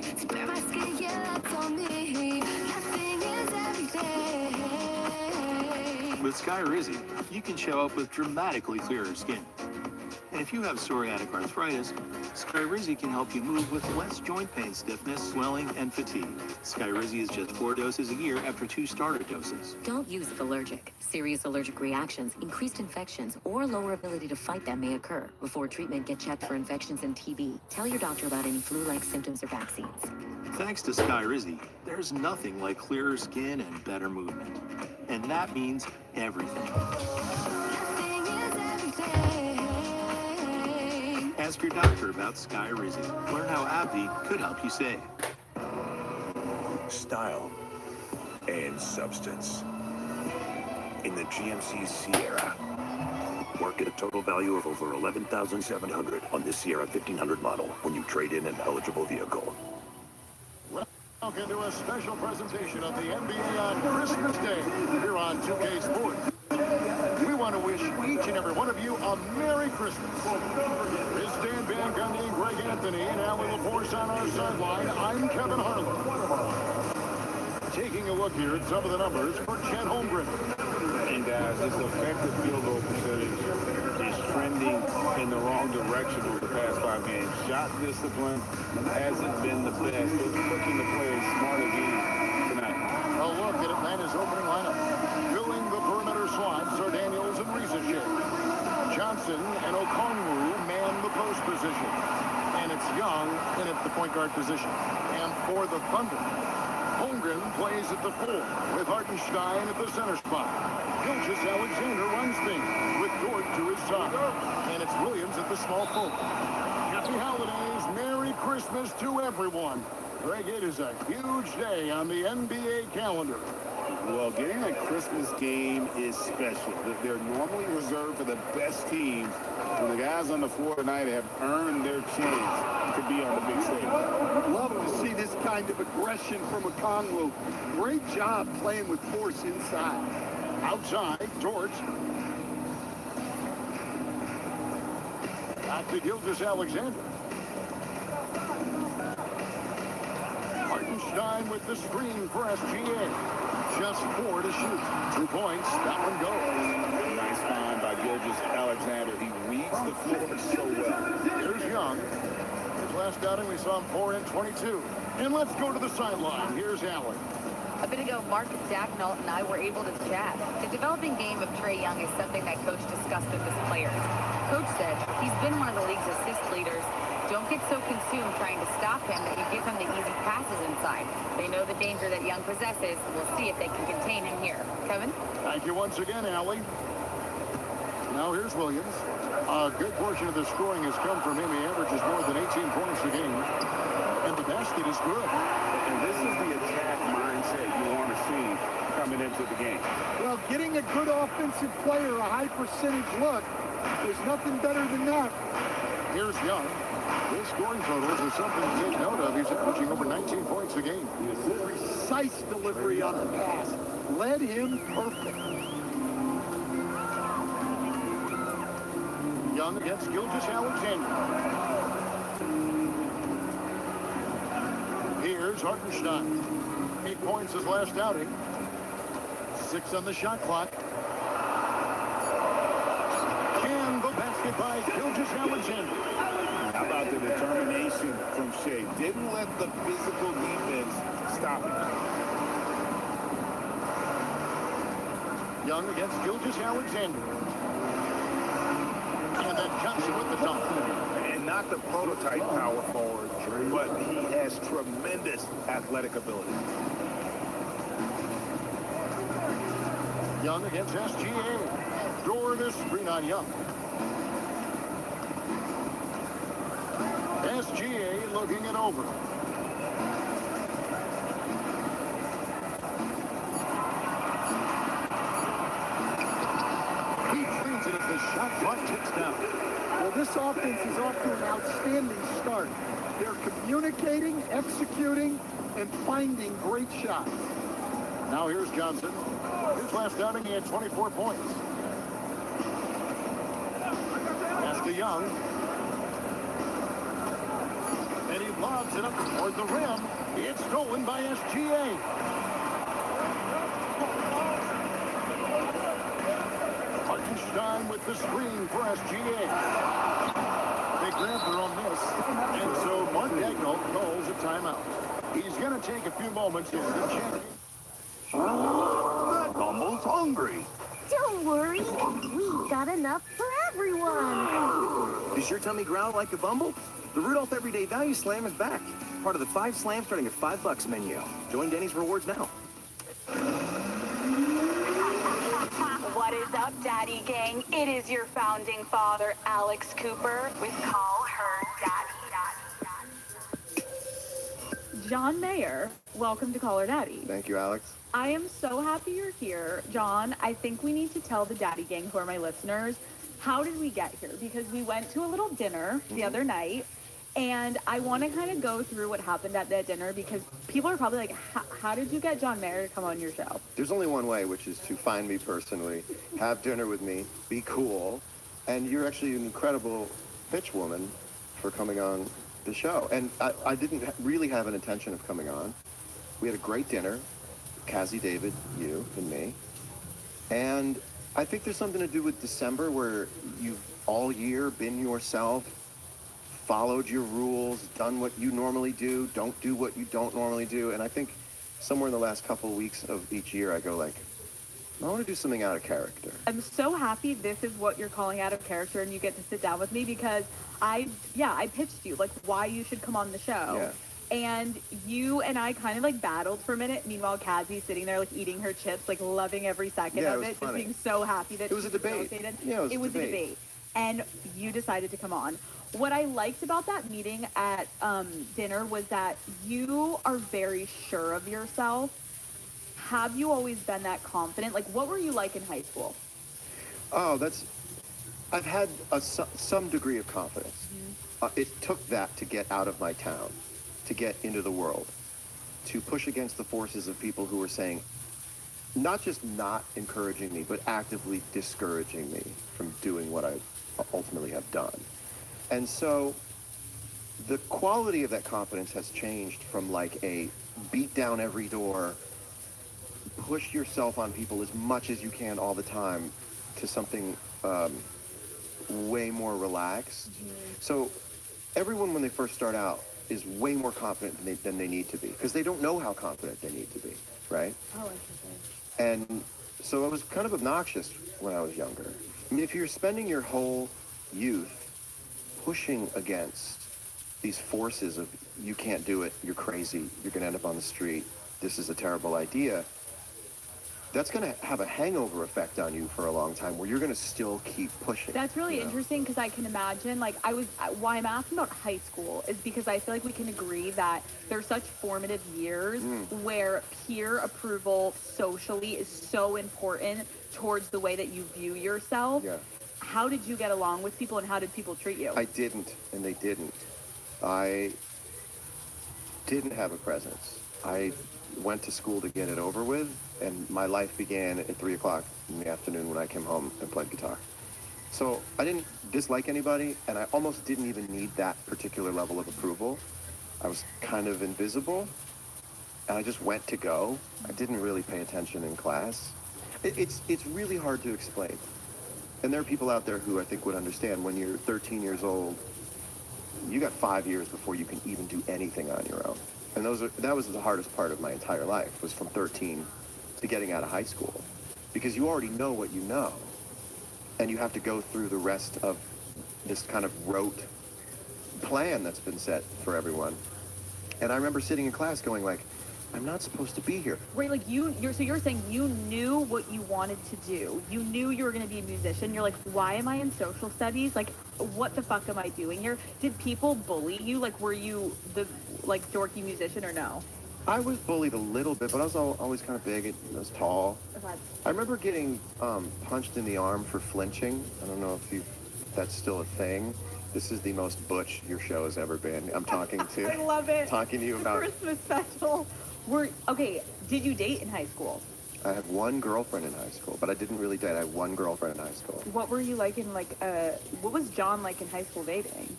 Square my skin, yeah, that's on me. Nothing is everything. With Skyrizi, you can show up with dramatically clearer skin. And if you have psoriatic arthritis, Skyrizi can help you move with less joint pain, stiffness, swelling, and fatigue. Skyrizi is just 4 doses a year after 2 starter doses. Don't use if allergic. Serious allergic reactions, increased infections, or lower ability to fight them may occur. Before treatment, get checked for infections and TB. Tell your doctor about any flu-like symptoms or vaccines. Thanks to Skyrizi, there's nothing like clearer skin and better movement. And that means everything. Nothing is everything. Ask your doctor about Skyrizi. Learn how AbbVie could help you save. Style and substance. In the GMC Sierra. Work at a total value of over $11,700 on this Sierra 1500 model when you trade in an eligible vehicle. Welcome to a special presentation of the NBA on Christmas Day here on 2K Sports. We want to wish each and every one of you a Merry Christmas. It's Dan Van Gundy, Greg Anthony, and Alan LaForce on our sideline. I'm Kevin Harlan. Taking a look here at some of the numbers for Chet Holmgren. And guys, this effective field goal percentage is trending in the wrong direction over the past 5 games. Shot discipline hasn't been the best. They're looking to play a smarter game tonight. A look at Atlanta's opening lineup. Filling the perimeter slots are Daniels and Riesacek. Johnson and Okongwu man the post position. And it's Young in at the point guard position. And for the Thunder, Holmgren plays at the 4 with Hartenstein at the center spot. Gilgeous Alexander runs things with Dort to his side. And it's Williams at the small forward. Happy holidays. Merry Christmas to everyone. Greg, it is a huge day on the NBA calendar. Well, getting a Christmas game is special. They're normally reserved for the best teams. And the guys on the floor tonight have earned their chance to be on the big stage. Love to see this kind of aggression from Okongwu. Great job playing with force inside. Outside, Dort. Back to Gilgeous Alexander. Hartenstein with the screen for SGA. Just 4 to shoot. 2 points. That one goes. Nice find by Gilgeous Alexander. He reads the floor so well. Here's Young. His last outing, we saw him 4 in 22. And let's go to the sideline. Here's Allen. A bit ago, Mark Dacknault and I were able to chat. The developing game of Trae Young is something that Coach discussed with his players. Coach said he's been one of the league's assist leaders. Don't get so consumed trying to stop him that you give him the easy passes inside. They know the danger that Young possesses. We'll see if they can contain him here. Kevin? Thank you once again, Allie. Now here's Williams. A good portion of the scoring has come from him. He averages more than 18 points a game. And the basket is good. And this is the attack mindset you want to see coming into the game. Well, getting a good offensive player a high percentage look, there's nothing better than that. Here's Young. His scoring totals are something to take note of. He's averaging over 19 points a game. Precise delivery on the pass. Led him perfect. Young against Gilgeous Alexander. Here's Hartenstein. 8 points his last outing. 6 on the shot clock. And the basket by Gilgeous Alexander. How about the determination from Shea? Didn't let the physical defense stop him. Young against Gilgeous Alexander. And then Johnson with the dunk. And not the prototype power forward, but he has tremendous athletic ability. Young against SGA. Door to screen on Young. SGA looking it over. He cleans it as the shot clock ticks down. Well, this offense is off to an outstanding start. They're communicating, executing, and finding great shots. Now here's Johnson. His last outing, he had 24 points. Pass to Young. And he lobs it up toward the rim. It's stolen by SGA. Hartenstein with the screen for SGA. They grabbed her on this, and so Mark Daigneault calls a timeout. He's going to take a few moments here to check. That bumble's hungry. Don't worry, we got enough for everyone. Does your tummy growl like a bumble? The Rudolph Everyday Value Slam is back. Part of the 5 slams starting at $5 menu. Join Denny's Rewards now. What is up, Daddy Gang? It is your founding father, Alex Cooper, with Call Her Daddy. John Mayer, welcome to Call Her Daddy. Thank you, Alex. I am so happy you're here. John, I think we need to tell the Daddy Gang, who are my listeners, how did we get here? Because we went to a little dinner the other night, and I want to kind of go through what happened at that dinner, because people are probably like, how did you get John Mayer to come on your show? There's only one way, which is to find me personally, have dinner with me, be cool, and you're actually an incredible pitch woman for coming on the show. And I didn't really have an intention of coming on. We had a great dinner, Cassie, David, you, and me. And I think there's something to do with December, where you've all year been yourself, followed your rules, done what you normally do, don't do what you don't normally do. And I think somewhere in the last couple of weeks of each year, I go like, I want to do something out of character. I'm so happy this is what you're calling out of character, and you get to sit down with me, because I pitched you, like, why you should come on the show. Yeah. And you and I kind of like battled for a minute. Meanwhile, Cassie's sitting there like eating her chips, like loving every second Yeah, of it was it, funny. just being so happy that It was she a debate. facilitated. Yeah, it was a a debate. debate. And you decided to come on. What I liked about that meeting at dinner was that you are very sure of yourself. Have you always been that confident? Like, what were you like in high school? Oh, I've had some degree of confidence. It took that to get out of my town, to get into the world, to push against the forces of people who were saying, not just not encouraging me, but actively discouraging me from doing what I ultimately have done. And so the quality of that confidence has changed from like a beat down every door, push yourself on people as much as you can all the time, to something way more relaxed. So everyone, when they first start out, is way more confident than they need to be, because they don't know how confident they need to be, right? Oh, interesting. And so it was kind of obnoxious when I was younger. I mean, if you're spending your whole youth pushing against these forces of, you can't do it, you're crazy, you're going to end up on the street, this is a terrible idea, that's going to have a hangover effect on you for a long time, where you're going to still keep pushing. That's really you know? interesting, because I can imagine, like, why I'm asking about high school is because I feel like we can agree that there's such formative years where peer approval socially is so important towards the way that you view yourself. Yeah. How did you get along with people, and how did people treat you? I didn't, and they didn't. I didn't have a presence. I went to school to get it over with, and my life began at 3 o'clock in the afternoon when I came home and played guitar. So I didn't dislike anybody, and I almost didn't even need that particular level of approval. I was kind of invisible, and I just went to go. I didn't really pay attention in class. It's really hard to explain. And there are people out there who I think would understand, when you're 13 years old, you got 5 years before you can even do anything on your own. And that was the hardest part of my entire life, was from 13 to getting out of high school. Because you already know what you know, and you have to go through the rest of this kind of rote plan that's been set for everyone. And I remember sitting in class going like, I'm not supposed to be here. Right, like you're saying you knew what you wanted to do. You knew you were going to be a musician. You're like, why am I in social studies? Like, what the fuck am I doing here? Did people bully you? Like, were you the like dorky musician or no? I was bullied a little bit, but I was always kind of big. I was tall. Okay. I remember getting punched in the arm for flinching. I don't know if that's still a thing. This is the most butch your show has ever been. I'm talking to. I love it. Talking to you about. Christmas special. Okay, did you date in high school? I had one girlfriend in high school, but I didn't really date. I had one girlfriend in high school. What were you like in what was John like in high school dating?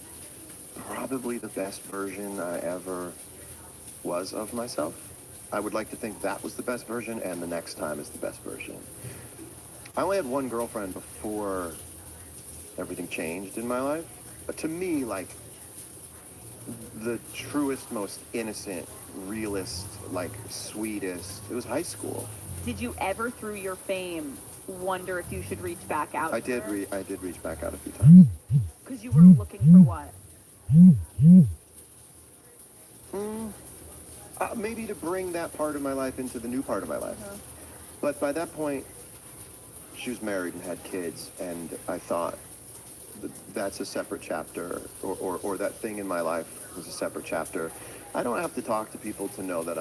probably the best version I ever was of myself. I would like to think that was the best version, and the next time is the best version. I only had one girlfriend before everything changed in my life. But to me, like, the truest, most innocent, realist, like, sweetest, it was high school. Did you ever, through your fame, wonder if you should reach back out? I did reach back out a few times. Because you were looking for what? Maybe to bring that part of my life into the new part of my life. But by that point, she was married and had kids, and I thought that's a separate chapter, or that thing in my life was a separate chapter. I don't have to talk to people to know that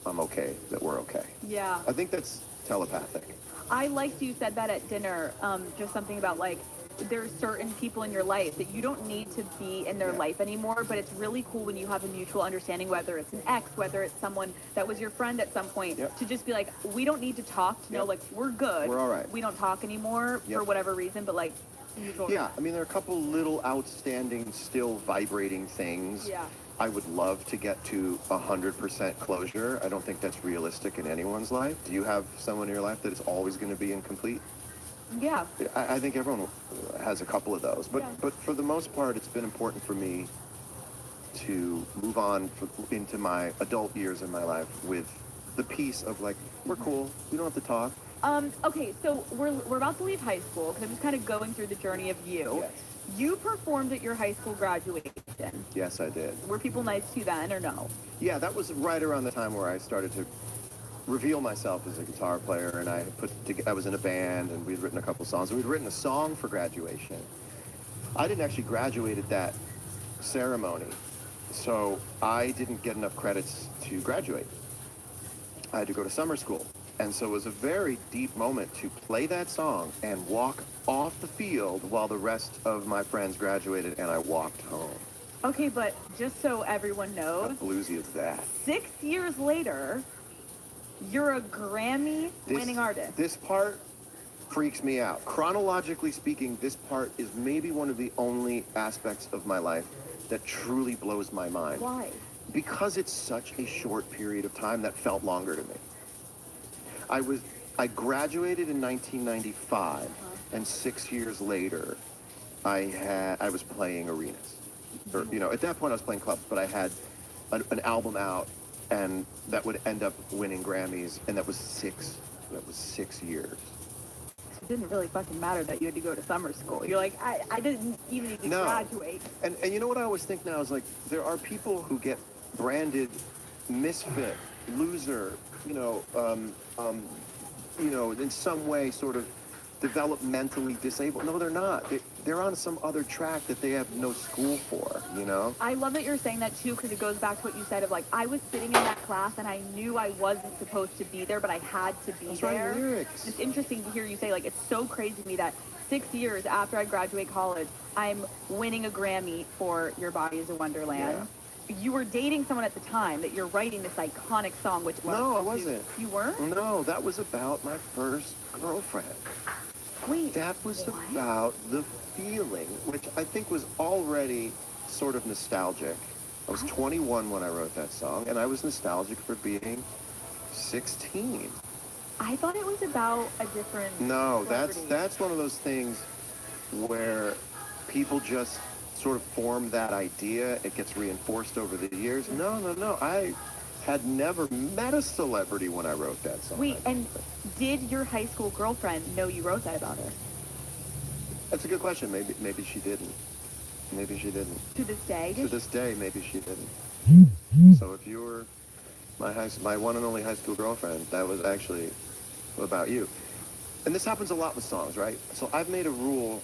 I'm okay, that we're okay. Yeah. I think that's telepathic. I liked you said that at dinner, just something about like, there's certain people in your life that you don't need to be in their life anymore, but it's really cool when you have a mutual understanding, whether it's an ex, whether it's someone that was your friend at some point, to just be like, we don't need to talk to know, like, we're good. We're all right. We don't talk anymore for whatever reason, but like, mutual. Yeah, I mean, there are a couple little outstanding, still vibrating things. Yeah. I would love to get to 100% closure. I don't think that's realistic in anyone's life. Do you have someone in your life that is always going to be incomplete? Yeah. I think everyone has a couple of those. But but for the most part, it's been important for me to move on into my adult years in my life with the peace of, like, we're cool. We don't have to talk. Okay, so we're about to leave high school, because I'm just kind of going through the journey of you. Yes. You performed at your high school graduation. Yes, I did. Were people nice to you then, or no? Yeah, that was right around the time where I started to reveal myself as a guitar player, and I was in a band, and we'd written a couple songs. We'd written a song for graduation. I didn't actually graduate at that ceremony, so I didn't get enough credits to graduate. I had to go to summer school, and so it was a very deep moment to play that song and walk off the field while the rest of my friends graduated, and I walked home. Okay, but just so everyone knows, How bluesy is that? 6 years later, you're a Grammy-winning artist. This part freaks me out. Chronologically speaking, this part is maybe one of the only aspects of my life that truly blows my mind. Why? Because it's such a short period of time that felt longer to me. I graduated in 1995, and 6 years later, I was playing arenas. Or, at that point I was playing clubs, but I had an album out, and that would end up winning Grammys, and that was 6 years. It didn't really fucking matter that you had to go to summer school. You're like, I didn't even need to graduate. And you know what I always think now is, like, there are people who get branded misfit, loser, in some way sort of developmentally disabled. No, they're not. They're on some other track that they have no school for, I love that you're saying that too, because it goes back to what you said of, like, I was sitting in that class and I knew I wasn't supposed to be there, but I had to be there. Lyrics. It's interesting to hear you say, like, it's so crazy to me that 6 years after I graduate college, I'm winning a Grammy for Your Body is a Wonderland. Yeah. You were dating someone at the time that you're writing this iconic song, which was... No, I wasn't. You weren't? No, that was about my first girlfriend. Wait, that was about the feeling, which I think was already sort of nostalgic. I was 21 when I wrote that song, and I was nostalgic for being 16. I thought it was about a different... No, that's one of those things where people just sort of form that idea. It gets reinforced over the years. No. I had never met a celebrity when I wrote that song. Wait, and did your high school girlfriend know you wrote that about her? That's a good question. Maybe she didn't. Maybe she didn't. To this day? To this day, maybe she didn't. So if you were my one and only high school girlfriend, that was actually about you. And this happens a lot with songs, right? So I've made a rule,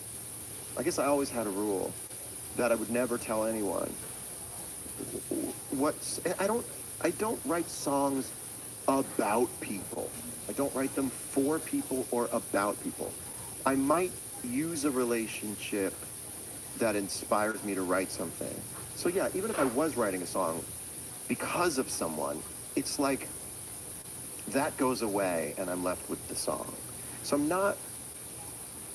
I guess I always had a rule, that I would never tell anyone I don't write songs about people. I don't write them for people or about people. I might use a relationship that inspires me to write something. So yeah, even if I was writing a song because of someone, it's like that goes away and I'm left with the song. So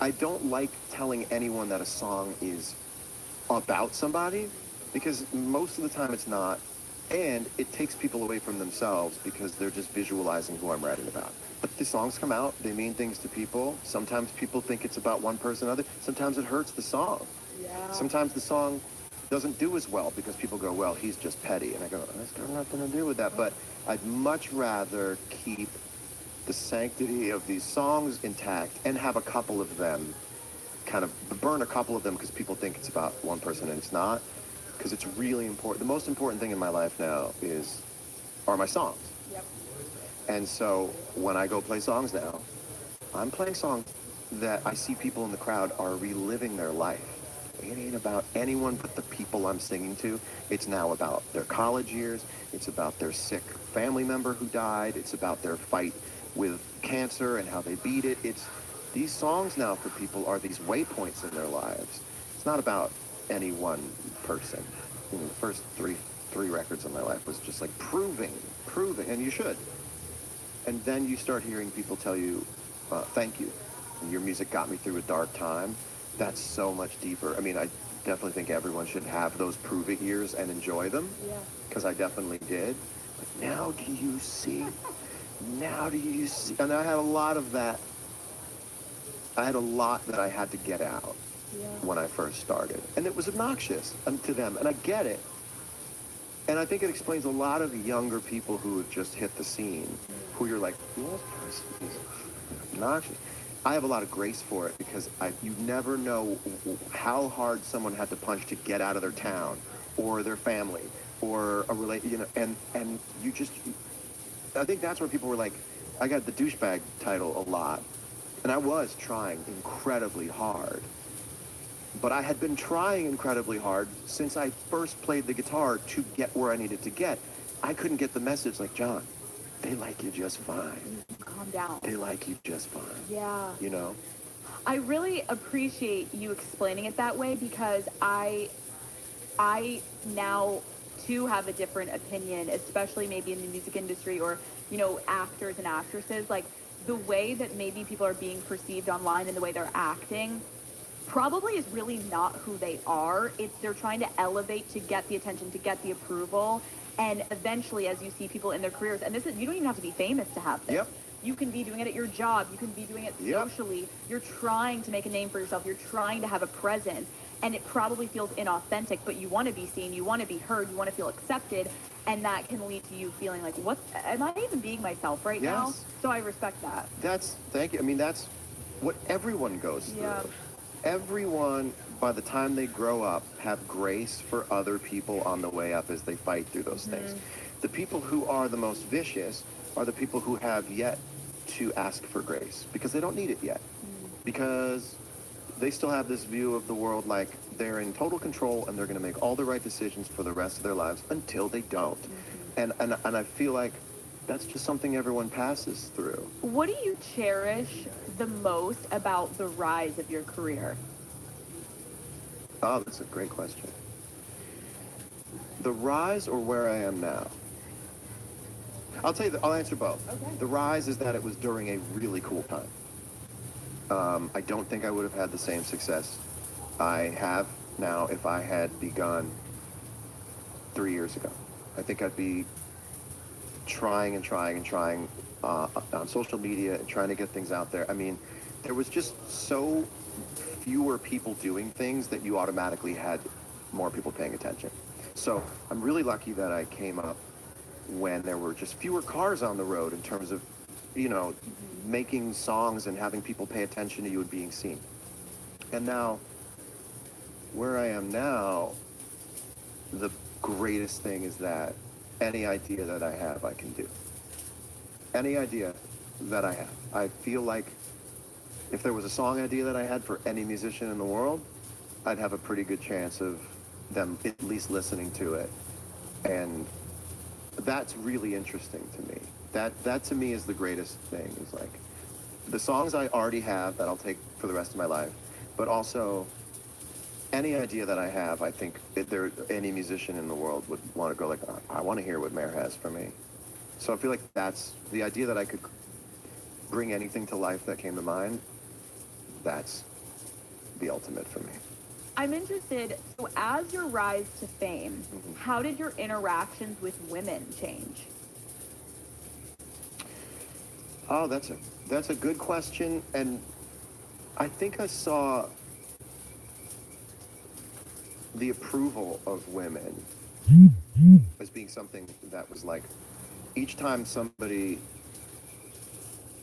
I don't like telling anyone that a song is about somebody, because most of the time it's not, and it takes people away from themselves because they're just visualizing who I'm writing about. But the songs come out, they mean things to people. Sometimes people think it's about one person or other. Sometimes it hurts the song. Yeah. Sometimes the song doesn't do as well because people go, well, he's just petty. And I go, that's got nothing to do with that. But I'd much rather keep the sanctity of these songs intact and have a couple of them kind of burn a couple of them because people think it's about one person and it's not. Because it's really important. The most important thing in my life now are my songs. Yep. And so when I go play songs now, I'm playing songs that I see people in the crowd are reliving their life. It ain't about anyone but the people I'm singing to. It's now about their college years. It's about their sick family member who died. It's about their fight with cancer and how they beat it. These songs now for people are these waypoints in their lives. It's not about any one person. You know, the first three records of my life was just like proving, and you should. And then you start hearing people tell you, thank you. And your music got me through a dark time. That's so much deeper. I mean, I definitely think everyone should have those prove it years and enjoy them. Yeah. Because I definitely did. But now do you see? Now do you see? And I had a lot of that. I had a lot that I had to get out when I first started. And it was obnoxious to them, and I get it. And I think it explains a lot of younger people who have just hit the scene, who you're like, this person is obnoxious. I have a lot of grace for it because you never know how hard someone had to punch to get out of their town or their family or a and you just, I think that's where people were like, I got the douchebag title a lot. And I was trying incredibly hard. But I had been trying incredibly hard since I first played the guitar to get where I needed to get. I couldn't get the message like, John, they like you just fine. Calm down. They like you just fine. Yeah. You know? I really appreciate you explaining it that way because I now too have a different opinion, especially maybe in the music industry or, you know, actors and actresses. Like the way that maybe people are being perceived online and the way they're acting probably is really not who they are. They're trying to elevate to get the attention, to get the approval. And eventually, as you see people in their careers, and you don't even have to be famous to have this. Yep. You can be doing it at your job. You can be doing it socially. You're trying to make a name for yourself. You're trying to have a presence. And it probably feels inauthentic, but you want to be seen. You want to be heard. You want to feel accepted. And that can lead to you feeling like, am I even being myself right now? So I respect that. Thank you. I mean, that's what everyone goes through. Yeah. Everyone, by the time they grow up, have grace for other people on the way up as they fight through those things. The people who are the most vicious are the people who have yet to ask for grace because they don't need it yet. Because they still have this view of the world like they're in total control and they're going to make all the right decisions for the rest of their lives until they don't. And I feel like that's just something everyone passes through. What do you cherish the most about the rise of your career? Oh, that's a great question. The rise or where I am now? I'll tell you, I'll answer both. Okay. The rise is that it was during a really cool time. I don't think I would have had the same success I have now if I had begun 3 years ago. I think I'd be trying on social media and trying to get things out there. I mean, there was just so fewer people doing things that you automatically had more people paying attention. So I'm really lucky that I came up when there were just fewer cars on the road in terms of, you know, making songs and having people pay attention to you and being seen. And now, where I am now, the greatest thing is that any idea that I have, I can do. Any idea that I have. I feel like if there was a song idea that I had for any musician in the world, I'd have a pretty good chance of them at least listening to it. And that's really interesting to me. That to me is the greatest thing, is like the songs I already have that I'll take for the rest of my life, but also any idea that I have, I think any musician in the world would want to go like, I want to hear what Mayer has for me. So I feel like that's the idea, that I could bring anything to life that came to mind. That's the ultimate for me. I'm interested, so as your rise to fame, how did your interactions with women change? Oh, that's a good question, and I think I saw the approval of women as being something that was like, each time somebody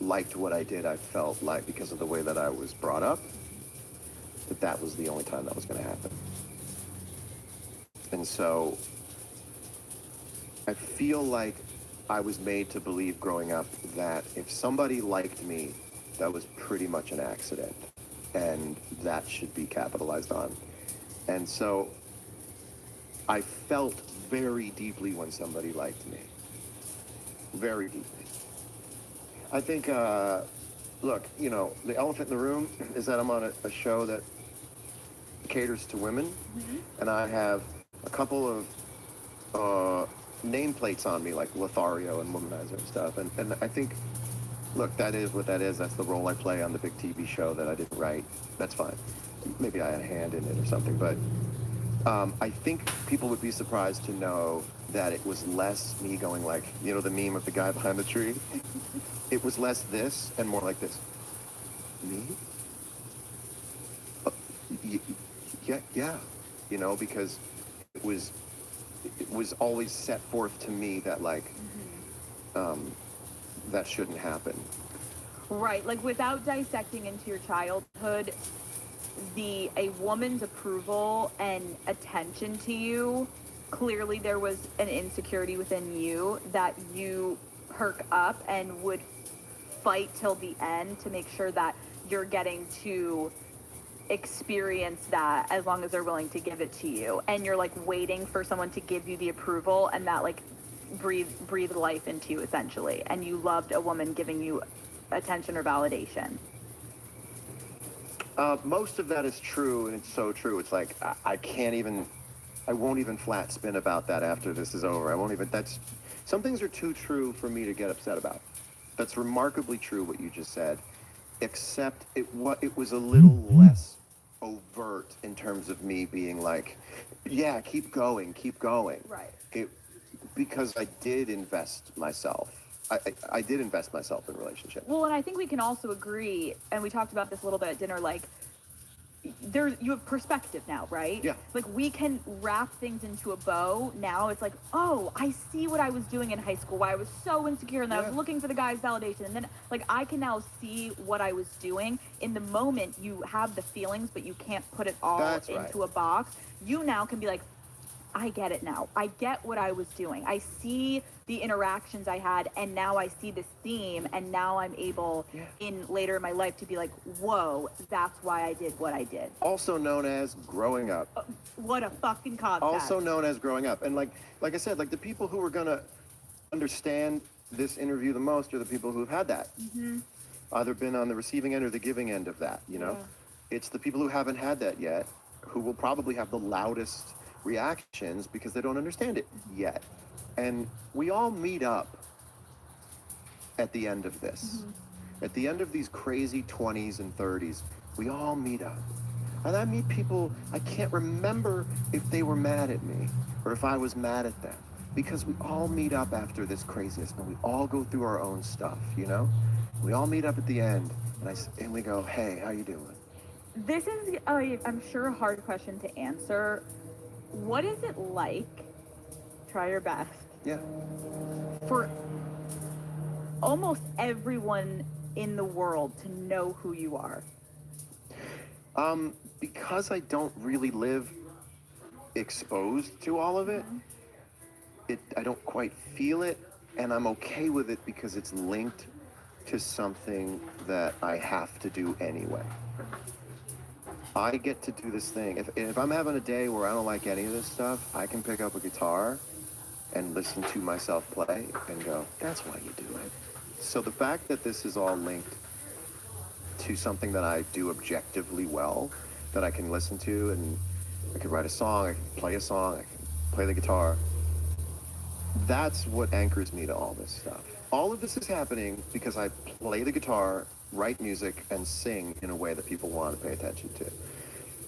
liked what I did, I felt like, because of the way that I was brought up, that was the only time that was going to happen. And so I feel like I was made to believe growing up that if somebody liked me, that was pretty much an accident, and that should be capitalized on. And so I felt very deeply when somebody liked me. Very deeply. I think, look, you know, the elephant in the room is that I'm on a show that caters to women, and I have a couple of nameplates on me, like Lothario and Womanizer and stuff. And I think, look, that is what that is. That's the role I play on the big TV show that I didn't write. That's fine. Maybe I had a hand in it or something, but I think people would be surprised to know that it was less me going like, you know, the meme of the guy behind the tree? It was less this and more like this. Me? Yeah. You know, because it was always set forth to me that like, that shouldn't happen. Right, like without dissecting into your childhood, a woman's approval and attention to you, clearly there was an insecurity within you that you perk up and would fight till the end to make sure that you're getting to experience that as long as they're willing to give it to you. And you're like waiting for someone to give you the approval, and that like breathe life into you essentially. And you loved a woman giving you attention or validation. Most of that is true, and it's so true. It's like, I won't even flat spin about that after this is over. Some things are too true for me to get upset about. That's remarkably true what you just said, except it was a little less overt in terms of me being like, yeah, keep going. Right. Because I did invest myself. I did invest myself in a relationship. Well, and I think we can also agree, and we talked about this a little bit at dinner, like, you have perspective now, right? Yeah. Like, we can wrap things into a bow now. It's like, oh, I see what I was doing in high school, why I was so insecure, and then I was looking for the guy's validation, and then, like, I can now see what I was doing. In the moment, you have the feelings, but you can't put it all into a box. You now can be like, I get it now. I get what I was doing. I see the interactions I had, and now I see this theme, and now I'm able in later in my life to be like, whoa, that's why I did what I did. Also known as growing up. What a fucking concept. Also known as growing up. And like I said, like the people who are gonna understand this interview the most are the people who have had that. Either been on the receiving end or the giving end of that, you know? It's the people who haven't had that yet who will probably have the loudest reactions because they don't understand it yet. And we all meet up at the end of this. At the end of these crazy 20s and 30s, we all meet up. And I meet people, I can't remember if they were mad at me or if I was mad at them, because we all meet up after this craziness and we all go through our own stuff, you know? We all meet up at the end and we go, hey, how you doing? This is, I'm sure, a hard question to answer. What is it like, try your best, for almost everyone in the world to know who you are? Because I don't really live exposed to all of it, I don't quite feel it, and I'm okay with it because it's linked to something that I have to do anyway. I get to do this thing. If I'm having a day where I don't like any of this stuff, I can pick up a guitar and listen to myself play and go, that's why you do it. So the fact that this is all linked to something that I do objectively well, that I can listen to, and I can write a song, I can play a song, I can play the guitar, that's what anchors me to all this stuff. All of this is happening because I play the guitar, write music, and sing in a way that people want to pay attention to.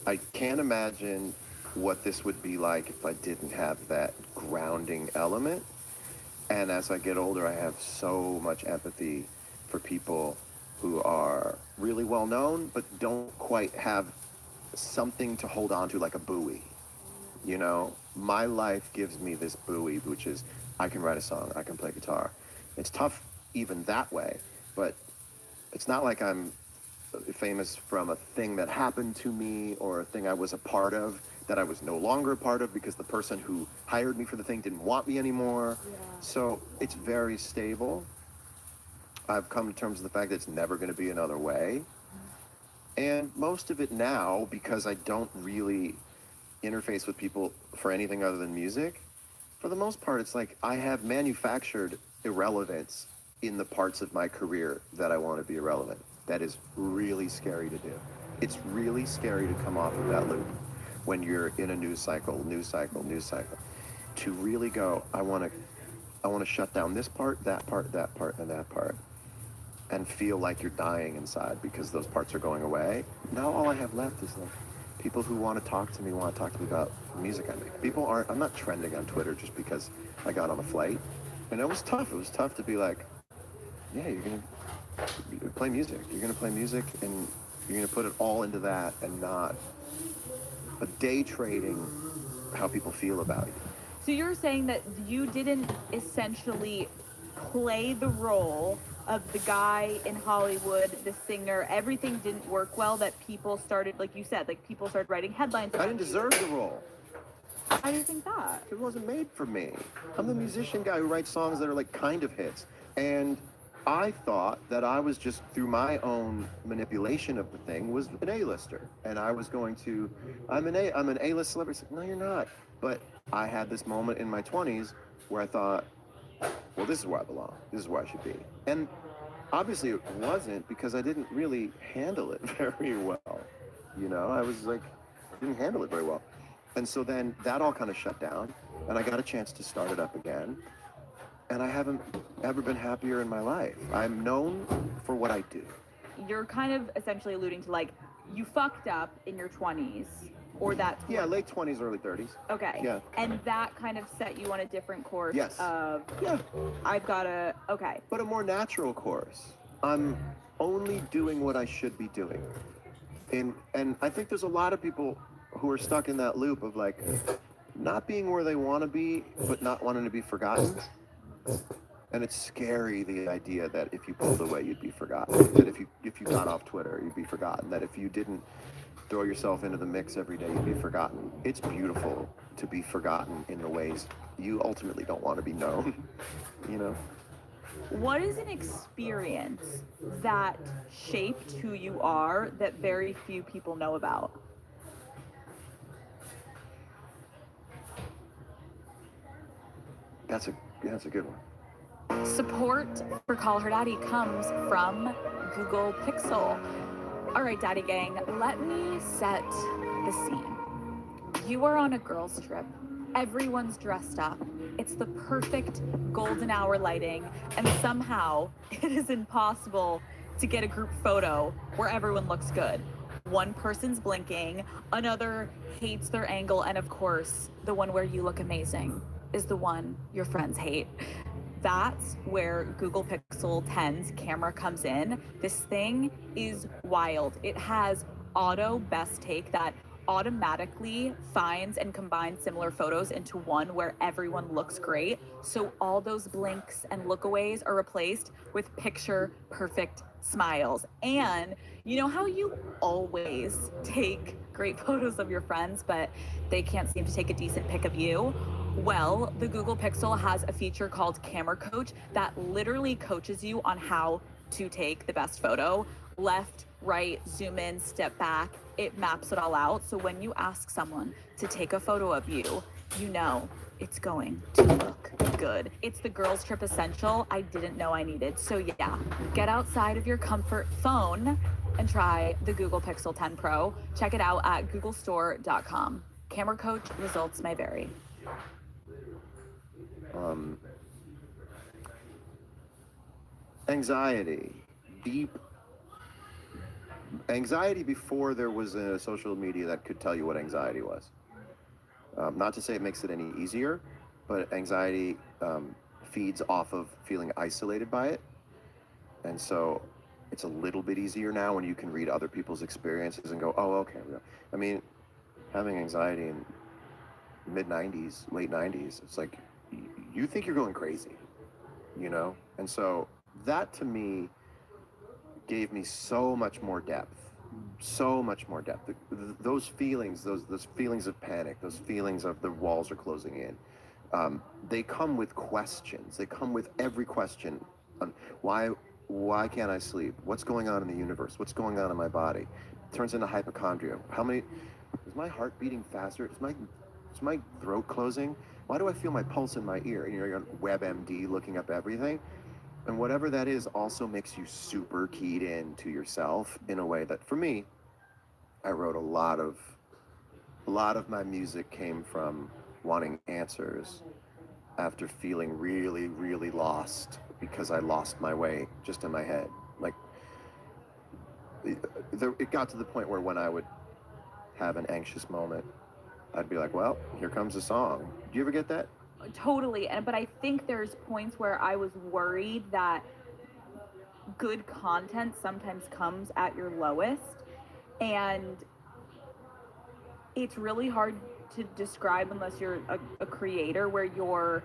I can't imagine what this would be like if I didn't have that grounding element. And as I get older, I have so much empathy for people who are really well known, but don't quite have something to hold on to, like a buoy. You know, my life gives me this buoy, which is I can write a song, I can play guitar. It's tough even that way, but it's not like I'm famous from a thing that happened to me or a thing I was a part of that I was no longer a part of because the person who hired me for the thing didn't want me anymore. Yeah. So it's very stable. I've come to terms with the fact that it's never going to be another way. And most of it now, because I don't really interface with people for anything other than music, for the most part, it's like I have manufactured irrelevance in the parts of my career that I want to be irrelevant. That is really scary to do. It's really scary to come off of that loop when you're in a news cycle. To really go, I want to shut down this part, that part, and that part, and feel like you're dying inside because those parts are going away. Now all I have left is like people who want to talk to me about the music I make. I'm not trending on Twitter just because I got on a flight. And it was tough. It was tough to be like, yeah, you're going to play music. You're going to play music and you're going to put it all into that and not a day trading how people feel about you. So you're saying that you didn't essentially play the role of the guy in Hollywood, the singer, everything didn't work well, that people started, like you said, like people started writing headlines about I didn't deserve the role. How do you think that? It wasn't made for me. I'm the musician guy who writes songs that are like kind of hits. And I thought that I was just, through my own manipulation of the thing, was an A-lister. And I was going to, I'm an A-list celebrity. Like, no, you're not. But I had this moment in my 20s where I thought, well, this is where I belong. This is where I should be. And obviously it wasn't, because I didn't really handle it very well. You know, I was like, didn't handle it very well. And so then that all kind of shut down, and I got a chance to start it up again. And I haven't ever been happier in my life. I'm known for what I do. You're kind of essentially alluding to, like, you fucked up in your 20s, or that... Yeah, late 20s, early 30s. Okay. Yeah. And that kind of set you on a different course. Yes. Of, yeah. I've got to... Okay. But a more natural course. I'm only doing what I should be doing. And I think there's a lot of people who are stuck in that loop of, like, not being where they want to be, but not wanting to be forgotten. And it's scary, the idea that if you pulled away, you'd be forgotten. That if you got off Twitter, you'd be forgotten. That if you didn't throw yourself into the mix every day, you'd be forgotten. It's beautiful to be forgotten in the ways you ultimately don't want to be known, you know? What is an experience that shaped who you are that very few people know about? That's a good one. Support for Call Her Daddy comes from Google Pixel. All right, Daddy Gang, let me set the scene. You are on a girls' trip. Everyone's dressed up. It's the perfect golden hour lighting, and somehow it is impossible to get a group photo where everyone looks good. One person's blinking, another hates their angle, and of course, the one where you look amazing is the one your friends hate. That's where Google Pixel 10's camera comes in. This thing is wild. It has auto best take that automatically finds and combines similar photos into one where everyone looks great. So all those blinks and lookaways are replaced with picture perfect smiles. And you know how you always take great photos of your friends, but they can't seem to take a decent pic of you? Well, the Google Pixel has a feature called Camera Coach that literally coaches you on how to take the best photo. Left, right, zoom in, step back. It maps it all out. So when you ask someone to take a photo of you, you know it's going to look good. It's the girls' trip essential I didn't know I needed. So yeah, get outside of your comfort phone and try the Google Pixel 10 Pro. Check it out at googlestore.com. Camera Coach, results may vary. Anxiety, deep Anxiety before there was a social media that could tell you what anxiety was. Not to say it makes it any easier, but anxiety feeds off of feeling isolated by it. And so it's a little bit easier now when you can read other people's experiences and go, oh, okay. I mean, having anxiety in mid-90s, late 90s, it's like, you think you're going crazy, you know? And so that to me gave me so much more depth. So much more depth. Those feelings, those feelings of panic, those feelings of the walls are closing in, they come with questions. They come with every question on why can't I sleep? What's going on in the universe? What's going on in my body? It turns into hypochondria. Is my heart beating faster? Is my throat closing? Why do I feel my pulse in my ear? And you're on WebMD looking up everything. And whatever that is also makes you super keyed in to yourself in a way that, for me, I wrote a lot of my music came from wanting answers after feeling really, really lost because I lost my way just in my head. Like, it got to the point where when I would have an anxious moment, I'd be like, well, here comes a song. Do you ever get that? Totally. But I think there's points where I was worried that good content sometimes comes at your lowest, and it's really hard to describe unless you're a creator, where you're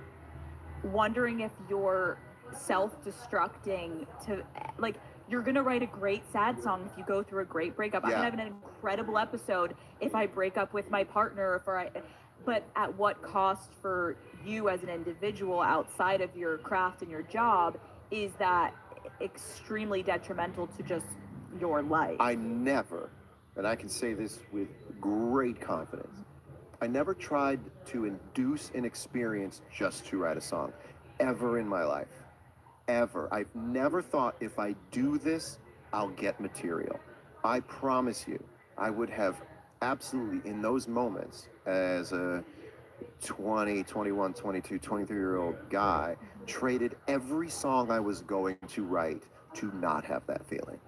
wondering if you're self-destructing to, like, you're gonna write a great sad song if you go through a great breakup. Yeah. I'm gonna have an incredible episode if I break up with my partner, but at what cost for you as an individual outside of your craft and your job is that extremely detrimental to just your life? I never, and I can say this with great confidence, I never tried to induce an experience just to write a song, ever in my life. Ever. I've never thought if I do this, I'll get material. I promise you, I would have absolutely, in those moments, as a 20, 21, 22, 23-year-old guy, traded every song I was going to write to not have that feeling.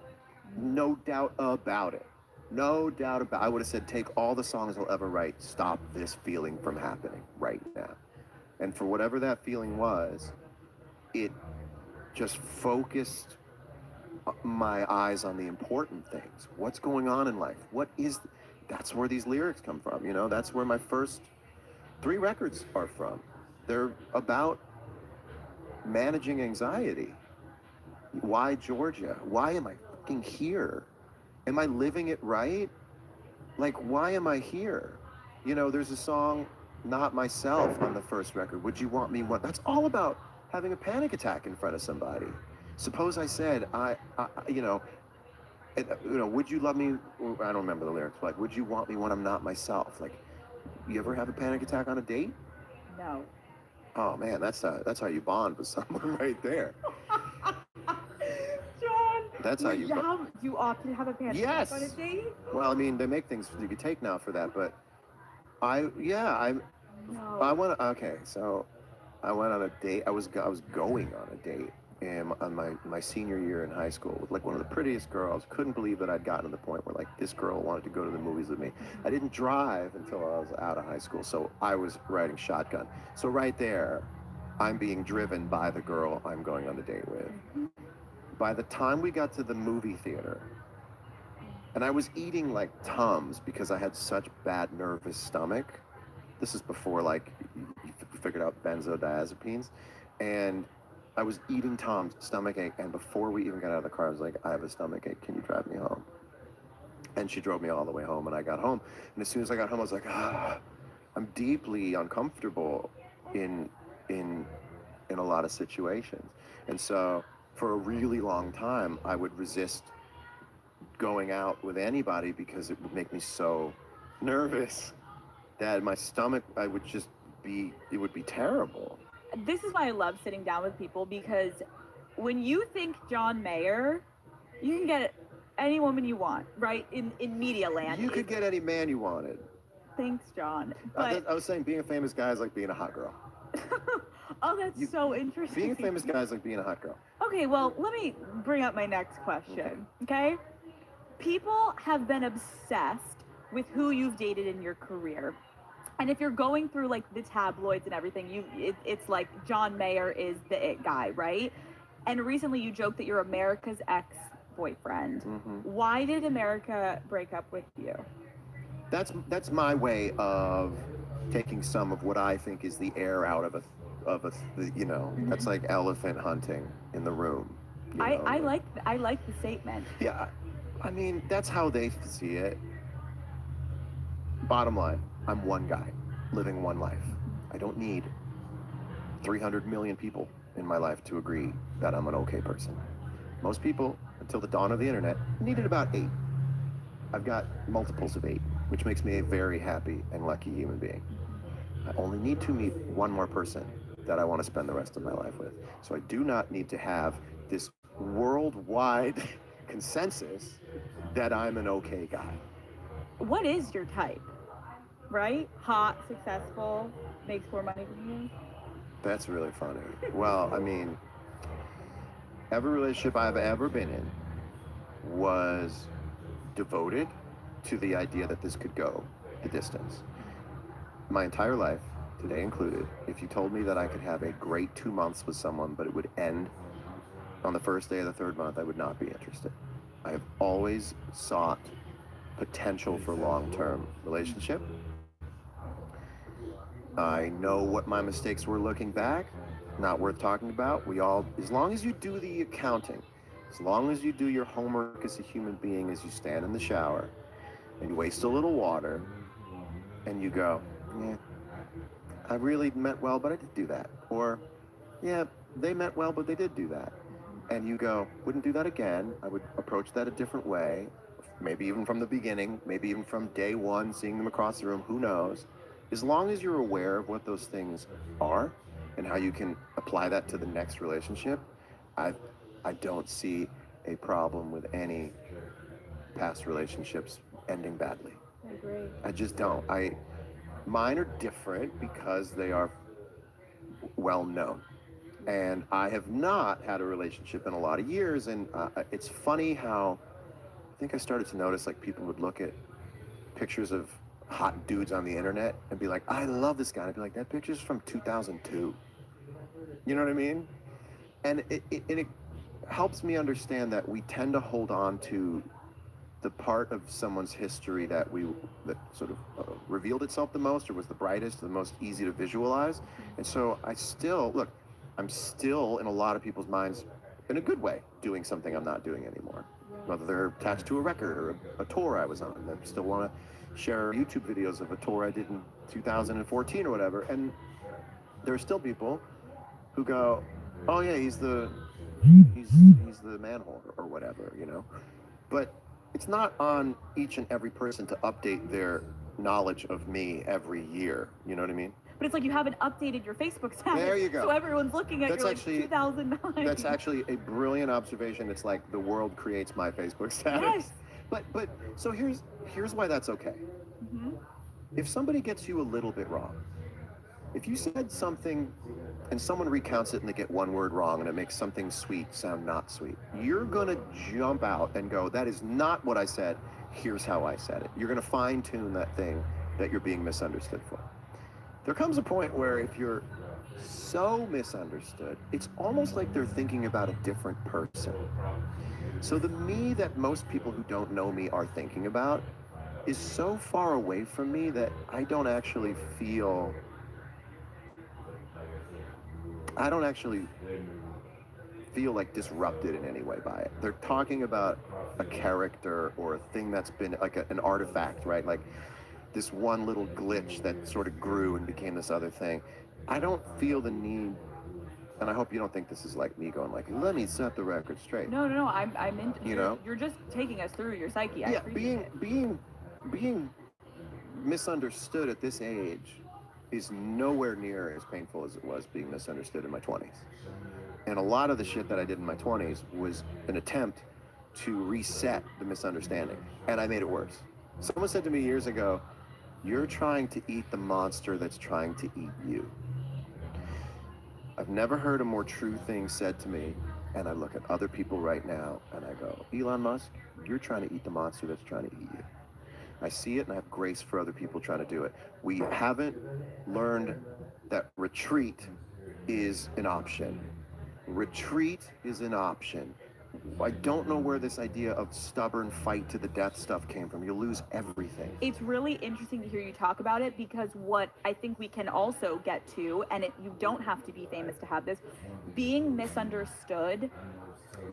No doubt about it. No doubt about it. I would have said, take all the songs I'll ever write, stop this feeling from happening right now. And for whatever that feeling was, it just focused my eyes on the important things. What's going on in life? That's where these lyrics come from, you know? That's where my first 3 records are from. They're about managing anxiety. Why Georgia? Why am I fucking here? Am I living it right? Like, why am I here? You know, there's a song, Not Myself, on the first record. Would you want me? What? That's all about having a panic attack in front of somebody. Suppose I said, would you love me? I don't remember the lyrics. Like, would you want me when I'm not myself? Like, you ever have a panic attack on a date? No. Oh man, that's how you bond with someone right there. John, that's how you. You often have a panic attack on a date? Well, I mean, they make things you can take now for that, but I went. Okay, so I went on a date. I was going on a date on my senior year in high school with like one of the prettiest girls. Couldn't believe that I'd gotten to the point where like this girl wanted to go to the movies with me. I didn't drive until I was out of high school, so I was riding shotgun. So right there, I'm being driven by the girl I'm going on a date with. By the time we got to the movie theater, and I was eating like Tums because I had such bad nervous stomach. This is before like you figured out benzodiazepines, and I was eating Tums, stomach ache, and before we even got out of the car, I was like, I have a stomach ache, can you drive me home? And she drove me all the way home, and I got home, and as soon as I got home, I was like, I'm deeply uncomfortable in a lot of situations. And so for a really long time, I would resist going out with anybody because it would make me so nervous that my stomach, it would be terrible. This is why I love sitting down with people, because when you think John Mayer, you can get any woman you want, right? In media land. You could get any man you wanted. Thanks, John. I was saying being a famous guy is like being a hot girl. Oh, that's so interesting. Being a famous guy is like being a hot girl. Okay, well, let me bring up my next question, okay? people have been obsessed with who you've dated in your career. And if you're going through like the tabloids and everything, it's like John Mayer is the it guy, right? And recently you joked that you're America's ex-boyfriend. Why did America break up with you? That's my way of taking some of what I think is the air out of a you know, that's like elephant hunting in the room. I like the statement. Yeah, I mean, that's how they see it. Bottom line, I'm one guy living one life. I don't need 300 million people in my life to agree that I'm an okay person. Most people, until the dawn of the internet, needed about 8. I've got multiples of 8, which makes me a very happy and lucky human being. I only need to meet one more person that I want to spend the rest of my life with. So I do not need to have this worldwide consensus that I'm an okay guy. What is your type? Right? Hot, successful, makes more money than you? That's really funny. Well, I mean, every relationship I've ever been in was devoted to the idea that this could go the distance. My entire life, today included, if you told me that I could have a great 2 months with someone, but it would end on the first day of the third month, I would not be interested. I have always sought potential for long-term relationship. I know what my mistakes were looking back, not worth talking about. As long as you do the accounting, as long as you do your homework as a human being, as you stand in the shower and you waste a little water and you go, yeah, I really meant well, but I did do that. Or, yeah, they meant well, but they did do that. And you go, wouldn't do that again. I would approach that a different way, maybe even from the beginning, maybe even from day one, seeing them across the room, who knows. As long as you're aware of what those things are and how you can apply that to the next relationship, I don't see a problem with any past relationships ending badly. I agree. I just don't. Mine are different because they are well known. And I have not had a relationship in a lot of years, and it's funny how I think I started to notice like people would look at pictures of hot dudes on the internet and be like, I love this guy. And I'd be like, that picture's from 2002. You know what I mean? And it helps me understand that we tend to hold on to the part of someone's history that sort of revealed itself the most, or was the brightest, the most easy to visualize. And so I'm still in a lot of people's minds, in a good way, doing something I'm not doing anymore. Whether they're attached to a record or a tour I was on. I still want to share YouTube videos of a tour I did in 2014 or whatever. And there are still people who go, oh yeah, he's the manhole or whatever, you know. But it's not on each and every person to update their knowledge of me every year. You know what I mean? But it's like you haven't updated your Facebook status. There you go. So everyone's looking at That's your actually, 2009. That's actually a brilliant observation. It's like the world creates my Facebook status. Yes. But so here's why that's okay. Mm-hmm. If somebody gets you a little bit wrong, if you said something and someone recounts it and they get one word wrong and it makes something sweet sound not sweet, you're gonna jump out and go, that is not what I said, here's how I said it. You're gonna fine tune that thing that you're being misunderstood for. There comes a point where if you're so misunderstood, it's almost like they're thinking about a different person. So the me that most people who don't know me are thinking about is so far away from me that I don't actually feel like disrupted in any way by it. They're talking about a character or a thing that's been like an artifact, right? Like this one little glitch that sort of grew and became this other thing. I don't feel the need, and I hope you don't think this is like me going like, let me set the record straight. No, I'm into. You know, you're just taking us through your psyche. Yeah, being misunderstood at this age is nowhere near as painful as it was being misunderstood in my 20s. And a lot of the shit that I did in my 20s was an attempt to reset the misunderstanding, and I made it worse. Someone said to me years ago, you're trying to eat the monster that's trying to eat you. I've never heard a more true thing said to me, And I look at other people right now and I go, Elon Musk, you're trying to eat the monster that's trying to eat you. I see it and I have grace for other people trying to do it. We haven't learned that retreat is an option. Retreat is an option. I don't know where this idea of stubborn fight to the death stuff came from. You'll lose everything. It's really interesting to hear you talk about it, because what I think we can also get to, and you don't have to be famous to have this, being misunderstood.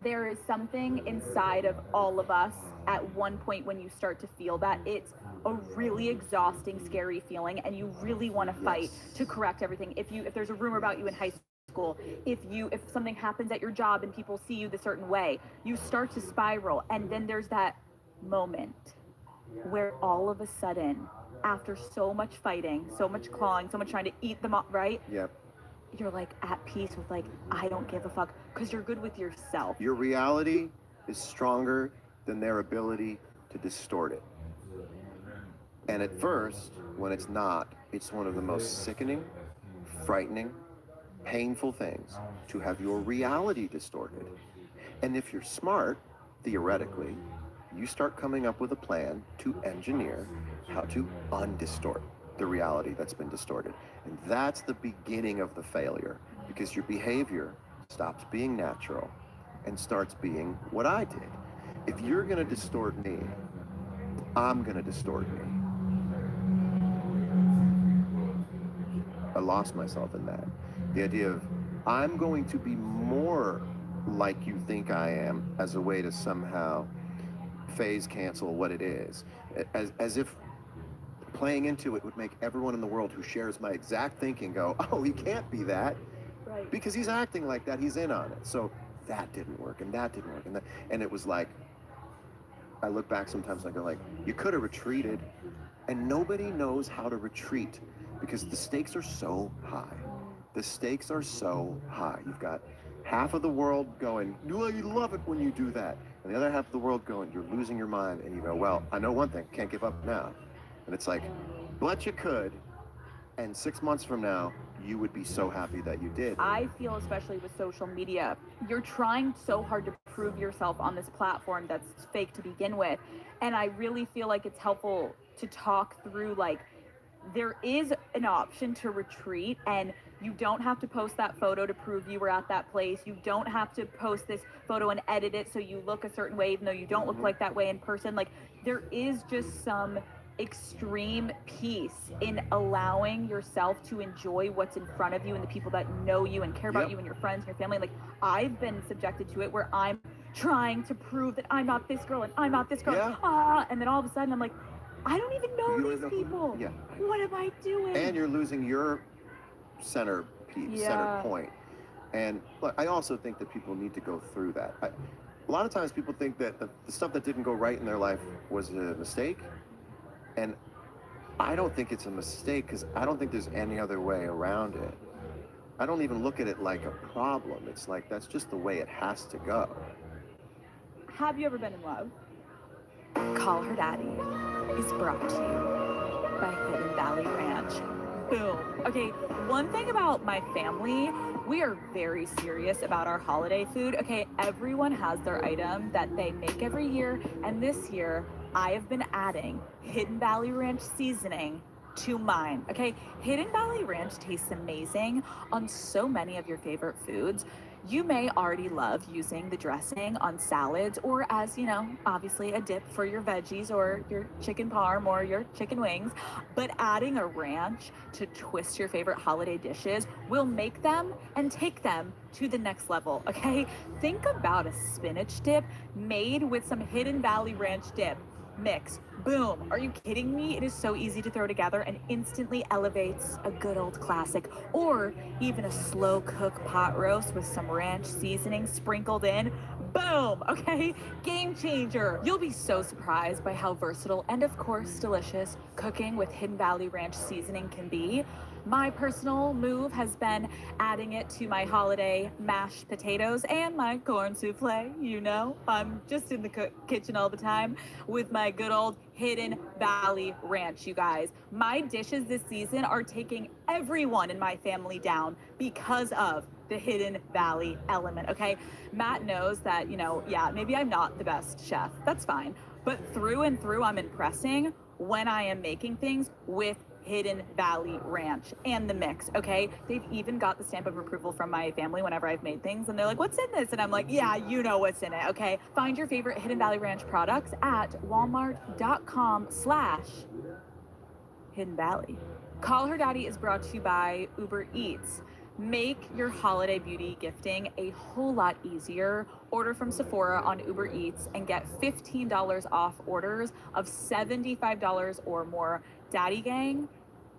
There is something inside of all of us at one point when you start to feel that. It's a really exhausting, scary feeling, and you really want to fight to correct everything. If there's a rumor about you in high school, if something happens at your job and people see you the certain way, you start to spiral. And then there's that moment where all of a sudden, after so much fighting, so much clawing, so much trying to eat them up, right? Yep. You're like at peace with like, I don't give a fuck, because you're good with yourself. Your reality is stronger than their ability to distort it. And at first, when it's not, it's one of the most sickening, frightening, painful things to have your reality distorted. And if you're smart, theoretically, you start coming up with a plan to engineer how to undistort the reality that's been distorted. And that's the beginning of the failure, because your behavior stops being natural and starts being what I did. If you're gonna distort me, I'm gonna distort me. I lost myself in that. The idea of, I'm going to be more like you think I am, as a way to somehow phase cancel what it is. As if playing into it would make everyone in the world who shares my exact thinking go, oh, he can't be that. Right. Because he's acting like that, he's in on it. So that didn't work, and that didn't work, and it was like, I look back sometimes and I go like, you could have retreated, and nobody knows how to retreat because the stakes are so high. The stakes are so high. You've got half of the world going, no, you love it when you do that. And the other half of the world going, you're losing your mind. And you go, well, I know one thing, can't give up now. And it's like, but you could. And 6 months from now, you would be so happy that you did. I feel, especially with social media, you're trying so hard to prove yourself on this platform that's fake to begin with. And I really feel like it's helpful to talk through, like, there is an option to retreat, and you don't have to post that photo to prove you were at that place. You don't have to post this photo and edit it so you look a certain way, even though you don't look like that way in person. Like, there is just some extreme peace in allowing yourself to enjoy what's in front of you and the people that know you and care about you and your friends and your family. Like, I've been subjected to it where I'm trying to prove that I'm not this girl and I'm not this girl. And then all of a sudden I'm like, I don't even know these people. What am I doing? And you're losing your center piece, center point. And look, I also think that people need to go through that. A lot of times people think that the stuff that didn't go right in their life was a mistake. And I don't think it's a mistake, because I don't think there's any other way around it. I don't even look at it like a problem. It's like, that's just the way it has to go. Have you ever been in love? Call Her Daddy is brought to you by Hidden Valley Ranch. Boom. Okay, one thing about my family, we are very serious about our holiday food. Okay, everyone has their item that they make every year, and this year I have been adding Hidden Valley Ranch seasoning to mine. Okay, Hidden Valley Ranch tastes amazing on so many of your favorite foods. You may already love using the dressing on salads, or as, you know, obviously a dip for your veggies or your chicken parm or your chicken wings, but adding a ranch to twist your favorite holiday dishes will make them and take them to the next level, okay? Think about a spinach dip made with some Hidden Valley Ranch dip mix. Boom. Are you kidding me? It is so easy to throw together and instantly elevates a good old classic, or even a slow cook pot roast with some ranch seasoning sprinkled in. Boom. Okay. Game changer. You'll be so surprised by how versatile and, of course, delicious cooking with Hidden Valley Ranch seasoning can be. My personal move has been adding it to my holiday mashed potatoes and my corn souffle. You know, I'm just in the kitchen all the time with my good old Hidden Valley Ranch, you guys. My dishes this season are taking everyone in my family down because of the Hidden Valley element, okay? Matt knows that, you know, yeah, maybe I'm not the best chef. That's fine. But through and through, I'm impressing when I am making things with Hidden Valley Ranch and the mix, okay? They've even got the stamp of approval from my family whenever I've made things, and they're like, what's in this? And I'm like, yeah, you know what's in it, okay? Find your favorite Hidden Valley Ranch products at walmart.com/Hidden Valley. Call Her Daddy is brought to you by Uber Eats. Make your holiday beauty gifting a whole lot easier. Order from Sephora on Uber Eats and get $15 off orders of $75 or more. Daddy Gang,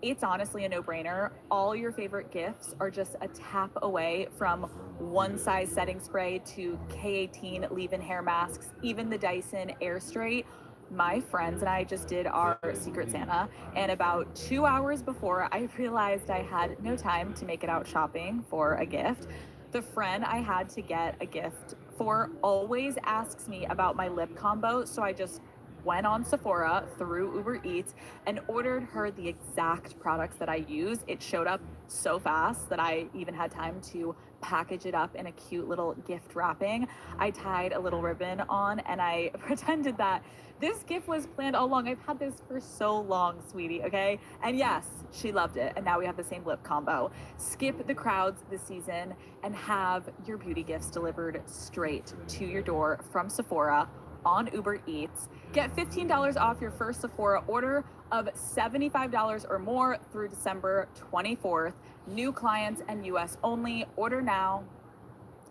it's honestly a no-brainer. All your favorite gifts are just a tap away, from one size setting spray to K18 leave-in hair masks, even the Dyson Air Straight. My friends and I just did our Secret Santa, and about 2 hours before I realized I had no time to make it out shopping for a gift, the friend I had to get a gift for always asks me about my lip combo, so I just went on Sephora through Uber Eats and ordered her the exact products that I use. It showed up so fast that I even had time to package it up in a cute little gift wrapping. I tied a little ribbon on and I pretended that this gift was planned all along. I've had this for so long, sweetie, okay? And yes, she loved it. And now we have the same lip combo. Skip the crowds this season and have your beauty gifts delivered straight to your door from Sephora on Uber Eats. Get $15 off your first Sephora order of $75 or more through December 24th. New clients and US only. Order now.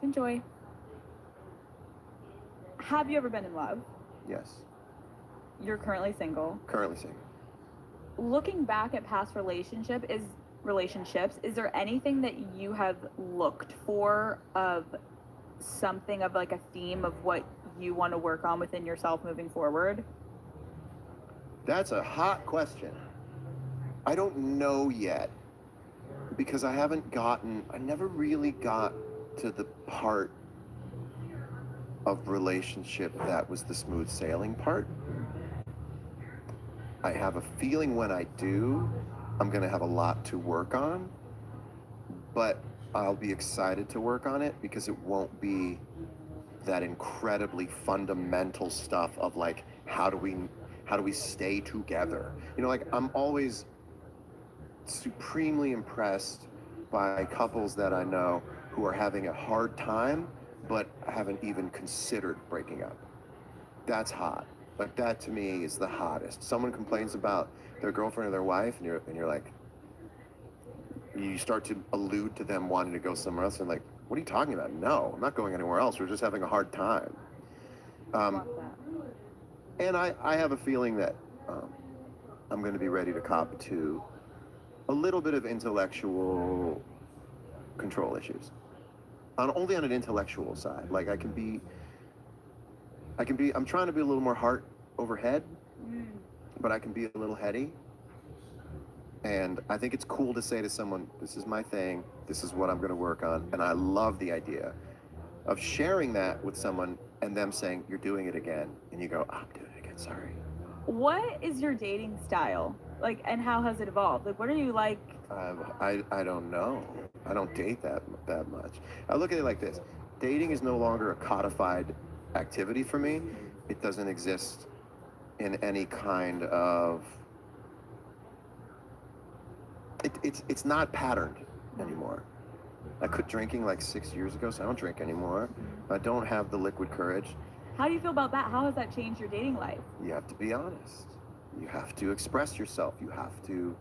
Enjoy. Have you ever been in love? Yes. You're currently single. Currently single. Looking back at past relationships, is there anything that you have looked for of something of like a theme of what you want to work on within yourself moving forward? That's a hot question. I don't know yet, because I never really got to the part of relationship that was the smooth sailing part. I have a feeling when I do, I'm gonna have a lot to work on, but I'll be excited to work on it because it won't be that incredibly fundamental stuff of like, how do we stay together? You know, like, I'm always supremely impressed by couples that I know who are having a hard time but haven't even considered breaking up. That's hot. Like, that to me is the hottest. Someone complains about their girlfriend or their wife, and you're like, you start to allude to them wanting to go somewhere else, and like, what are you talking about? No, I'm not going anywhere else. We're just having a hard time. And I have a feeling that I'm going to be ready to cop to a little bit of intellectual control issues. Only on an intellectual side. Like, I'm trying to be a little more heart over head, but I can be a little heady. And I think it's cool to say to someone, this is my thing, this is what I'm gonna work on. And I love the idea of sharing that with someone and them saying, you're doing it again. And you go, I'm doing it again, sorry. What is your dating style? Like, and how has it evolved? Like, what are you like? I don't know. I don't date that much. I look at it like this. Dating is no longer a codified activity for me. It doesn't exist in any kind of... It's not patterned anymore. I quit drinking like 6 years ago, so I don't drink anymore. I don't have the liquid courage. How do you feel about that? How has that changed your dating life? You have to be honest. You have to express yourself. You have to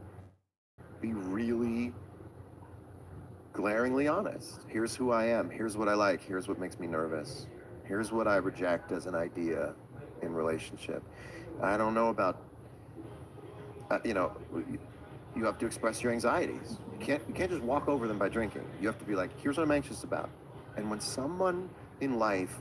be really glaringly honest. Here's who I am. Here's what I like. Here's what makes me nervous. Here's what I reject as an idea in relationship. I don't know about, you have to express your anxieties. You can't just walk over them by drinking. You have to be like, here's what I'm anxious about. And when someone in life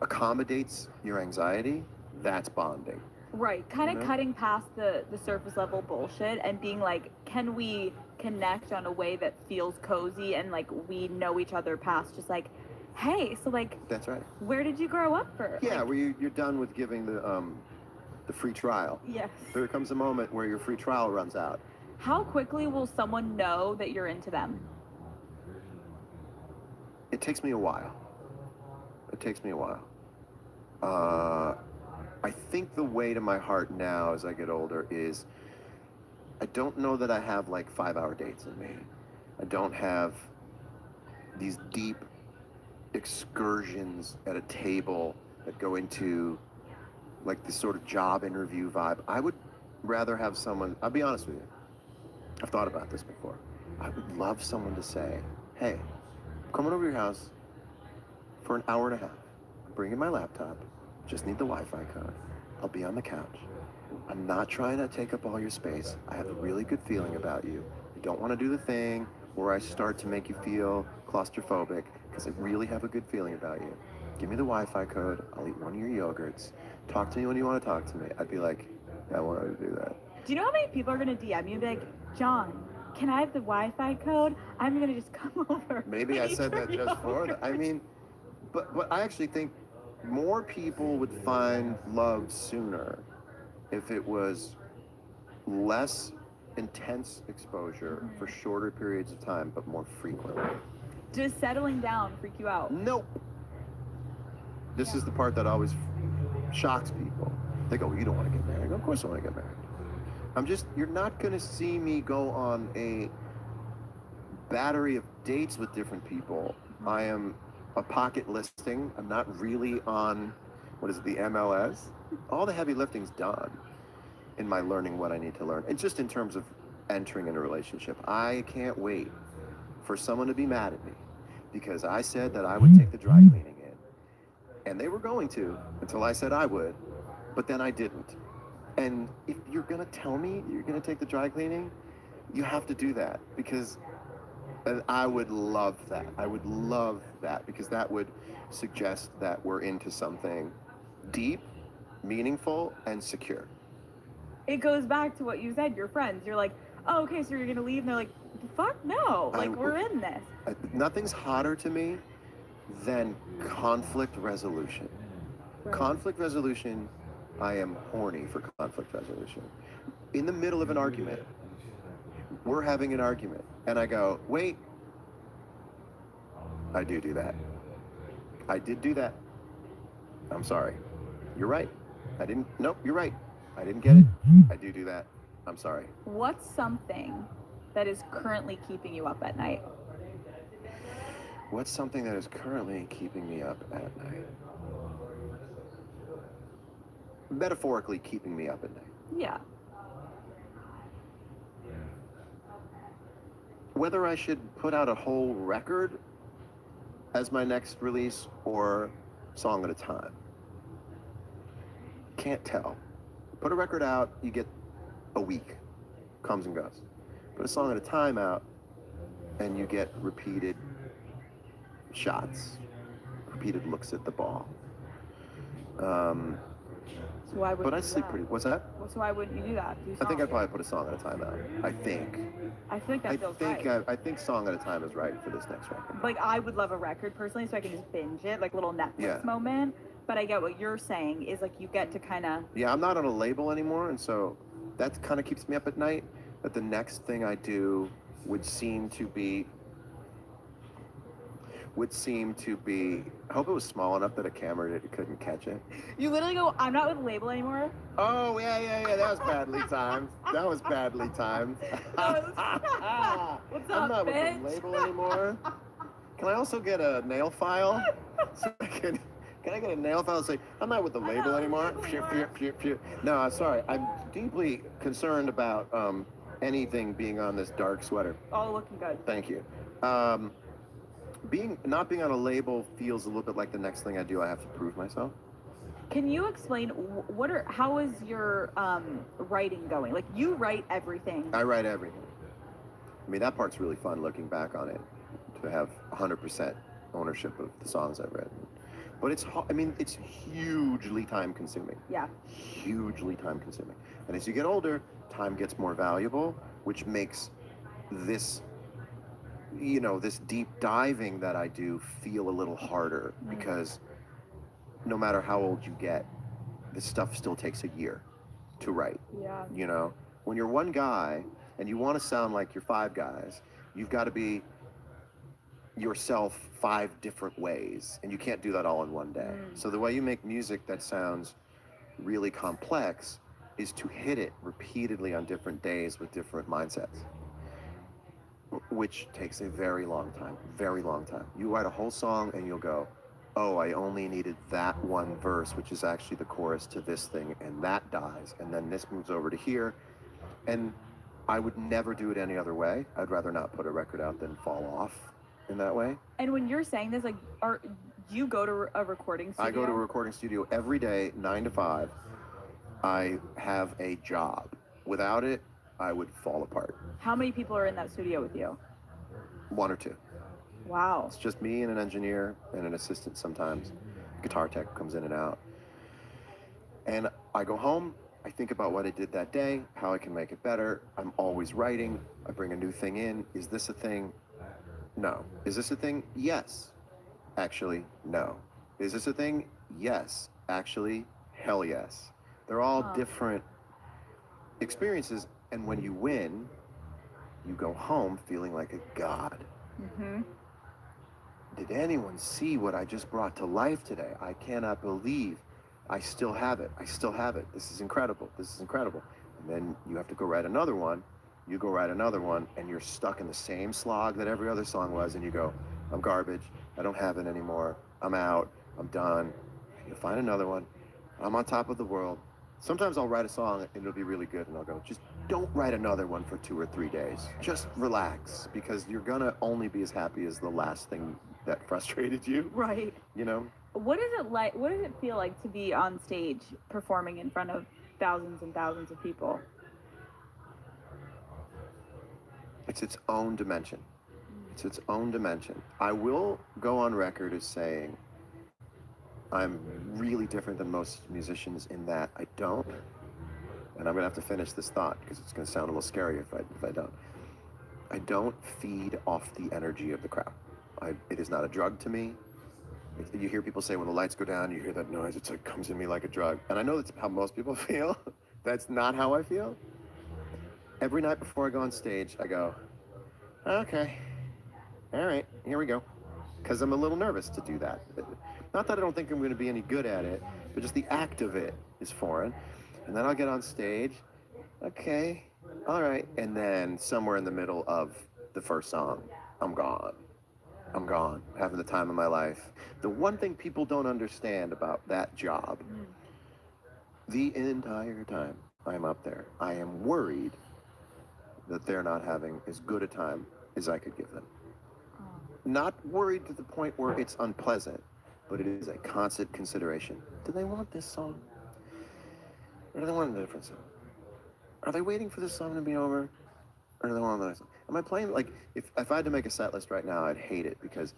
accommodates your anxiety, that's bonding. Right, kind of cutting past the surface level bullshit and being like, can we connect on a way that feels cozy and like we know each other past just like, hey, so like, that's right. Where did you grow up first? Yeah, where you're done with giving the free trial. Yes. There comes a moment where your free trial runs out. How quickly will someone know that you're into them? it takes me a while. It takes me a while. I think the way to my heart now as I get older is I don't know that I have like 5-hour dates in me. I don't have these deep excursions at a table that go into like this sort of job interview vibe. I would rather have someone, I'll be honest with you, I've thought about this before. I would love someone to say, hey, I'm coming over to your house for an hour and a half. I'm bringing my laptop, just need the Wi-Fi code. I'll be on the couch. I'm not trying to take up all your space. I have a really good feeling about you. I don't want to do the thing where I start to make you feel claustrophobic because I really have a good feeling about you. Give me the Wi-Fi code. I'll eat one of your yogurts. Talk to me when you want to talk to me. I'd be like, yeah, I want to do that. Do you know how many people are going to DM you and be like, John, can I have the Wi-Fi code? I'm going to just come over. Maybe I said that just for that. I mean, but I actually think more people would find love sooner if it was less intense exposure for shorter periods of time, but more frequently. Does settling down freak you out? Nope. This is the part that always shocks people. They go, well, you don't want to get married. Of course I want to get married. You're not going to see me go on a battery of dates with different people. I am a pocket listing. I'm not really on, what is it, the MLS? All the heavy lifting's done in my learning what I need to learn. And just in terms of entering in a relationship, I can't wait for someone to be mad at me because I said that I would take the dry cleaning in. And they were going to until I said I would, but then I didn't. And if you're gonna tell me you're gonna take the dry cleaning, you have to do that because I would love that. I would love that because that would suggest that we're into something deep, meaningful, and secure. It goes back to what you said, your friends. You're like, oh, okay, so you're going to leave? And they're like, fuck no. Like, we're in this. Nothing's hotter to me than conflict resolution. Right. Conflict resolution, I am horny for conflict resolution. In the middle of an argument, we're having an argument, and I go, wait, I do that. I did do that. I'm sorry. You're right. Nope, you're right. I didn't get it. I do that. I'm sorry. What's something that is currently keeping you up at night? What's something that is currently keeping me up at night? Metaphorically keeping me up at night. Yeah. Whether I should put out a whole record as my next release or song at a time. Can't tell. Put a record out, you get a week. Comes and goes. Put a song at a time out, and you get repeated shots, repeated looks at the ball. So why wouldn't but I sleep pretty. What's that? So why wouldn't you do that? I think I'd probably put a song at a time out. I think. I feel like that feels right. I think song at a time is right for this next record. Like, I would love a record personally, so I can just binge it, like a little Netflix moment. But I get what you're saying is like you get to kind of. Yeah, I'm not on a label anymore, and so that kind of keeps me up at night. That the next thing I do would seem to be. I hope it was small enough that a camera couldn't catch it. You literally go, I'm not with a label anymore. Oh, yeah. That was badly timed. What's up, I'm not bitch? with the label anymore. Can I also get a nail file? Can I get a nail file and say, I'm not with the label anymore? No, I'm sorry. I'm deeply concerned about anything being on this dark sweater. All looking good. Thank you. Not being on a label feels a little bit like the next thing I do. I have to prove myself. Can you explain how is your writing going? Like, you write everything. I write everything. I mean, that part's really fun looking back on it, to have 100% ownership of the songs I've written. But it's hugely time consuming. Yeah. Hugely time consuming. And as you get older, time gets more valuable, which makes this this deep diving that I do feel a little harder because no matter how old you get, this stuff still takes a year to write. Yeah. When you're one guy and you want to sound like you're five guys, you've got to be, yourself 5 different ways, and you can't do that all in one day. So the way you make music that sounds really complex is to hit it repeatedly on different days with different mindsets, which takes a very long time, very long time. You write a whole song and you'll go, oh, I only needed that one verse, which is actually the chorus to this thing, and that dies, and then this moves over to here. And I would never do it any other way. I'd rather not put a record out than fall off in that way. And when you're saying this, like, do you go to a recording studio? I go to a recording studio every day, 9 to 5. I have a job. Without it, I would fall apart. How many people are in that studio with you? 1 or 2. Wow. It's just me and an engineer and an assistant sometimes. Guitar tech comes in and out. And I go home, I think about what I did that day, how I can make it better. I'm always writing. I bring a new thing in. Is this a thing? No. Is this a thing? Yes. Actually, no. Is this a thing? Yes. Actually, hell yes. They're all different experiences, and when you win, you go home feeling like a god. Mm-hmm. Did anyone see what I just brought to life today? I cannot believe I still have it. I still have it. This is incredible. This is incredible. And then you have to go write another one. You go write another one, and you're stuck in the same slog that every other song was, and you go, I'm garbage. I don't have it anymore. I'm out. I'm done. And you find another one. I'm on top of the world. Sometimes I'll write a song and it'll be really good, and I'll go, just don't write another one for 2 or 3 days. Just relax, because you're gonna only be as happy as the last thing that frustrated you. Right. You know? What is it like? What does it feel like to be on stage performing in front of thousands and thousands of people? It's its own dimension. It's its own dimension. I will go on record as saying I'm really different than most musicians in that I don't, and I'm gonna have to finish this thought because it's gonna sound a little scary if I don't. I don't feed off the energy of the crowd. It is not a drug to me. You hear people say when the lights go down, you hear that noise, it's like comes in me like a drug. And I know that's how most people feel. That's not how I feel. Every night before I go on stage, I go, okay, all right, here we go. Because I'm a little nervous to do that. Not that I don't think I'm going to be any good at it, but just the act of it is foreign. And then I'll get on stage, okay, all right. And then somewhere in the middle of the first song, I'm gone. I'm gone, having the time of my life. The one thing people don't understand about that job, the entire time I'm up there, I am worried that they're not having as good a time as I could give them. Not worried to the point where it's unpleasant, but it is a constant consideration. Do they want this song? Or do they want a different song? Are they waiting for this song to be over? Or do they want another song? Am I playing, like, if I had to make a set list right now, I'd hate it because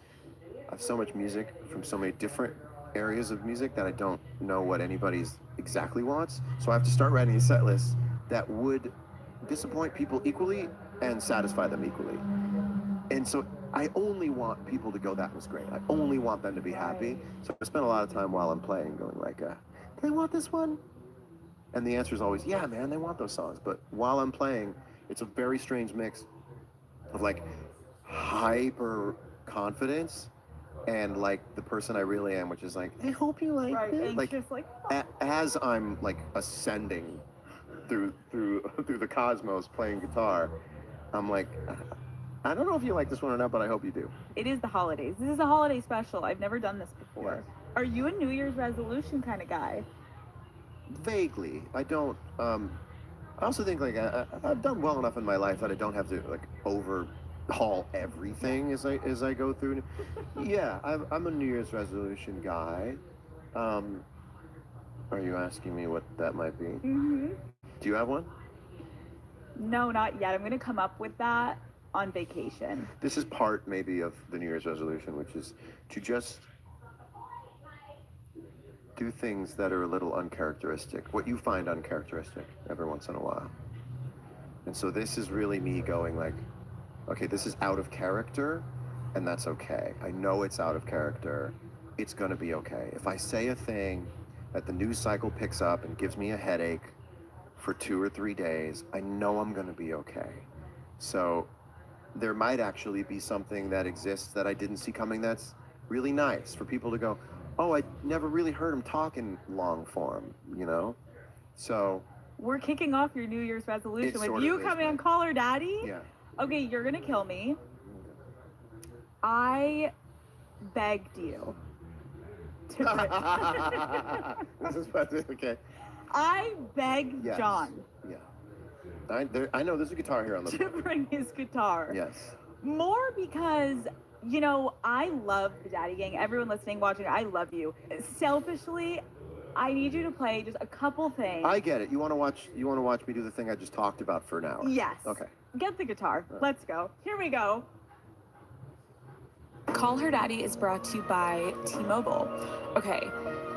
I have so much music from so many different areas of music that I don't know what anybody's exactly wants. So I have to start writing a set list that would disappoint people equally and satisfy them equally. And so I only want people to go, that was great. I only want them to be happy. So I spend a lot of time while I'm playing going like, do they want this one? And the answer is always, yeah, man, they want those songs. But while I'm playing, it's a very strange mix of like hyper confidence and like the person I really am, which is like, I hope you like it. Like, as I'm like ascending through the cosmos playing guitar, I'm like, I don't know if you like this one or not, but I hope you do. It is the holidays. This is a holiday special. I've never done this before. Yes. Are you a New Year's resolution kind of guy? Vaguely. I don't, I also think like I've done well enough in my life that I don't have to like overhaul everything as I go through. Yeah, I'm a New Year's resolution guy. Are you asking me what that might be? Mm-hmm. Do you have one? No, not yet. I'm going to come up with that on vacation. This is part maybe of the New Year's resolution, which is to just do things that are a little uncharacteristic, what you find uncharacteristic every once in a while. And so this is really me going like, okay, this is out of character, and that's okay. I know it's out of character. It's gonna be okay. If I say a thing that the news cycle picks up and gives me a headache for 2 or 3 days, I know I'm gonna be okay. So there might actually be something that exists that I didn't see coming that's really nice for people to go, oh, I never really heard him talk in long form, you know? So We're kicking off your New Year's resolution It with sort you of is, coming on right? Call Her Daddy. yeah. Okay, you're gonna kill me. I begged you to This is okay. I begged Yes. John Yeah. I know there's a guitar here on the to floor. bring his guitar. Yes. More because, you know, I love the Daddy Gang. Everyone listening, watching, I love you. Selfishly, I need you to play just a couple things. I get it. You want to watch me do the thing I just talked about for an hour. Yes. Okay. Get the guitar. Let's go. Here we go. Call Her Daddy is brought to you by T-Mobile. Okay,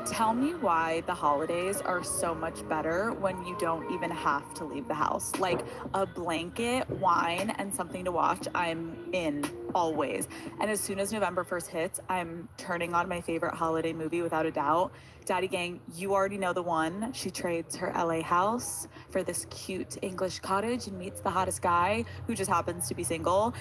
tell me why the holidays are so much better when you don't even have to leave the house. Like a blanket, wine, and something to watch, I'm in always. And as soon as November 1st hits, I'm turning on my favorite holiday movie without a doubt. Daddy Gang, you already know the one. She trades her LA house for this cute English cottage and meets the hottest guy who just happens to be single.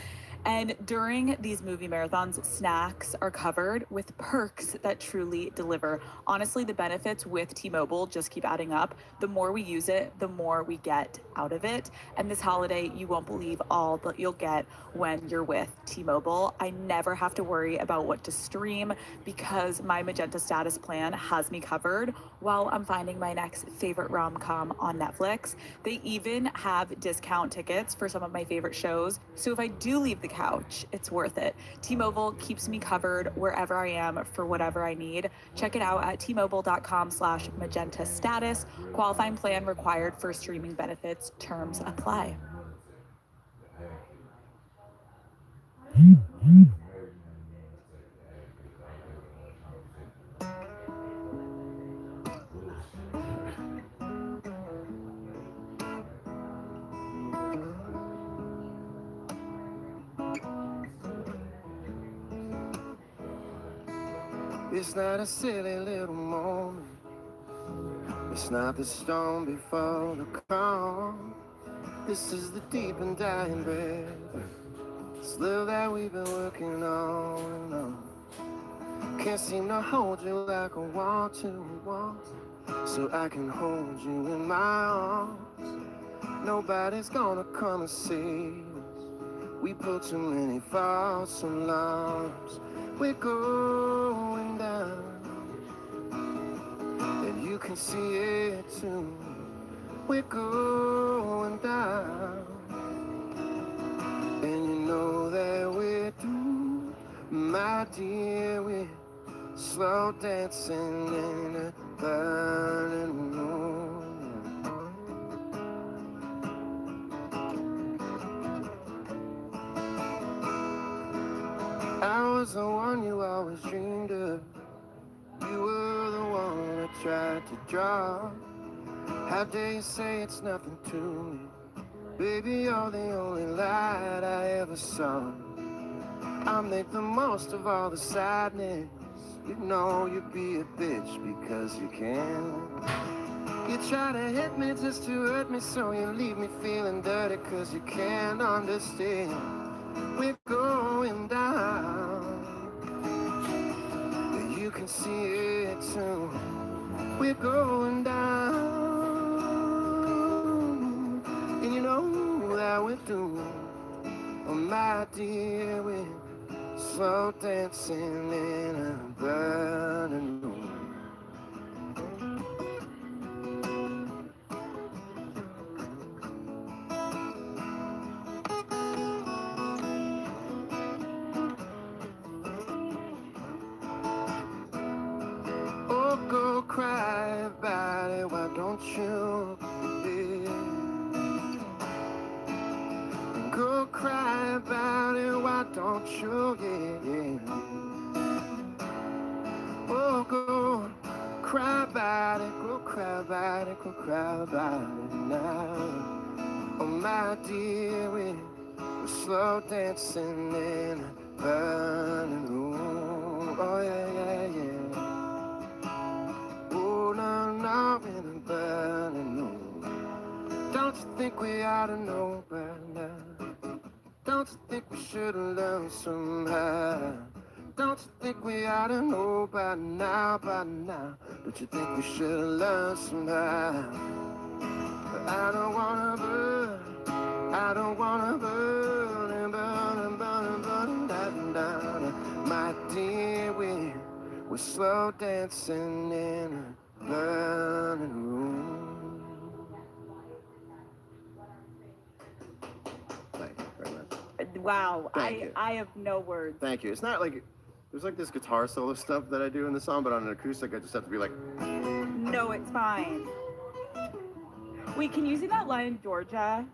And during these movie marathons, snacks are covered with perks that truly deliver. Honestly, the benefits with T-Mobile just keep adding up. The more we use it, the more we get out of it. And this holiday, you won't believe all that you'll get when you're with T-Mobile. I never have to worry about what to stream because my Magenta Status plan has me covered while I'm finding my next favorite rom-com on Netflix. They even have discount tickets for some of my favorite shows. So if I do leave the couch, it's worth it. T-Mobile keeps me covered wherever I am for whatever I need. Check it out at T-Mobile.com/Magenta Status. Qualifying plan required for streaming benefits. Terms apply. It's not a silly little moment. It's not the storm before the calm. This is the deep and dying breath. It's love that we've been working on and on. Can't seem to hold you like I want to, so I can hold you in my arms. Nobody's gonna come and see us. We put too many false alarms. We're going down, and you can see it too. We're going down, and you know that we're doomed, my dear. We're slow dancing in a burning room. I was the one you always dreamed of. You were the one I tried to draw. How dare you say it's nothing to me? Baby, you're the only light I ever saw. I make the most of all the sadness. You know you be a bitch because you can. You try to hit me just to hurt me, so you leave me feeling dirty cause you can't understand. We're going down, you can see it too. We're going down, and you know that we're doomed. Oh my dear, we're slow dancing in a burning room. Oh, go cry about it, why don't you, baby? Go cry about it, why don't you, yeah. Oh, go cry about it, go cry about it, go cry about it now. Oh, my dear, we're slow dancing in a burning room. Oh, yeah, yeah, yeah. Oh, no, no, in a burning room. Don't you think we ought to know by now? Don't you think think we should have learned somehow? Don't you think we ought to know by now, by now? Don't you think we should have learned somehow? But I don't wanna burn, I don't wanna burn and burn and burn and burn and down, down. My dear, we're slow dancing in a burning room. Thank you very much. Wow, Thank you. I have no words. Thank you. It's not like, there's like this guitar solo stuff that I do in the song, but on an acoustic, I just have to be like, No, it's fine. Wait, can you see that line in Georgia?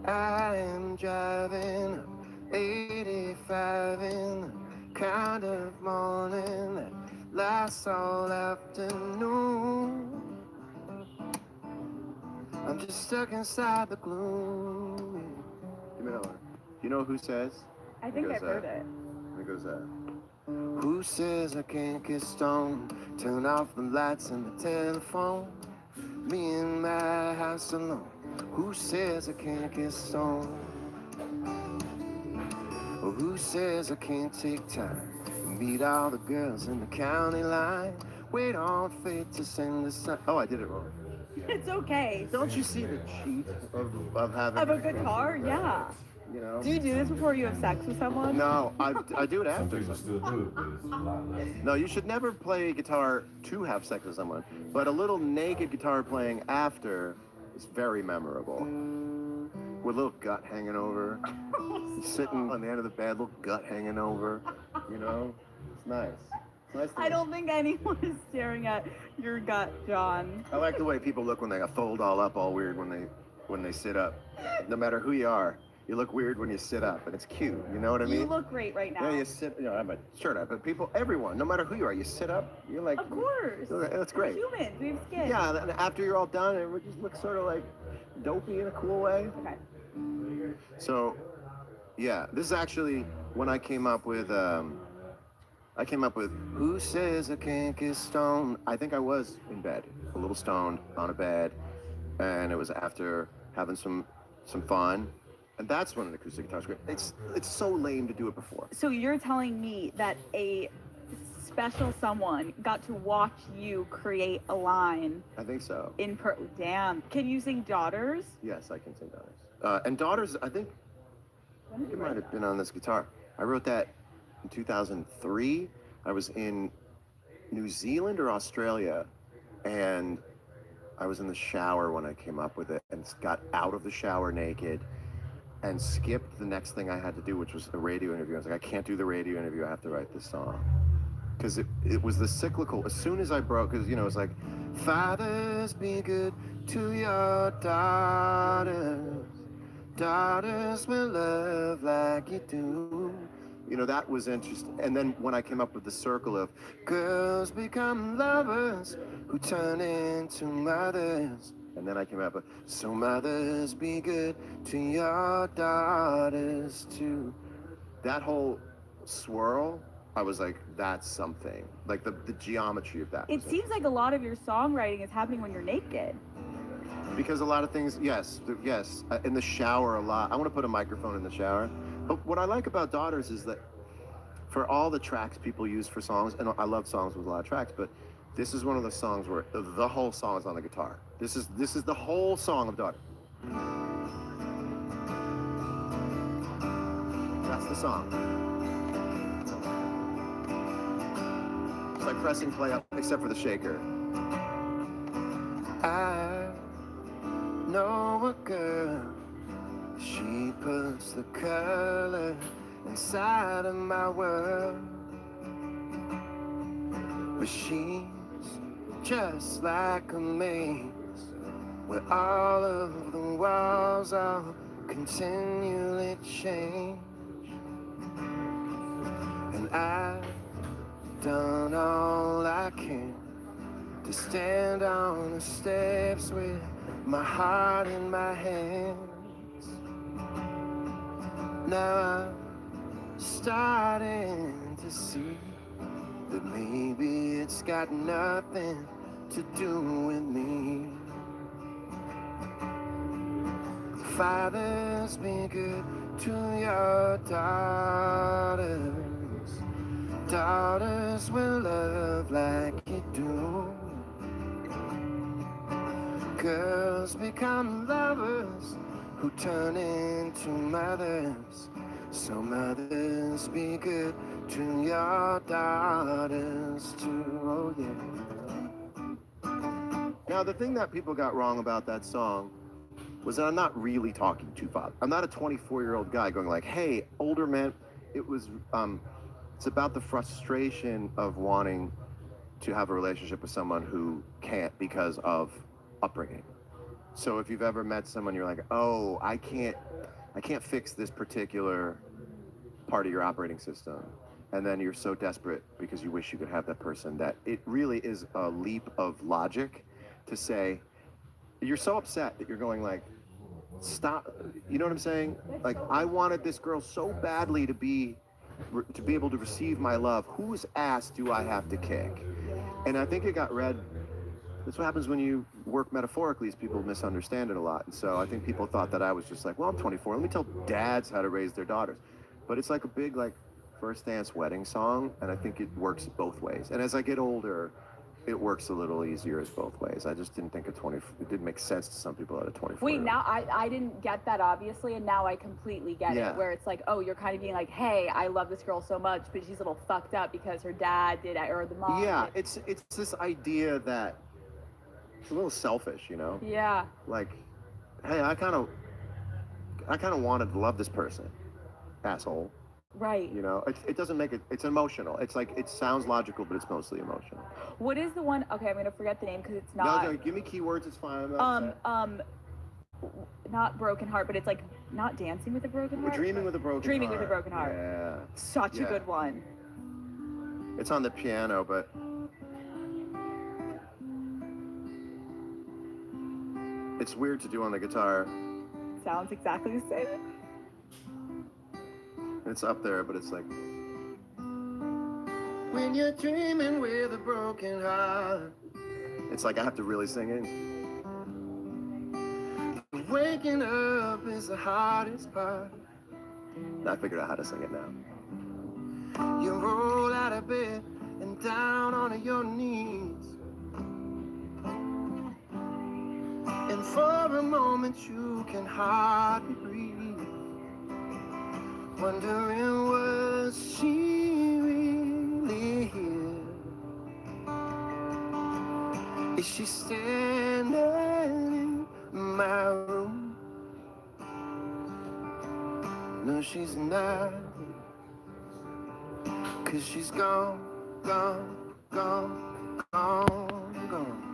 I am driving 85 in the kind of morning that lasts all afternoon. I'm just stuck inside the gloom. Give me another one. You know Who Says? I think I've heard it. It goes, who says I can't get stoned? Turn off the lights and the telephone. Me in my house alone. Who says I can't get stoned? Or who says I can't take time and meet all the girls in the county line? Wait on fate to send the sun. Oh, I did it wrong. It's okay. Don't you see the cheat of having Of a guitar? Yeah. You know? Do you do this before you have sex with someone? No, I do it after. No, you should never play guitar to have sex with someone. But a little naked guitar playing after is very memorable. With a little gut hanging over. Sitting on the end of the bed, little gut hanging over. You know? It's nice. It's nice to I don't think anyone is staring at your gut, John. I like the way people look when they fold all up all weird when they sit up. No matter who you are. You look weird when you sit up, and it's cute. You know what I mean? You look great right now. Yeah, you sit. You know, I'm a shirt up, but people, everyone, no matter who you are, you sit up. You're like. Of course. That's great. We're humans. We have skin. Yeah, and after you're all done, it just looks sort of like dopey in a cool way. Okay. So, yeah, this is actually when I came up with. Who says I can't get stoned? I think I was in bed, a little stoned on a bed, and it was after having some fun. And that's when an acoustic guitar's great. It's so lame to do it before. So you're telling me that a special someone got to watch you create a line? I think so. Damn. Can you sing Daughters? Yes, I can sing Daughters. And Daughters, I think it might have been on this guitar. I wrote that in 2003. I was in New Zealand or Australia, and I was in the shower when I came up with it and got out of the shower naked and skipped the next thing I had to do, which was a radio interview. I was like, I can't do the radio interview. I have to write this song. Because it was the cyclical. As soon as I broke, because, you know, it's like, fathers, be good to your daughters. Daughters will love like you do. You know, that was interesting. And then when I came up with the circle of girls become lovers who turn into mothers. And then I came up with, so mothers be good to your daughters too. That whole swirl, I was like, that's something. Like the geometry of that. It seems like a lot of your songwriting is happening when you're naked. Because a lot of things, yes, in the shower a lot. I want to put a microphone in the shower. But what I like about Daughters is that for all the tracks people use for songs, and I love songs with a lot of tracks, but this is one of the songs where the whole song is on the guitar. This is the whole song of Daughters. That's the song. It's like pressing play up, except for the shaker. I know a girl, she puts the color inside of my world. But she's just like a maze where all of the walls are continually change. And I've done all I can to stand on the steps with my heart in my hands. Now I'm starting to see that maybe it's got nothing to do with me. Fathers, be good to your daughters. Daughters will love like you do. Girls become lovers who turn into mothers. So mothers, be good to your daughters too. Oh yeah. Now the thing that people got wrong about that song was that I'm not really talking to father. I'm not a 24-year-old guy going like, hey, older men. It was, it's about the frustration of wanting to have a relationship with someone who can't because of upbringing. So if you've ever met someone, you're like, oh, I can't fix this particular part of your operating system. And then you're so desperate because you wish you could have that person that it really is a leap of logic to say, you're so upset that you're going like, stop, you know what I'm saying? Like, I wanted this girl so badly to be able to receive my love. Whose ass do I have to kick? And I think it got read. That's what happens when you work metaphorically, is people misunderstand it a lot. And so I think people thought that I was just like, well, I'm 24, let me tell dads how to raise their daughters. But it's like a big, like, first dance wedding song, and I think it works both ways. And as I get older, it works a little easier as both ways. I just didn't think it didn't make sense to some people at a 24. Wait, now I didn't get that, obviously, and now I completely get it, where it's like, oh, you're kind of being like, hey, I love this girl so much, but she's a little fucked up because her dad did, or the mom did. It's this idea that it's a little selfish, you know? Yeah. Like, hey, I kind of wanted to love this person, asshole. Right. You know, it doesn't make it, it's emotional. It's like, it sounds logical, but it's mostly emotional. What is the one, okay, I'm going to forget the name because it's not. No, give me keywords, it's fine. Not Broken Heart, but it's like, not Dancing with a Broken Heart? Dreaming with a Broken Heart. Dreaming with a Broken Heart. Yeah. Such a good one. It's on the piano, but it's weird to do on the guitar. Sounds exactly the same. It's up there, but it's like, when you're dreaming with a broken heart. It's like I have to really sing it. Waking up is the hardest part. I figured out how to sing it now. You roll out of bed and down on your knees. And for a moment you can hardly breathe. Wondering, was she really here? Is she standing in my room? No, she's not. 'Cause she's gone, gone, gone, gone, gone.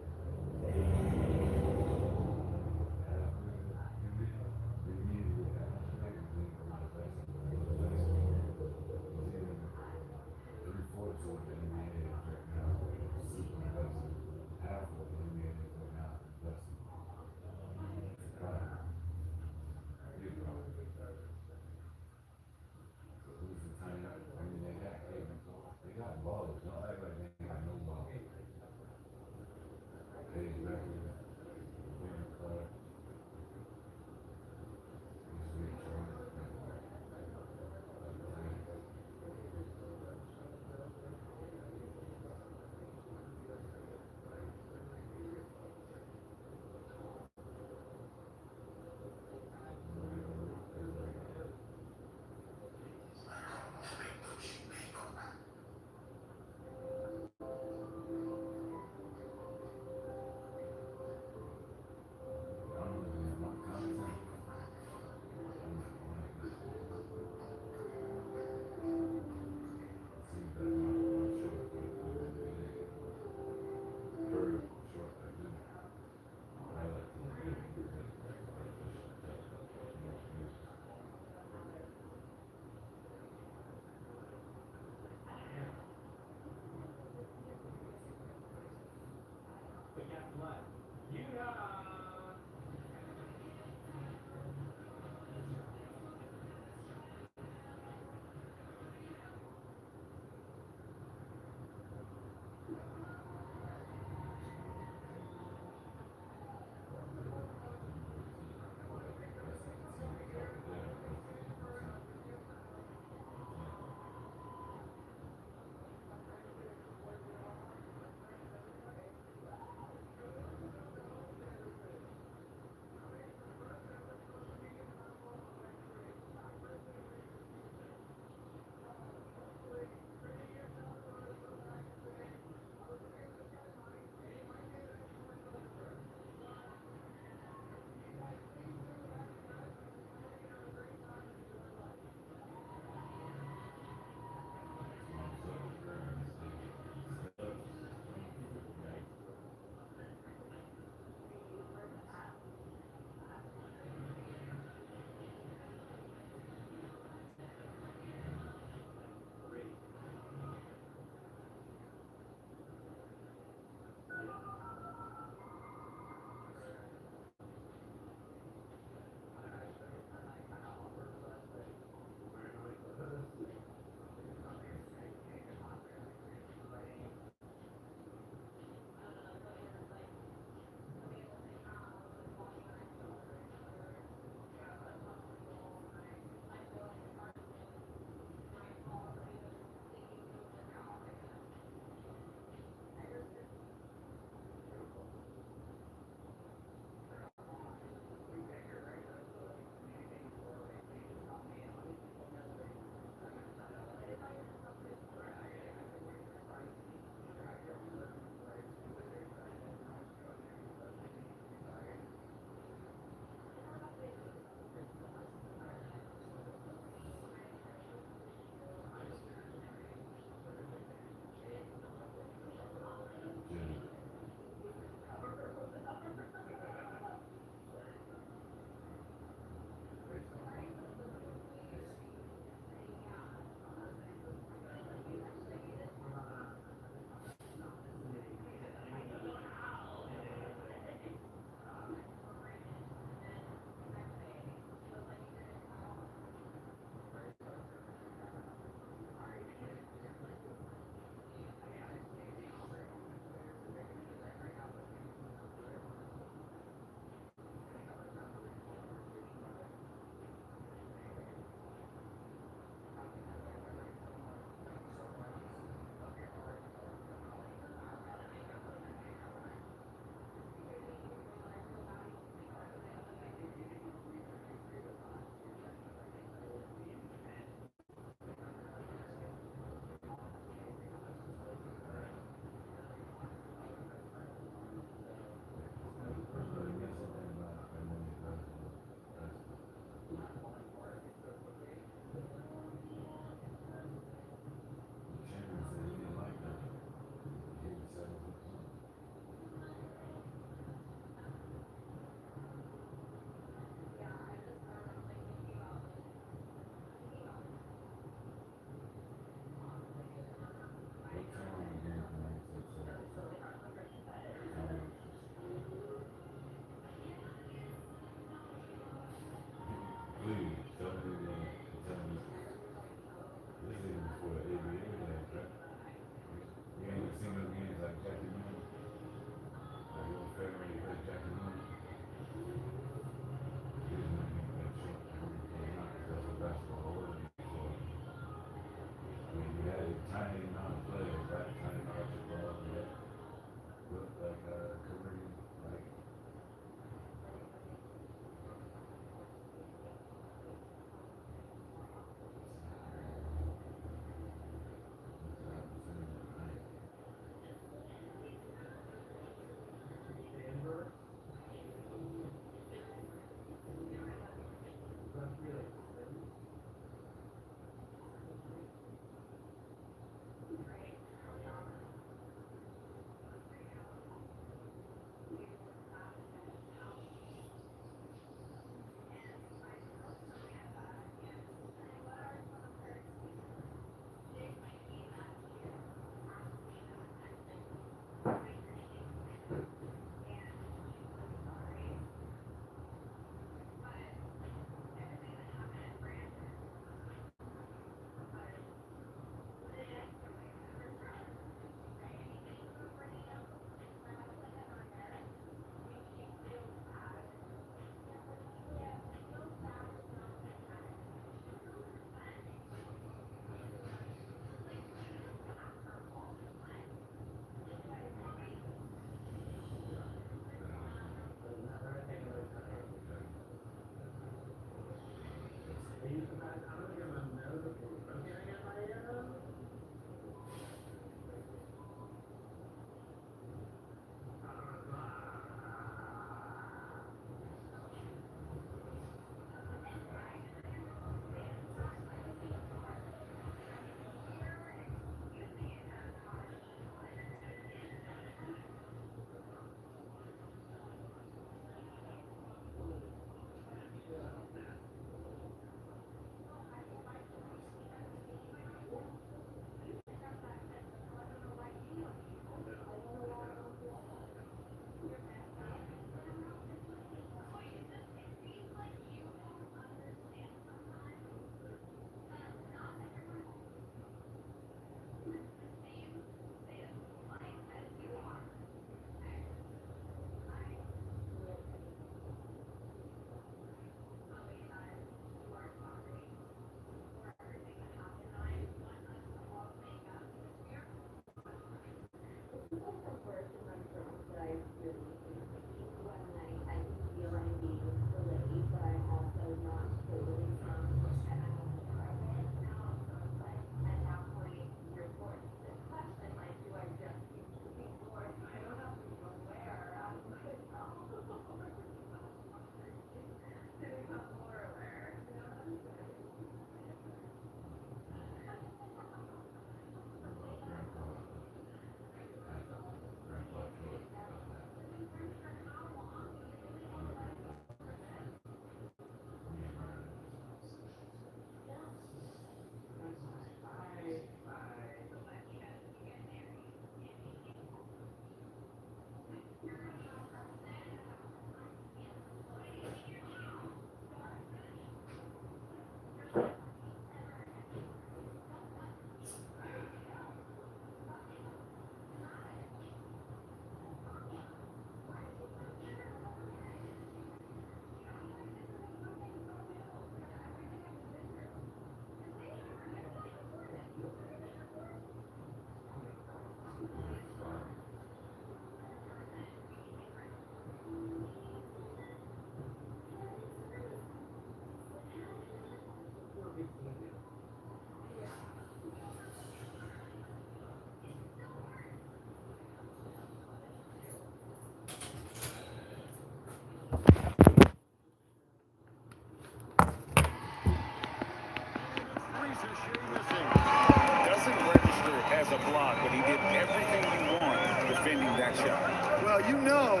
as a block, but he did everything you want defending that shot. Well, you know,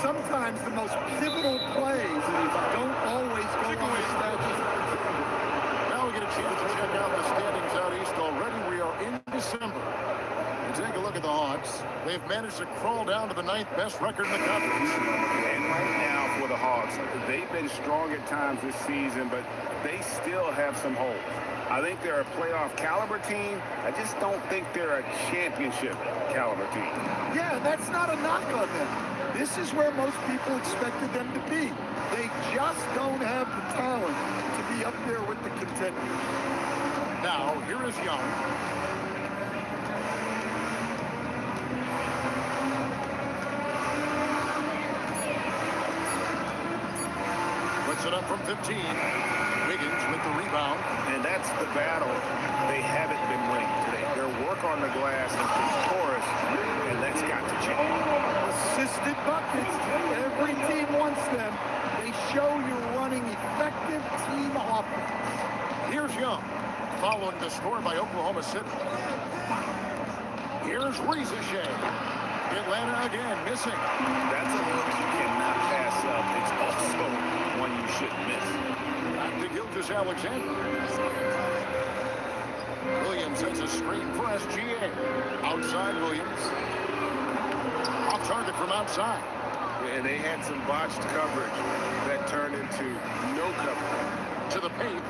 sometimes the most pivotal plays don't always go on the stats. Now we get a chance to check out the standings out east already. We are in December. You take a look at the Hawks. They've managed to crawl down to the 9th best record in the conference. And right now for the Hawks, they've been strong at times this season, but they still have some holes. I think they're a playoff caliber team. I just don't think they're a championship caliber team. Yeah, that's not a knock on them. This is where most people expected them to be. They just don't have the talent to be up there with the contenders. Now, here is Young. Puts it up from 15. Wiggins with the rebound. And that's the battle they haven't been winning today. Their work on the glass has been porous, and that's got to change. Assisted buckets. Every team wants them. They show you're running effective team offense. Here's Young, following the score by Oklahoma City. Here's Rizachet. Atlanta again, missing. That's a look you cannot pass up. It's also one you shouldn't miss. Back to Gilgeous-Alexander. Williams has a screen for SGA. Outside Williams. Off target from outside. And they had some botched coverage that turned into no coverage. To the paint.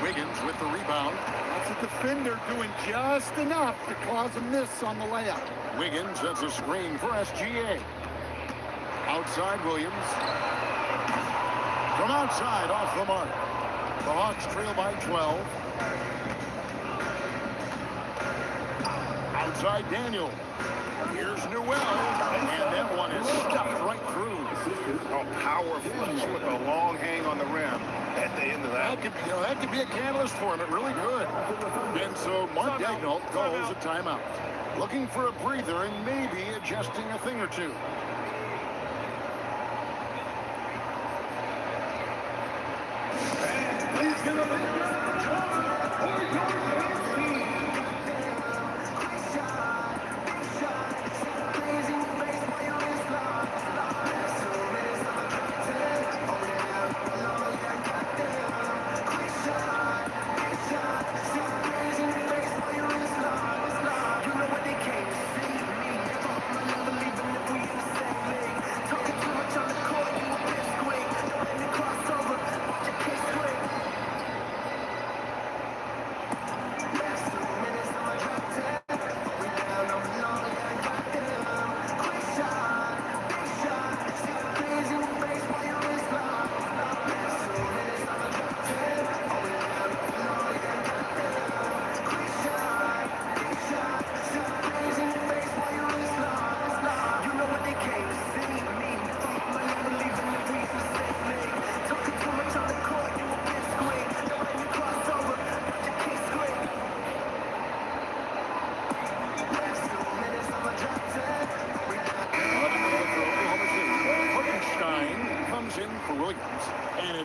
Wiggins with the rebound. That's a defender doing just enough to cause a miss on the layup. Wiggins has a screen for SGA. Outside Williams. From outside, off the mark. The Hawks trail by 12. Outside Daniel. Here's Newell. And that one is stuffed right through. A power flush with a long hang on the rim at the end of that. That could be a catalyst for him. It really could. And so Mark Daigneault calls a timeout. Looking for a breather and maybe adjusting a thing or two.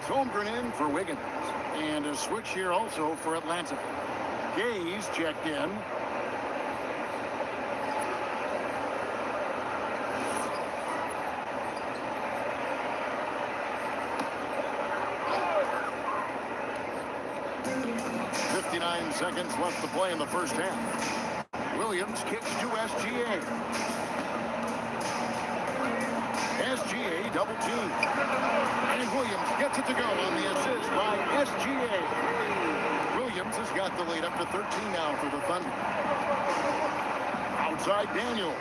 Holmgren in for Wiggins. And a switch here also for Atlanta. Gaze checked in. Seconds left to play in the first half. Williams kicks to SGA. SGA double team. And Williams gets it to go on the assist by SGA. Williams has got the lead up to 13 now for the Thunder. Outside Daniel.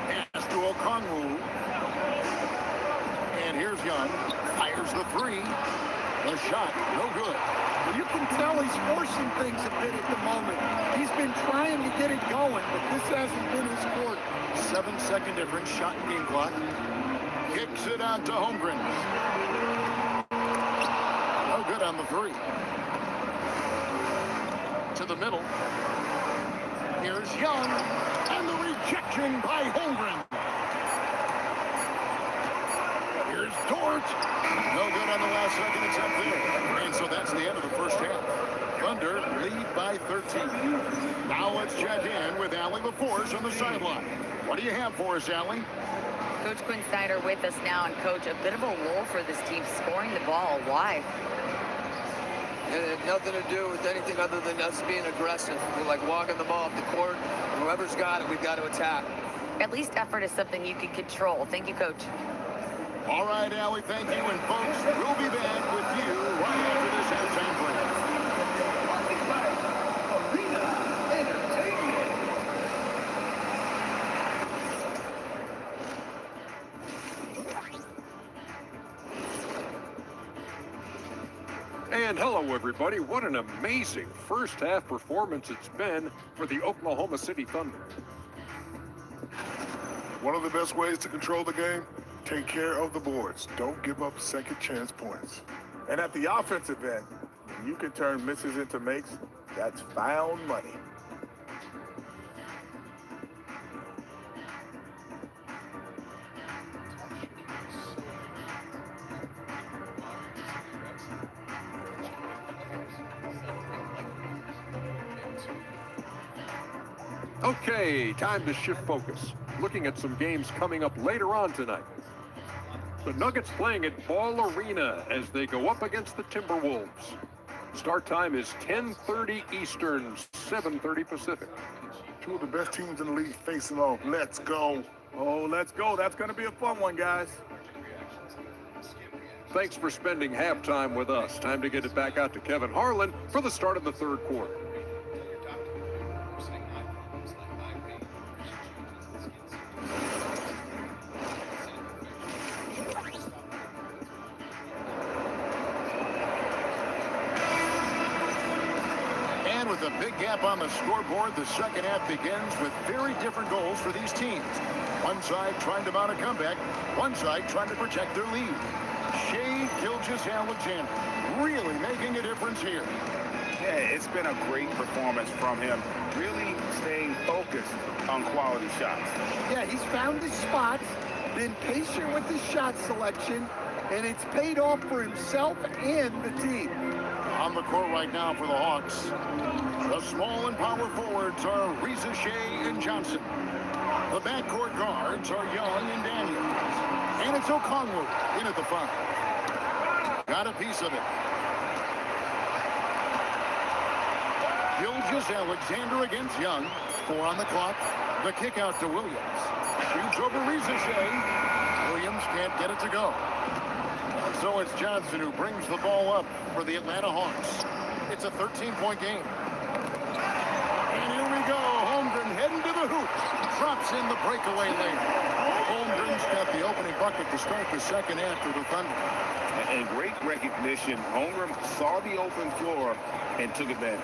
Pass to Okongwu. And here's Young. Fires the three. The shot, no good. You can tell he's forcing things a bit at the moment. He's been trying to get it going, but this hasn't been his quarter. 7-second difference, shot and game clock. Kicks it out to Holmgren. No good on the three. To the middle. Here's Young, and the rejection by Holmgren. Here's Dort. No good on the last second attempt there. And so that's the end of the first half. Thunder lead by 13. Now let's check in with Allie LaForce on the sideline. What do you have for us, Allie? Coach Quinn Snyder with us now, and Coach, a bit of a lull for this team scoring the ball. Why? It had nothing to do with anything other than us being aggressive. We're like walking the ball up the court. Whoever's got it, we've got to attack. At least effort is something you can control. Thank you, Coach. All right, Allie, thank you. And folks, we'll be back with you right after this halftime break. And hello, everybody. What an amazing first half performance it's been for the Oklahoma City Thunder. One of the best ways to control the game, take care of the boards. Don't give up second chance points. And at the offensive end, you can turn misses into makes. That's found money. Okay, time to shift focus. Looking at some games coming up later on tonight. The Nuggets playing at Ball Arena as they go up against the Timberwolves. Start time is 10:30 Eastern, 7:30 Pacific. Two of the best teams in the league facing off. Let's go. Oh, let's go. That's going to be a fun one, guys. Thanks for spending halftime with us. Time to get it back out to Kevin Harlan for the start of the third quarter. With a big gap on the scoreboard, the second half begins with very different goals for these teams. One side trying to mount a comeback, one side trying to protect their lead. Shai Gilgeous-Alexander really making a difference here. Yeah, it's been a great performance from him. Really staying focused on quality shots. Yeah, he's found his spots, been patient with his shot selection, and it's paid off for himself and the team. On the court right now for the Hawks, the small and power forwards are Reza Shai and Johnson. The backcourt guards are Young and Daniels. And it's Okongwu in at the front. Got a piece of it. Gilgeous-Alexander against Young. 4 on the clock. The kick out to Williams. Shoots over Reza Shai. Williams can't get it to go. And so it's Johnson who brings the ball up for the Atlanta Hawks. It's a 13-point game. And here we go. Holmgren heading to the hoop. Drops in the breakaway lane. Holmgren's got the opening bucket to start the second half for the Thunder. And great recognition. Holmgren saw the open floor and took advantage.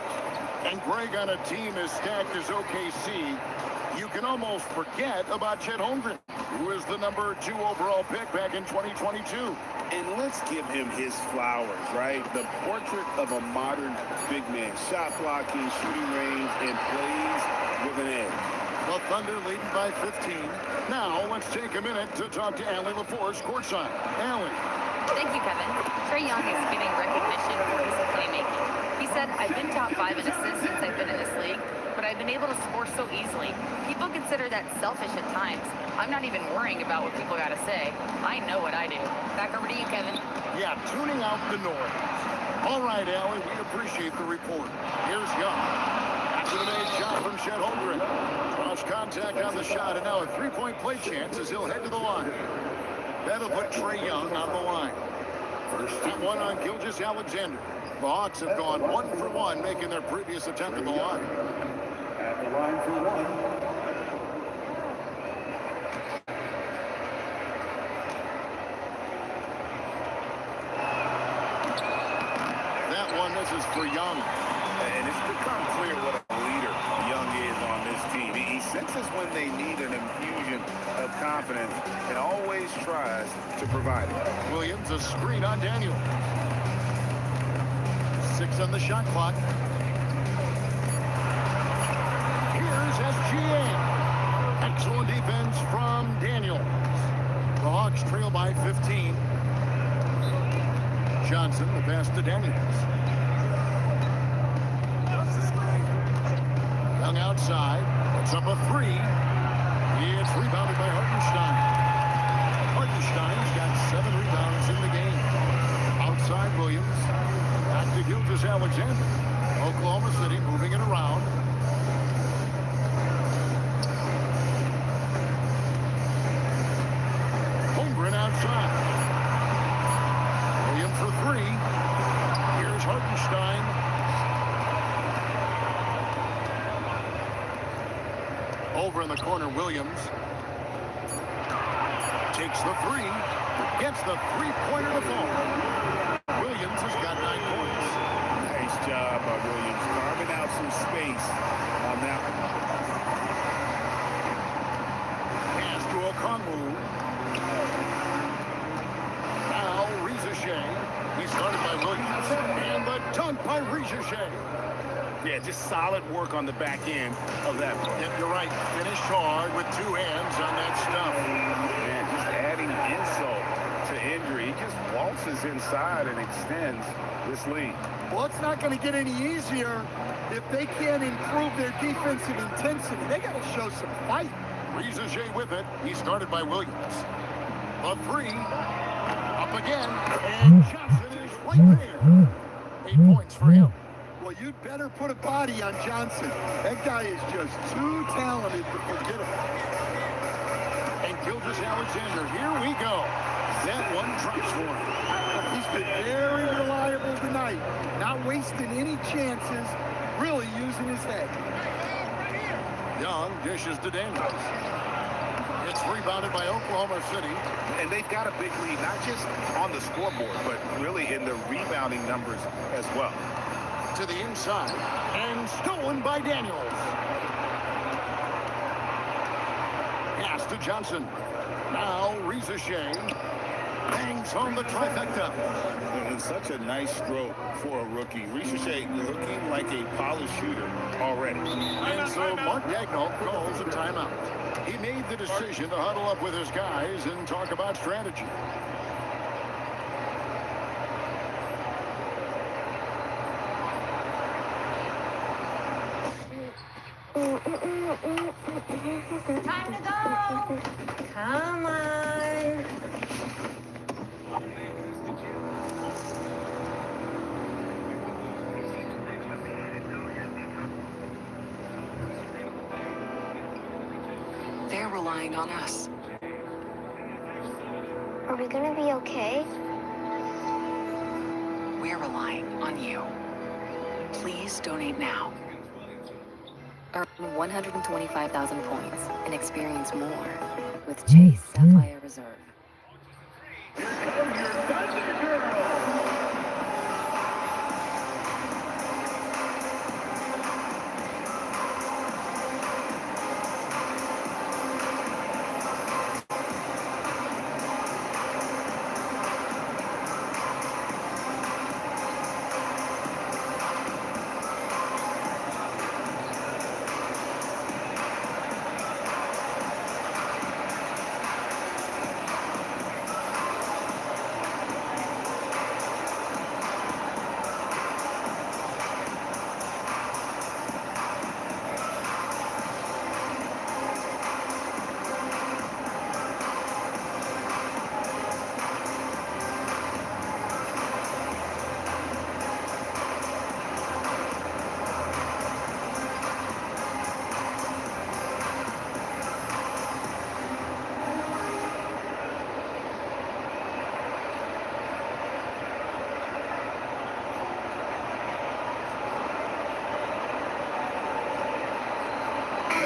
And Greg, on a team as stacked as OKC, you can almost forget about Chet Holmgren, who is the number 2 overall pick back in 2022. And let's give him his flowers, right? The portrait of a modern big man. Shot blocking, shooting range, and plays with an edge. The Thunder leading by 15. Now let's take a minute to talk to Allie LaForce courtside. Allie. Thank you, Kevin. Trae Young is getting recognition for his playmaking. He said, I've been top 5 in assists since I've been in this league, but I've been able to score so easily. People consider that selfish at times. I'm not even worrying about what people got to say. I know what I do. Back over to you, Kevin. Yeah, tuning out the noise. All right, Allie, we appreciate the report. Here's Young. After the made shot from Chet Holmgren. Cross contact on the shot, and now a 3-point play chance as he'll head to the line. That'll put Trae Young on the line. First and 1 on Gilgeous-Alexander. The Hawks have gone 1 for 1, making their previous attempt at the line. At the line for 1. That one, this is for Young. And it's become clear what a leader Young is on this team. He senses when they need an infusion of confidence and always tries to provide it. Williams, a screen on Daniel. 6 on the shot clock. Here's SGA. Excellent defense from Daniels. The Hawks trail by 15. Johnson, the pass to Daniels. Young outside, puts up a three. It's rebounded by Hartenstein. Hartenstein's got 7 rebounds in the game. Outside Williams, back to Gilgeous-Alexander. Oklahoma City moving it around. Holmgren outside. Williams for 3. Here's Hartenstein. Over in the corner, Williams takes the 3, gets the three-pointer to fall. Williams has got 9 points. Nice job by Williams, carving out some space on that one. Pass to Okongwu. Now Rizachet. He started by Williams, and the dunk by Rizachet. Yeah, just solid work on the back end of that one. Yep, you're right. Finished hard with 2 hands on that stuff. Man, just adding insult to injury. He just waltzes inside and extends this lead. Well, it's not going to get any easier if they can't improve their defensive intensity. They got to show some fight. Rizachet with it. He started by Williams. A 3. Up again. And Johnson is right there. 8 points for him. Well, you'd better put a body on Johnson. That guy is just too talented to forget about. And Gilgeous-Alexander, here we go. That one drops for him. He's been very reliable tonight. Not wasting any chances. Really using his head. Young dishes to Daniels. It's rebounded by Oklahoma City. And they've got a big lead, not just on the scoreboard, but really in the rebounding numbers as well. To the inside, and stolen by Daniels. Pass to Johnson. Now Rizachet bangs home the trifecta. And such a nice stroke for a rookie. Rizachet looking like a polished shooter already. And so Mark Daigneault calls a timeout. He made the decision to huddle up with his guys and talk about strategy. Time to go. Come on. They're relying on us. Are we gonna be okay? We're relying on you. Please donate now. Earn 125,000 points and experience more with Chase Sapphire Reserve.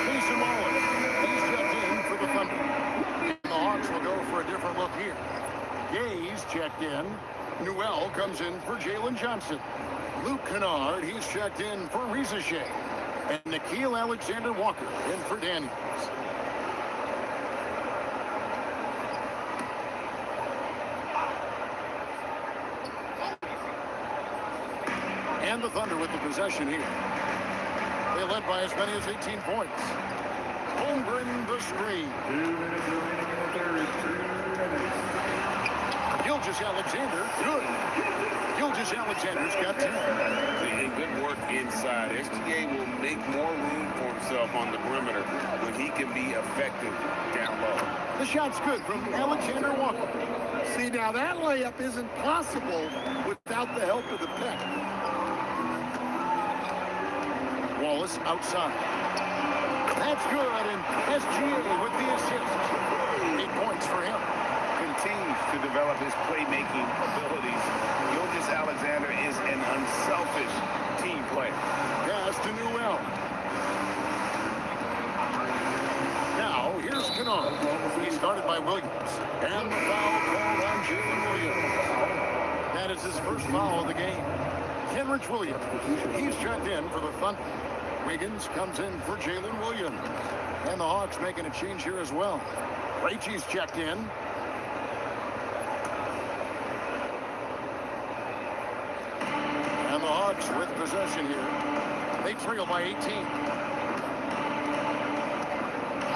Mason Mullins, he's checked in for the Thunder. The Hawks will go for a different look here. Gaze checked in. Newell comes in for Jalen Johnson. Luke Kennard, he's checked in for Rizachet. And Nickeil Alexander-Walker in for Daniels. And the Thunder with the possession here. They led by as many as 18 points. Holmgren the screen. 2 minutes remaining in the third. 2 minutes. Gilgeous-Alexander, good. Gilgeous-Alexander's got 10. And good work inside. SGA will make more room for himself on the perimeter when he can be effective down low. The shot's good from Alexander Walker. See, now that layup isn't possible without the help of the pick. Wallace outside. That's good, and SGA with the assist. 8 points for him. Continues to develop his playmaking abilities. Gilgeous-Alexander is an unselfish team player. Pass to Newell. Now, here's Kennard. He's guarded by Williams. And the foul called on Jalen Williams. That is his first foul of the game. Kenrich Williams. He's checked in for the Thunder. Wiggins comes in for Jalen Williams. And the Hawks making a change here as well. Krejci's checked in. And the Hawks with possession here. They trail by 18.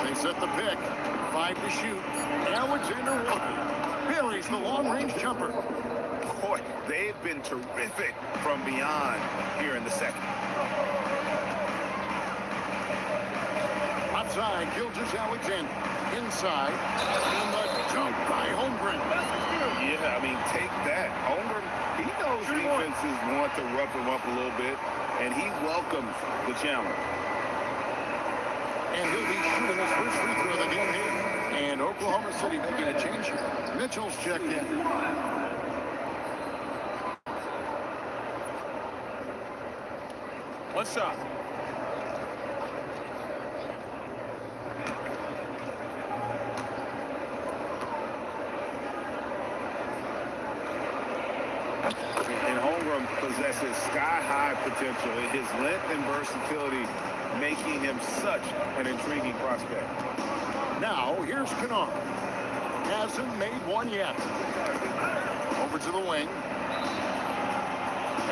They set the pick. 5 to shoot. Alexander Walker buries the long-range jumper. Boy, they've been terrific from beyond here in the second. Outside, Gilgeous-Alexander. Inside. And the dunk by Holmgren. Yeah, I mean, take that. Holmgren, he knows defenses want to rough him up a little bit, and he welcomes the challenge. And he'll be shooting his first free throw of the game here. And Oklahoma City making a change here. Mitchell's checked in. One shot. And Holmgren possesses sky-high potential. His length and versatility making him such an intriguing prospect. Now, here's Kennard. Hasn't made one yet. Over to the wing.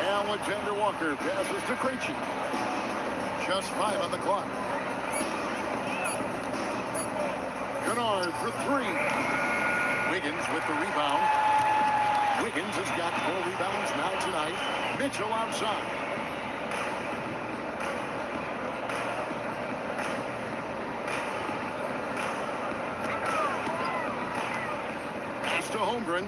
Alexander Walker passes to Krejci. Just 5 on the clock. Kennard for 3. Wiggins with the rebound. Wiggins has got 4 rebounds now tonight. Mitchell outside. Pass to Holmgren.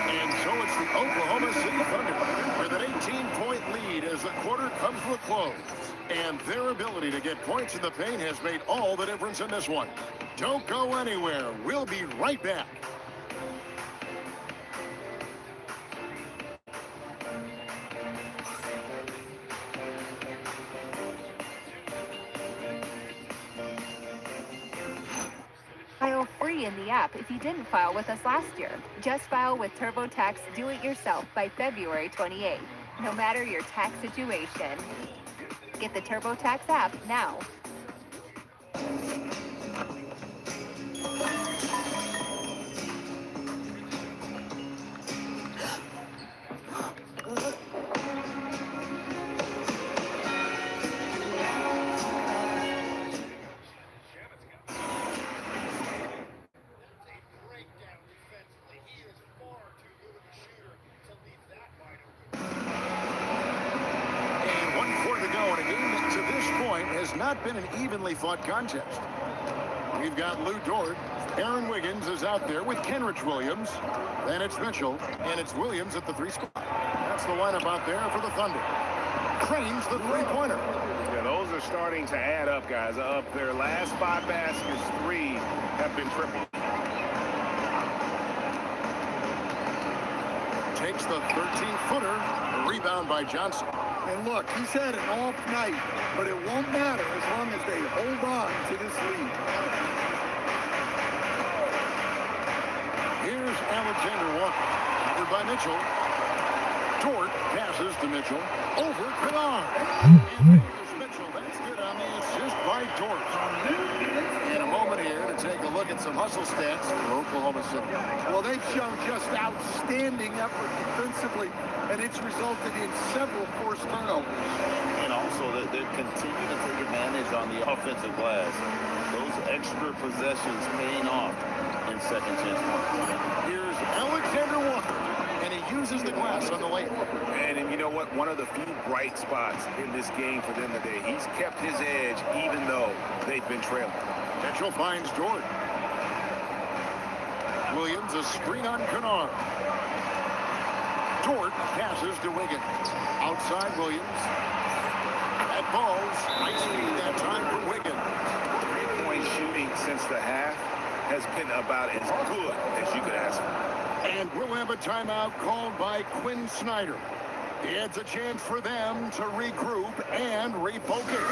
And so it's the Oklahoma City Thunder with an 18-point lead as the quarter comes to a close. And their ability to get points in the paint has made all the difference in this one. Don't go anywhere. We'll be right back. File free in the app if you didn't file with us last year. Just file with TurboTax Do-It-Yourself by February 28th, no matter your tax situation. Get the TurboTax app now. Not been an evenly fought contest. We've got Lou Dort. Aaron Wiggins is out there with Kenrich Williams. Then it's Mitchell, and it's Williams at the 3 spot. That's the lineup out there for the Thunder. Crane's the 3-pointer. Yeah, those are starting to add up, guys. Up their last 5 baskets, 3 have been triple. Takes the 13-footer. Rebound by Johnson. And look, he's had an off night, but it won't matter as long as they hold on to this lead. Here's Alexander Walker, covered by Mitchell. Dort passes to Mitchell. Over Kennard. And there's Mitchell. That's good on the assist by Dort. In a moment here to take a look at some hustle stats for Oklahoma City. Well, they've shown just outstanding effort defensively, and it's resulted in several forced turnovers. And all also that they continue to take advantage on the offensive glass. Those extra possessions paying off in second chance points. Here's Alexander Walker, and he uses the glass on the layup. And you know what? One of the few bright spots in this game for them today. He's kept his edge even though they've been trailing. Mitchell finds Jordan. Williams, a screen on Kennard. Jordan passes to Wiggins. Outside Williams. That ball's nice feed that time for Wiggins. Three-point shooting since the half has been about as good as you could ask for. And we'll have a timeout called by Quinn Snyder. It's a chance for them to regroup and refocus.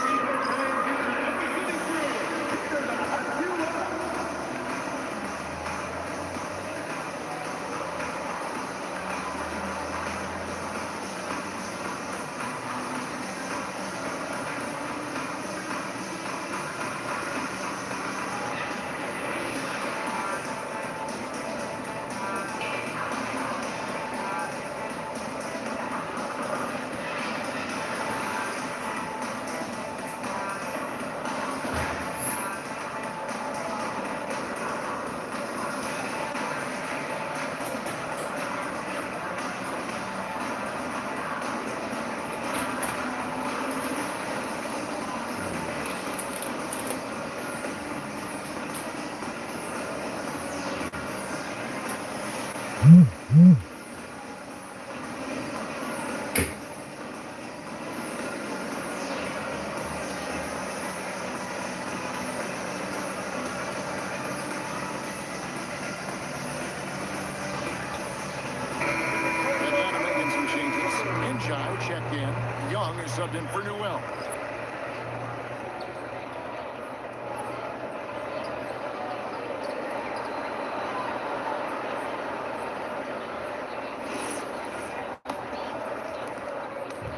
Checked in. Young is subbed in for Newell.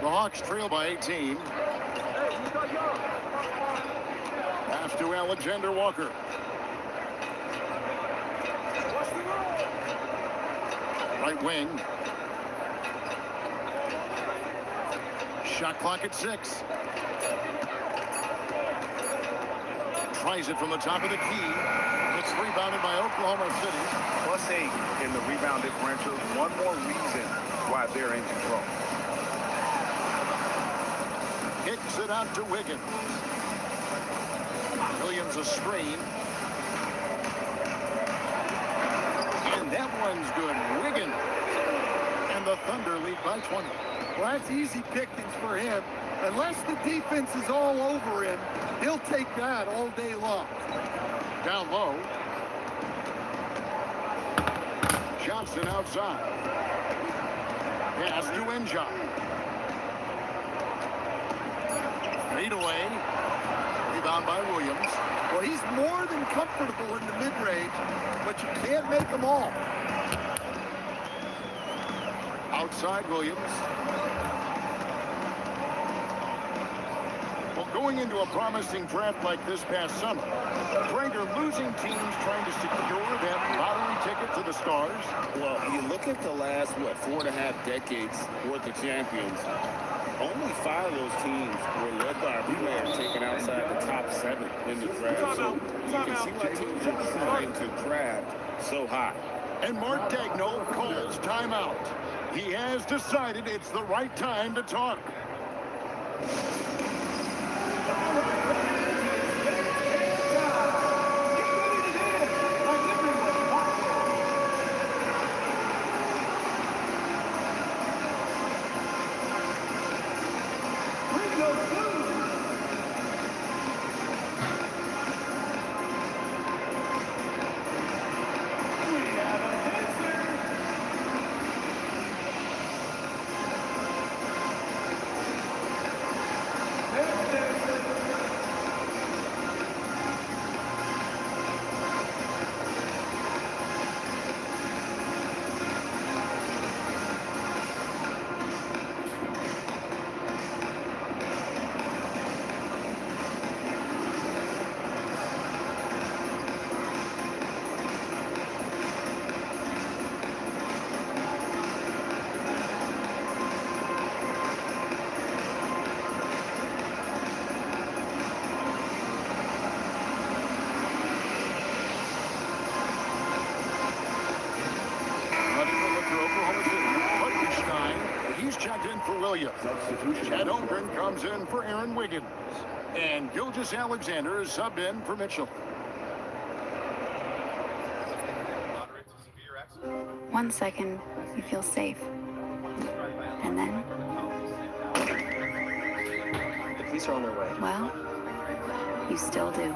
The Hawks trail by 18. Pass to Alexander Walker. Right wing. Shot clock at 6. Tries it from the top of the key. It's rebounded by Oklahoma City. +8 in the rebound differential. One more reason why they're in control. Kicks it out to Wiggins. Williams a screen. And that one's good. Wiggins. And the Thunder lead by 20. Well, that's easy pickings for him. Unless the defense is all over him, he'll take that all day long. Down low. Johnson outside. Pass to Enjoy. Fade away. Rebound by Williams. Well, he's more than comfortable in the mid-range, but you can't make them all. Outside Williams. Well, going into a promising draft like this past summer, Traeger losing teams trying to secure that lottery ticket to the stars. Well, you look at the last, 4.5 decades worth of champions, only 5 of those teams were led by a player taken outside the top 7 in the draft. So you can see why teams are trying to draft so high. And Mark Daigneault calls timeout. He has decided it's the right time to talk. for Williams. Chad Holmgren comes in for Aaron Wiggins. And Gilgeous Alexander is subbed in for Mitchell. 1 second, you feel safe. And then, The police are on their way. well, you still do.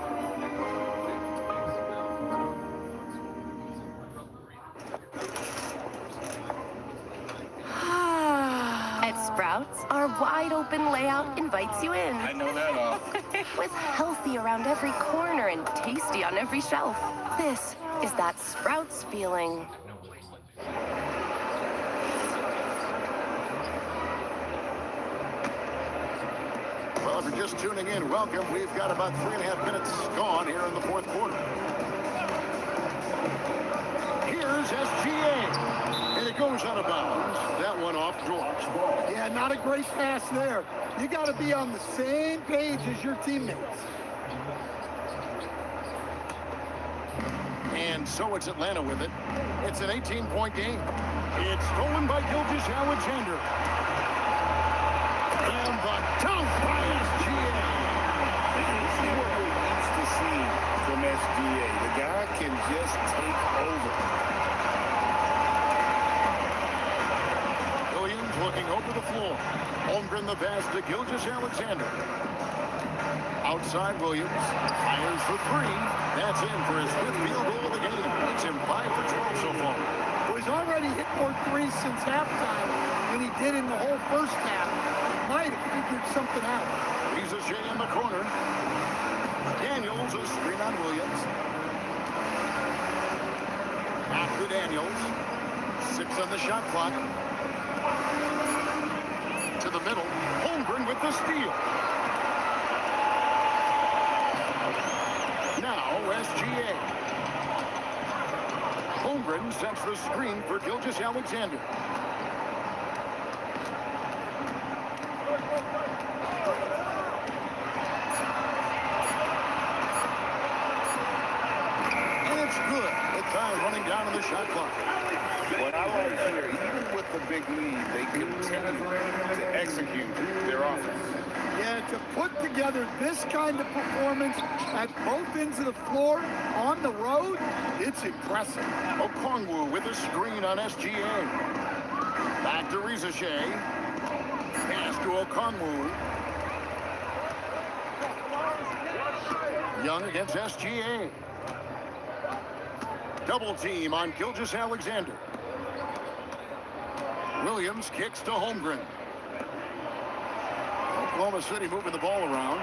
At Sprouts, our wide-open layout invites you in. I know that all. With healthy around every corner and tasty on every shelf. This is that Sprouts feeling. Well, if you're just tuning in, welcome. We've got about 3.5 minutes gone here in the fourth quarter. Here's SGA. And it goes out of bounds. That one off George. Yeah, not a great pass there. You got to be on the same page as your teammates. And so it's Atlanta with it. It's an 18-point game. It's stolen by Gilgeous Alexander. And the dunk by SGA. This is what we're used to seeing from SGA. The guy can just take over. Williams looking over the floor. Holmgren the pass to Gilgeous Alexander. Outside Williams. Fires for three. That's in for his 5th field goal of the game. It's him 5 for 12 so far. Well, he's already hit more threes since halftime than he did in the whole first half. Might have figured something out. Riza Shea in the corner. Daniels a screen on Williams. Back to Daniels. 6 on the shot clock. To the middle. Holmgren with the steal. Now SGA. Holmgren sets the screen for Gilgeous Alexander. And it's good. The time running down on the shot clock. What I like here, even with the big lead, they continue to execute their offense. Yeah, to put together this kind of performance at both ends of the floor on the road, it's impressive. Okongwu with a screen on SGA. Back to Riza Shea. Pass to Okongwu. Young against SGA. Double team on Gilgeous Alexander. Williams kicks to Holmgren. Oklahoma City moving the ball around.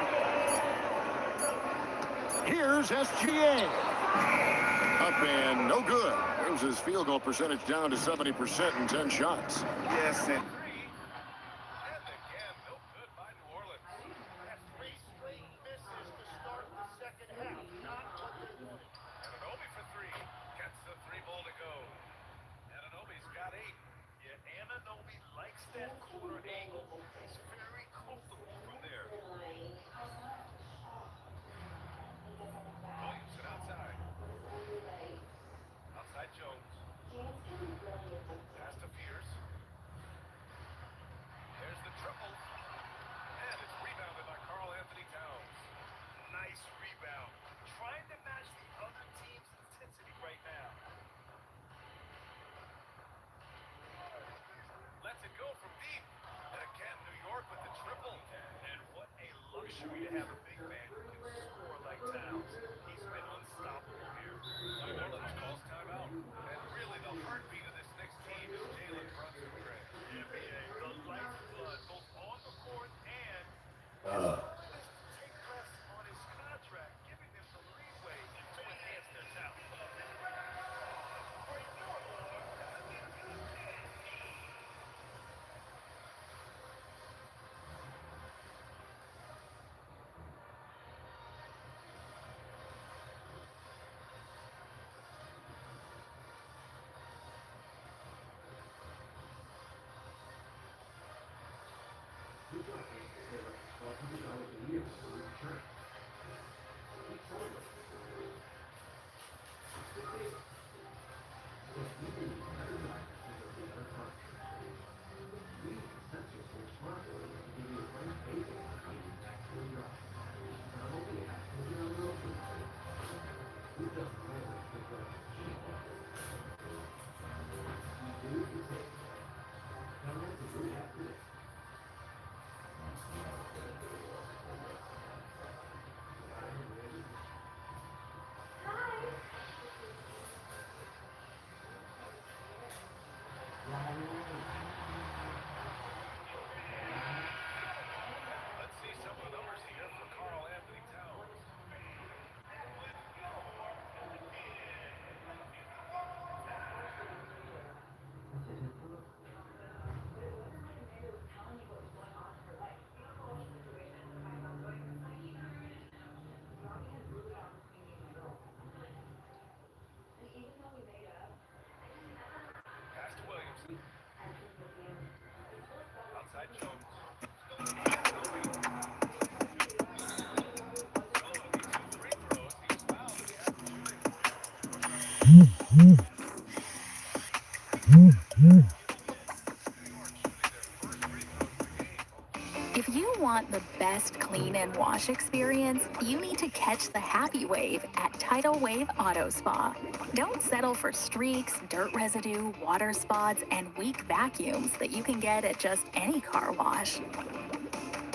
Here's SGA. Up and no good. Brings his field goal percentage down to 70% in 10 shots. Yes, and to have a big man who can score like Towns. He's been unstoppable here. New Orleans calls timeout. And really, the heartbeat of this next team is Jalen Brunson. The NBA, the lifeblood, both on the court and take less on his contract, giving them the leeway to enhance their talent. best clean and wash experience, you need to catch the happy wave at Tidal Wave Auto Spa. Don't settle for streaks, dirt residue, water spots, and weak vacuums that you can get at just any car wash.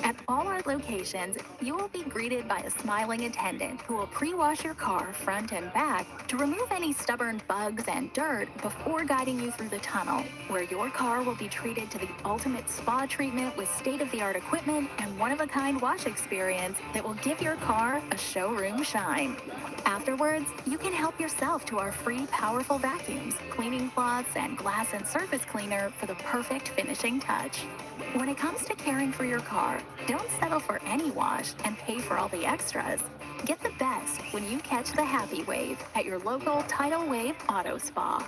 At all our locations, you will be greeted by a smiling attendant who will pre-wash your car front and back to remove any stubborn bugs and dirt before guiding you through the tunnel, where your car will be treated to the ultimate spa treatment with state-of-the-art equipment and one-of-a-kind wash experience that will give your car a showroom shine. Afterwards, you can help yourself to our free powerful vacuums, cleaning cloths, and glass and surface cleaner for the perfect finishing touch. When it comes to caring for your car, don't settle for any wash and pay for all the extras. Get the best when you catch the happy wave at your local Tidal Wave Auto Spa.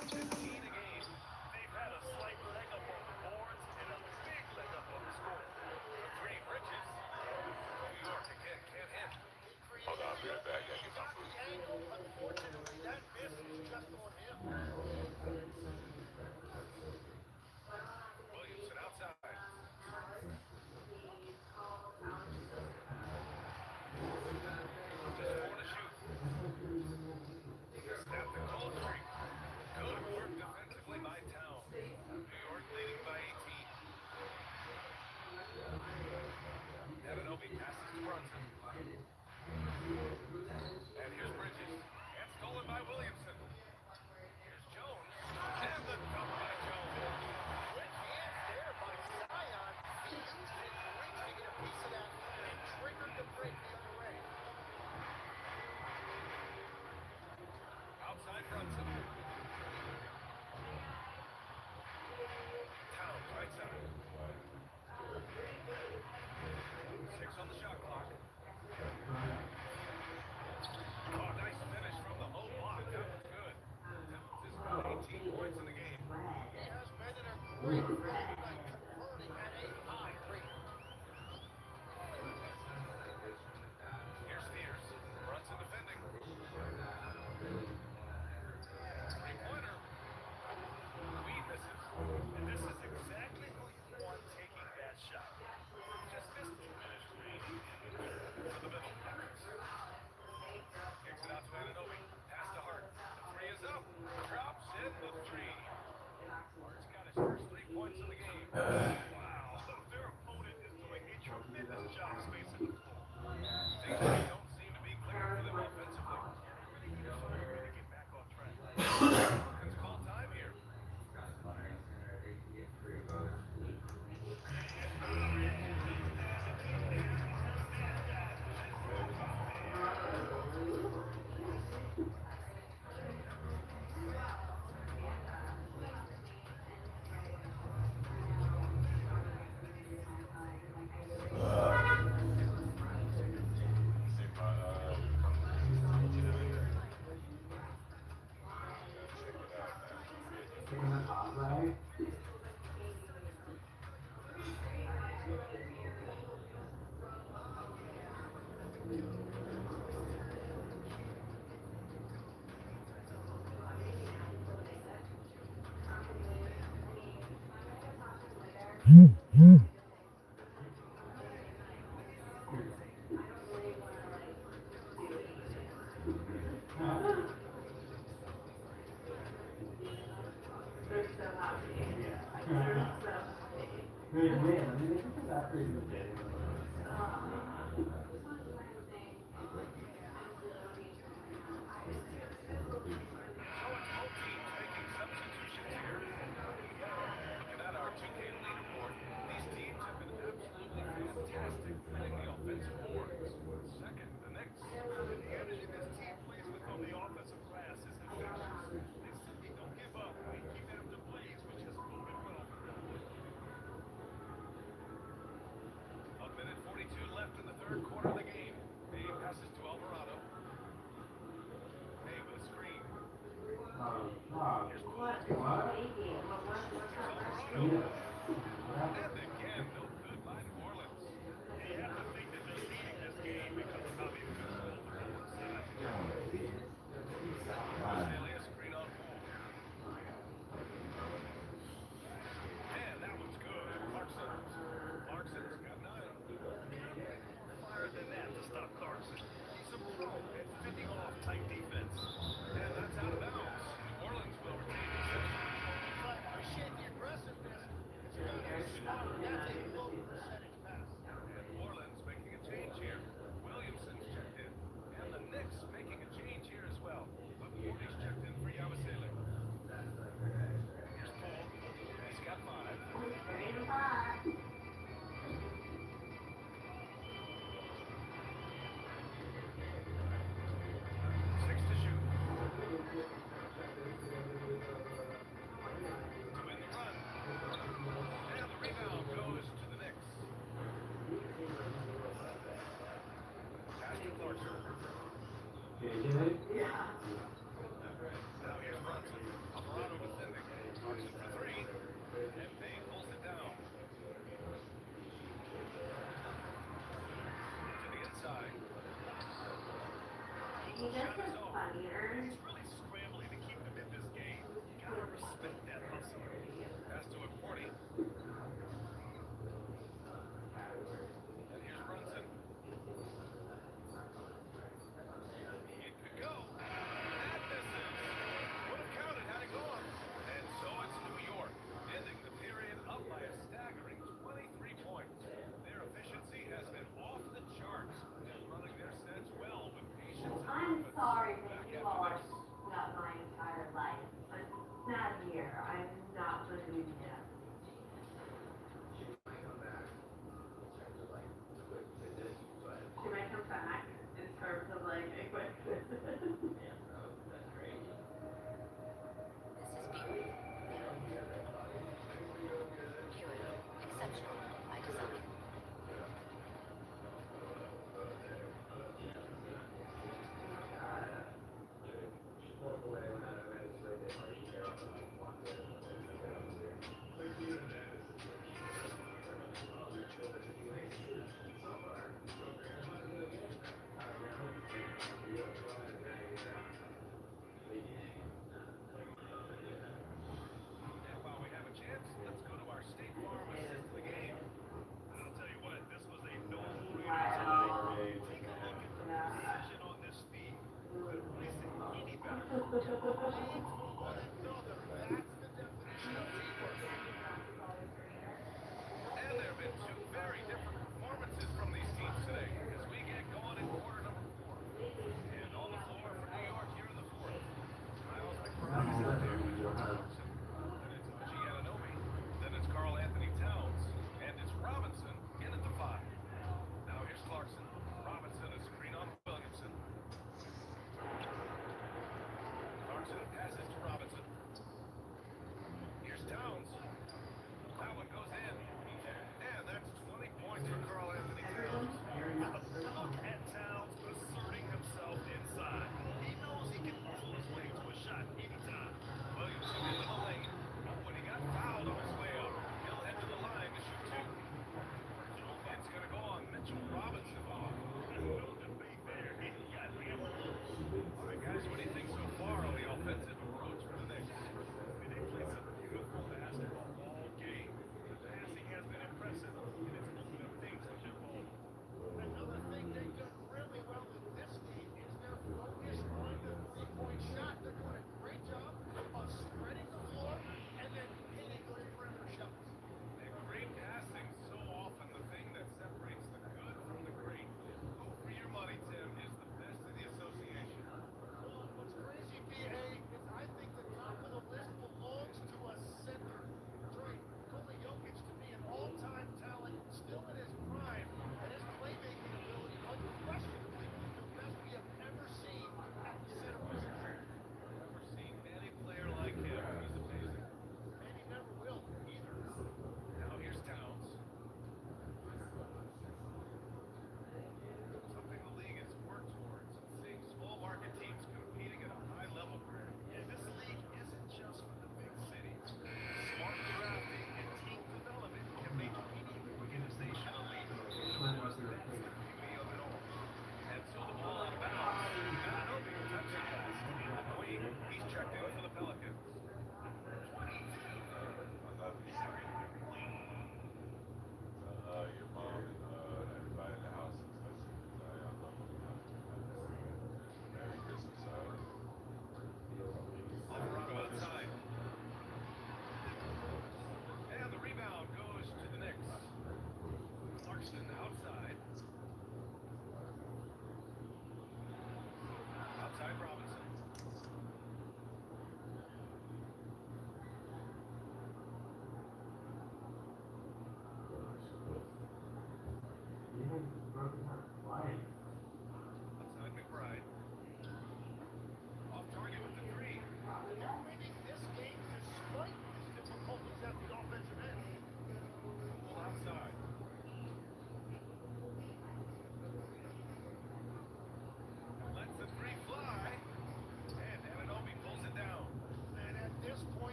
Passes to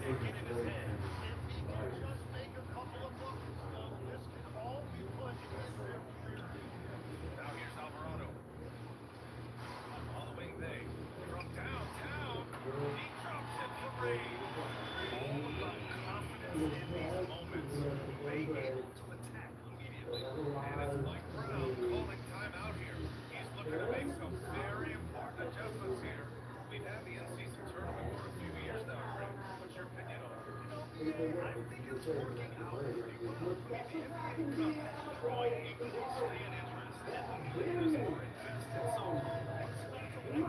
here's Alvarado. On the wing they. From downtown, he drops it for three. All about confidence in these moments. Being able to attack immediately. And it's Mike Brown calling timeout here. He's looking to make some very important adjustments here. We've had the in-season tournament for a few years now, Greg. What's your opinion on it? I think it's working out pretty well. The NBA Cup, drawing a good fan interest, and the players are invested. So, expect a big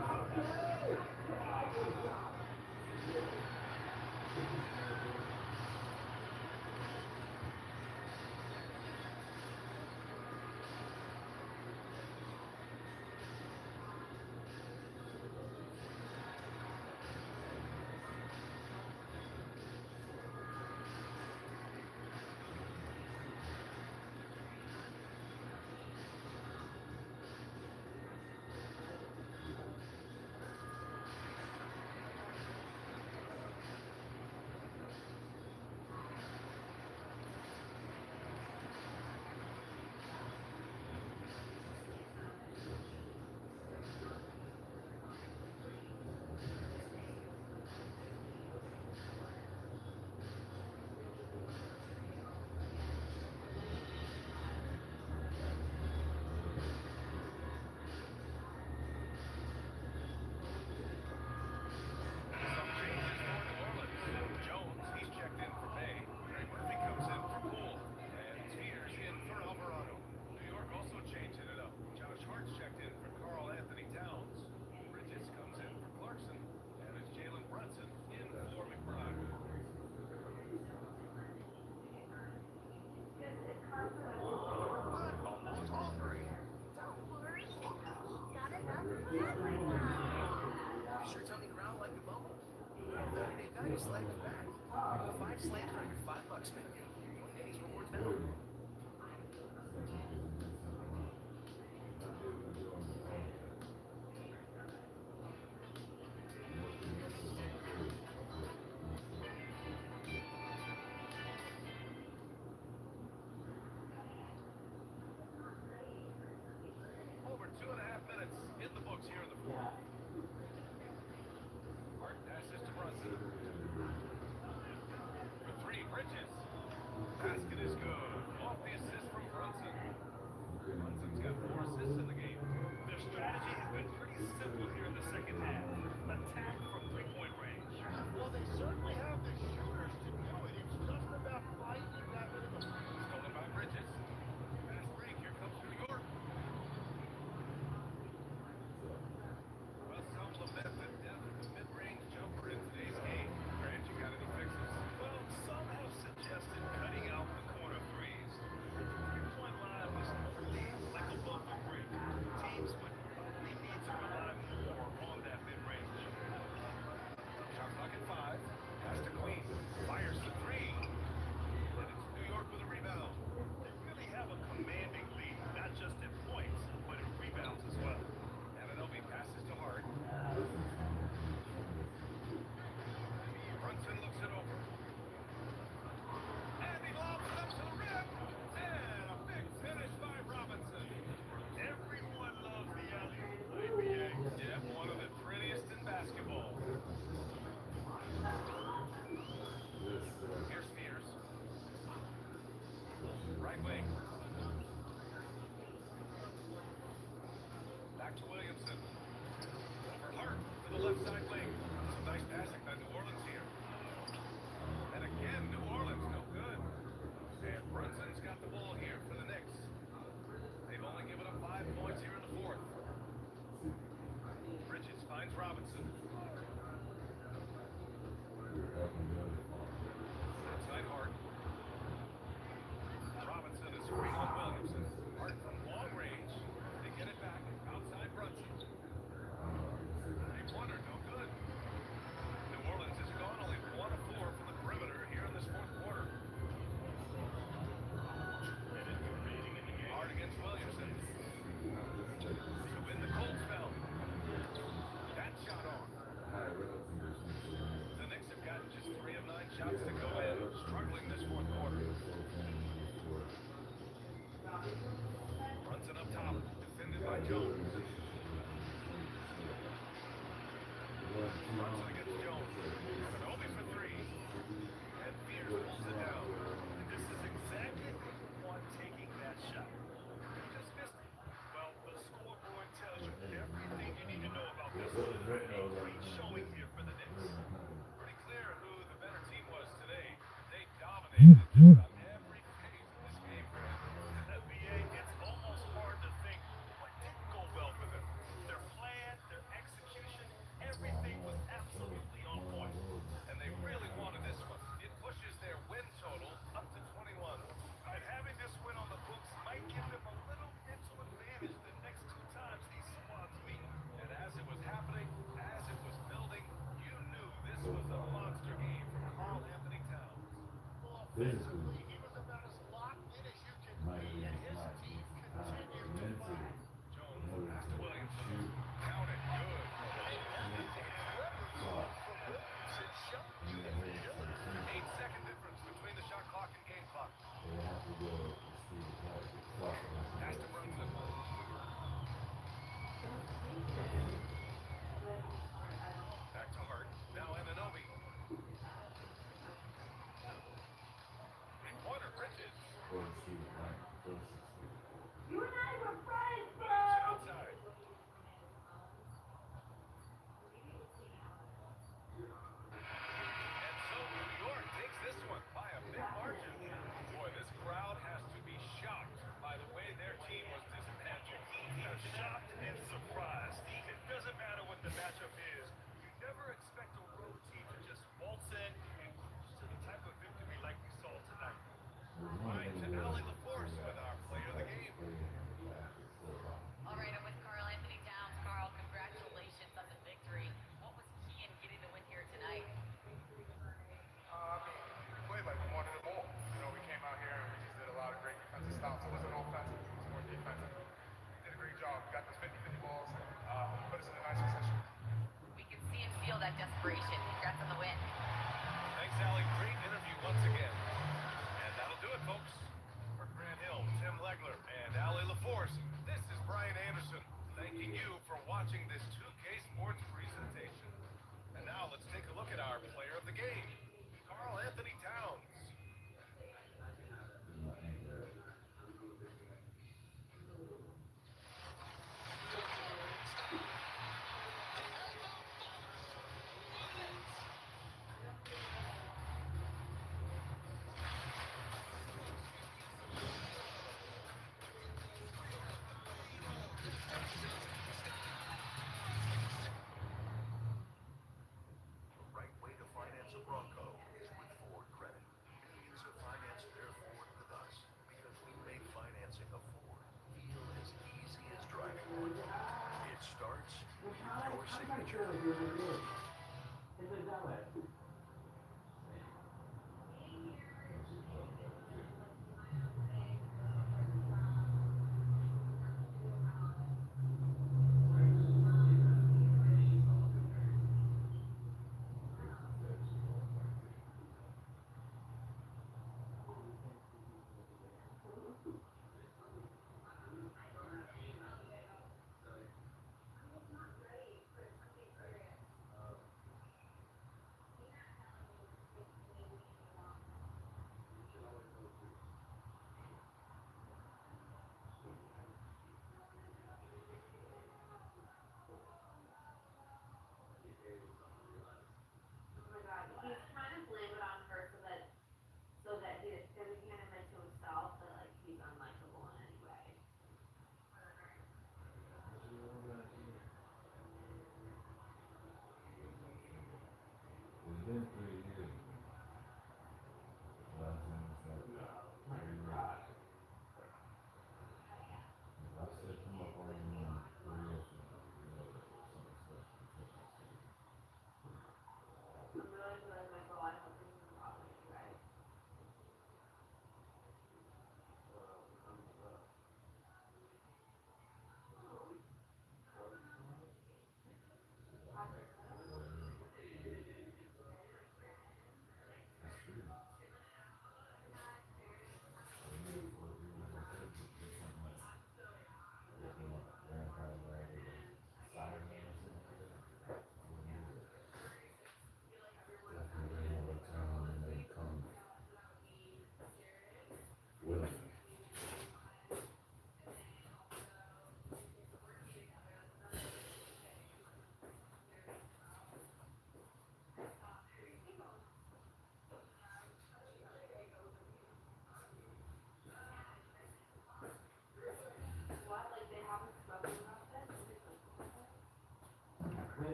Sure tummy ground like a bubble. 30-day value slam is back. 5 slams on your $5 menu. Join Denny's Rewards now. Over 2.5 minutes in the books here in the fourth. Hart passes to Brunson. For three, Bridges. Basket is good. Off the assist from Brunson. Brunson's got 4 assists in the game. Their strategy has been pretty simple here in the second half. Attack from three-point range. Well, they certainly have the shooters to do it. It's just about finding that rhythm. Stolen by Bridges. Fast break. Here comes New York. Well, some lament the death of the mid-range jumper in today's game. Grant, you got any fixes? Well, some have suggested cutting out the corner threes. The three-point line is only like above the break. Teams would probably need to rely more on that mid-range. Shot clock at 5. Pass to Queen. Fires the three. And it's New York with a rebound. They really have a commanding lead, not just in points, but in rebounds as well. Ananobi passes to Hart. Brunson looks it over. And he lobs it up to the rim. And a big finish by Robinson. Everyone loves the alley-oop, IBA. Yeah, one of the prettiest in basketball. Here's Spears. Right wing. Back to Williamson. Over Hart to the left side wing. Some nice passing by New Orleans here. And again, New Orleans no good. And Brunson's got the ball here for the Knicks. They've only given up 5 points here in the fourth. Bridges finds Robinson. Outside Hart. Robinson is free on Williamson. Hart from long range. They get it back. Outside Brunson. Three-pointer, no good. New Orleans has gone only 1 of 4 from the perimeter here in this fourth quarter. Hart against Williamson. To win the cold spell. That shot off. Great showing here for the Knicks. Pretty clear who the better team was today. They dominated just about every phase of this game. NBA, it's almost hard to think what didn't go well for them. Their plan, their execution, everything was absolutely on point. And they really wanted this one. It pushes their win total up to 21. And having this win on the books might give them a little mental advantage the next two times these squads meet. And as it was happening, as it was building, you knew this was a monster game from Karl Anthony Towns. Offensively, he was about as locked in as you can be, and his team continued to fight. Jones pass to Williamson. Count it good. Should show you that agility. 8-second difference between the shot clock and game clock. Pass to Brunson. Back to Hart. Now Anunoby. Three-pointer, Bridges. Williamson outside. And so New York takes this one by a big margin. Boy, this crowd has to be shocked by the way their team was dismantled. Shocked and surprised. It doesn't matter what the matchup is. You never expect a road team to just waltz in and cruise to the type of victory like we saw tonight. Right to Allie LaForce with our player of the game. All right, I'm with Karl Anthony Towns. Karl, congratulations on the victory. What was key in getting the win here tonight? We played like we wanted it more. You know, we came out here and we just did a lot of great defensive stops. It wasn't offensive, it was more defensive. We did a great job. We got those 50-50 balls, put us in a nice position. We can see and feel that desperation. Congrats on the win. Thanks, Allie. Great interview once again. And that'll do it, folks. For Grant Hill, Tim Legler, and Allie LaForce, this is Brian Anderson, thanking you for watching this 2K Sports presentation. And now let's take a look at our player of the game, Karl Anthony Towns. The right way to finance a Bronco is with Ford Credit. Millions have financed their Ford with us because we make financing a Ford feel as easy as driving one. It starts with your signature.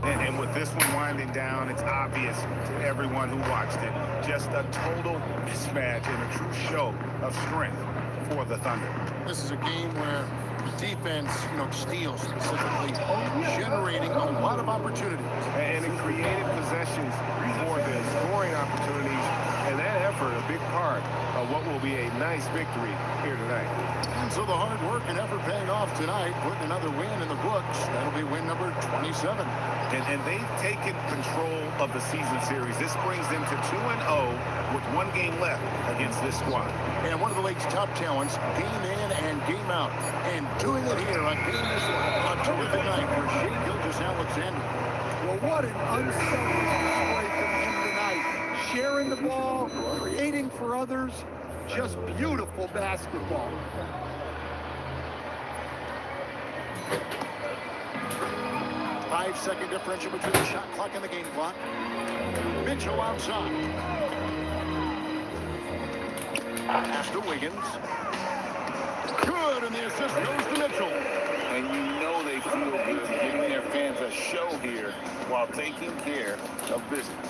And with this one winding down, it's obvious to everyone who watched it. Just a total mismatch and a true show of strength for the Thunder. This is a game where the defense, steals specifically, generating a lot of opportunities. And it created possessions for the scoring opportunities, and that effort a big part of what will be a nice victory here tonight. And so the hard work and effort paying off tonight, putting another win in the books. That'll be win number 27. And they've taken control of the season series. This brings them to 2-0 with one game left against this squad. And one of the league's top talents, game in and game out. And doing it here on game this one. A terrific night for Shai Gilgeous-Alexander. Well, what an unselfish display from him tonight. Sharing the ball, creating for others. Just beautiful basketball. Five-second differential between the shot clock and the game clock. Mitchell outside. Pass to Wiggins. Good, and the assist goes to Mitchell. And you know they feel good giving their fans a show here while taking care of business.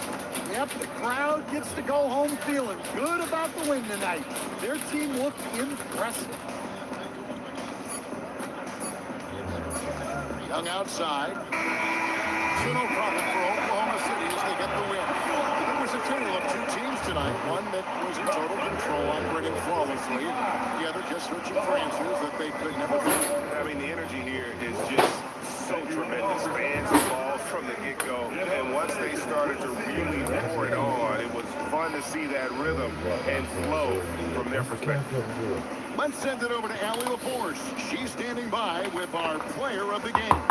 Yep, the crowd gets to go home feeling good about the win tonight. Their team looked impressive. Young outside. So no problem for Oklahoma City as they get the win. It was a tale of two teams tonight. One that was in total control, operating flawlessly. The other just searching for answers that they could never find. I mean, the energy here is just so tremendous. Fans involved from the get-go. And once they started to really pour it on, it was fun to see that rhythm and flow from their perspective. Let's send it over to Allie LaForce. She's standing by with our player of the game.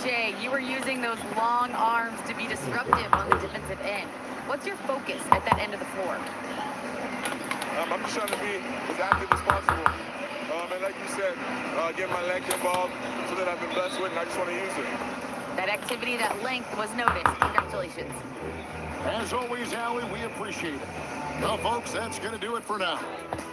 Shai, you were using those long arms to be disruptive on the defensive end. What's your focus at that end of the floor? I'm just trying to be as active as possible. And like you said, get my leg involved so that I've been blessed with, and I just want to use it. That activity, that length was noticed. Congratulations. As always, Allie, we appreciate it. Well, folks, that's going to do it for now.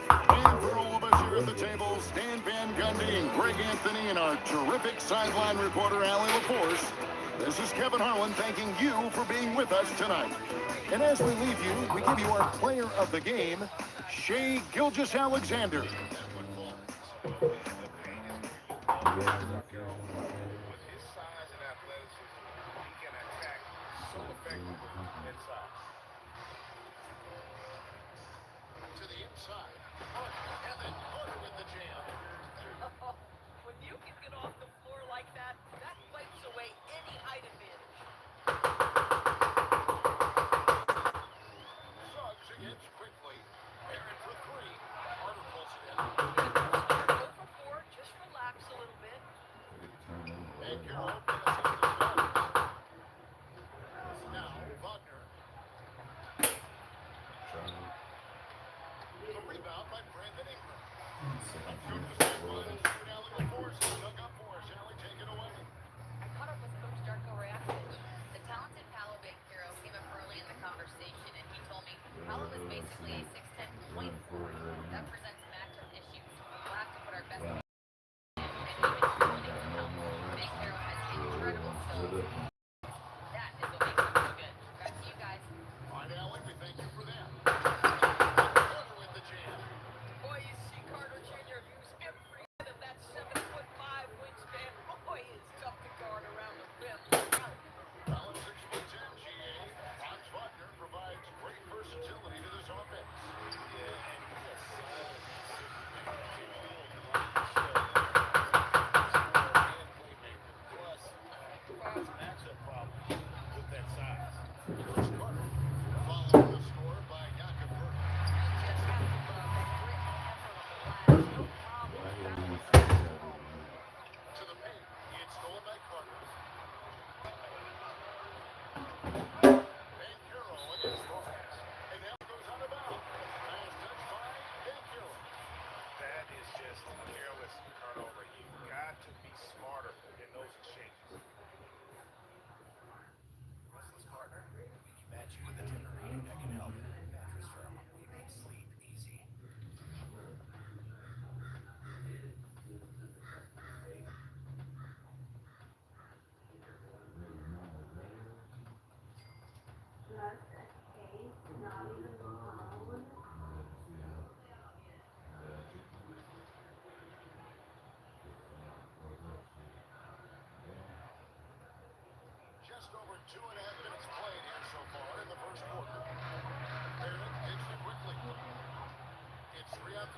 And for all of us here at the table, Stan Van Gundy and Greg Anthony and our terrific sideline reporter, Allie LaForce, this is Kevin Harlan thanking you for being with us tonight. And as we leave you, we give you our player of the game, Shai Gilgeous-Alexander. When you can get off the floor like that, that wipes away any height advantage. Suggs against quickly. Aaron for three. Carter pulls it in. Go for four, just relax a little bit. And Carroll finishes the shot. Now, Wagner. The rebound by Brandon Ingram. Let's go to the sideline and see what Allie LaForce has dug up for us. Allie, take it away. I caught up with Coach Darko Rajakovic. The talented Paolo Banchero came up early in the conversation, and he told me Paolo was basically a 16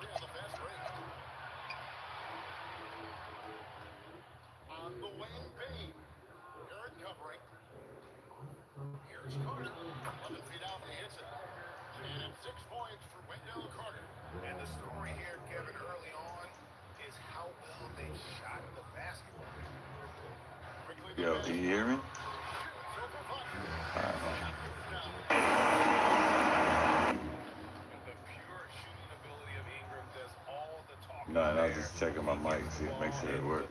on the fast break. On the wing, Payne. Garrett covering. Here's Carter. 11 feet out, he hits it. And it's 6 points for Wendell Carter. And the story here, Kevin, early on, is how well they shot the basketball. Yo, can you hear me? No, I was just checking my mic, see, make sure it works.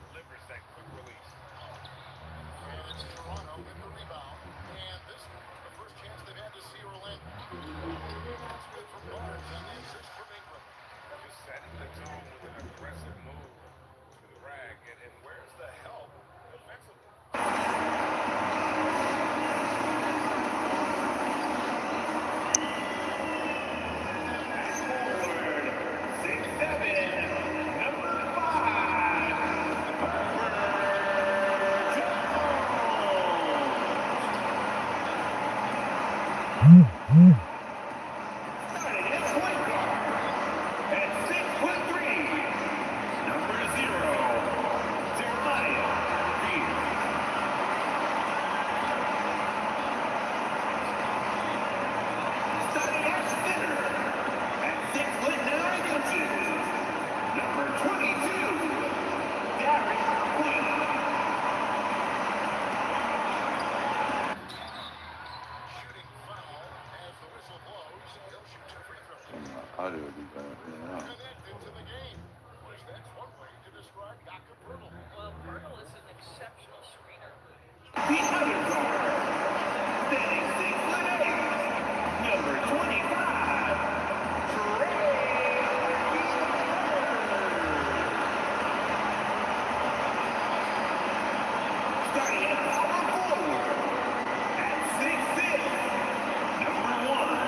Audio would be better. Yeah. Well, Pirtle is an exceptional screener. The other guard, standing 6'8", number 25, Trey starting at power forward at 6'6", number 1,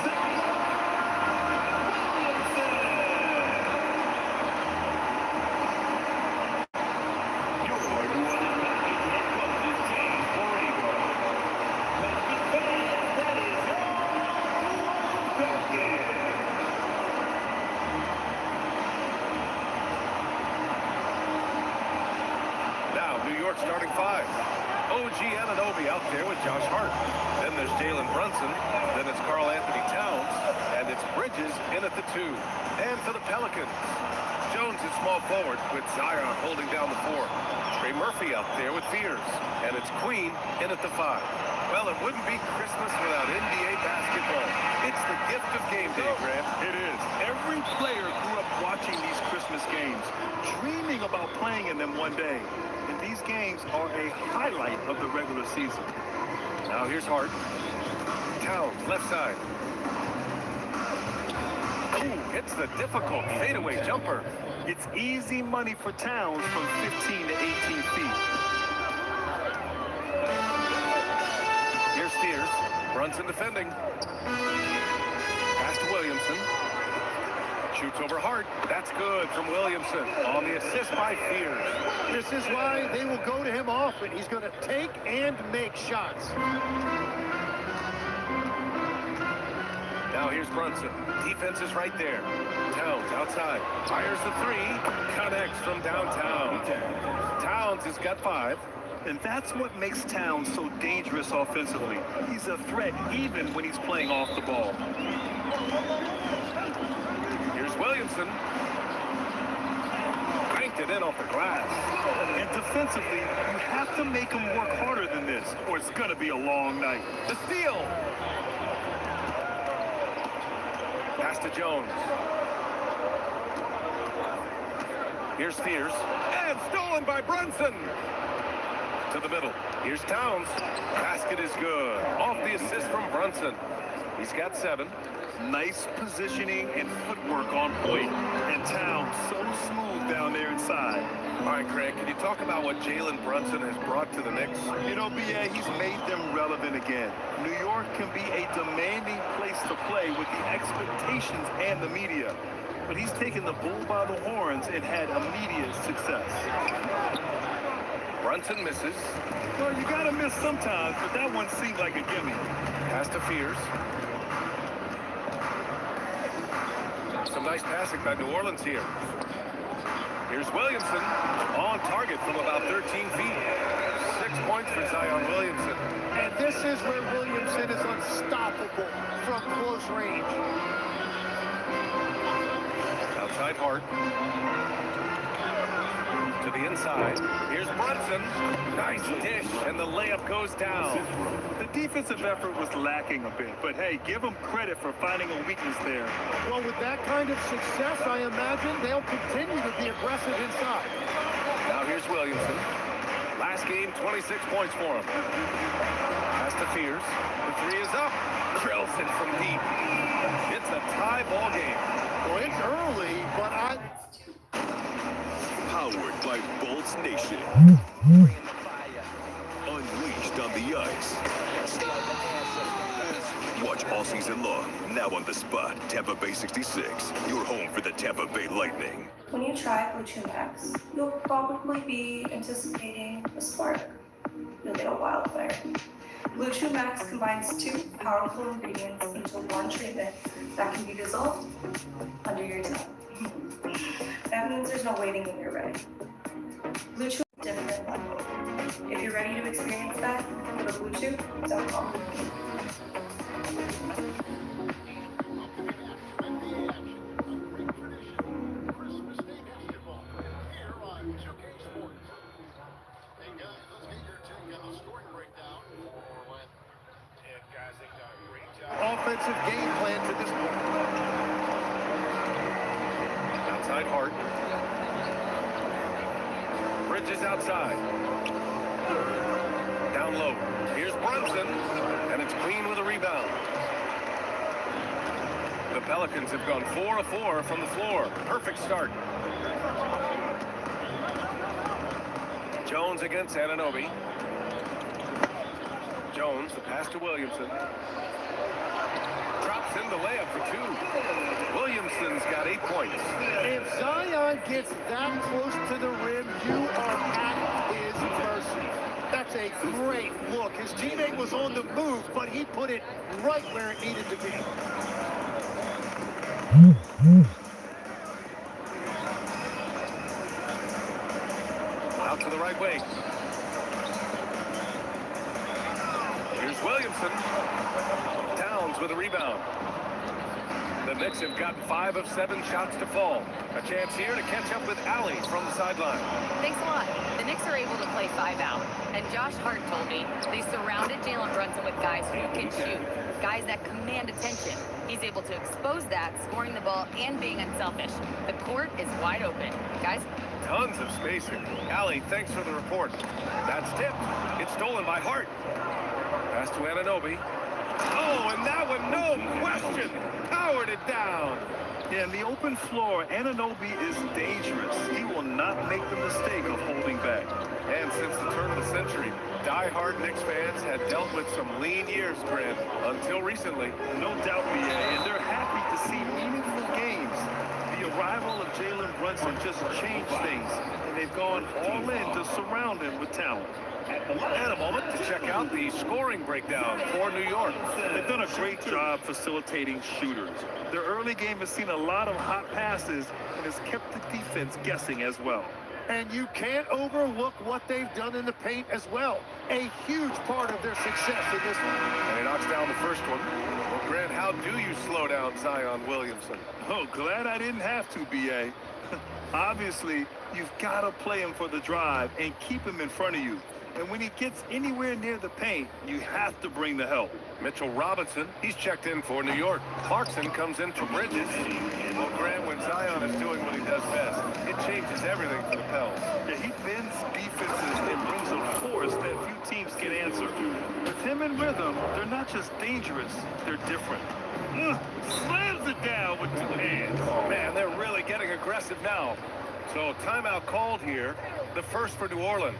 Zion Williamson. Your one and only head coach is James Borrego. But the fans, that is Now, New York starting five. OG Anunoby out there with Josh Hart. Then there's Jalen Brunson. Then it's Karl Anthony Towns. And it's Bridges in at the 2. And for the Pelicans, Jones is small forward with Zion holding down the 4. Trey Murphy out there with Fears. And it's Queen in at the 5. Well, it wouldn't be Christmas without NBA basketball. It's the gift of game day, Grant. It is. Every player grew up watching these Christmas games, dreaming about playing in them one day. And these games are a highlight of the regular season. Now here's Hart. Towns, left side. Ooh, hits the difficult fadeaway jumper. It's easy money for Towns from 15 to 18 feet. Here's Fears. Brunson defending. Pass to Williamson. Shoots over Hart. That's good from Williamson on the assist by Fears. This is why they will go to him often. He's going to take and make shots. Now here's Brunson. Defense is right there. Towns outside. Fires the 3. Connects from downtown. Towns has got 5. And that's what makes Towns so dangerous offensively. He's a threat even when he's playing off the ball. Here's Williamson. Banked it in off the glass. And defensively, you have to make him work harder than this, or it's going to be a long night. The steal. Pass to Jones. Here's Fears. And stolen by Brunson. To the middle. Here's Towns. Basket is good. Off the assist from Brunson. He's got 7. Nice positioning and footwork on point. And Towns so smooth down there inside. All right, Craig, can you talk about what Jalen Brunson has brought to the Knicks? You know, B.A., he's made them relevant again. New York can be a demanding place to play with the expectations and the media. But he's taken the bull by the horns and had immediate success. Brunson misses. Well, you gotta miss sometimes, but that one seemed like a gimme. Pass to Fears. Some nice passing by New Orleans here. Here's Williamson on target from about 13 feet. 6 points for Zion Williamson. And this is where Williamson is unstoppable from close range. Outside Hart. To the inside. Here's Brunson. Nice dish, and the layup goes down. The defensive effort was lacking a bit, but hey, give them credit for finding a weakness there. Well, with that kind of success, I imagine they'll continue to be aggressive inside. Now here's Williamson. Last game, 26 points for him. Pass to Fears. The three is up. Drills it from deep. It's a tie ball game. Well, it's early, but Powered by Bolts Nation. Unleashed on the ice. Watch all season long. Now on the spot, Tampa Bay 66. Your home for the Tampa Bay Lightning. When you try Blue Chew Max, you'll probably be anticipating a spark. You'll get a wildfire. Blue Chew Max combines 2 powerful ingredients into one treatment that can be dissolved under your tongue. That means there's no waiting when you're ready. Blue Chew is different level. If you're ready to experience that, go to BlueChew.com. offensive game plan to this point. Outside Hart. Bridges outside. Down low. Here's Brunson, and it's clean with a rebound. The Pelicans have gone 4 of 4 from the floor. Perfect start. Jones against Anunoby. Jones, the pass to Williamson. Drops in the layup for 2. Williamson's got 8 points. If Zion gets that close to the rim, you are at his mercy. That's a great look. His teammate was on the move, but he put it right where it needed to be. Out to the right wing. Here's Williamson. Towns with a rebound. The Knicks have gotten 5 of 7 shots to fall. A chance here to catch up with Allie from the sideline. Thanks a lot. The Knicks are able to play 5 out. And Josh Hart told me they surrounded Jalen Brunson with guys who can shoot, guys that command attention. He's able to expose that, scoring the ball and being unselfish. The court is wide open. Guys? Tons of spacing. Allie, thanks for the report. That's tipped. It's stolen by Hart. Pass to Anunoby. Oh, and that one, no question, powered it down. Yeah, in the open floor, Anunoby is dangerous. He will not make the mistake of holding back. And since the turn of the century, die-hard Knicks fans had dealt with some lean years, Grant, until recently. No doubt, BA, and they're happy to see meaningful games. The arrival of Jalen Brunson just changed things, and they've gone all in to surround him with talent. And a moment to check out the scoring breakdown for New York. They've done a great job facilitating shooters. Their early game has seen a lot of hot passes and has kept the defense guessing as well. And you can't overlook what they've done in the paint as well. A huge part of their success in this one. And he knocks down the first one. Well, Grant, how do you slow down Zion Williamson? Oh, glad I didn't have to, BA. Obviously, you've got to play him for the drive and keep him in front of you. And when he gets anywhere near the paint, you have to bring the help. Mitchell Robinson, he's checked in for New York. Clarkson comes in for Bridges. Well, Grant, when Zion is doing what he does best, it changes everything for the Pels. Yeah, he bends defenses and brings a force that few teams can answer. With him in rhythm, they're not just dangerous, they're different. Slams it down with 2 hands. Oh, man, they're really getting aggressive now. So timeout called here, the first for New Orleans.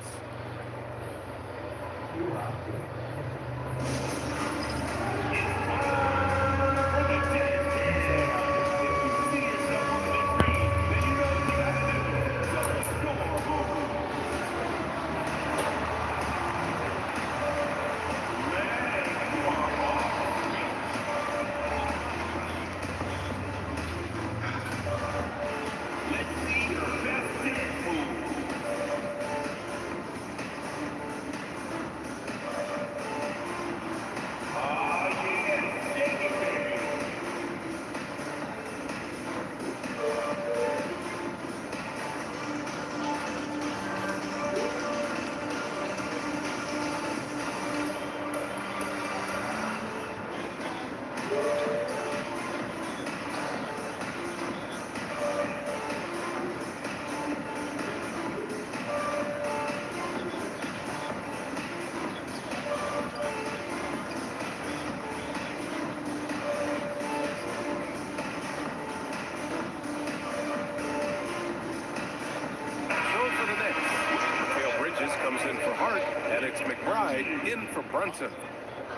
That's McBride in for Brunson.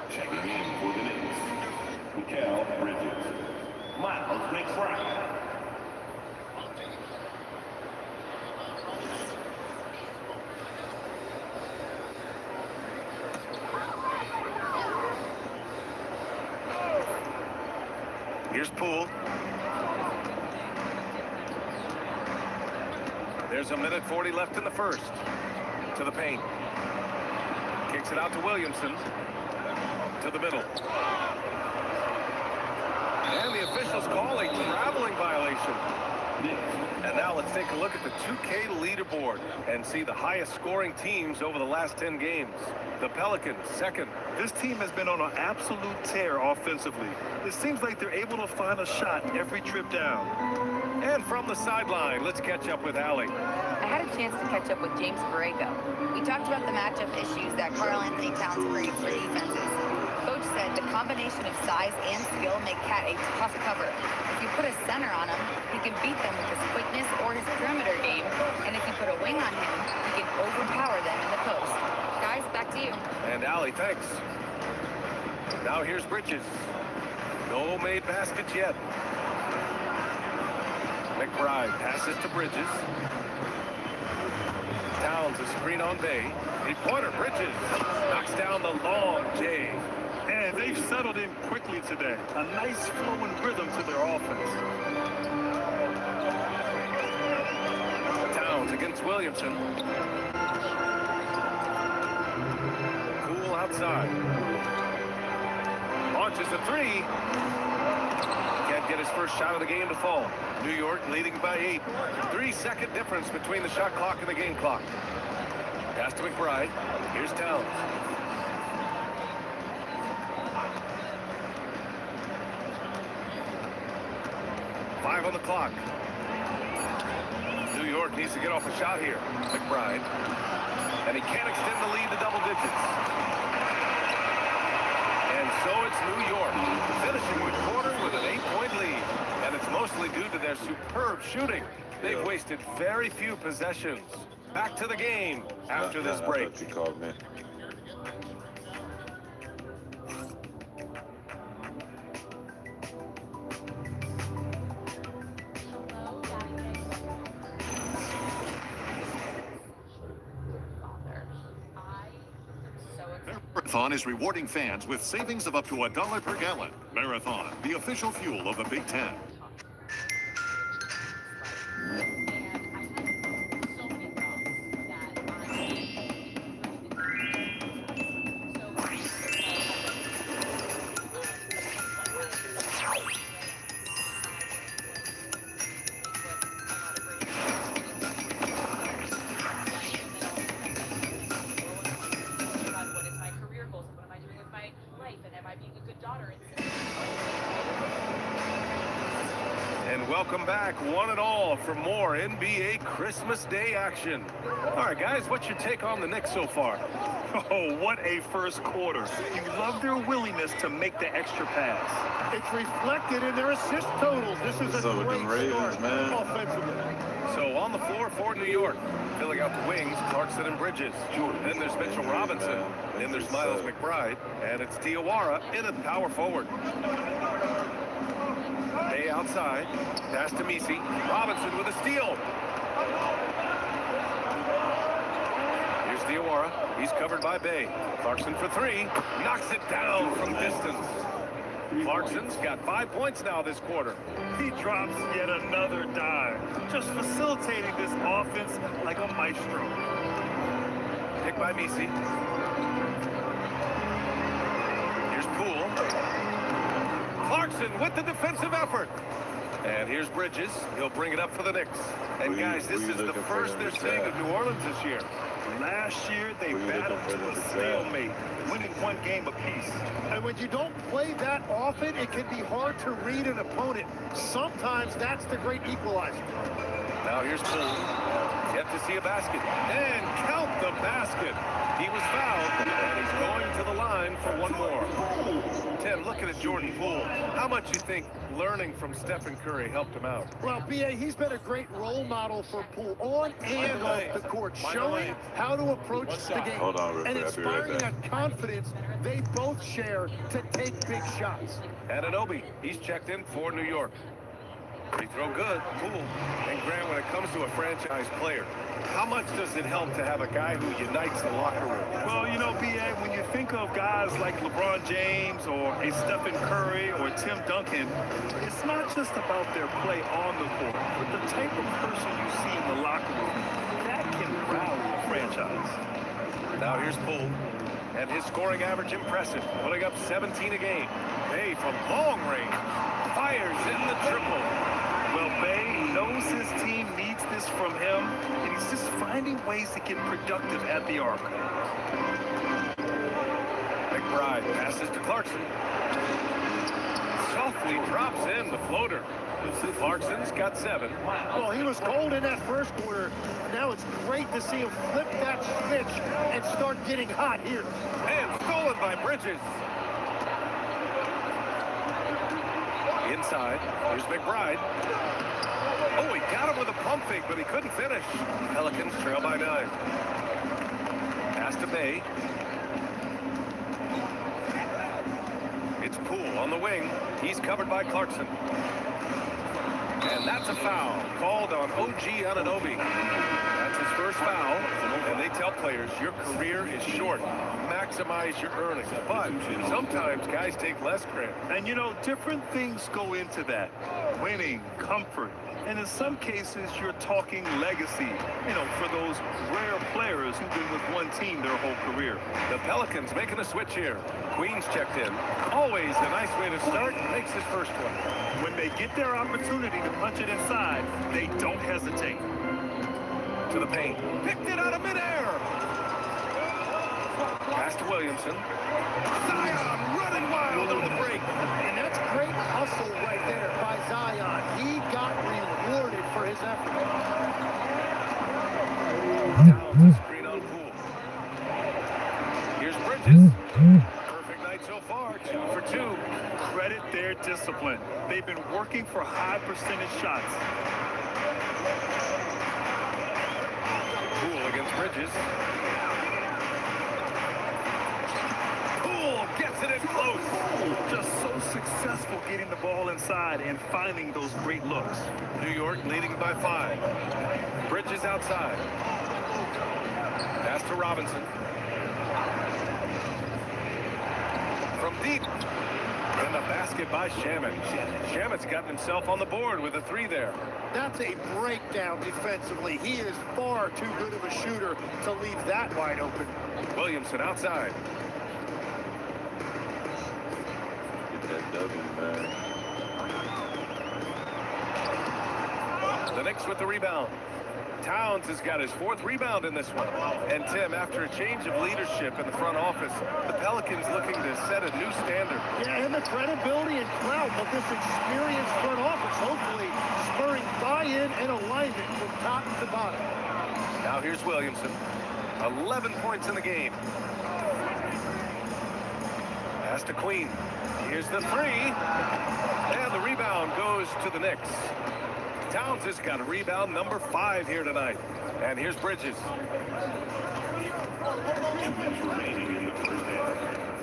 Checking in for the Knicks, Mikal Bridges, Miles McBride. Here's Poole. There's a minute 40 left in the first. To the paint. Kicks it out to Williamson. To the middle. And the officials call a traveling violation. And now let's take a look at the 2K leaderboard and see the highest scoring teams over the last 10 games. The Pelicans, second. This team has been on an absolute tear offensively. It seems like they're able to find a shot every trip down. And from the sideline, let's catch up with Allie. I had a chance to catch up with James Borrego. We talked about the matchup issues that Karl Anthony Towns creates for defenses. Coach said the combination of size and skill make Cat a tough cover. If you put a center on him, he can beat them with his quickness or his perimeter game. And if you put a wing on him, he can overpower them in the post. Guys, back to you. And Allie, thanks. Now here's Bridges. No made baskets yet. McBride passes to Bridges. Towns a screen on Bay. Three-pointer, Bridges knocks down the long J. And they've settled in quickly today. A nice flowing rhythm to their offense. Towns against Williamson. Cool outside. Launches a three. Can't get his first shot of the game to fall. New York leading by 8. 3-second difference between the shot clock and the game clock. Pass to McBride. Here's Towns. Five on the clock. New York needs to get off a shot here. McBride. And he can't extend the lead to double digits. And so it's New York finishing the quarter with an 8-point lead. And it's mostly due to their superb shooting. They've wasted very few possessions. Back to the game after this break. Marathon is rewarding fans with savings of up to $1 per gallon. Marathon, the official fuel of the Big Ten. Welcome back, one and all, for more NBA Christmas Day action. All right, guys, what's your take on the Knicks so far? Oh, what a first quarter. You love their willingness to make the extra pass. It's reflected in their assist totals. This is a great start offensively. So on the floor for New York, filling out the wings, Clarkson and Bridges. Then there's Mitchell Robinson. Then there's Miles McBride. And it's Diawara in at power forward. Bay outside. Pass to Misi. Robinson with a steal. Here's Diawara. He's covered by Bay. Clarkson for three. Knocks it down from distance. Clarkson's got 5 points now this quarter. He drops yet another dime. Just facilitating this offense like a maestro. Pick by Misi. Here's Poole. Clarkson with the defensive effort. And here's Bridges. He'll bring it up for the Knicks. And guys, this is the first they're seeing of New Orleans this year. Last year, they battled to a stalemate, winning one game apiece. And when you don't play that often, it can be hard to read an opponent. Sometimes that's the great equalizer. Now here's Poole. Yet to see a basket. And count the basket. He was fouled, and he's going to the line for one more. Tim, looking at Jordan Poole, how much you think learning from Stephen Curry helped him out? Well, B.A., he's been a great role model for Poole on and off the court, showing how to approach the game, Hold on real and quick, I'll be right inspiring back. that confidence they both share to take big shots. Anunoby, he's checked in for New York. Free throw good, cool. And Grant, when it comes to a franchise player, how much does it help to have a guy who unites the locker room? Well, you know, B.A., when you think of guys like LeBron James or a Stephen Curry or Tim Duncan, it's not just about their play on the court, but the type of person you see in the locker room that can rally a franchise. Now here's Poole, and his scoring average impressive, putting up 17 a game. Bay from long range fires in the triple. Well, Bay knows his team needs this from him, and he's just finding ways to get productive at the arc. McBride passes to Clarkson. Softly drops in the floater. Clarkson's got 7. Well, he was cold in that first quarter. Now it's great to see him flip that switch and start getting hot here. And stolen by Bridges. Inside, here's McBride. Oh, he got him with a pump fake, but he couldn't finish. Pelicans trail by 9. Pass to Bay. It's Poole on the wing. He's covered by Clarkson. And that's a foul called on OG Anunoby. That's his first foul. And they tell players, your career is short. Maximize your earnings. But sometimes guys take less credit. And you know, different things go into that. Winning, comfort, and in some cases, you're talking legacy, you know, for those rare players who've been with one team their whole career. The Pelicans making a switch here. Queens checked in. Always a nice way to start. Makes his first one. When they get their opportunity to punch it inside, they don't hesitate. To the paint. Picked it out of midair. Pass to Williamson. Zion running wild on the break. And that's great hustle right there by Zion. He got rewarded for his effort. Down the screen on Poole. Here's Bridges. Perfect night so far. 2 for 2. Credit their discipline. They've been working for high percentage shots. Poole against Bridges. Poole gets it in close. Just so successful getting the ball inside and finding those great looks. New York leading by 5. Bridges outside. Pass to Robinson. From deep. And the basket by Shamet. Shamet's gotten himself on the board with a 3 there. That's a breakdown defensively. He is far too good of a shooter to leave that wide open. Williamson outside. Get that W, man. The Knicks with the rebound. Towns has got his 4th rebound in this one. And Tim, after a change of leadership in the front office, the Pelicans looking to set a new standard. Yeah, and the credibility and clout of this experienced front office, hopefully spurring buy-in and alignment from top to bottom. Now here's Williamson. 11 points in the game. Pass to Queen. Here's the 3. And the rebound goes to the Knicks. Towns has got a rebound number 5 here tonight. And here's Bridges.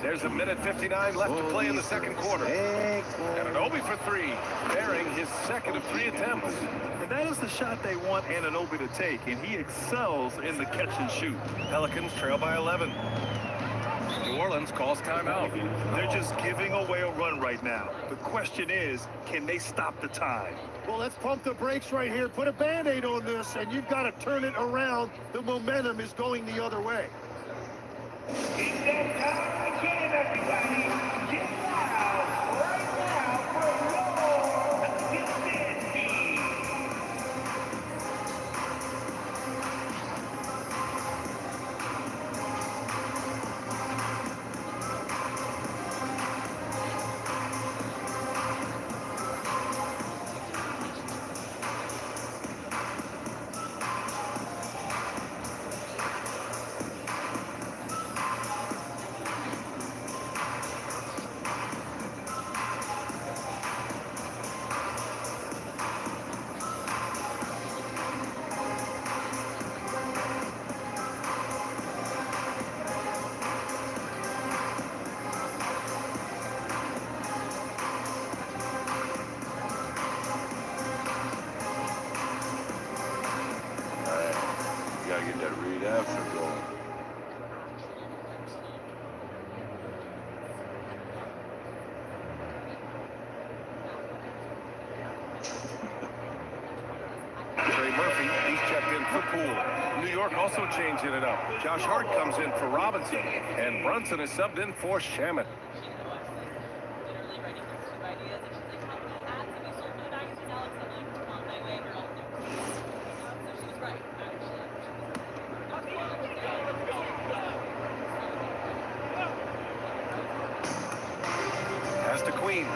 There's a minute 59 left to play in the second quarter. Anunoby for 3, bearing his 2nd of 3 attempts. And that is the shot they want Anunoby to take, and he excels in the catch and shoot. Pelicans trail by 11. New Orleans calls timeout. They're just giving away a run right now. The question is, can they stop the tide? Well, let's pump the brakes right here. Put a Band-Aid on this, and you've got to turn it around. The momentum is going the other way. It's that time again, everybody. Get wild right now for Roll Dynasty. gotta get that read after going. Trey Murphy, he's checked in for Poole. New York also changing it up. Josh Hart comes in for Robinson, and Brunson is subbed in for Shamet. Pass to Queen.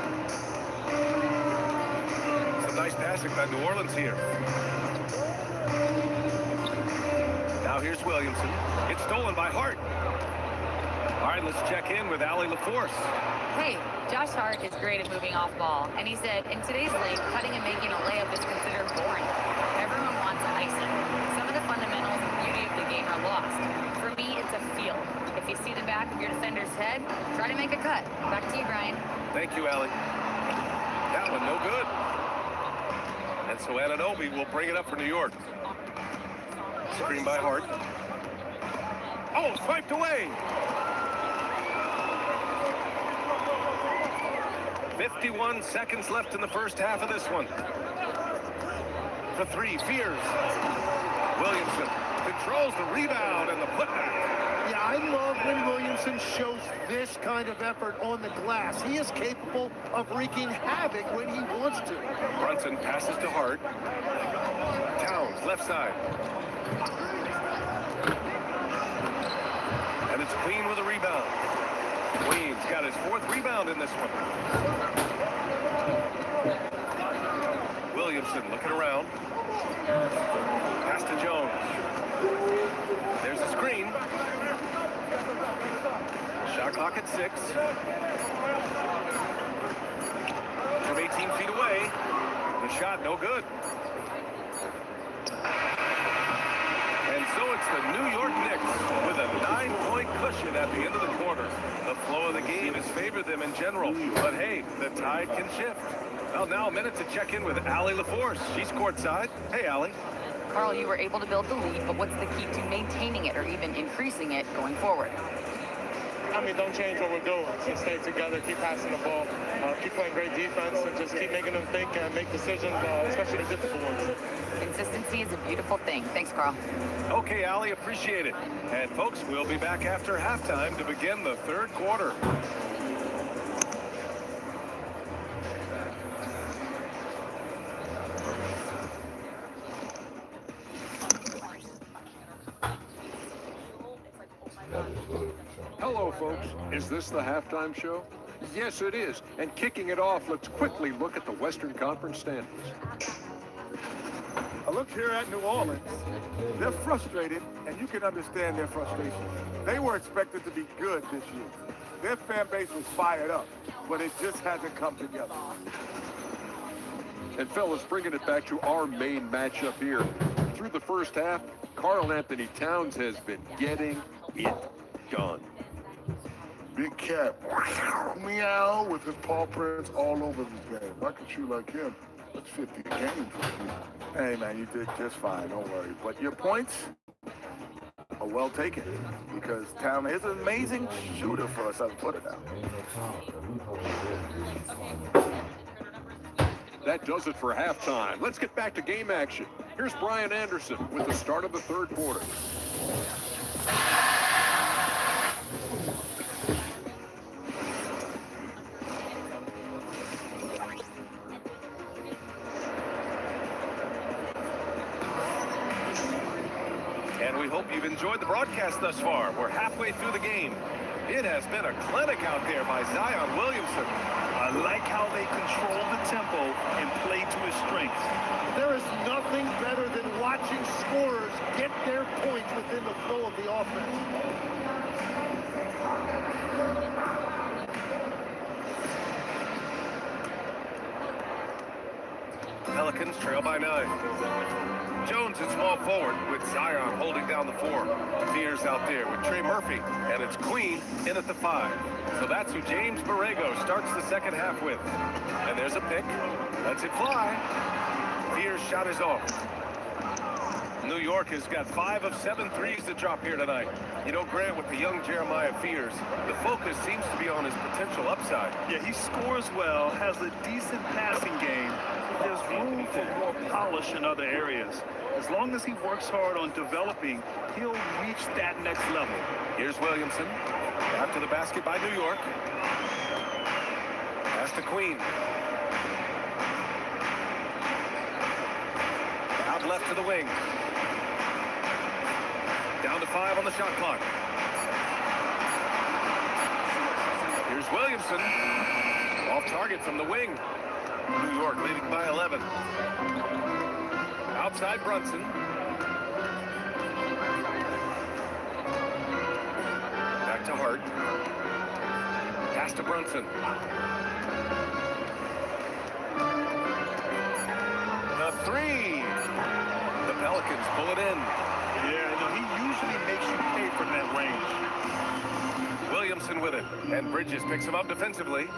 Some nice passing by New Orleans here. Now here's Williamson. It's stolen by Hart. All right, let's check in with Allie LaForce. Hey, Josh Hart is great at moving off ball, and he said, in today's league, cutting and making a layup is considered boring. Everyone wants icing. Some of the fundamentals and beauty of the game are lost. For me, it's a feel. If you see the back of your defender's head, try to make a cut. Back to you, Brian. Thank you, Allie. That one no good. And so Anunoby will bring it up for New York. Screen by Hart. Oh, swiped away. 51 seconds left in the first half of this one. For three, Fears. Williamson controls the rebound and the putback. Yeah, I love when Williamson shows this kind of effort on the glass. He is capable of wreaking havoc when he wants to. Brunson passes to Hart. Towns, left side. And it's Queen with a rebound. Queen's got his fourth rebound in this one. Williamson looking around. Pass to Jones. There's a screen. Shot clock at 6. From 18 feet away. The shot no good. And so it's the New York Knicks with a 9-point cushion at the end of the quarter. The flow of the game has favored them in general. But hey, the tide can shift. Well, now a minute to check in with Allie LaForce. She's courtside. Hey, Allie. Carl, you were able to build the lead, but what's the key to maintaining it or even increasing it going forward? I mean, don't change what we're doing. Just stay together, keep passing the ball, keep playing great defense, and just keep making them think and make decisions, especially the difficult ones. Consistency is a beautiful thing. Thanks, Carl. Okay, Allie, appreciate it. And folks, we'll be back after halftime to begin the third quarter. Hello, folks. Is this the halftime show? Yes, it is. And kicking it off, let's quickly look at the Western Conference standings. I look here at New Orleans. They're frustrated, and you can understand their frustration. They were expected to be good this year. Their fan base was fired up, but it just hasn't come together. And fellas, bringing it back to our main matchup here. Through the first half, Karl Anthony Towns has been getting it done. Big cat, meow, with his paw prints all over this game. I could shoot like him. That's 50 a game for me. Hey, man, you did just fine. Don't worry. But your points are well taken because Town is an amazing shooter for a 7-footer now. That does it for halftime. Let's get back to game action. Here's Brian Anderson with the start of the third quarter. And we hope you've enjoyed the broadcast thus far. We're halfway through the game. It has been a clinic out there by Zion Williamson. I like how they control the tempo and play to his strengths. There is nothing better than watching scorers get their points within the flow of the offense. Pelicans trail by 9. Jones in small forward with Zion holding down the 4. Fears out there with Trey Murphy, and it's Queen in at the 5. So that's who James Borrego starts the second half with. And there's a pick. Lets it fly. Fears shot is off. New York has got 5 of 7 threes to drop here tonight. You know, Grant, with the young Jeremiah Fears, the focus seems to be on his potential upside. Yeah, he scores well, has a decent passing game. There's room for more polish in other areas. As long as he works hard on developing, he'll reach that next level. Here's Williamson. Back to the basket by New York. Pass to Queen. Out left to the wing. Down to 5 on the shot clock. Here's Williamson. Off target from the wing. New York leading by 11. Outside Brunson. Back to Hart. Pass to Brunson. The 3. The Pelicans pull it in. Yeah, no, he usually makes you pay from that range. Williamson with it. And Bridges picks him up defensively.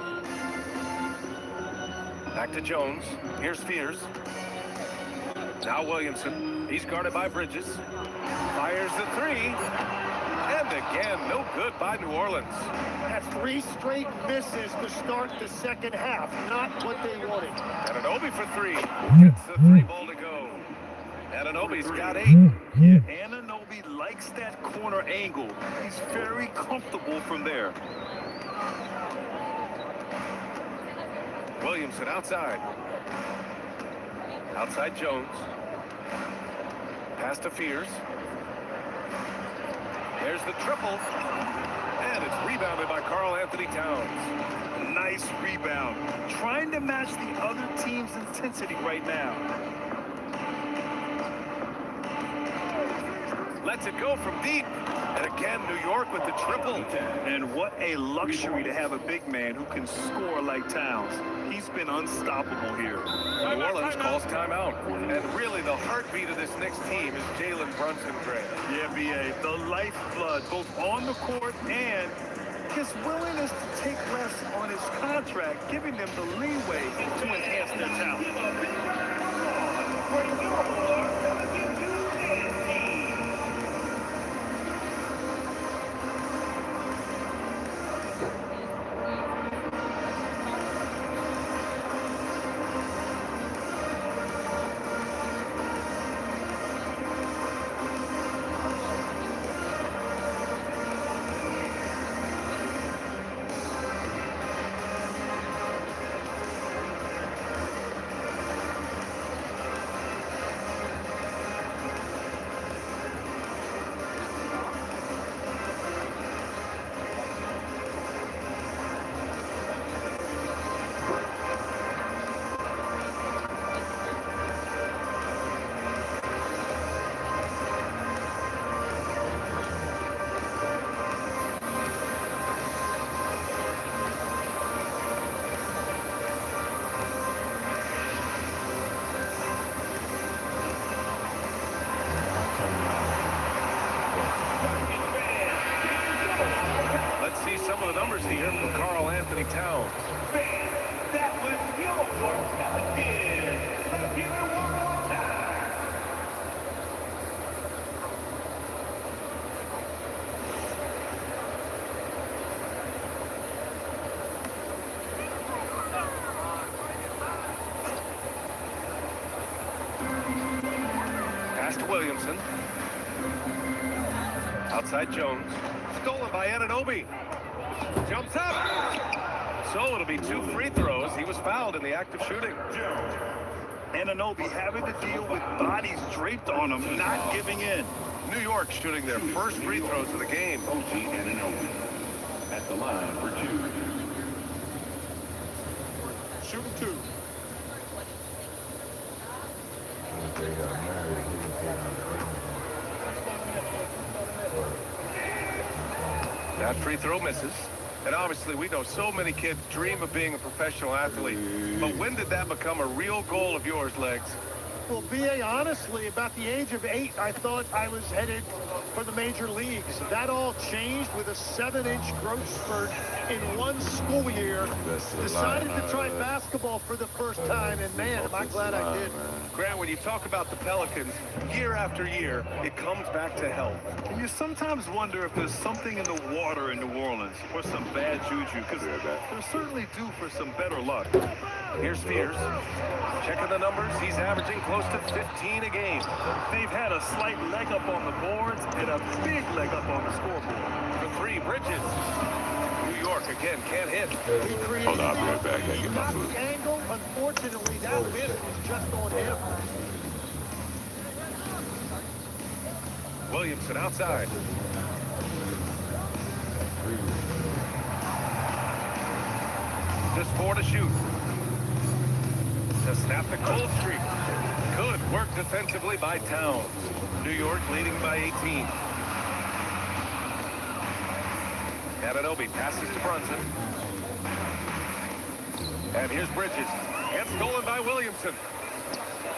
Back to Jones. Here's Fears. Now Williamson. He's guarded by Bridges. Fires the 3. And again, no good by New Orleans. That's 3 straight misses to start the second half. Not what they wanted. Anunoby for 3. Gets the 3 ball to go. Anunoby's got 8. Yeah, Anunoby likes that corner angle. He's very comfortable from there. Williamson outside. Outside Jones. Pass to Fears. There's the triple. And it's rebounded by Karl Anthony Towns. Nice rebound. Trying to match the other team's intensity right now. Lets it go from deep. And again, New York with the triple. And what a luxury to have a big man who can score like Towns. He's been unstoppable here. New Orleans calls timeout. And really, the heartbeat of this next team is Jalen Brunson, Grant. Yeah, B.A., the lifeblood, both on the court and his willingness to take less on his contract, giving them the leeway to enhance their talent. Here from Karl Anthony Towns. That was your first again. Give it one more time. Pass to Williamson. Outside Jones. Stolen by Anunoby. Jumps up. So it'll be 2 free throws. He was fouled in the act of shooting. Anunoby having to deal with bodies draped on him, not giving in. New York shooting their first free throws of the game. OG Anunoby at the line for 2. Shooting 2. That free throw misses. And obviously, we know so many kids dream of being a professional athlete. But when did that become a real goal of yours, Legs? Well, B.A., honestly, about the age of 8, I thought I was headed for the major leagues. That all changed with a 7-inch growth spurt in one school year. Decided to try basketball for the first time, and man, am I glad I did. Grant, when you talk about the Pelicans, year after year, it comes back to health. And you sometimes wonder if there's something in the water in New Orleans or some bad juju, because they're certainly due for some better luck. Here's Spears. Checking the numbers, he's averaging close to 15 a game. They've had a slight leg up on the boards and a big leg up on the scoreboard. For 3, Bridges. New York again can't hit. Hold on, I'll be right back. I get my food. Angle, unfortunately, that miss was just on him. Williamson outside. Just 4 to shoot. To snap the cold streak. Good work defensively by Towns. New York leading by 18. Anunoby passes to Brunson. And here's Bridges. And stolen by Williamson.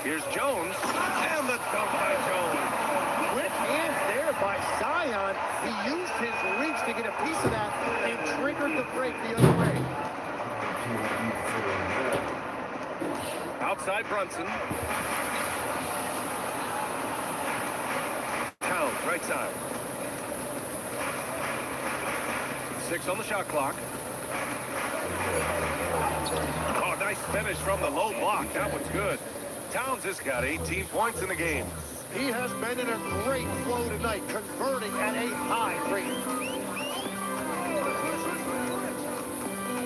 Here's Jones. And the dunk by Jones. Quick hands there by Zion. He used his reach to get a piece of that and triggered the break the other way. Outside Brunson. Towns, right side. 6 on the shot clock. Oh, nice finish from the low block. That one's good. Towns has got 18 points in the game. He has been in a great flow tonight, converting at a high rate.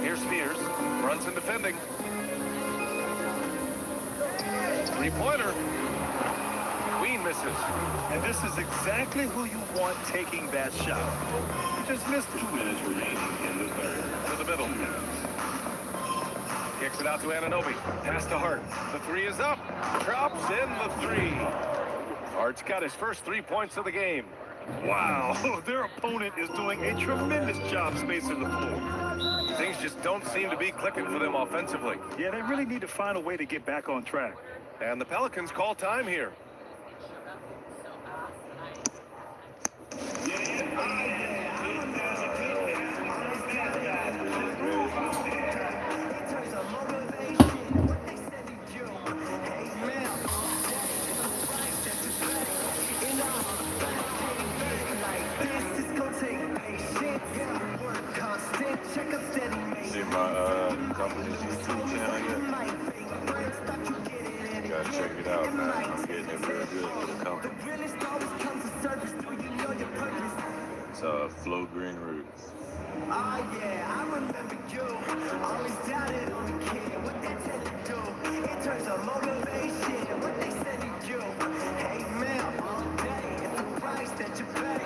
Here's Spears. Brunson defending. 3-pointer. Queen misses. And this is exactly who you want taking that shot. Just missed it. 2 minutes remaining in the third. To the middle. Kicks it out to Anunoby. Pass to Hart. The 3 is up. Drops in the 3. Hart's got his first 3 points of the game. Wow, their opponent is doing a tremendous job spacing the floor. Things just don't seem to be clicking for them offensively. Yeah, they really need to find a way to get back on track. And the Pelicans call time here. See my company's YouTube channel yet? You gotta check it out, man. I'm getting it real good for the company. It's Flow Green Roots. Oh yeah, I remember you. Always doubted on the kid. What they tell you do? In terms of motivation, what they said you do. Hey man, all day, it's the price that you pay.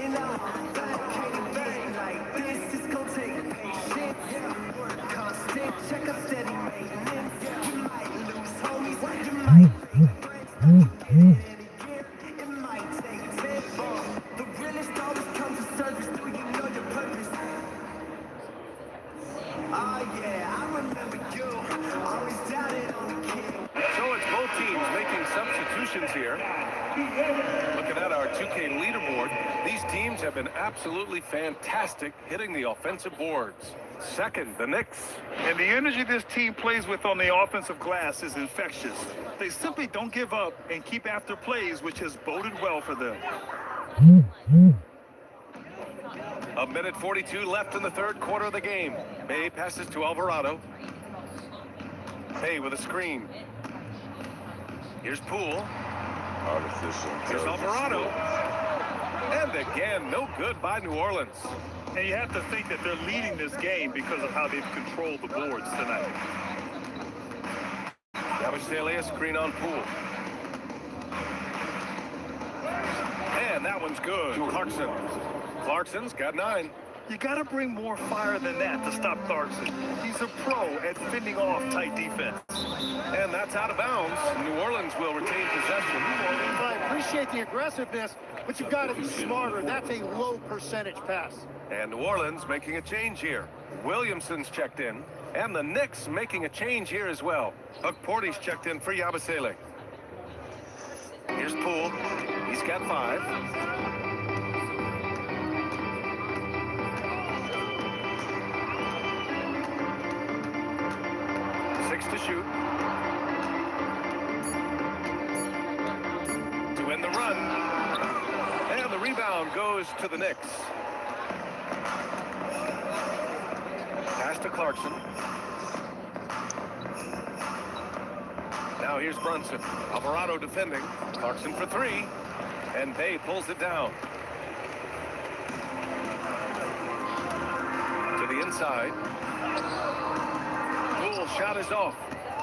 In all that can't bang like this, it's gonna take patience. Work constant, check up steady maintenance. You might lose homies, you might make friends, don't you get it in a year. It might take 10 more. The realest always comes to surface. Do you know your purpose? Oh yeah, I remember you. Always doubted on the king. So it's both teams making substitutions here. Looking at our 2K leaderboard, these teams have been absolutely fantastic hitting the offensive boards. Second, the Knicks. And the energy this team plays with on the offensive glass is infectious. They simply don't give up and keep after plays, which has boded well for them. A minute 42 left in the third quarter of the game. Bay passes to Alvarado. Bay with a screen. Here's Poole. Here's Alvarado. And again, no good by New Orleans. And you have to think that they're leading this game because of how they've controlled the boards tonight. Yabusele, screen on Poole. And that one's good. Clarkson. Clarkson's got 9. You got to bring more fire than that to stop Clarkson. He's a pro at fending off tight defense. And that's out of bounds. New Orleans will retain possession. I appreciate the aggressiveness, but you've got to be smarter. That's a low percentage pass. And New Orleans making a change here. Williamson's checked in. And the Knicks making a change here as well. Huck Porty's checked in for Yabusele. Here's Poole. He's got 5. To shoot. To win the run. And the rebound goes to the Knicks. Pass to Clarkson. Now here's Brunson. Alvarado defending. Clarkson for 3. And Bay pulls it down. To the inside. Poole shot is off.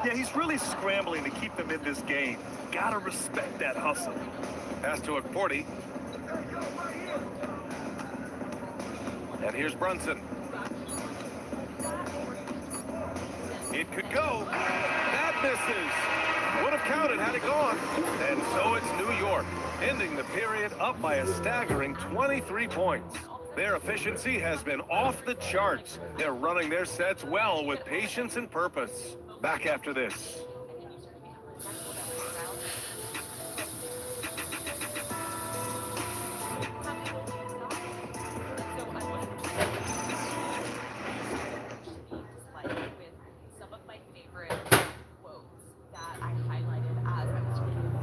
Yeah, he's really scrambling to keep them in this game. Gotta respect that hustle. Pass to Okporti. And here's Brunson. It could go. That misses. Would have counted had it gone. And so it's New York, ending the period up by a staggering 23 points. Their efficiency has been off the charts. They're running their sets well with patience and purpose. Back after this.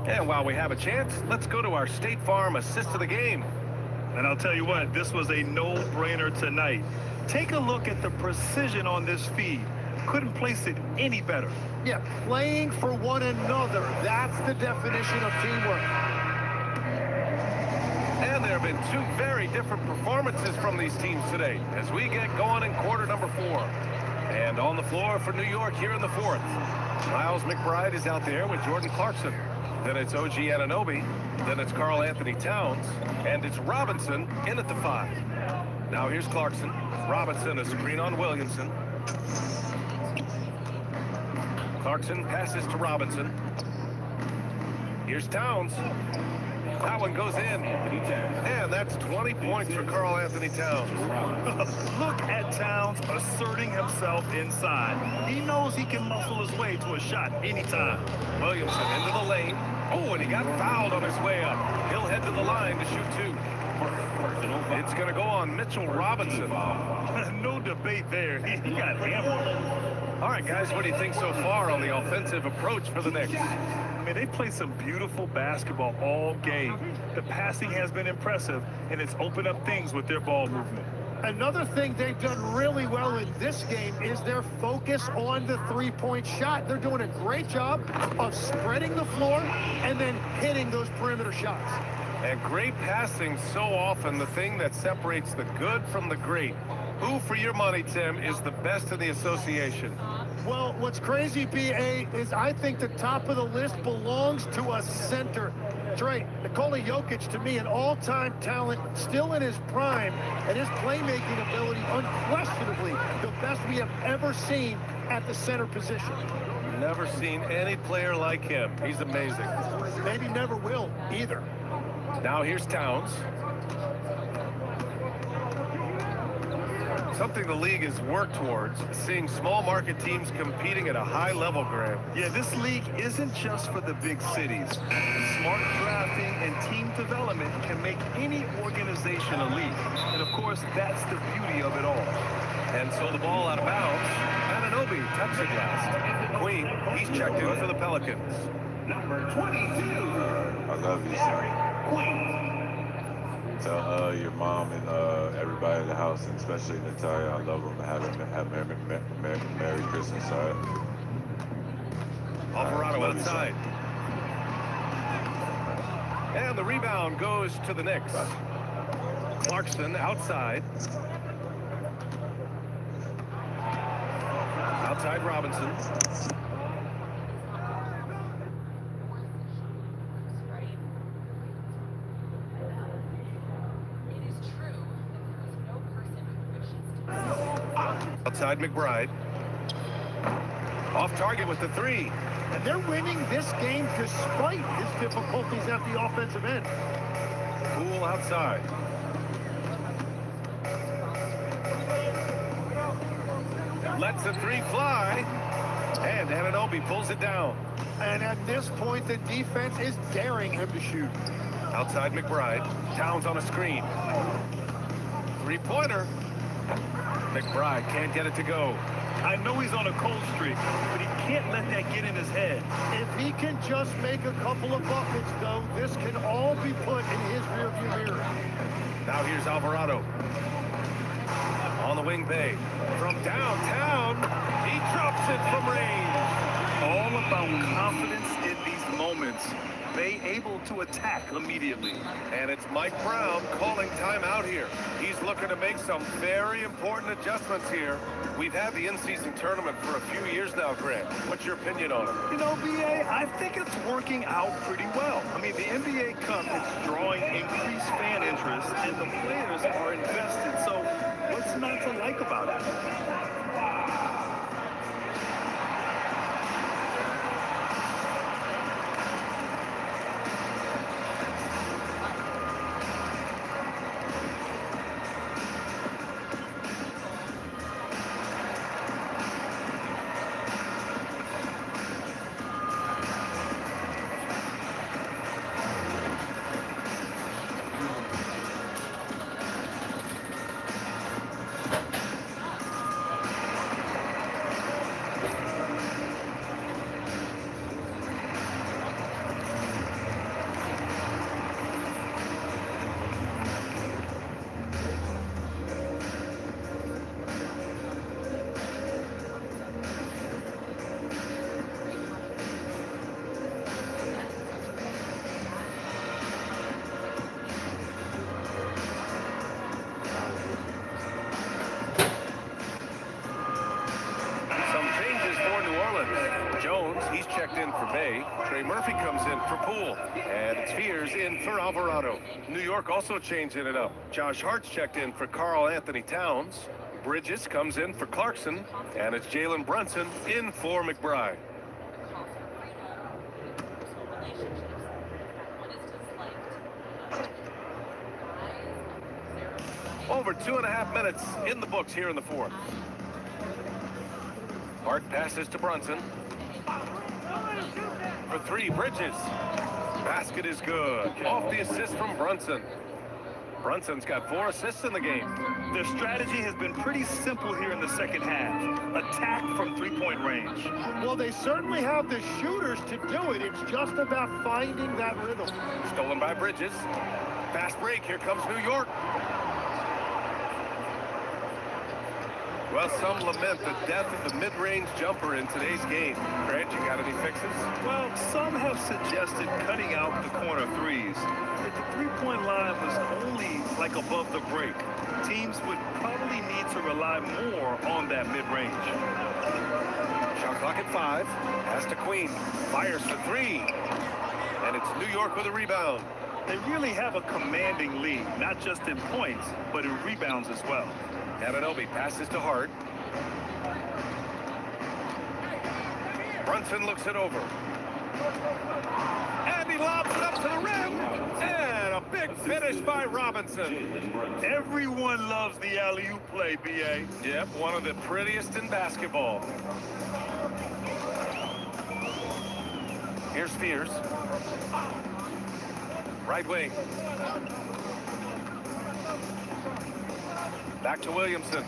And while we have a chance, let's go to our State Farm assist of the game. And I'll tell you what, this was a no-brainer tonight. Take a look at the precision on this feed. Couldn't place it any better. Yeah, playing for one another. That's the definition of teamwork. And there have been 2 very different performances from these teams today as we get going in quarter number 4. And on the floor for New York here in the 4th. Miles McBride is out there with Jordan Clarkson. Then it's OG Anunoby. Then it's Karl Anthony Towns. And it's Robinson in at the 5. Now here's Clarkson. Robinson a screen on Williamson. Clarkson passes to Robinson. Here's Towns. That one goes in. And that's 20 points for Karl Anthony Towns. Look at Towns asserting himself inside. He knows he can muscle his way to a shot anytime. Williamson into the lane. Oh, and he got fouled on his way up. He'll head to the line to shoot 2. It's going to go on Mitchell Robinson. No debate there. He got hammered. All right, guys, what do you think so far on the offensive approach for the Knicks? I mean, they played some beautiful basketball all game. The passing has been impressive, and it's opened up things with their ball movement. Another thing they've done really well in this game is their focus on the three-point shot. They're doing a great job of spreading the floor and then hitting those perimeter shots. And great passing, so often the thing that separates the good from the great. Who, for your money, Tim, is the best in the association? Well, what's crazy, B.A., is I think the top of the list belongs to a center. Trey, Nikola Jokic, to me, an all-time talent, still in his prime, and his playmaking ability, unquestionably, the best we have ever seen at the center position. Never seen any player like him. He's amazing. Maybe never will, either. Now here's Towns. Something the league has worked towards, seeing small market teams competing at a high level, Graham. Yeah, this league isn't just for the big cities. Smart drafting and team development can make any organization elite. And of course, that's the beauty of it all. And so the ball out of bounds. Anunoby touched it last. Queen, he's checked in for the Pelicans. Number 22. I love you, sorry. Tell your mom and everybody in the house, and especially Natalia, I love them. Have Merry Christmas, all right? Alvarado outside. And the rebound goes to the Knicks. Clarkson outside. Outside Robinson. Outside McBride. Off target with the 3. And they're winning this game despite his difficulties at the offensive end. Poole outside. Lets the 3 fly. And Anunoby pulls it down. And at this point, the defense is daring him to shoot. Outside McBride. Towns on a screen. Three-pointer. McBride can't get it to go. I know he's on a cold streak, but he can't let that get in his head. If he can just make a couple of buckets, though, this can all be put in his rearview mirror. Now here's Alvarado. On the wing Bay. From downtown, he drops it from range. All about confidence in these moments. Bay able to attack immediately. And it's Mike Brown calling timeout here. He's looking to make some very important adjustments here. We've had the in-season tournament for a few years now, Grant. What's your opinion on it? You know, BA, I think it's working out pretty well. I mean, the NBA Cup is drawing increased fan interest, and the players are invested. So what's not to like about it? He's checked in for Bay. Trey Murphy comes in for Poole. And it's Fears in for Alvarado. New York also changing it up. Josh Hart's checked in for Karl Anthony Towns. Bridges comes in for Clarkson. And it's Jalen Brunson in for McBride. Over 2.5 minutes in the books here in the fourth. Hart passes to Brunson. For three, Bridges. Basket is good. Off the assist from Brunson. Brunson's got 4 assists in the game. Their strategy has been pretty simple here in the second half. Attack from three-point range. Well, they certainly have the shooters to do it. It's just about finding that rhythm. Stolen by Bridges. Fast break. Here comes New York. Well, some lament the death of the mid-range jumper in today's game. Grant, you got any fixes? Well, some have suggested cutting out the corner threes. If the three-point line was only like above the break, teams would probably need to rely more on that mid-range. Shot clock at 5. Pass to Queen. Fires for 3. And it's New York with a rebound. They really have a commanding lead, not just in points, but in rebounds as well. Anunoby passes to Hart. Brunson looks it over. And he lobs it up to the rim. And a big finish by Robinson. Everyone loves the alley-oop play, B.A. Yep, one of the prettiest in basketball. Here's Fears. Right wing. Back to Williamson.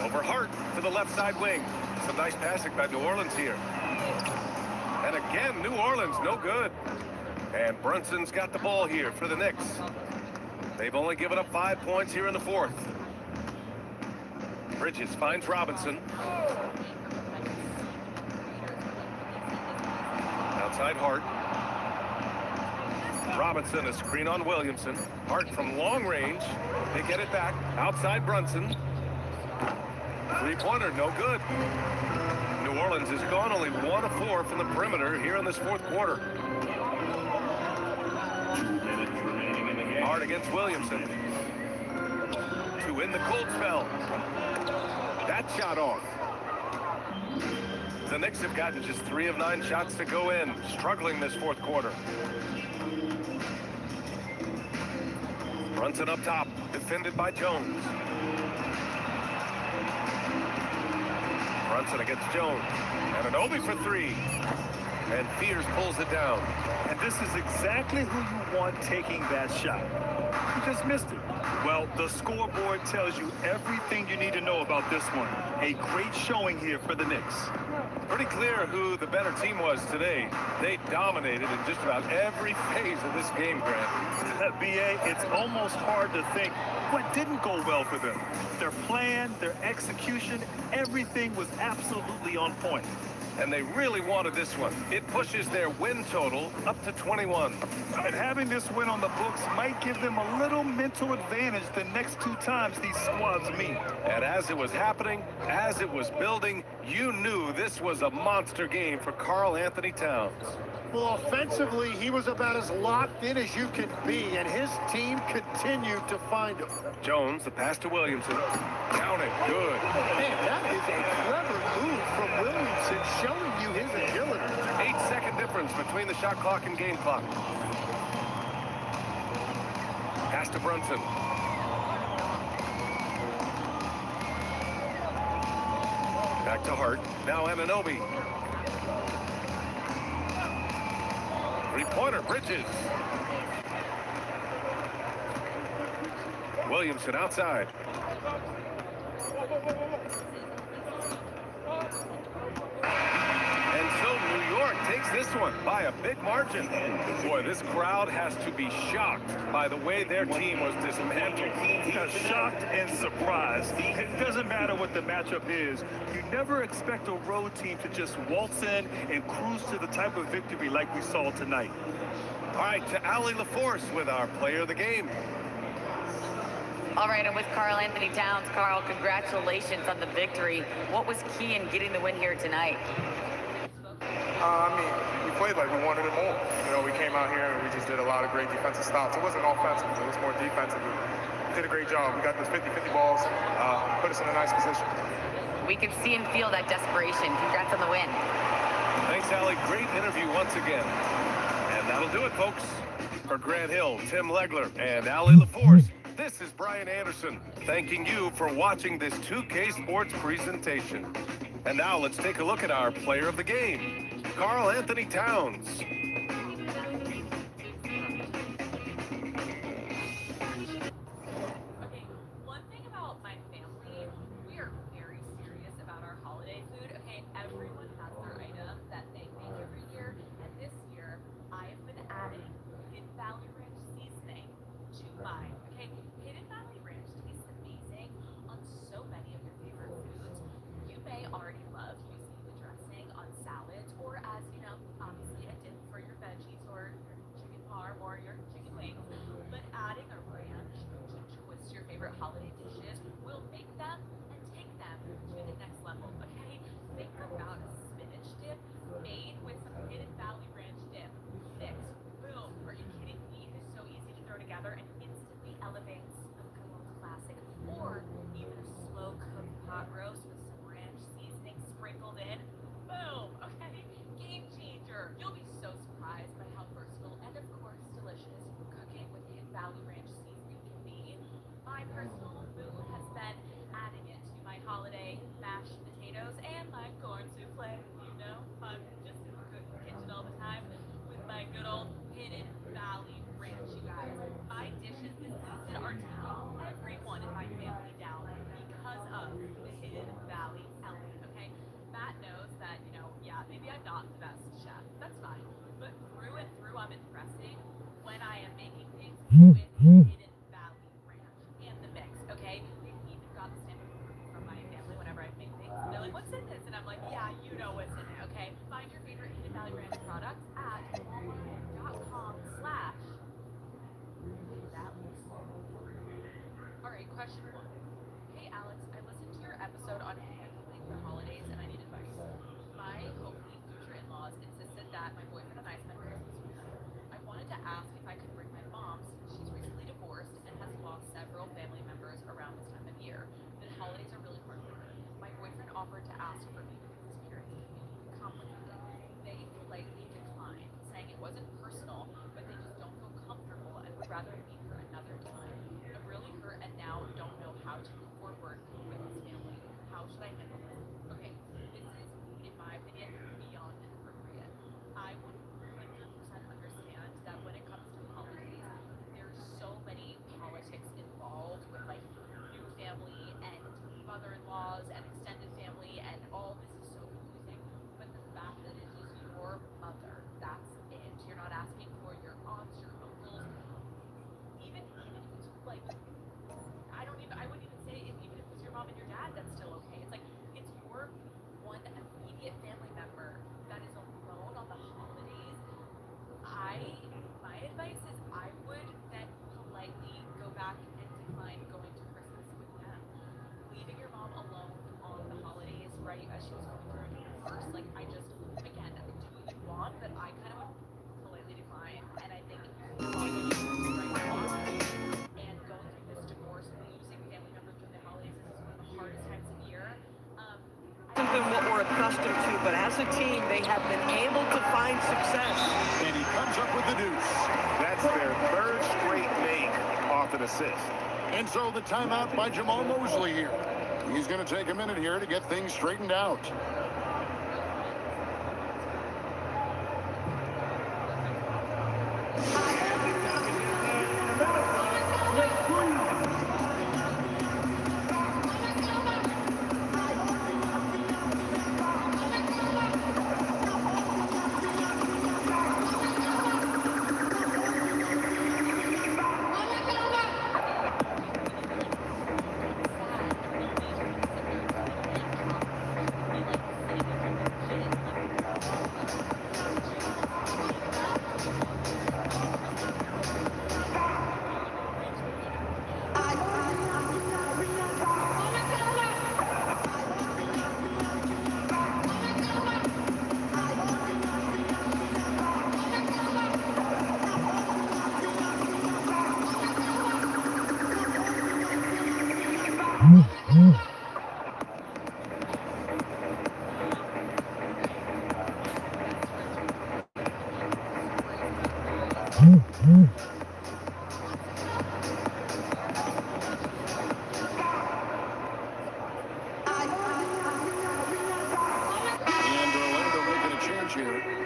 Over Hart to the left side wing. Some nice passing by New Orleans here. And again, New Orleans, no good. And Brunson's got the ball here for the Knicks. They've only given up 5 points here in the fourth. Bridges finds Robinson. Outside Hart. Robinson, a screen on Williamson. Hart from long range. They get it back. Outside Brunson. Three-pointer, no good. New Orleans has gone only 1 of 4 from the perimeter here in this fourth quarter. Hart against Williamson. To end the cold spell. That shot off. The Knicks have gotten just 3 of 9 shots to go in. Struggling this fourth quarter. Brunson up top, defended by Jones. Brunson against Jones. Anunoby for 3. and Fears pulls it down. And this is exactly who you want taking that shot. He just missed it. Well, the scoreboard tells you everything you need to know about this one. A great showing here for the Knicks. Pretty clear who the better team was today. They dominated in just about every phase of this game, Grant. B.A., it's almost hard to think what didn't go well for them. Their plan, their execution, everything was absolutely on point. And they really wanted this one. It pushes their win total up to 21. And having this win on the books might give them a little mental advantage the next two times these squads meet. And as it was happening, as it was building, you knew this was a monster game for Karl Anthony Towns. Well, offensively, he was about as locked in as you can be, and his team continued to find him. Jones, the pass to Williamson. Count it. Good. Man, that is a clever move from Williamson, showing you his agility. 8-second difference between the shot clock and game clock. Pass to Brunson. Back to Hart. Now Anunoby. Three-pointer, Bridges. Williamson outside. And so New York takes this one by a big margin. Boy, this crowd has to be shocked by the way their team was dismantled. Shocked and surprised. It doesn't matter what the matchup is. You never expect a road team to just waltz in and cruise to the type of victory like we saw tonight. All right, to Allie LaForce with our player of the game. All right, and with Karl Anthony Towns, Karl, congratulations on the victory. What was key in getting the win here tonight? I mean, we played like we wanted it more. You know, we came out here and we just did a lot of great defensive stops. It wasn't offensive, it was more defensive. We did a great job. We got those 50-50 balls, put us in a nice position. We can see and feel that desperation. Congrats on the win. Thanks, Allie. Great interview once again. And that'll do it, folks. For Grant Hill, Tim Legler, and Allie LaForce, this is Brian Anderson, thanking you for watching this 2K Sports presentation. And now let's take a look at our player of the game, Karl Anthony Towns. Okay, one thing about my family, we are very serious about our holiday food. Okay, everyone has their item that they make every year, and this year I have been adding Hidden Valley Ranch seasoning to mine. Okay, Hidden Valley Ranch tastes amazing on so many of your favorite foods. You may already love using the dressing on salads, or as you know, obviously a dip for your veggies or your chicken parm or your chicken wings. But adding a ranch to twist your favorite holiday dishes will make them and take them to the next level. Okay, think about a spinach dip made with some Hidden Valley Ranch dip mix. Boom! Are you kidding me? It is so easy to throw together and instantly elevates a good old classic, or even a slow cooked pot roast with some ranch seasoning sprinkled in. Boom! Okay, game changer. You'll be so surprised by how versatile and of course delicious cooking with Hidden Valley Ranch seasoning can be. My personal move has been adding it to my holiday mashed potatoes and my corn souffle. You know, I'm just in the kitchen all the time with my good old Hidden Valley Ranch, you guys. My dishes this season are to calm everyone in my family down because of the Hidden Valley element, okay? Matt knows that, you know, yeah, maybe I'm not the best chef. That's fine. But through and through, I'm impressing when I am making things with Hidden Valley Ranch and the mix, okay? They've even got the stamp of approval from my family whenever I make things. They're like, what's in this? And I'm like, yeah, you know what's in it, okay? Find your favorite Hidden Valley Ranch products at walmart.com/HiddenValley. All right, question one. Hey, Alex, I listened to your episode on handling the holidays, and I need advice. My hopefully future in-laws insisted that my boyfriend and I spend Christmas with them. I wanted to ask if I could bring my mom, since she's recently divorced and has lost several family members around this time of year. The holidays are really hard for her. My boyfriend offered to ask for me because his parents can be complicated. They politely declined, saying it wasn't personal, but they just don't feel comfortable and would rather meet her another time. I'm really hurt and now don't know how to move forward with his family. How should I handle this? Okay, this is, in my opinion, beyond inappropriate. I as she was going through it first. Like, I just, again, do what you want, but I kind of politely decline. And I think and going through this divorce and losing family members during the holidays is one of the hardest times of year. Than what we're accustomed to, but as a team, they have been able to find success. And he comes up with the deuce. That's their third straight make off an assist. And so the timeout by Jamal Mosley here. He's going to take a minute here to get things straightened out.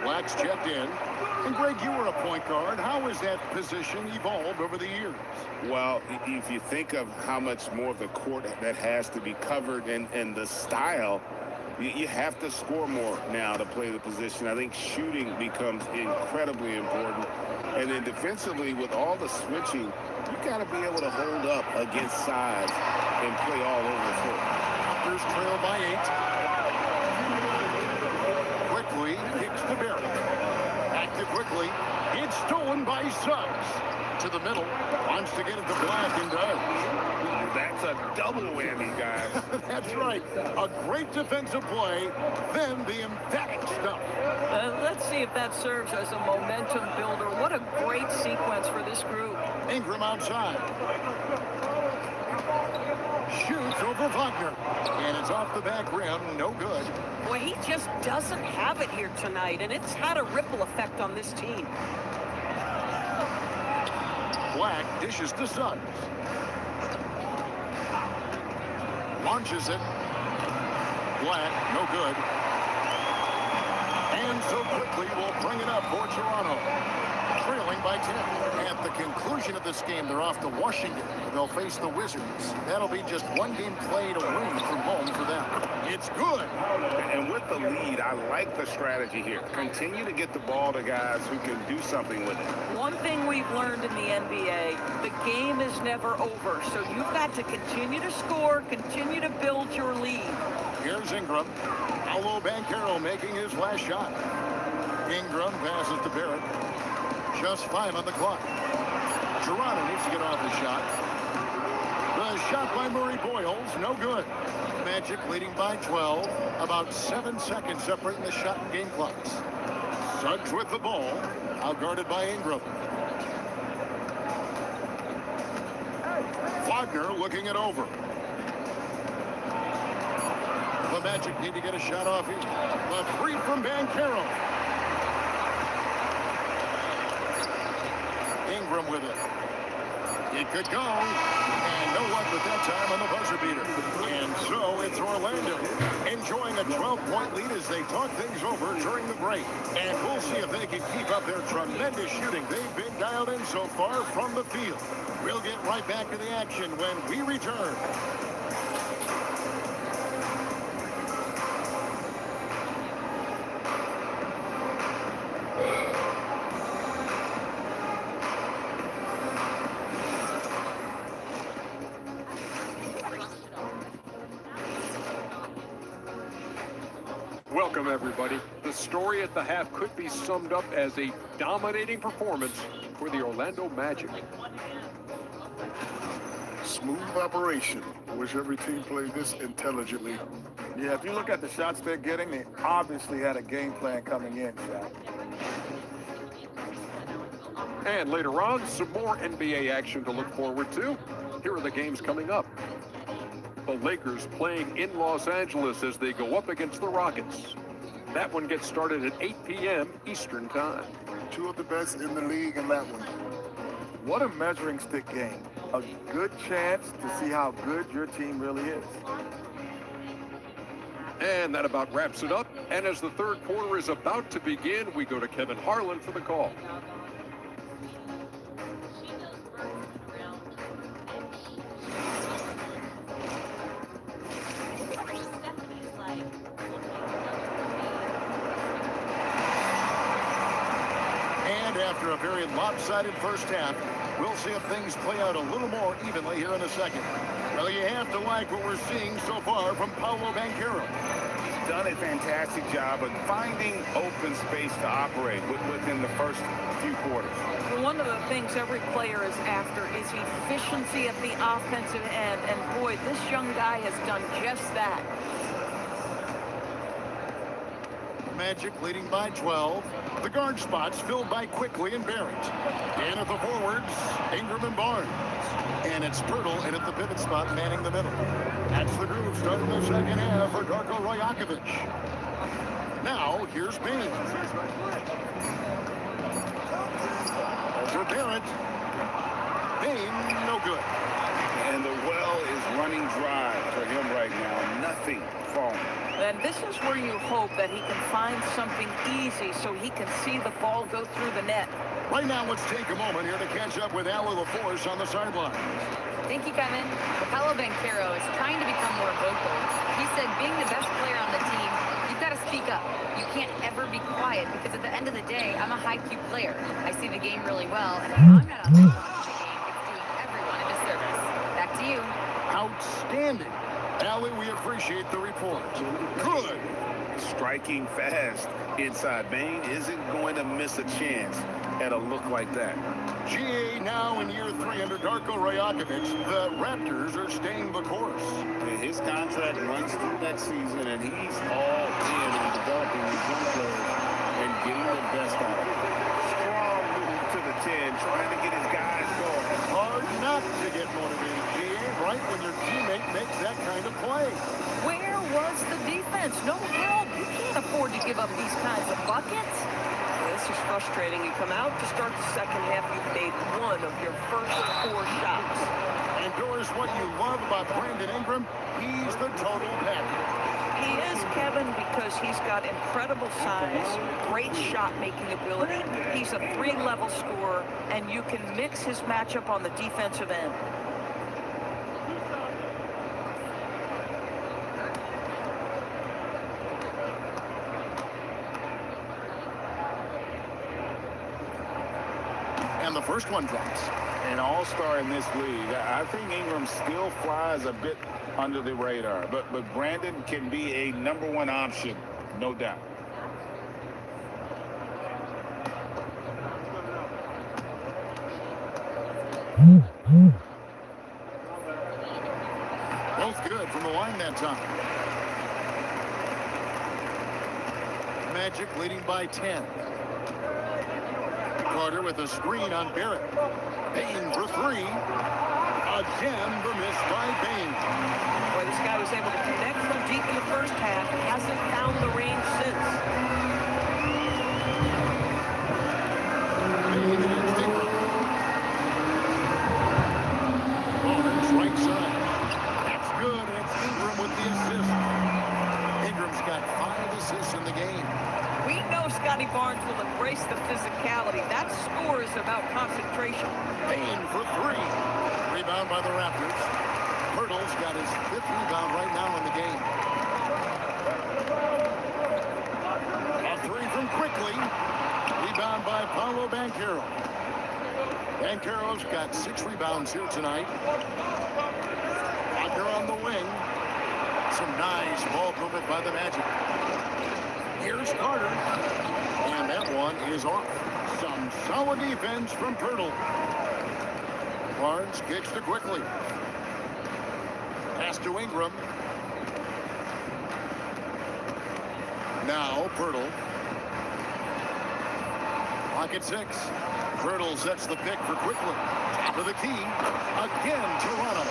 Black's checked in. And Greg, you were a point guard. How has that position evolved over the years? Well, if you think of how much more of the court that has to be covered and the style, you have to score more now to play the position. I think shooting becomes incredibly important. And then defensively, with all the switching, you got to be able to hold up against size and play all over the floor. Raptors trail by 8. Quickly kicks to Barrett. Back to Quickly. It's stolen by Suggs. To the middle. Wants to get it to Black and does. That's a double whammy, guys. That's right. A great defensive play, then the emphatic stuff. Let's see if that serves as a momentum builder. What a great sequence for this group. Ingram outside. Shoots over Wagner. And it's off the back rim. No good. Boy, he just doesn't have it here tonight, and it's had a ripple effect on this team. Black dishes to Suggs. Launches it. Black, no good. And so Quickly will bring it up for Toronto. Trailing by 10. At the conclusion of this game, they're off to Washington. They'll face the Wizards. That'll be just one game played away from home for them. It's good. And with the lead, I like the strategy here. Continue to get the ball to guys who can do something with it. One thing we've learned in the NBA, the game is never over. So you've got to continue to score, continue to build your lead. Here's Ingram. Paolo Banchero making his last shot. Ingram passes to Barrett. Just 5 on the clock. Toronto needs to get off the shot. The shot by Murray Boyles, no good. Magic leading by 12. About 7 seconds separating the shot and game clocks. Suggs with the ball. Outguarded by Ingram. Wagner looking it over. The Magic need to get a shot off here. The 3 from Banchero. Ingram with it. It could go. And no luck with that time on the buzzer beater. And so it's Orlando enjoying a 12-point lead as they talk things over during the break. And we'll see if they can keep up their tremendous shooting they've been dialed in so far from the field. We'll get right back to the action when we return. Welcome, everybody. The story at the half could be summed up as a dominating performance for the Orlando Magic. Smooth operation. I wish every team played this intelligently. Yeah, if you look at the shots they're getting, they obviously had a game plan coming in, Shaq. And later on, some more NBA action to look forward to. Here are the games coming up. The Lakers playing in Los Angeles as they go up against the Rockets. That one gets started at 8 p.m. Eastern Time. Two of the best in the league in that one. What a measuring stick game. A good chance to see how good your team really is. And that about wraps it up. And as the third quarter is about to begin, we go to Kevin Harlan for the call. And after a very lopsided first half, we'll see if things play out a little more evenly here in a second. Well, you have to like what we're seeing so far from Paolo Banchero. He's done a fantastic job of finding open space to operate within the first few quarters. Well, one of the things every player is after is efficiency at the offensive end. And boy, this young guy has done just that. Magic leading by 12. The guard spots filled by Quickly and Barrett. And at the forwards, Ingram and Barnes. And it's Pirtle in at the pivot spot, manning the middle. That's the groove starting the second half for Darko Rajakovic. Now, here's Payne. For Barrett. Payne, no good. And the well is running dry for him right now. Nothing falling. And this is where you hope that he can find something easy so he can see the ball go through the net. Right now, let's take a moment here to catch up with Allie LaForce on the sideline. Thank you, Kevin. Paolo Banchero is trying to become more vocal. He said being the best player on the team, you've got to speak up. You can't ever be quiet because at the end of the day, I'm a high-Q player. I see the game really well, and if I'm not on the game, it's doing everyone a disservice. Back to you. Outstanding. Allie, we appreciate the report. Good. Striking fast inside. Bane isn't going to miss a chance at a look like that. GA now in year 3 under Darko Rajakovic. The Raptors are staying the course. And his contract runs through that season, and he's all in on developing these young players and getting the best out of them. Strong move to the 10, trying to get his guys going. Hard not to get motivated, GA, right when your teammate makes that kind of play. Where was the defense? No help. You can't afford to give up these kinds of buckets. This is frustrating. You come out to start the second half, you've made one of your first 4 shots. And Doris, what you love about Brandon Ingram, he's the total package. He is, Kevin, because he's got incredible size, great shot-making ability. He's a 3-level scorer, and you can mix his matchup on the defensive end. And the first one drops. An all-star in this league. I think Ingram still flies a bit under the radar, but Brandon can be a #1 option, no doubt. Both good from the line that time. Magic leading by 10. Carter with a screen on Barrett. Payne for 3. Again, the miss by Payne. Boy, this guy was able to connect from deep in the first half. Hasn't found the range since. Barnes right side. That's good. It's Ingram with the assist. Ingram's got 5 assists in the game. We know Scotty Barnes will embrace the physicality. That score is about concentration. Payne for 3. Rebound by the Raptors. Pirtle's got his 5th rebound right now in the game. A 3 from Quickly. Rebound by Paolo Banchero. Banchero's got 6 rebounds here tonight. Walker on the wing. Some nice ball movement by the Magic. Here's Carter. And that one is off. Some solid defense from Pirtle. Barnes kicks to Quickly. Pass to Ingram. Now, Pirtle. Pocket 6. Pirtle sets the pick for Quickly. Top of the key. Again, Toronto.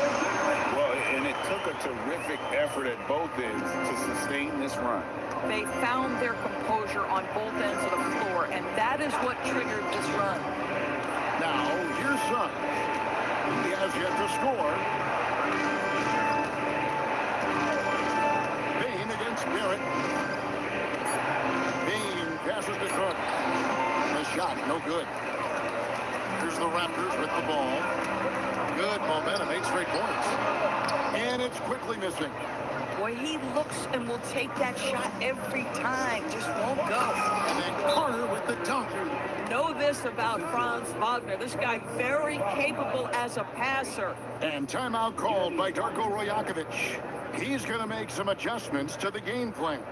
Well, and it took a terrific effort at both ends to sustain this run. They found their composure on both ends of the floor, and that is what triggered this run. Now, here's Suggs. He has yet to score. Bain against Barrett. Bain passes to Cook. The shot, no good. Here's the Raptors with the ball. Good momentum, 8 straight points. And it's Quickly missing. Boy, he looks and will take that shot every time. Just won't go. And then Carter with the dunk. Know this about Franz Wagner. This guy very capable as a passer. And timeout called by Darko Rajakovic. He's going to make some adjustments to the game plan.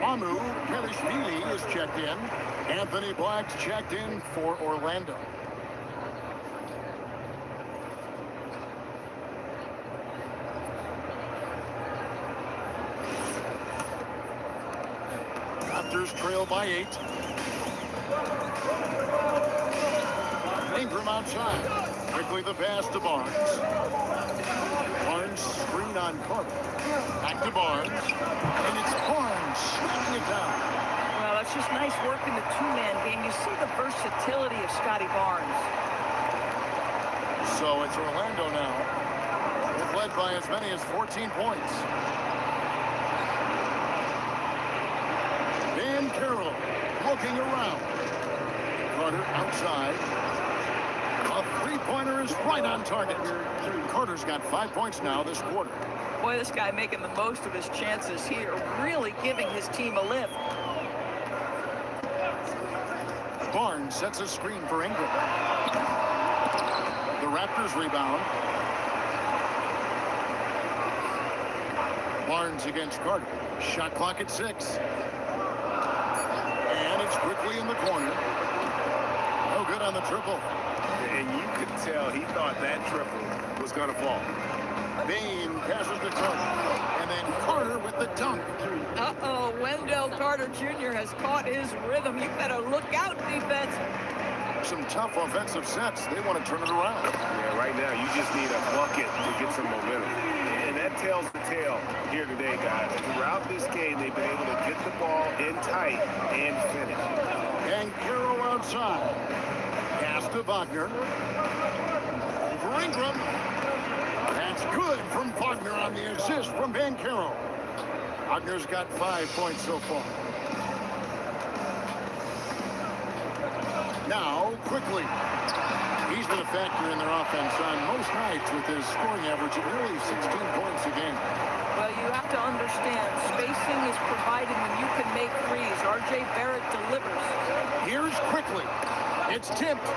Mamu Kelishvili is checked in. Anthony Black's checked in for Orlando. Raptors trail by 8. Ingram outside. Quickly the pass to Barnes. Barnes screen on Carter. Back to Barnes. And it's Barnes slamming it down. Well, that's just nice work in the two-man game. You see the versatility of Scotty Barnes. So it's Orlando now. They've led by as many as 14 points. Van Carroll looking around. Carter outside. A three-pointer is right on target. Carter's got 5 points now this quarter. Boy, this guy making the most of his chances here, really giving his team a lift. Barnes sets a screen for Ingram. The Raptors rebound. Barnes against Carter. Shot clock at 6. And it's Quickly in the corner. No good on the triple. And you could tell he thought that triple was going to fall. Bain passes to Carter. And then Carter with the dunk. Uh-oh, Wendell Carter Jr. has caught his rhythm. You better look out, defense. Some tough offensive sets. They want to turn it around. Yeah, right now you just need a bucket to get some momentum. And that tells the tale here today, guys. Throughout this game, they've been able to get the ball in tight and finish. And Carroll outside. Pass to Wagner. For Ingram. That's good from Wagner on the assist from Van Carroll. Wagner's got 5 points so far. Now, Quickly. He's been a factor in their offense on most nights with his scoring average of nearly 16 points a game. Well, you have to understand, spacing is provided when you can make threes. R.J. Barrett delivers. Here's Quickly. It's tipped.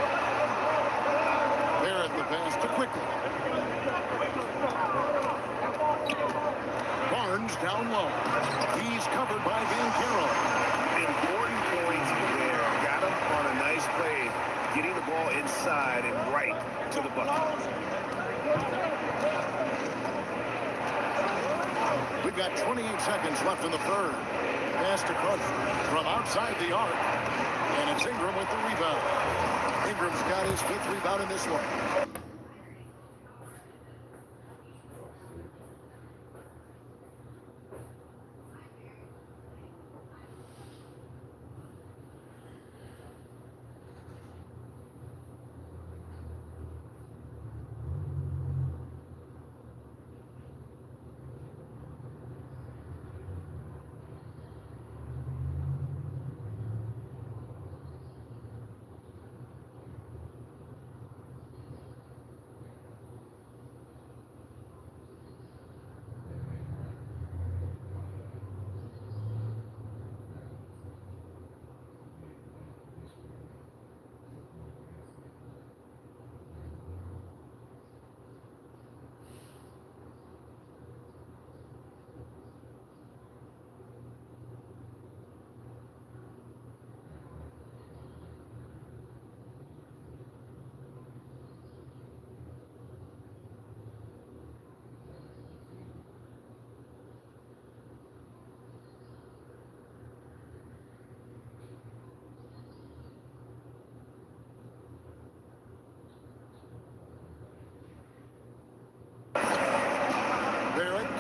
Barrett the pass to Quickly. Barnes down low. He's covered by Van Carroll. Important points there. Got him on a nice play, getting the ball inside and right to the bucket. The We've got 28 seconds left in the third. Pass to Cook from outside the arc. And it's Ingram with the rebound. Ingram's got his 5th rebound in this one.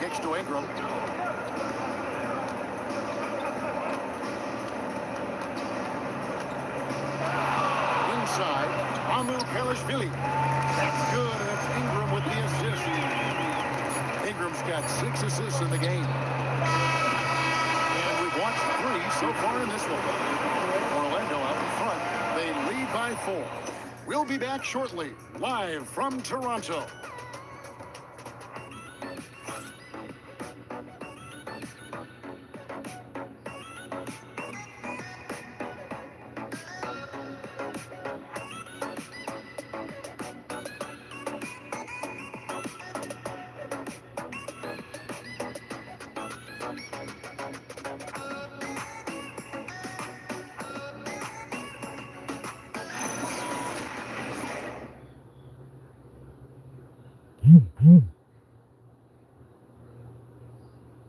Kicks to Ingram. Inside, Amu Kalashvili. That's good, and it's Ingram with the assist. Ingram's got 6 assists in the game. And we've watched 3 so far in this one. Orlando out in front. They lead by 4. We'll be back shortly, live from Toronto.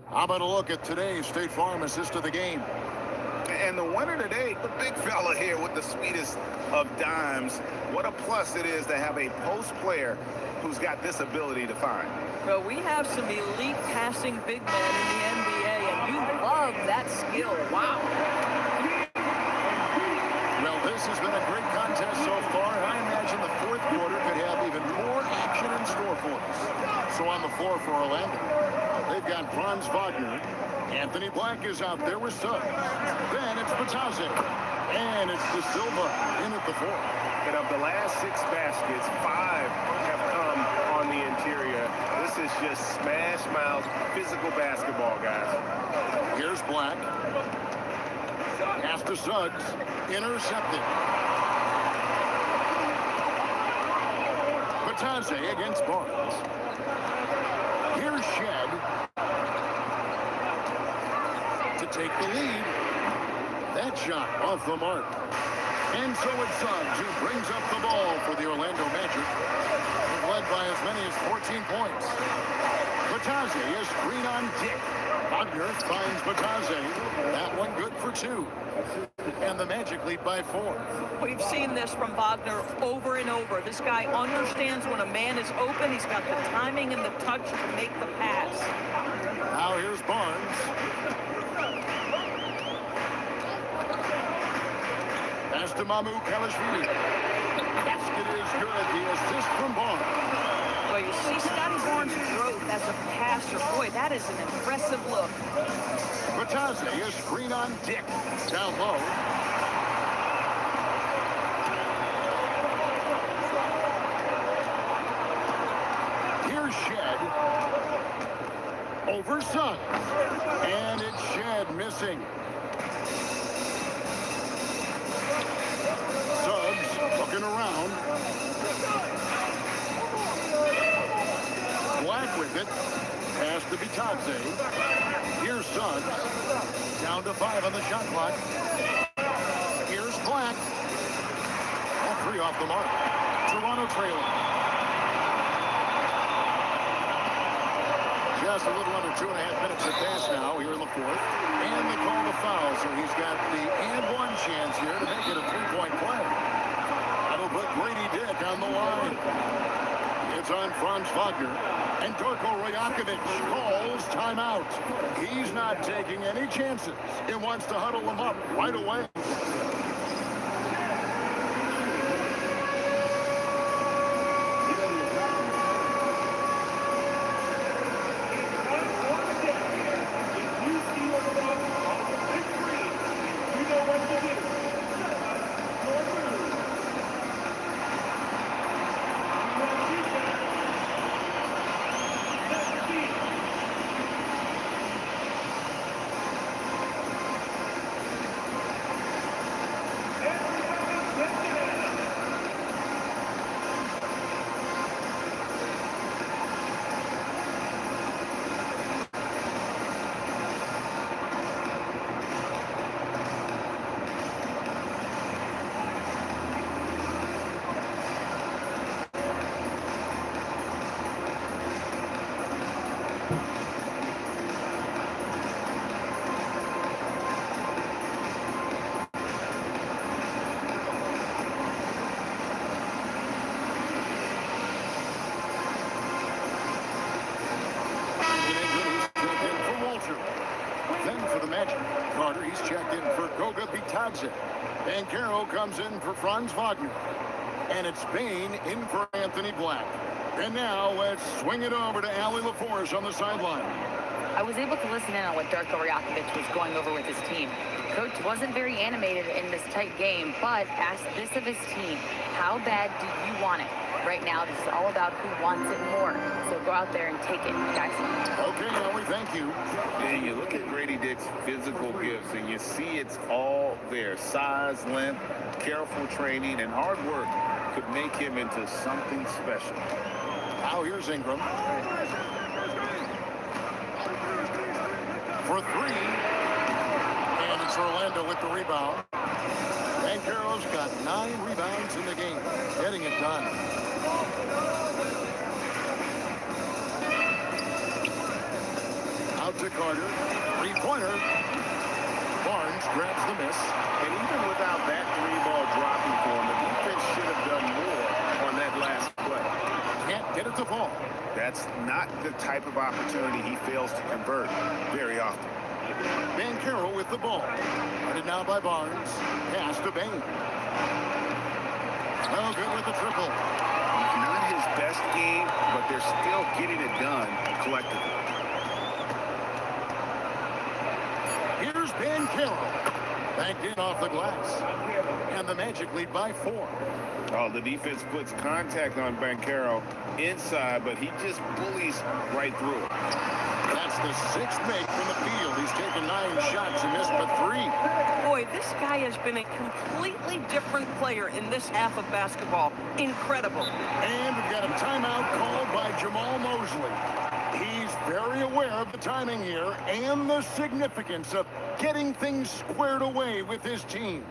How about a look at today's State Farm assist of the game? And the winner today, the big fella here with the sweetest of dimes. What a plus it is to have a post player who's got this ability to find. Well, we have some elite passing big men in the NBA, and you love that skill. Wow. Well, this has been a great contest so far, and I imagine the 4th quarter could have even more action in store for us. So on the floor for Orlando, they've got Franz Wagner. Anthony Black is out there with Suggs. Then it's Batase. And it's De Silva in at the 4th. And of the last 6 baskets, 5 have come on the interior. This is just smash mouth physical basketball, guys. Here's Black. Pass to Suggs. Intercepted. Batase against Barnes. Here's Shed to take the lead. That shot off the mark. And so it's Suggs who brings up the ball for the Orlando Magic. They've led by as many as 14 points. Batase is screen on Dick. Wagner finds Batase. That one good for 2. And the Magic lead by 4. We've seen this from Wagner over and over. This guy understands when a man is open. He's got the timing and the touch to make the pass. Now here's Barnes. Pass to Mamu Kalashvili. Basket is good. The assist from Barnes. Well, you see Scotty Barnes' growth as a passer. Boy, that is an impressive look. Batase is screen on Dick. Down low. Here's Shed. Over Suggs. And it's Shed missing. Suggs looking around. Black with it. Pass to Batase. Here's Suggs. Down to 5 on the shot clock. Here's Black. All 3 off the mark. Toronto trailing. just a little under 2.5 minutes to pass now here in the fourth. And they call the foul, so he's got the and one chance here to make it a three-point play. That'll put Grady Dick on the line. It's on Franz Wagner. And Darko Rajakovic calls timeout. He's not taking any chances. He wants to huddle them up right away. Banchero comes in for Franz Wagner. And it's Bain in for Anthony Black. And now let's swing it over to Allie LaForce on the sideline. I was able to listen in on what Darko Rajakovic was going over with his team. Coach wasn't very animated in this tight game, but asked this of his team: how bad do you want it? Right now, this is all about who wants it more. So go out there and take it, guys. Okay, Ellie, thank you. And you look at Grady Dick's physical gifts, and you see it's all there. Size, length, careful training, and hard work could make him into something special. Now here's Ingram. For three. And it's Orlando with the rebound. Banchero's got 9 rebounds in the game. Getting it done. Out to Carter. Three-pointer. Barnes grabs the miss. And even without that 3-ball dropping for him, the defense should have done more on that last play. Can't get it to fall. That's not the type of opportunity he fails to convert very often. Banchero with the ball. Guarded now by Barnes. Pass to Bain. No good with the triple. Not his best game, but they're still getting it done collectively. Here's Banchero. Backed in off the glass. And the Magic lead by 4. Oh, the defense puts contact on Banchero inside, but he just bullies right through it. That's the 6th make from the field. He's taken 9 shots and missed but 3. Boy, this guy has been a completely different player in this half of basketball. Incredible. And we've got a timeout called by Jamal Mosley. He's very aware of the timing here and the significance of getting things squared away with his team.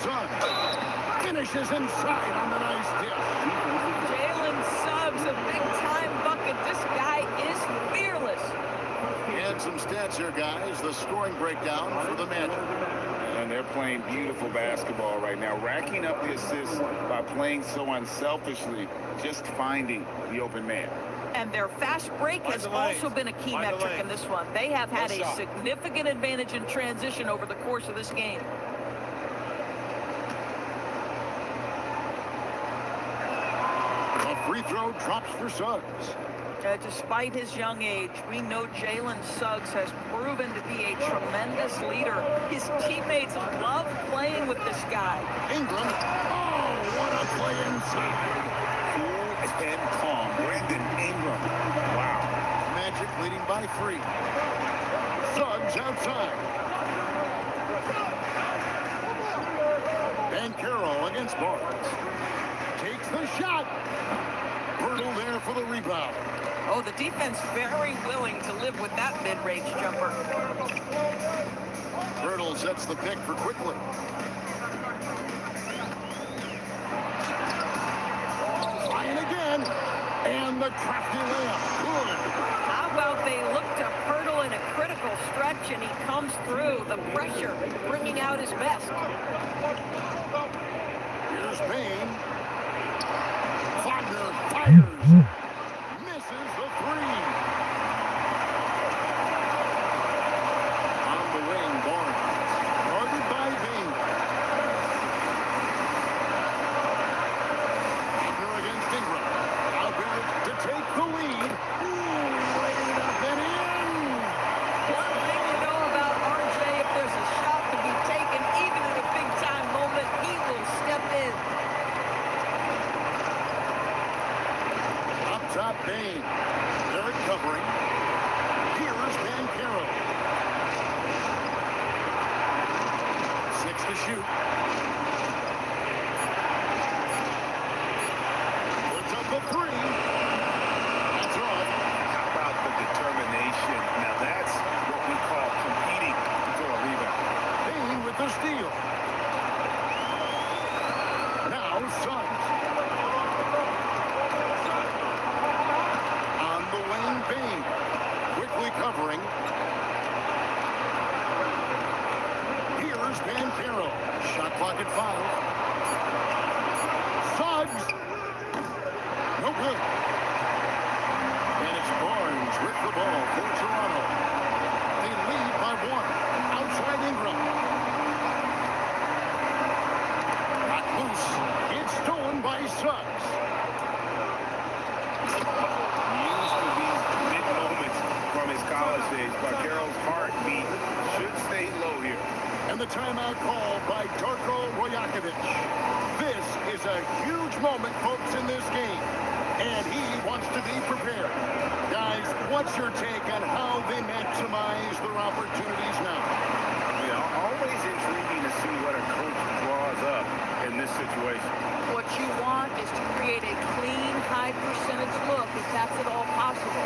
Suggs finishes inside on the nice dish. Jalen Suggs, a big-time bucket. This guy is fearless. And some stats here, guys. The scoring breakdown for the Magic. And they're playing beautiful basketball right now, racking up the assists by playing so unselfishly, just finding the open man. And their fast break has also been a key metric in this one. They have had a significant advantage in transition over the course of this game. A free throw drops for Suggs. Despite his young age, we know Jalen Suggs has proven to be a tremendous leader. His teammates love playing with this guy. Ingram. Oh, what a play inside. Cool and calm. Brandon Ingram. Wow. Magic leading by 3. Suggs outside. Banchero against Barnes. Takes the shot. Birtle there for the rebound. Oh, the defense very willing to live with that mid-range jumper. Birtle sets the pick for Quickly. Flying again. And the crafty layup. Good. How about they look to Pirtle in a critical stretch and he comes through. The pressure bringing out his best. Here's Payne. Wagner fires. Misses the 3. On the wing, Barnes. Guarded by Payne. Wagner against Ingram. Albert to take the lead. Ooh, laid it up and in. One thing you know about RJ, if there's a shot to be taken, even in a big-time moment, he will step in. Top Payne. Derek covering. Here's Banchero. 6 to shoot. Puts up the 3. That's off. How about the determination? Now that's what we call competing for a rebound. Payne with the steal. Now Suggs. Payne quickly covering. Here's Banchero. Shot clock at 5. Suggs. No good. And it's Barnes with the ball for Toronto. They lead by 1. Outside Ingram. Not loose. It's stolen by Suggs. College days, Banchero's heartbeat should stay low here. And the timeout called by Darko Rajakovic. This is a huge moment, folks, in this game. And he wants to be prepared. Guys, what's your take on how they maximize their opportunities now? Yeah, always intriguing to see what a coach draws up in this situation. What you want is to create a clean, high-percentage look if that's at all possible.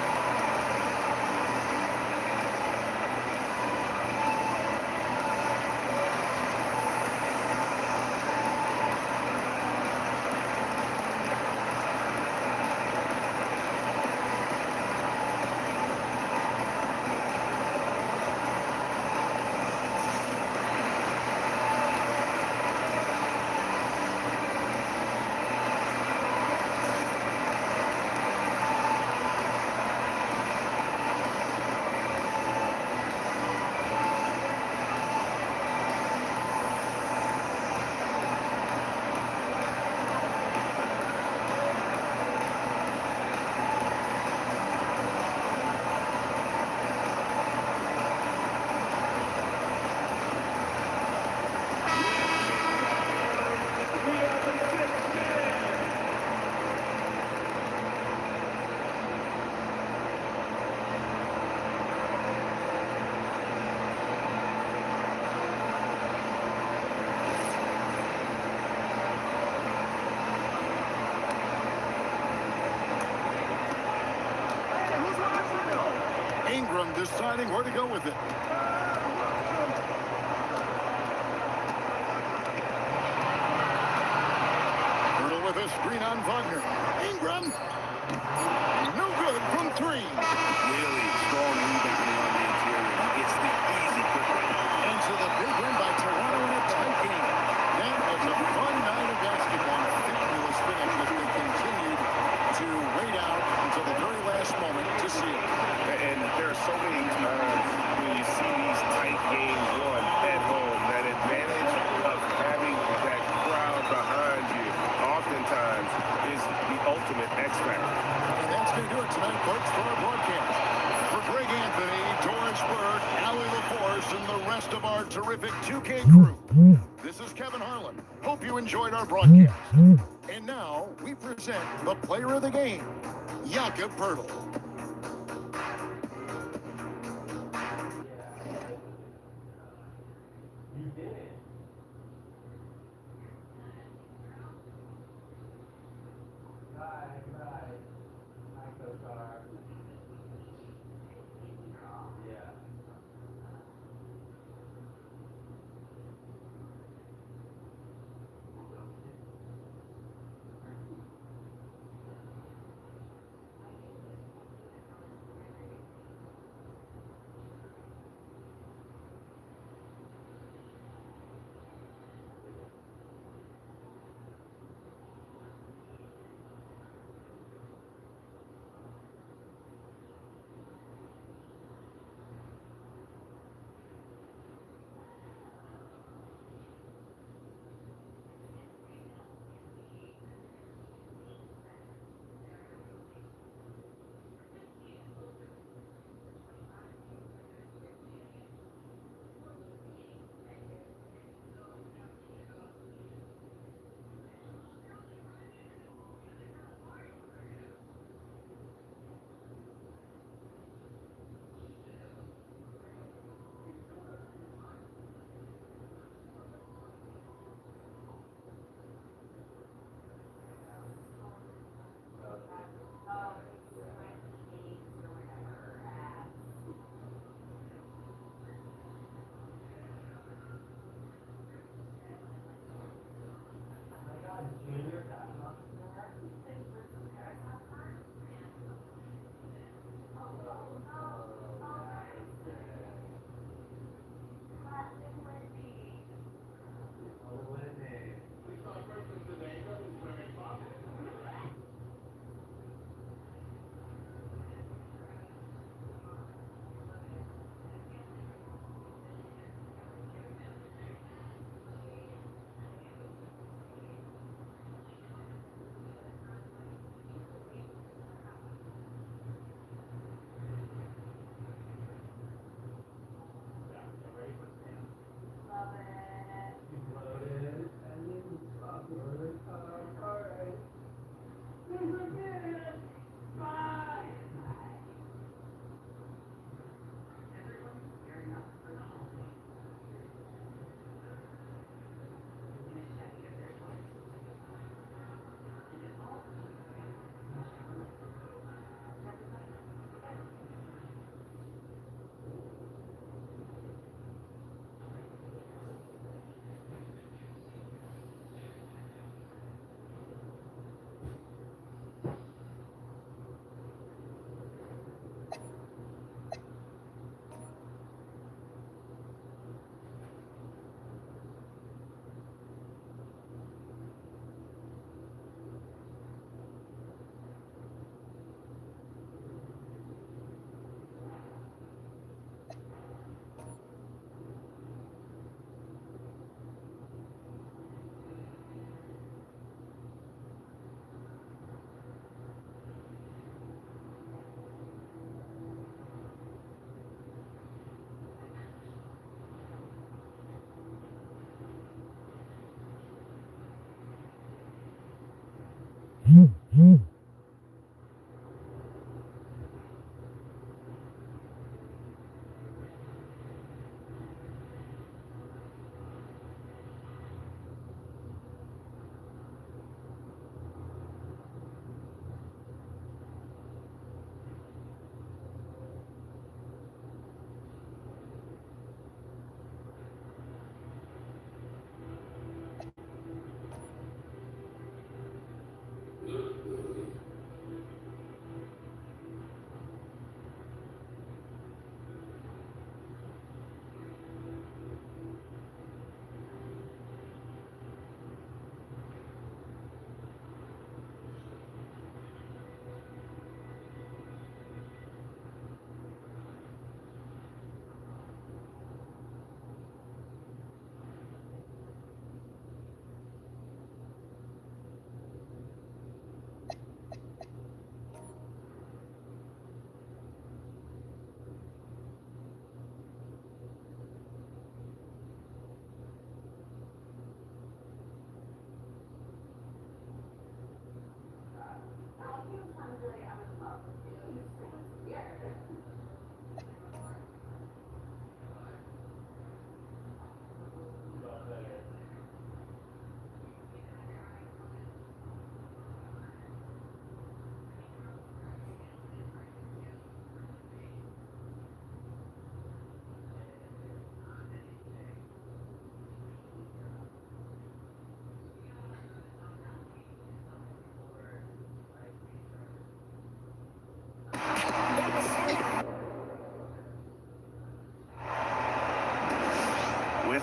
Ingram deciding where to go with it. a screen on Wagner. Ingram. No good from three. Really strong rebounding on the interior. He gets the easy quick one. And so the big win by Toronto in a tight game. That was a fun night of basketball. Fabulous finish as they continued to wait out until the very last moment to see it. And there are so many times when you see these tight games won at home, that advantage of having that crowd behind you oftentimes is the ultimate X factor. And that's going to do it tonight, folks, for our broadcast. For Greg Anthony, Doris Berg, Allie LaForce, and the rest of our terrific 2K crew, this is Kevin Harlan. Hope you enjoyed our broadcast. And now we present the player of the game, Jakob Poeltl.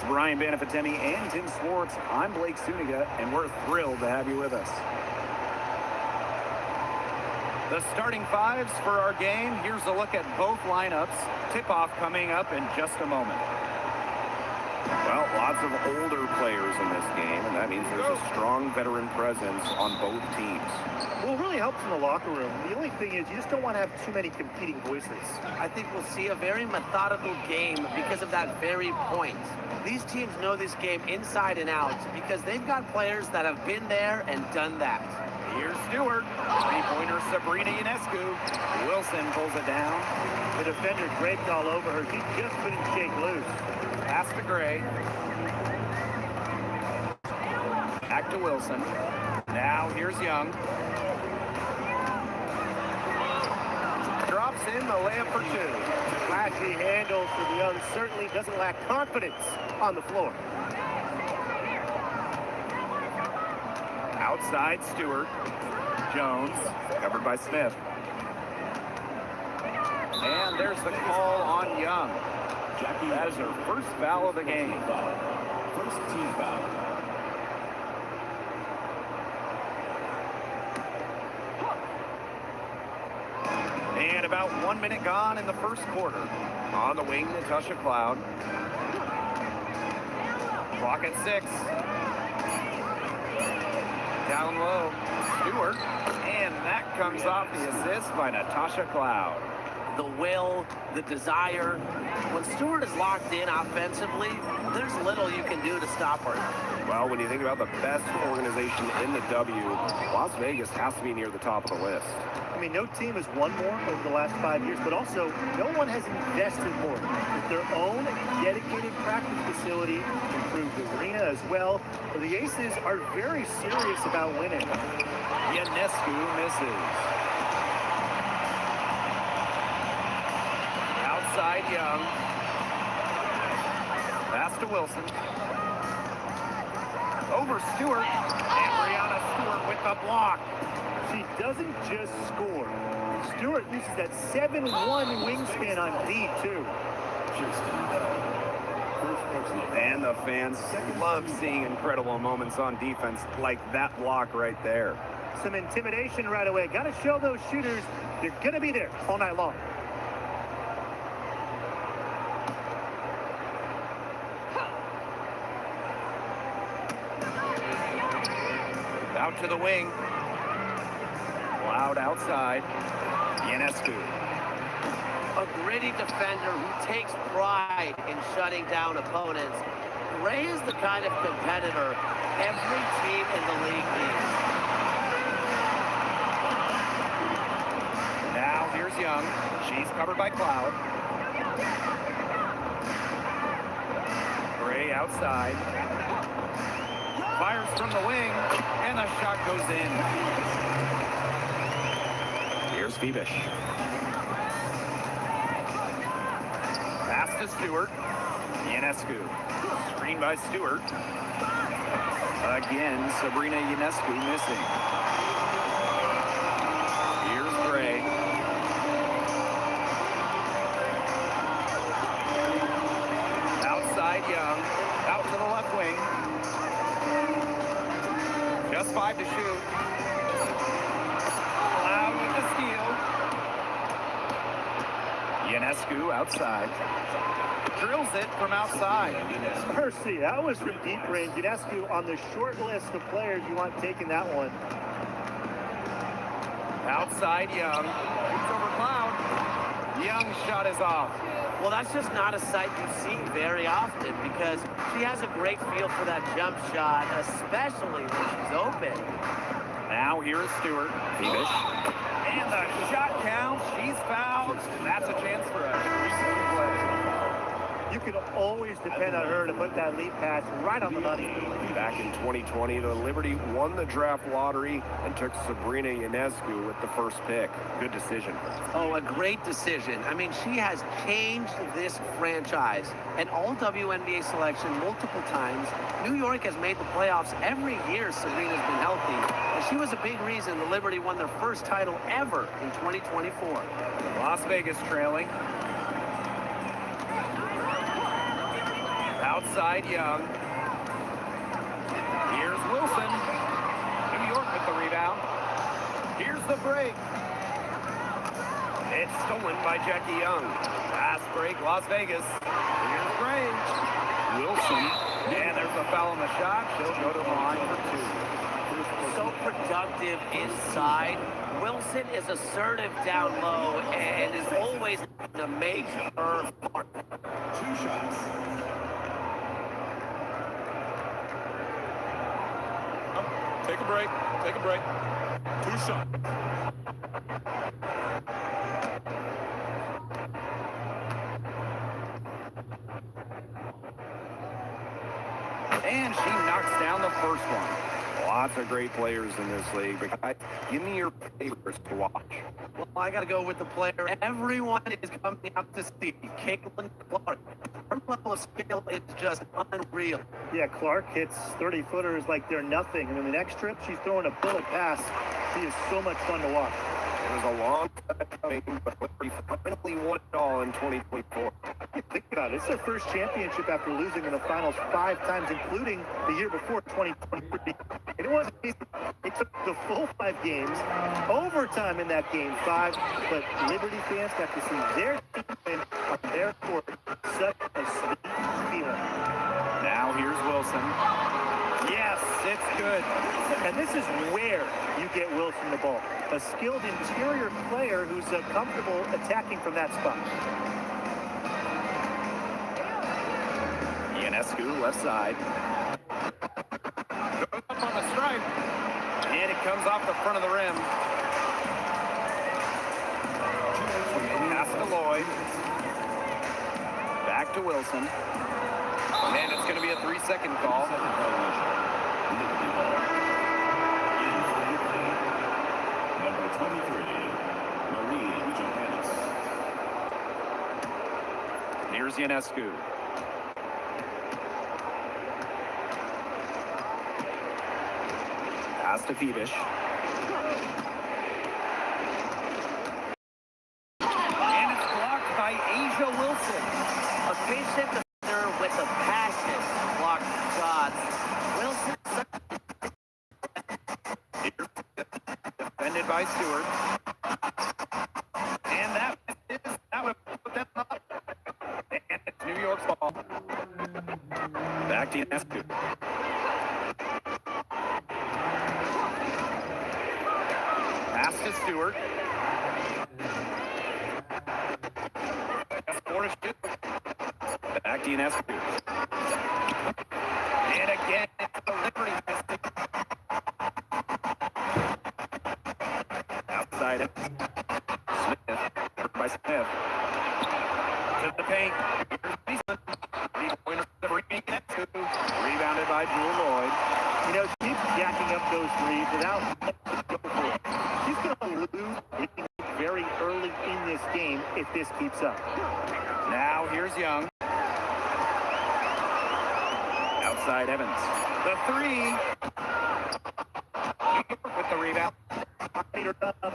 Brian Banafitemi and Tim Swartz. I'm Blake Suniga, and we're thrilled to have you with us. The starting fives for our game. Here's a look at both lineups. Tip-off coming up in just a moment. Well, lots of older players in this game, and that means there's a strong veteran presence on both teams. Well, it really helps in the locker room. The only thing is you just don't want to have too many competing voices. I think we'll see a very methodical game because of that very point. These teams know this game inside and out because they've got players that have been there and done that. Here's Stewart. Three-pointer Sabrina Ionescu. Wilson pulls it down. The defender draped all over her. She just couldn't shake loose. Pass to Gray. Back to Wilson. Now here's Young. Drops in the layup for two. Flashy handle for Young. Certainly doesn't lack confidence on the floor. Outside Stewart. Jones, covered by Smith. And there's the call on Young. That is her first foul of the game. First team foul. And about 1 minute gone in the first quarter. On the wing, Natasha Cloud. Clock at 6. Down low, Stewart, and that comes off the assist by Natasha Cloud. The will, the desire. When Stewart is locked in offensively, there's little you can do to stop her. Well, when you think about the best organization in the W, Las Vegas has to be near the top of the list. I mean, no team has won more over the last 5 years, but also no one has invested more with their own dedicated practice facility, improved arena as well. So the Aces are very serious about winning. Ionescu misses. Outside Young. Pass to Wilson. Over Stewart. And Brianna Stewart with the block. She doesn't just score. Stewart uses that 7'1" wingspan on D, too. And the fans love seeing incredible moments on defense like that block right there. Some intimidation right away. Got to show those shooters they're going to be there all night long. Out to the wing. Cloud outside. Ionescu. A gritty defender who takes pride in shutting down opponents. Ray is the kind of competitor every team in the league needs. Now here's Young. She's covered by Cloud. Gray outside. Fires from the wing, and the shot goes in. Here's Phoebish. Pass to Stewart. Ionescu. Screen by Stewart. Again, Sabrina Ionescu missing. Here's Gray. Outside Young. Out to the left wing. Just 5 to shoot. Cloud with the steal. Ionescu outside. Drills it from outside. Mercy, that was from deep range. Ionescu on the short list of players you want taking that one. Outside Young. Shoots over Cloud. Young's shot is off. Well, that's just not a sight you see very often because she has a great feel for that jump shot, especially when she's open. Now here is Stewart. Phoebish. And the shot counts. She's fouled. That's a chance for a three-point play. You can always depend on her to put that lead pass right on the money. Back in 2020, the Liberty won the draft lottery and took Sabrina Ionescu with the first pick. Good decision. Oh, a great decision. I mean, she has changed this franchise. An all-WNBA selection multiple times. New York has made the playoffs every year Sabrina's been healthy. And she was a big reason the Liberty won their first title ever in 2024. Las Vegas trailing. Outside Young. Here's Wilson. New York with the rebound. Here's the break. It's stolen by Jackie Young. Fast break, Las Vegas. Here's Gray. Wilson. And there's a foul on the shot. She'll go to the line for two. So productive inside. Wilson is assertive down low and is always to make her mark. 2 shots. Take a break. Take a break. 2 shots. And she knocks down the first one. Lots of great players in this league, but guys, give me your favorites to watch. Well, I got to go with the player everyone is coming out to see, Caitlin Clark. Her level of skill is just unreal. Yeah, Clark hits 30-footers like they're nothing. And in the next trip, she's throwing a bullet pass. She is so much fun to watch. It was a long time coming, but we finally won it all in 2024. Think about it. It's their first championship after losing in the finals 5 times, including the year before, 2023. And it wasn't easy. It took the full 5 games, overtime in that game 5, but Liberty fans got to see their team win on their court. Such a sweet feeling. Now here's Wilson. Yes, it's good. And this is where you get Wilson the ball. A skilled interior player who's comfortable attacking from that spot. Ionescu, left side. Goes up on the stripe. And it comes off the front of the rim. Pass to Lloyd. Back to Wilson. And it's going to be a 3-second call. Number 23, Marie Johannes. Here's Ionescu. Pass to Phoebish. And it's blocked by Asia Wilson. A patient defender with a passion to block shots. Wilson defended by Stewart. And that would put them up. And it's New York's ball. Back to Ionescu. Pass to Stewart. Back to Ionescu. And again, it's the Liberty mistake. Outside it. Smith. By Smith. To the paint. Here's Mason. Rebounded by Jewel Lloyd. You know, she's jacking up those threes without go for it. She's going to lose very early in this game if this keeps up. Now here's Young. Outside Evans. The 3. New York with the rebound.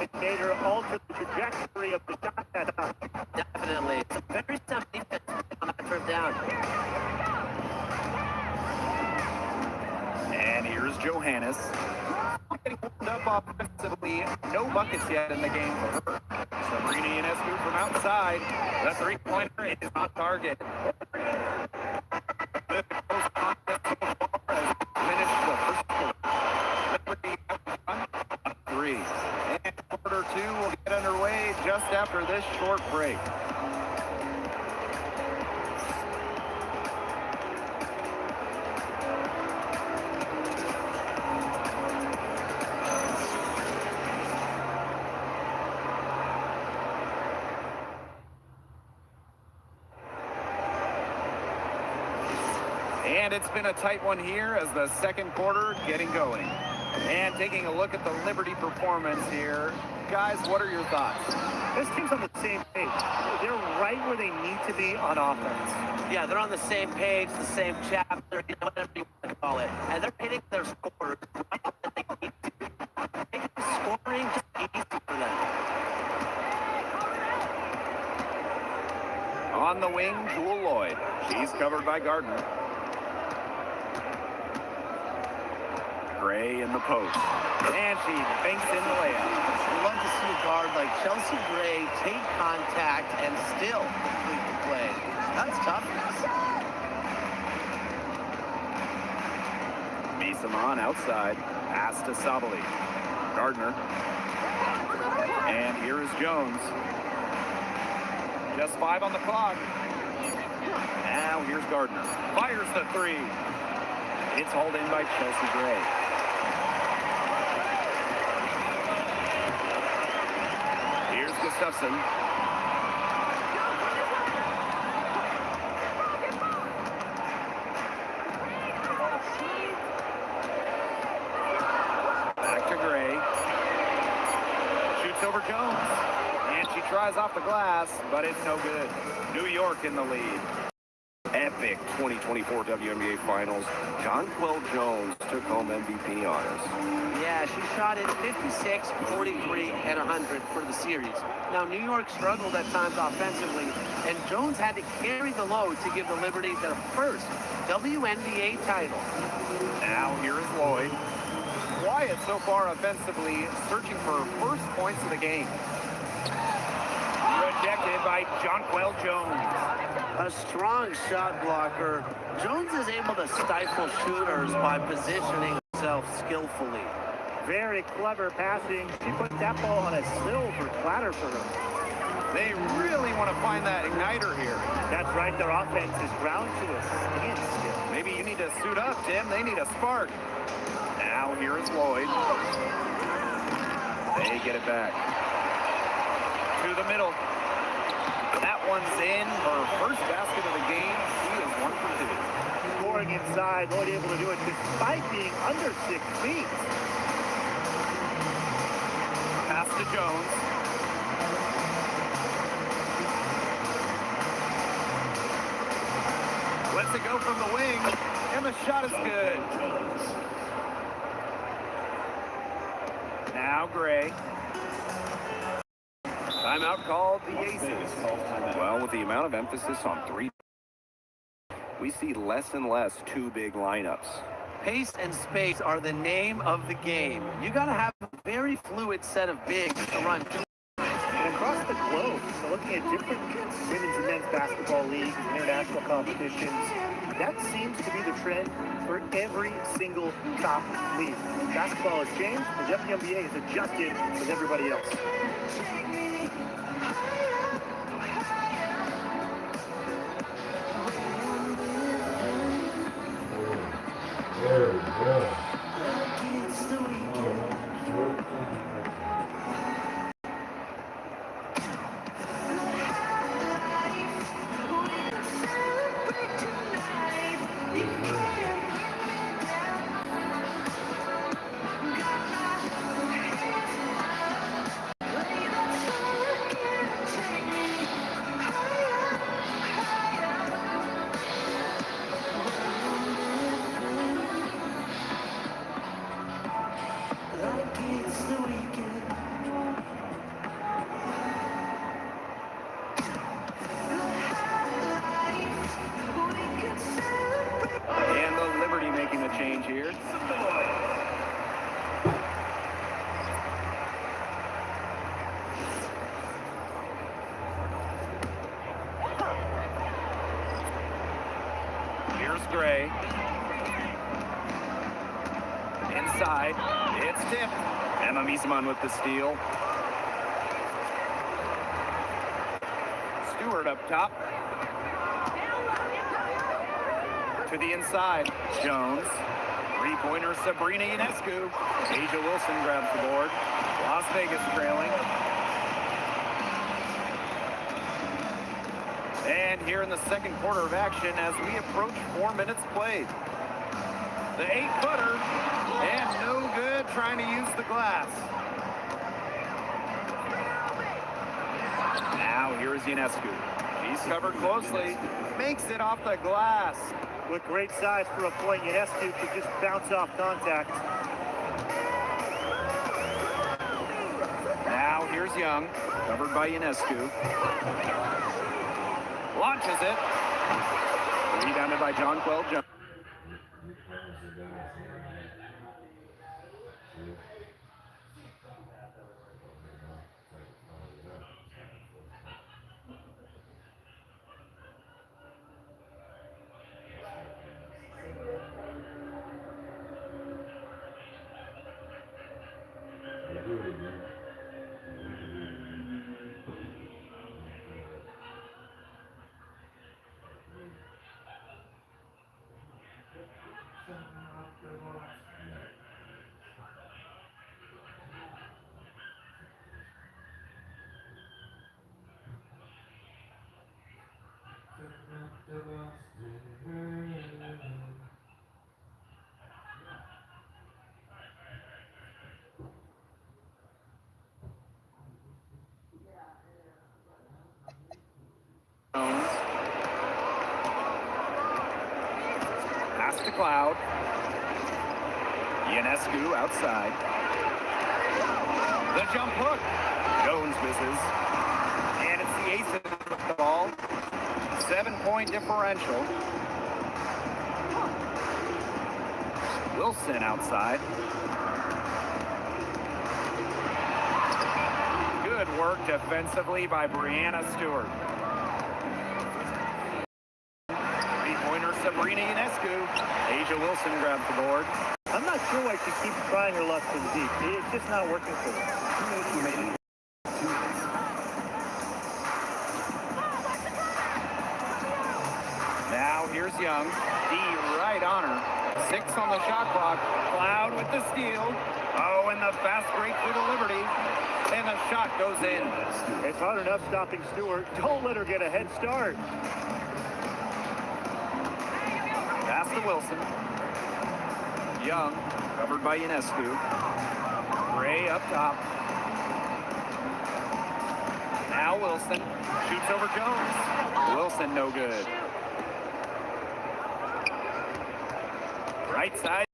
It made her alter the trajectory of the shot that time. definitely. It's a very tough defense on that third down. And here's Johannes. Getting warmed up offensively. No buckets yet in the game for her. Sabrina Ionescu from outside. The three-pointer is on target. Three. And quarter two will get underway just after this short break. And it's been a tight one here as the second quarter getting going. And taking a look at the Liberty performance here. Guys, what are your thoughts? This team's on the same page. They're right where they need to be on offense. Yeah, they're on the same page, the same chapter, whatever you want to call it. And they're hitting their scores right where they need to. Making scoring just easy for them. On the wing, Jewel Lloyd. She's covered by Gardner. Gray in the post. And she banks in the layup. We'd love to see a guard like Chelsea Gray take contact and still complete the play. That's toughness. Misaman outside. Pass to Sabali. Gardner. And here is Jones. Just 5 on the clock. Now here's Gardner. Fires the 3. It's hauled in by Chelsea Gray. Here's Gustafson. Back to Gray. Shoots over Jones. And she tries off the glass, but it's no good. New York in the lead. Epic 2024 WNBA Finals. Jonquel Jones took home MVP honors. Yeah, she shot it 56, 43, and 100 for the series. Now, New York struggled at times offensively, and Jones had to carry the load to give the Liberty their first WNBA title. Now here is Lloyd. Quiet so far offensively, searching for first points of the game. Rejected by Jonquel Jones. A strong shot blocker. Jones is able to stifle shooters by positioning himself skillfully. Very clever passing. She put that ball on a silver platter for her. They really want to find that igniter here. That's right. Their offense is ground to a standstill. Maybe you need to suit up, Tim. They need a spark. Now here is Lloyd. They get it back. To the middle. That one's in. Her first basket of the game. She is 1 for 2. Scoring inside. Lloyd able to do it despite being under 6 feet. Pass to Jones. Lets it go from the wing. And the shot is good. Now Gray. Timeout called the Aces. Well, with the amount of emphasis on 3, we see less and less 2 big lineups. Pace and space are the name of the game. You got to have a very fluid set of bigs to run. And across the globe, so looking at different women's and men's basketball leagues and international competitions, that seems to be the trend for every single top league. Basketball has changed, the WNBA has adjusted with everybody else. There we go. And the Liberty making the change here. Here's Gray. Inside. It's tipped. Emma Misaman with the steal. Stewart up top. To the inside. Jones. Three-pointer Sabrina Ionescu. Asia Wilson grabs the board. Las Vegas trailing. And here in the second quarter of action as we approach 4 minutes played. The 8-footer. And no good trying to use the glass. Now here's Ionescu. She's covered closely. Makes it off the glass. With great size for a point, Ionescu could just bounce off contact. Now here's Young, covered by Ionescu. Launches it. Rebounded by Jonquel Jones. Cloud. Ionescu outside. The jump hook. Jones misses. And it's the Aces with the ball. 7-point differential. Wilson outside. Good work defensively by Brianna Stewart. Three-pointer Sabrina Ionescu. Asia Wilson grabs the board. I'm not sure why she keeps trying her luck from deep. It's just not working for her. Now here's Young. D right on her. 6 on the shot clock. Cloud with the steal. Oh, and the fast break for the Liberty. And the shot goes in. It's hard enough stopping Stewart. Don't let her get a head start. Pass to Wilson. Young, covered by Ionescu. Gray up top. Now Wilson shoots over Jones. Wilson no good. Right side.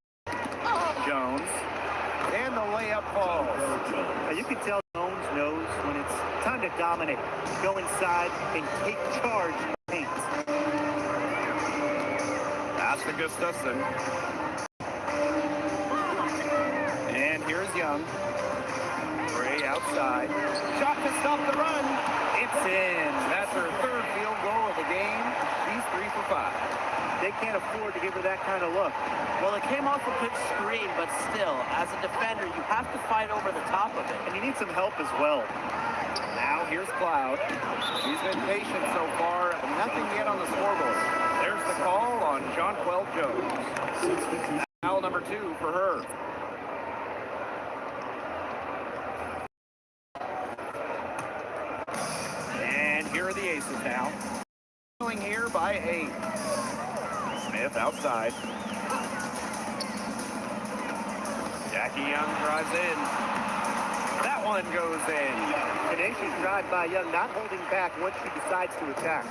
Jones. And the layup falls. Now you can tell Jones knows when it's time to dominate. Go inside and take charge in the paint. Pass to Gustafson. And here's Young. Gray outside. Shot to stop the run. It's in. That's her third field goal of the game. She's 3 for 5. They can't afford to give her that kind of look. Well, it came off a good screen, but still, as a defender, you have to fight over the top of it. And you need some help as well. Now here's Cloud. She's been patient so far. Nothing yet on the scoreboard. There's the call on Jonquel Jones. Foul number 2 for her. And here are the Aces now. Going here by 8. Smith outside. Jackie Young drives in. That one goes in. Tenacious drive by Young, not holding back once she decides to attack.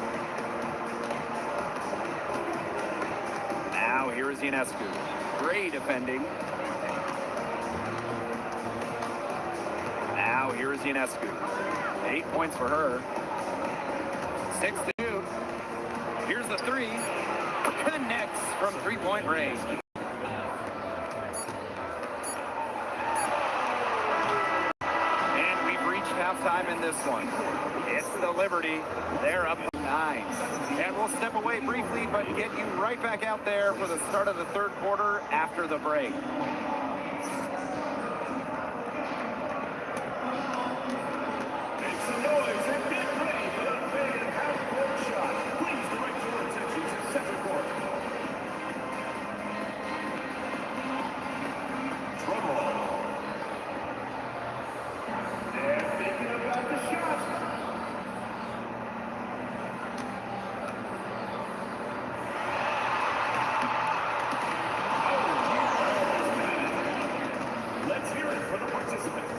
Now here is Ionescu. Gray defending. Now here is Ionescu. 8 points for her. 6 to 2. Here's the 3. Connects from 3-point range. And we've reached halftime in this one. It's the Liberty. They're up 9. And we'll step away briefly, but get you right back out there for the start of the third quarter after the break. Make some noise and get ready for the big half-court shot. Please direct your attention to second quarter. Trouble. They're thinking about the shot. Let's hear it for the participants.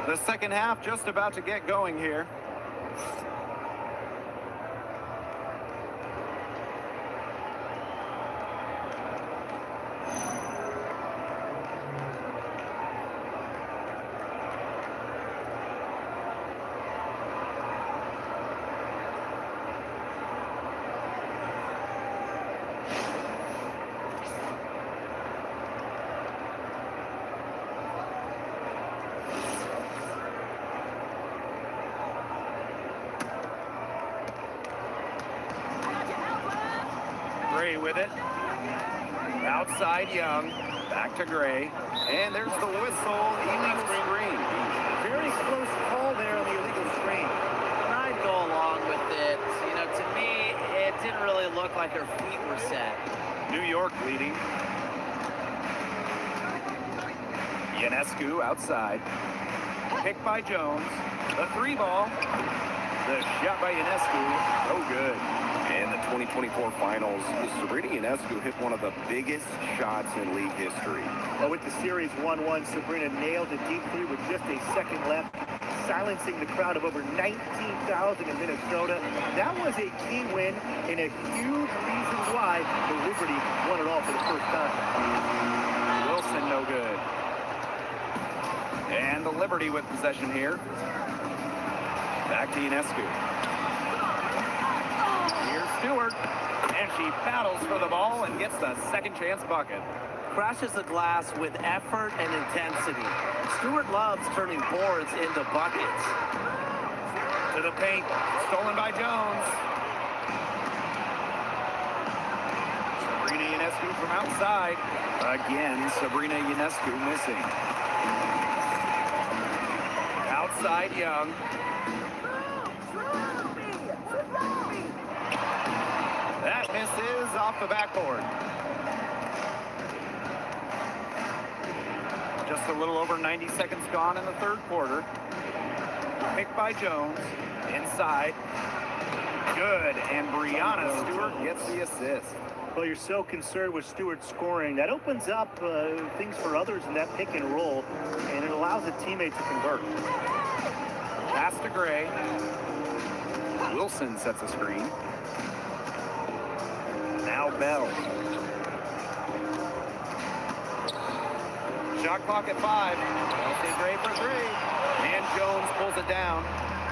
The second half just about to get going here. Gray with it. Outside Young. Back to Gray. And there's the whistle. Illegal screen. Very close call there on the illegal screen. And I'd go along with it. You know, to me, it didn't really look like her feet were set. New York leading. Ionescu outside. Picked by Jones. The 3-ball. The shot by Ionescu. Oh, good. In the 2024 finals, Sabrina Ionescu hit one of the biggest shots in league history. Well, with the series 1-1, Sabrina nailed a deep three with just a second left, silencing the crowd of over 19,000 in Minnesota. That was a key win and a huge reason why the Liberty won it all for the first time. Wilson, no good. And the Liberty with possession here. Back to Ionescu. Here's Stewart. And she battles for the ball and gets the second chance bucket. Crashes the glass with effort and intensity. Stewart loves turning boards into buckets. To the paint. Stolen by Jones. Sabrina Ionescu from outside. Again, Sabrina Ionescu missing. Outside Young. That misses off the backboard. Just a little over 90 seconds gone in the third quarter. Picked by Jones. Inside. Good. And Brianna Stewart gets the assist. Well, you're so concerned with Stewart scoring. That opens up things for others in that pick and roll, and it allows a teammate to convert. Pass to Gray. Wilson sets a screen. Now Bell. Shot clock at 5. Kelsey Gray for 3. And Jones pulls it down.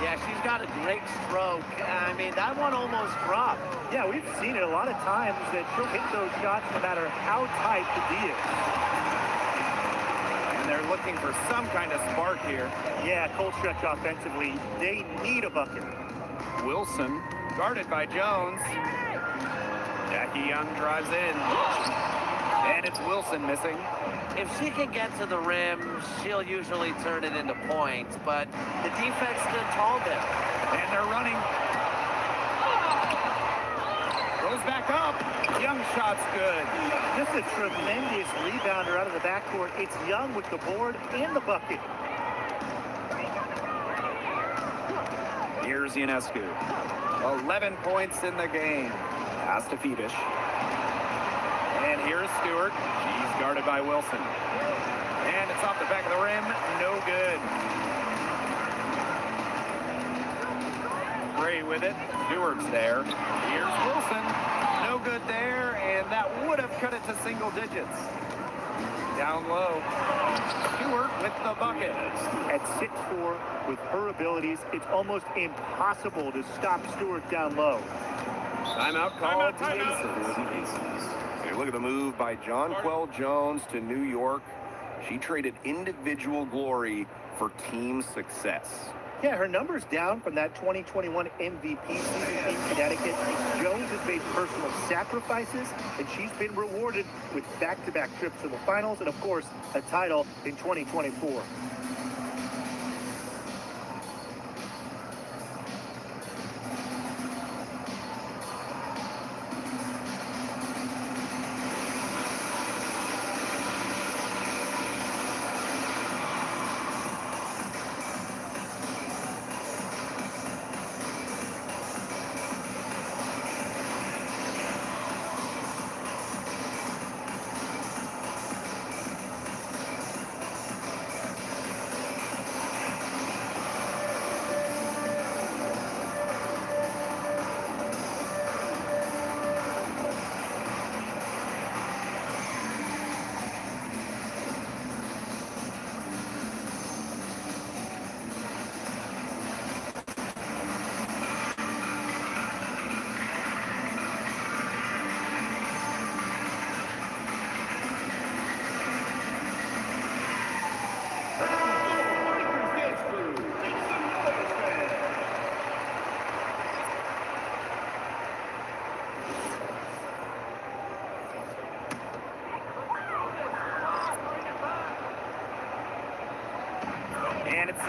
Yeah, she's got a great stroke. I mean, that one almost dropped. Yeah, we've seen it a lot of times that she'll hit those shots no matter how tight the D is. And they're looking for some kind of spark here. Yeah, cold stretch offensively. They need a bucket. Wilson, guarded by Jones. Jackie Young drives in. And it's Wilson missing. If she can get to the rim, she'll usually turn it into points, but the defense stood tall there. And they're running. Goes back up. Young shot's good. Just a tremendous rebounder out of the backcourt. It's Young with the board and the bucket. Here's Ionescu. 11 points in the game. Pass to Fedish. And here's Stewart. She's guarded by Wilson. And it's off the back of the rim. No good. Gray with it. Stewart's there. Here's Wilson. No good there. And that would have cut it to single digits. Down low. Stewart with the bucket. At 6'4", with her abilities, it's almost impossible to stop Stewart down low. Timeout called to the Aces. Hey, look at the move by Jonquel Jones to New York. She traded individual glory for team success. Yeah, her numbers down from that 2021 MVP season in Connecticut. Jones has made personal sacrifices, and she's been rewarded with back-to-back trips to the finals and, of course, a title in 2024.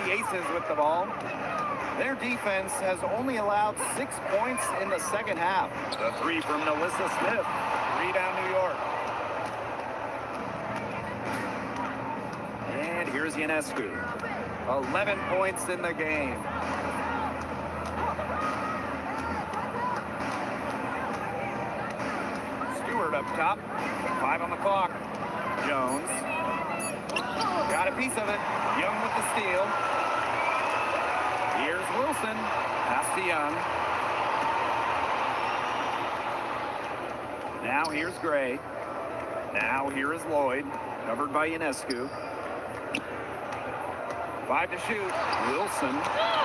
the Aces with the ball. Their defense has only allowed 6 points in the second half. The three from Melissa Smith. Rebound New York. And here's Ionescu. 11 points in the game. Stewart up top. 5 on the clock. Jones. Got a piece of it. Young with the steal. Here's Wilson. Pass to Young. Now here's Gray. Now here is Lloyd. Covered by Ionescu. 5 to shoot. Wilson.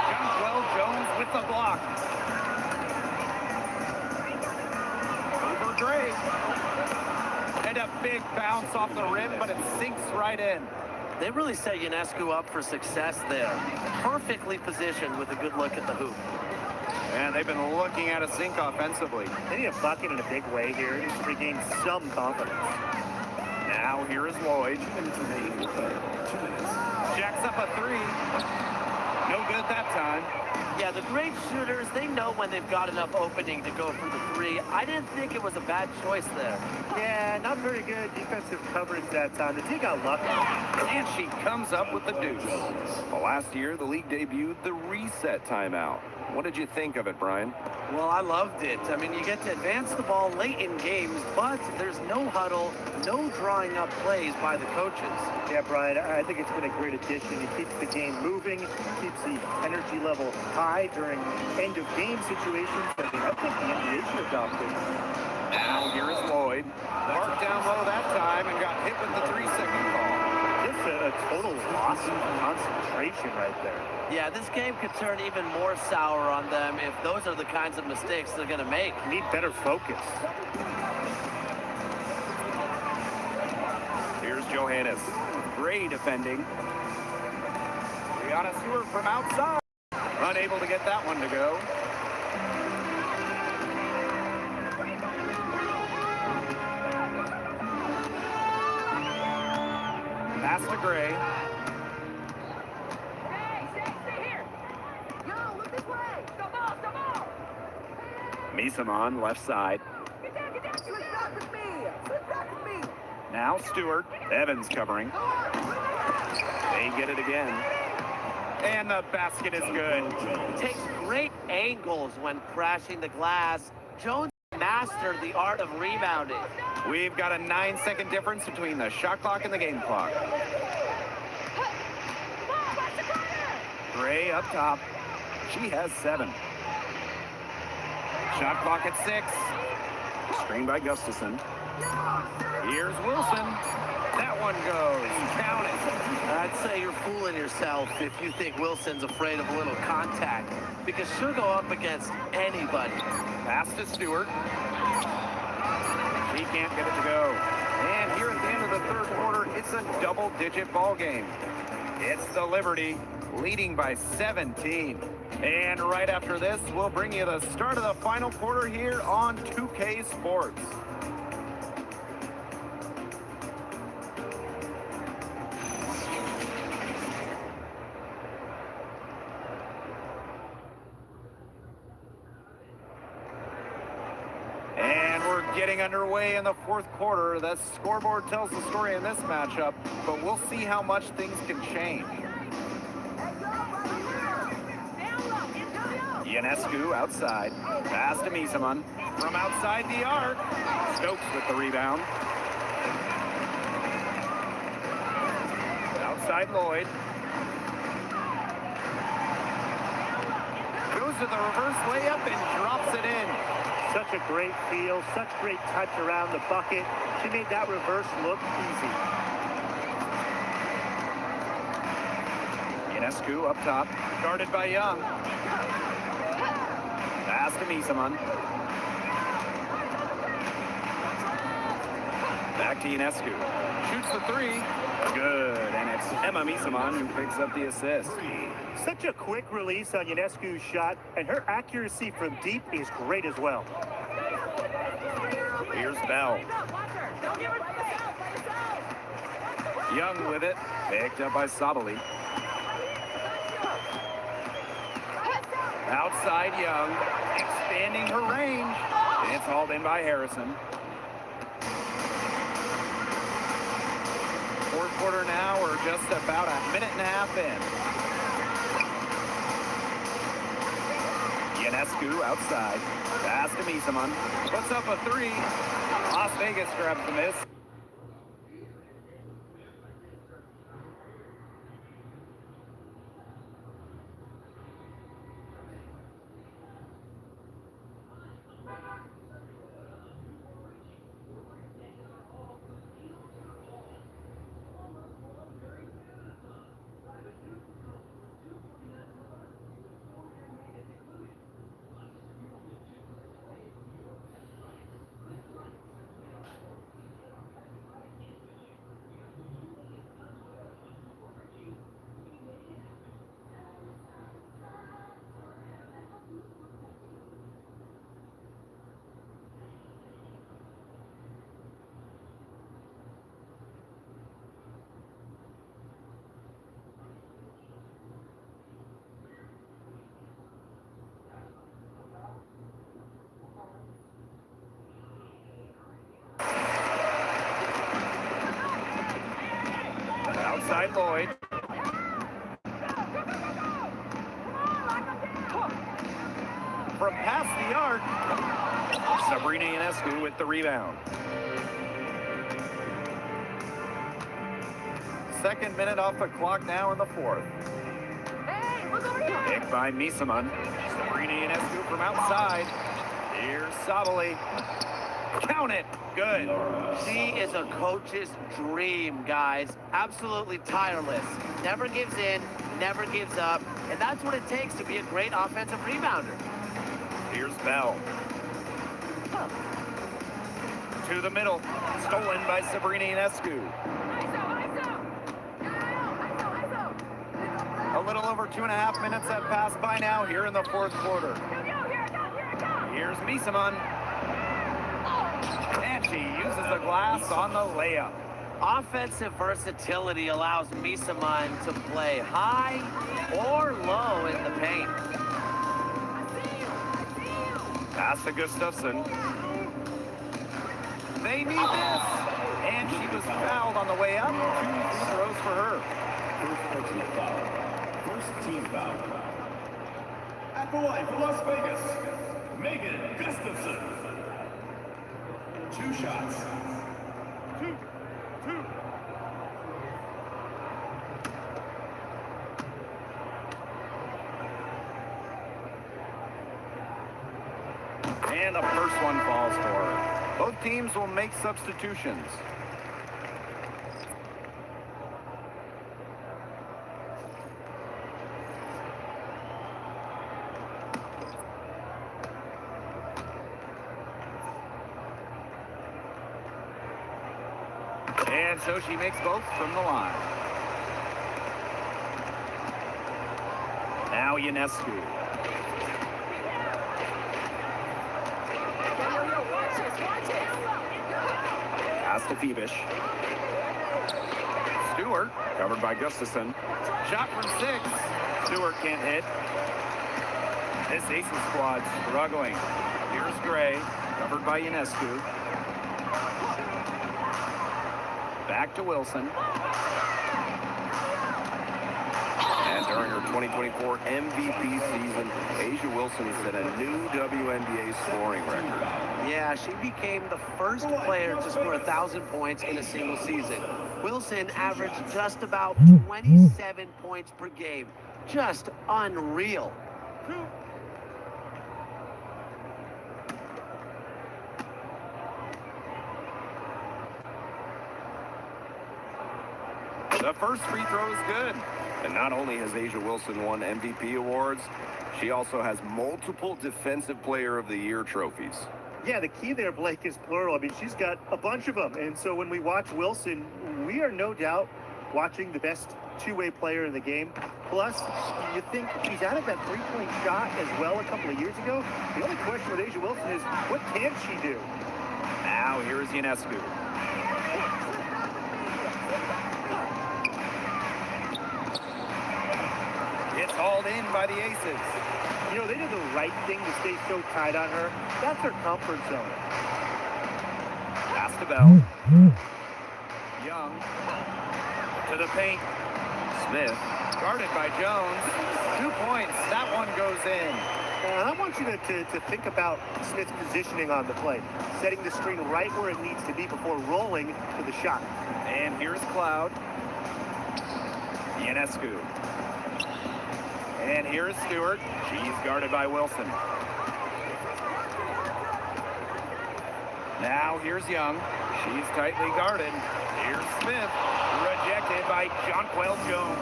Jonquel Jones with the block. Over Gray. And a big bounce off the rim, but it sinks right in. They really set Ionescu up for success there. Perfectly positioned with a good look at the hoop. And they've been looking at a sink offensively. They need a bucket in a big way here to regain some confidence. Now here is Lloyd. Jacks up a 3. No good that time. Yeah, the great shooters, they know when they've got enough opening to go for the 3. I didn't think it was a bad choice there. Yeah, not very good defensive coverage that time. The team got lucky. And she comes up with the deuce. Well, last year, the league debuted the reset timeout. What did you think of it, Brian? Well, I loved it. I mean, you get to advance the ball late in games, but there's no huddle, no drawing up plays by the coaches. Yeah, Brian, I think it's been a great addition. It keeps the game moving, keeps the energy level high during end-of-game situations. I mean, I think the NBA should adopt it. Now here is Lloyd. Marked down low that time and got hit with the 3-second call. Just a total loss of concentration right there. Yeah, this game could turn even more sour on them if those are the kinds of mistakes they're going to make. Need better focus. Here's Johannes. Gray defending. Brianna Stewart from outside. Unable to get that one to go. Pass to Gray. Misamon, left side. Now Stewart. Evans covering. They get it again. And the basket is good. Takes great angles when crashing the glass. Jones mastered the art of rebounding. We've got a 9-second difference between the shot clock and the game clock. Gray up top. She has 7. Shot clock at 6. Screen by Gustafson. Here's Wilson. That one goes. Count it. I'd say you're fooling yourself if you think Wilson's afraid of a little contact, because she'll go up against anybody. Pass to Stewart. She can't get it to go. And here at the end of the third quarter, it's a double-digit ball game. It's the Liberty, leading by 17. And right after this, we'll bring you the start of the final quarter here on 2K Sports. And we're getting underway in the fourth quarter. The scoreboard tells the story in this matchup, but we'll see how much things can change. Ionescu outside. Pass to Misamon. From outside the arc. Stokes with the rebound. Outside Lloyd. Goes to the reverse layup and drops it in. Such a great feel, such great touch around the bucket. She made that reverse look easy. Ionescu up top. Guarded by Young. Pass to Misamon. Back to Ionescu. Shoots the 3. Good. And it's Emma Misamon who picks up the assist. Such a quick release on Ionescu's shot, and her accuracy from deep is great as well. Here's Bell. Young with it. Picked up by Sabali. Outside Young, expanding her range. It's hauled in by Harrison. Fourth quarter now, we're just about a minute and a half in. Ionescu outside. Pass to Misaman. Puts up a three. Las Vegas grabs the miss. Outside Lloyd. From past the arc, Sabrina Ionescu with the rebound. Second minute off the clock now in the fourth. Picked by Misaman. Sabrina Ionescu from outside. Here's Sabali. Count it. Good. She is a coach's dream, guys. Absolutely tireless. Never gives in, never gives up. And that's what it takes to be a great offensive rebounder. Here's Bell. To the middle. Stolen by Sabrina Ionescu. A little over 2.5 minutes have passed by now here in the fourth quarter. Here's Misaman. And she uses the glass on the layup. Offensive versatility allows Misaman to play high or low in the paint. Pass to Gustafson. They need this. And she was fouled on the way up. 2 free throws for her. First team foul. At the line for Las Vegas, Megan Gustafson. 2 shots. Two. And the first one falls for her. Both teams will make substitutions. And so she makes both from the line. Now Ionescu. Pass to Phoebish. Stewart, covered by Gustafson. Shot from 6. Stewart can't hit. This Aces squad struggling. Here's Gray, covered by Ionescu. Back to Wilson. And during her 2024 MVP season, A'ja Wilson set a new WNBA scoring record. Yeah, she became the first player to score 1,000 points in a single season. Wilson averaged just about 27 points per game. Just unreal. The first free throw is good. And not only has A'ja Wilson won MVP awards, she also has multiple Defensive Player of the Year trophies. Yeah, the key there, Blake, is plural. I mean, she's got a bunch of them. And so when we watch Wilson, we are no doubt watching the best two-way player in the game. Plus, you think she's added that three-point shot as well a couple of years ago. The only question with A'ja Wilson is, what can she do? Now here's Ionescu. It's Called in by the Aces. You know, they did the right thing to stay so tight on her. That's her comfort zone. Pass to Bell. Young to the paint. Smith guarded by Jones. 2 points. That one goes in. And I want you to think about Smith's positioning on the play, setting the screen right where it needs to be before rolling to the shot. And here's Cloud. Ionescu. And here's Stewart. She's guarded by Wilson. Now here's Young. She's tightly guarded. Here's Smith. Rejected by Jonquel Jones.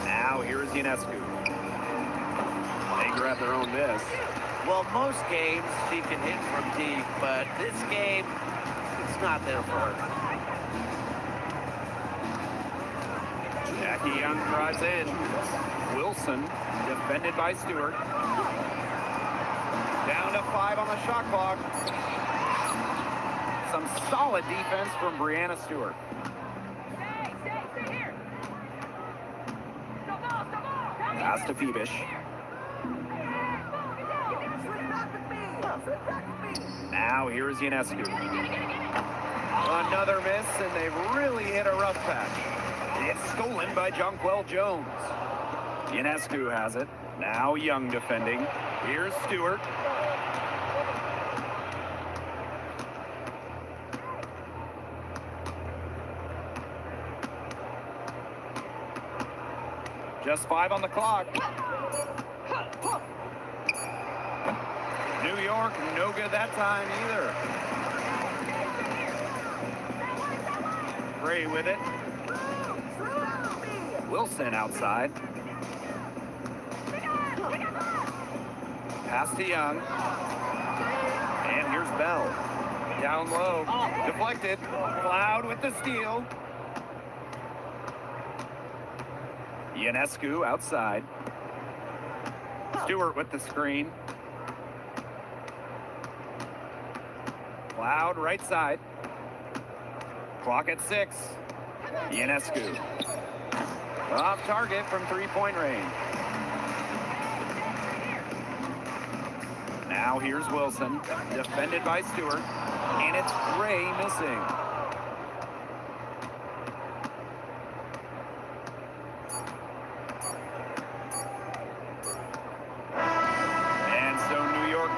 Now here's Ionescu. They grab their own miss. Well, most games she can hit from deep, but this game, it's not there for her. Jackie Young drives in. Wilson defended by Stewart. Down to 5 on the shot clock. Some solid defense from Brianna Stewart. Pass to Phoebish. Now here's Ionescu. Another miss, and they've really hit a rough patch. It's stolen by Jonquel Jones. Ionescu has it. Now Young defending. Here's Stewart. Just 5 on the clock. New York, no good that time either. Gray with it. Wilson outside. Pass to Young. And here's Bell. Down low. Deflected. Cloud with the steal. Ionescu outside. Stewart with the screen. Cloud right side. Clock at 6. Ionescu. Off target from 3-point range. Now here's Wilson. Defended by Stewart. And it's Gray missing.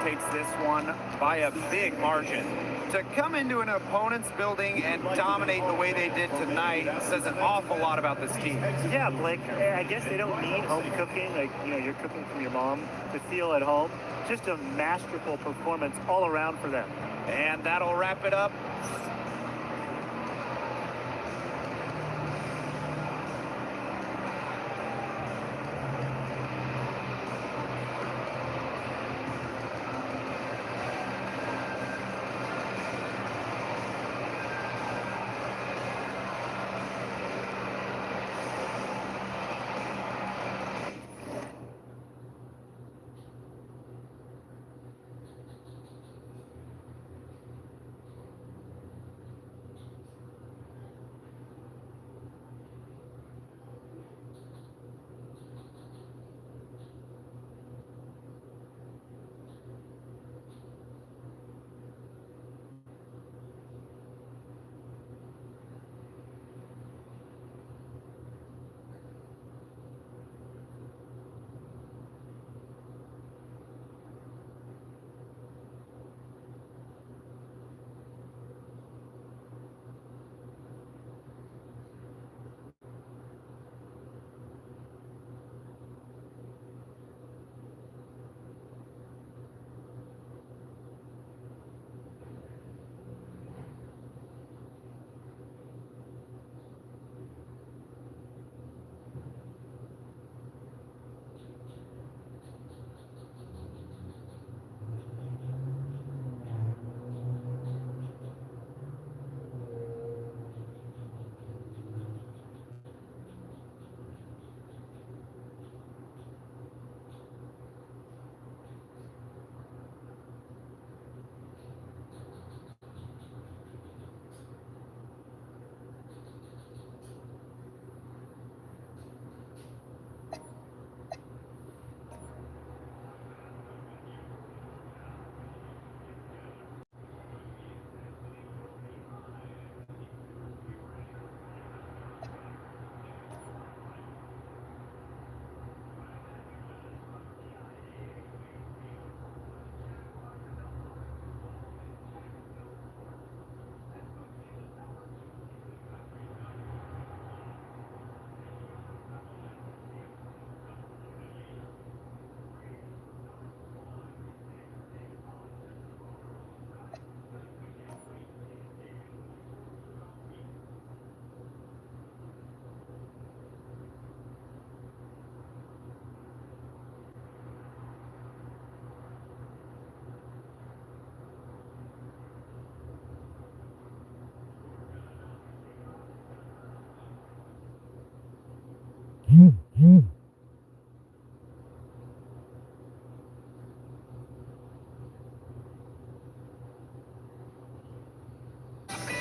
Takes this one by a big margin. To come into an opponent's building and dominate the way they did tonight says an awful lot about this team. Yeah, Blake, I guess they don't need home cooking, like, you know, you're cooking from your mom, to feel at home. Just a masterful performance all around for them. And that'll wrap it up.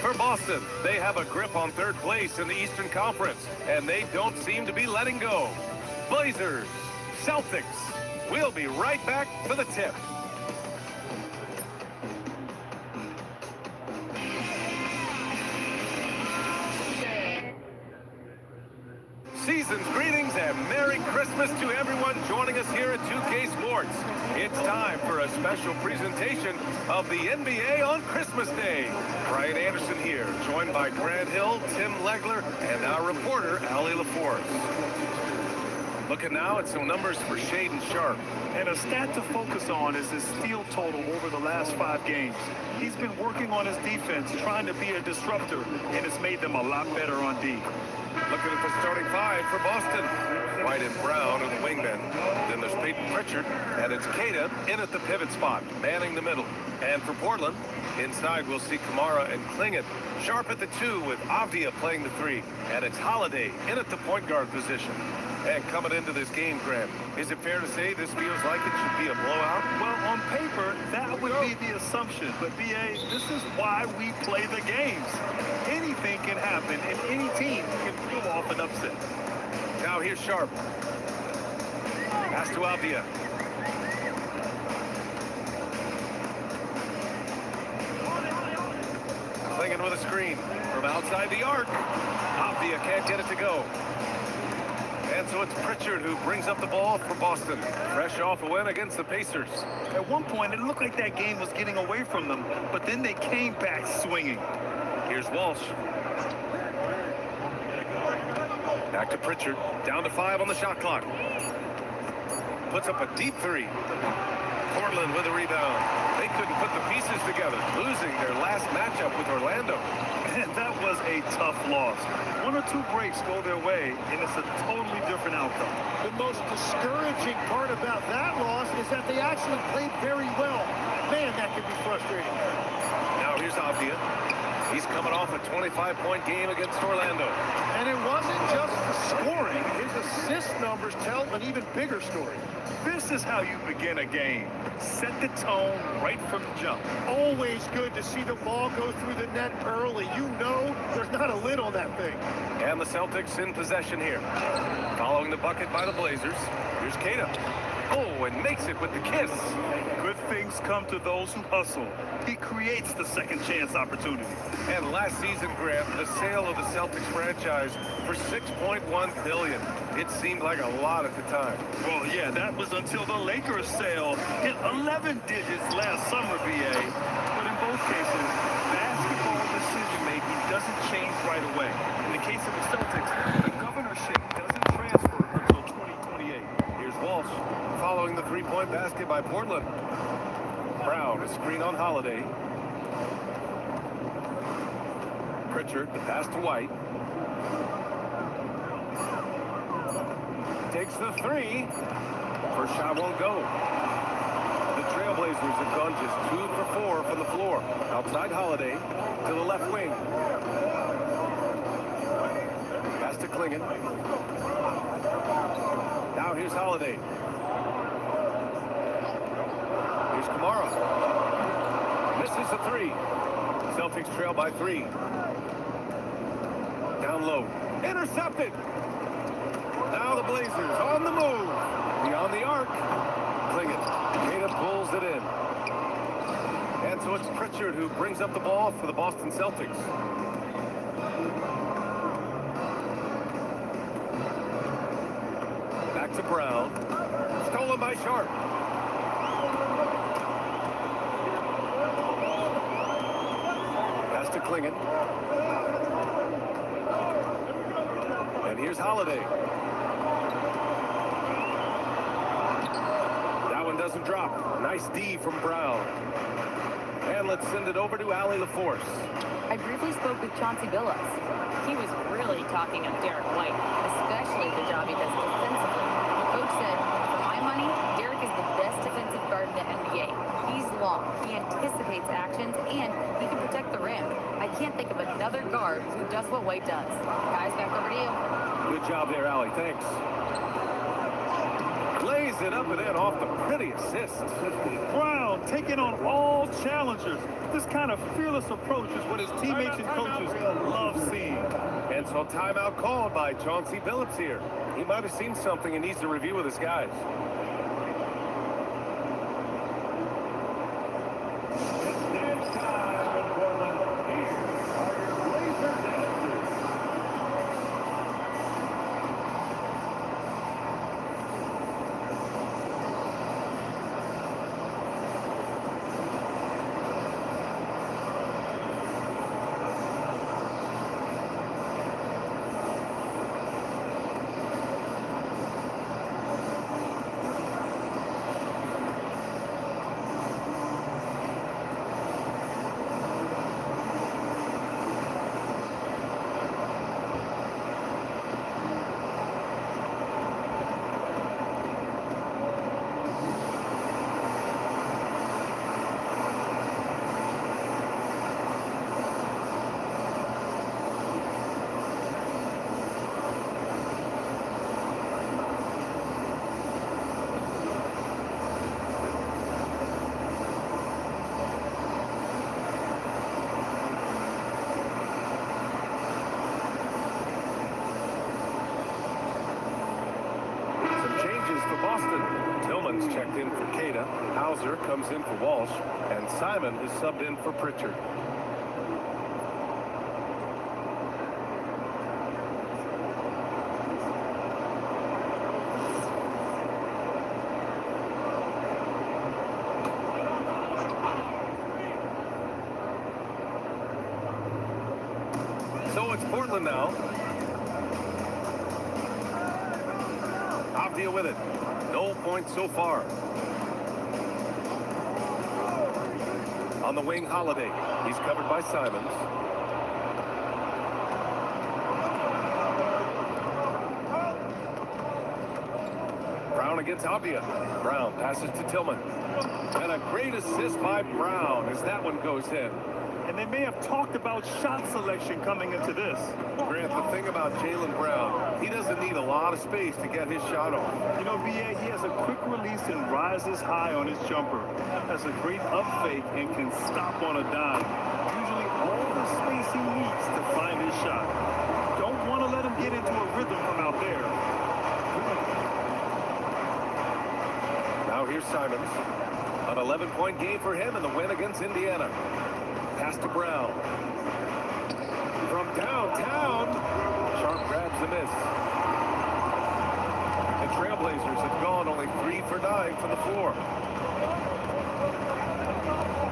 For Boston, they have a grip on third place in the Eastern Conference, and they don't seem to be letting go. Blazers, Celtics. We'll be right back for the tip. Season's greetings and Merry Christmas to everyone joining us here at 2K Sports. It's time for a special presentation of the NBA on Christmas Day. Brian Anderson here, joined by Grant Hill, Tim Legler, and our reporter, Allie LaForce. Looking now at some numbers for Shaedon Sharpe. And a stat to focus on is his steal total over the last 5 games. He's been working on his defense, trying to be a disruptor, and it's made them a lot better on D. Looking at the starting 5 for Boston. White and Brown are the wingmen. Then there's Peyton Pritchard, and it's Queta in at the pivot spot, manning the middle. And for Portland, inside we'll see Kamara and Klingett. Sharpe at the 2 with Avdia playing the 3. And it's Holiday in at the point guard position. And coming into this game, Grant, is it fair to say this feels like it should be a blowout? Well, on paper, that would be the assumption. But, B.A., this is why we play the games. Anything can happen, and any team can pull off an upset. Now here's Sharpe. Pass to Avdia. Klingett with a screen from outside the arc. Avdia can't get it to go. And so it's Pritchard who brings up the ball for Boston. Fresh off a win against the Pacers. At one point, it looked like that game was getting away from them, but then they came back swinging. Here's Walsh. Back to Pritchard. Down to 5 on the shot clock. Puts up a deep 3. Portland with a rebound. They couldn't put the pieces together, losing their last matchup with Orlando. And that was a tough loss. 1 or 2 breaks go their way, and it's a totally different outcome. The most discouraging part about that loss is that they actually played very well. Man, that could be frustrating. Now here's Avdia. He's coming off a 25-point game against Orlando. And it wasn't just the scoring. His assist numbers tell an even bigger story. This is how you begin a game. Set the tone right from the jump. Always good to see the ball go through the net early. You know there's not a lid on that thing. And the Celtics in possession here. Following the bucket by the Blazers, here's Queta. Oh, and makes it with the kiss. Good things come to those who hustle. He creates the second chance opportunity. And last season, Grant, the sale of the Celtics franchise for $6.1 billion. It seemed like a lot at the time. Well, yeah, that was until the Lakers sale hit 11 digits last summer, BA. But in both cases, basketball decision-making doesn't change right away. In the case of the Celtics, the governorship doesn't transfer until 2028. Here's Walsh following the three-point basket by Portland. Brown, a screen on Holiday. Pritchard, the pass to White. Takes the 3. First shot won't go. The Trailblazers have gone just 2 for 4 from the floor. Outside Holiday to the left wing. Pass to Klingett. Now here's Holiday. Here's Kamara. Misses the 3. Celtics trail by 3. Down low. Intercepted. Now the Blazers on the move. Beyond the arc. Klingett. Queta pulls it in. And so it's Pritchard who brings up the ball for the Boston Celtics. Back to Brown. Stolen by Sharpe. Pass to Klingett. And here's Holiday. That one doesn't drop. Nice D from Brown. And let's send it over to Allie LaForce. I briefly spoke with Chauncey Billups. He was really talking up Derek White, especially the job he does defensively. The coach said, for my money, Derek is the best defensive guard in the NBA. He's long, he anticipates actions, and he can protect the rim. I can't think of another guard who does what White does. Guys, back over to you. Good job there, Allie. Thanks. Glaze lays it up and in off the pretty assist. Brown taking on all challengers. This kind of fearless approach is what his teammates and coaches love seeing. And so timeout called by Chauncey Billups here. He might have seen something and needs to review with his guys. For Boston, Tillman's checked in for Cada, Hauser comes in for Walsh, and Simon is subbed in for Pritchard. So it's Portland now. Deal with it. No points so far. On the wing, Holiday. He's covered by Simons. Brown against Avdia. Brown passes to Tillman. And a great assist by Brown as that one goes in. And they may have talked about shot selection coming into this. Grant, the thing about Jaylen Brown, he doesn't need a lot of space to get his shot off. You know, B.A., he has a quick release and rises high on his jumper. Has a great up fake and can stop on a dime. Usually all the space he needs to find his shot. Don't want to let him get into a rhythm from out there. Now here's Simons. An 11-point game for him in the win against Indiana. Pass to Brown. From downtown, Sharp grabs the miss. The Trailblazers have gone only 3 for 9 from the floor.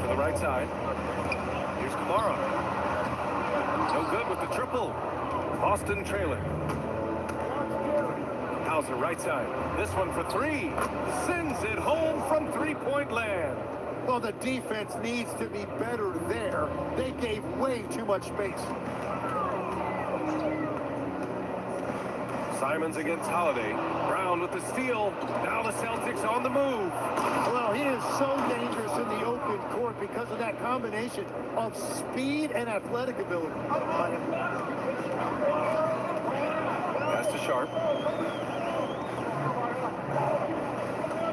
To the right side. Here's Kamara. No good with the triple. Boston trailing. Hauser right side. This one for 3. Sends it home from three-point land. Well, the defense needs to be better there. They gave way too much space. Simons against Holiday. Brown with the steal. Now the Celtics on the move. Well, he is so dangerous in the open court because of that combination of speed and athletic ability. Pass to Sharp.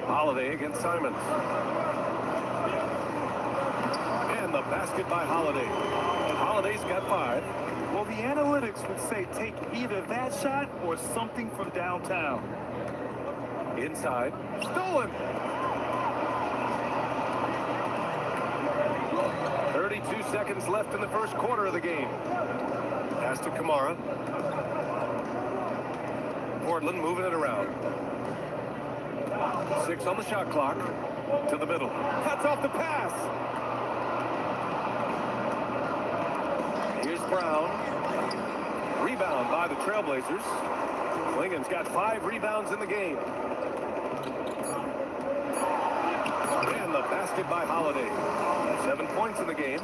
Holiday against Simons. And the basket by Holiday. Holiday's got 5. Well, the analytics would say take either that shot or something from downtown. Inside. Stolen. 32 seconds left in the first quarter of the game. Pass to Kamara. Portland moving it around. 6 on the shot clock. To the middle. Cuts off the pass. Here's Brown. Rebound by the Trailblazers. Lincoln's got 5 rebounds in the game. And the basket by Holiday. 7 points in the game.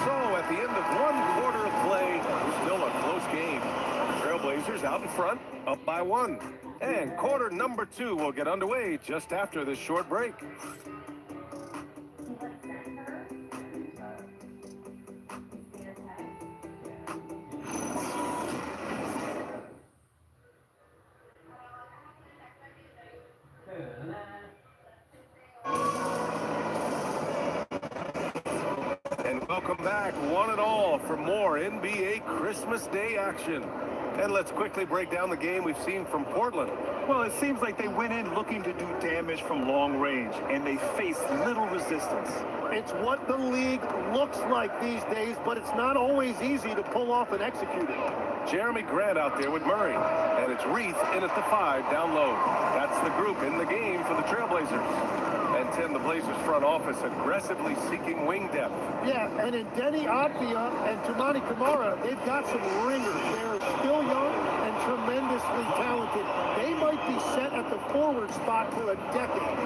So at the end of 1 quarter of play, still a close game. Trailblazers out in front, up by 1. And quarter number 2 will get underway just after this short break. Welcome back, one and all, for more NBA Christmas Day action. And let's quickly break down the game we've seen from Portland. Well, it seems like they went in looking to do damage from long range, and they faced little resistance. It's what the league looks like these days, but it's not always easy to pull off and execute it. Jeremy Grant out there with Murray, and it's Reith in at the 5 down low. That's the group in the game for the Trailblazers. And Tim, the Blazers front office aggressively seeking wing depth. Yeah, and in Denny Advia and Tumani Kamara, they've got some ringers. They're still young and tremendously talented. They might be set at the forward spot for a decade.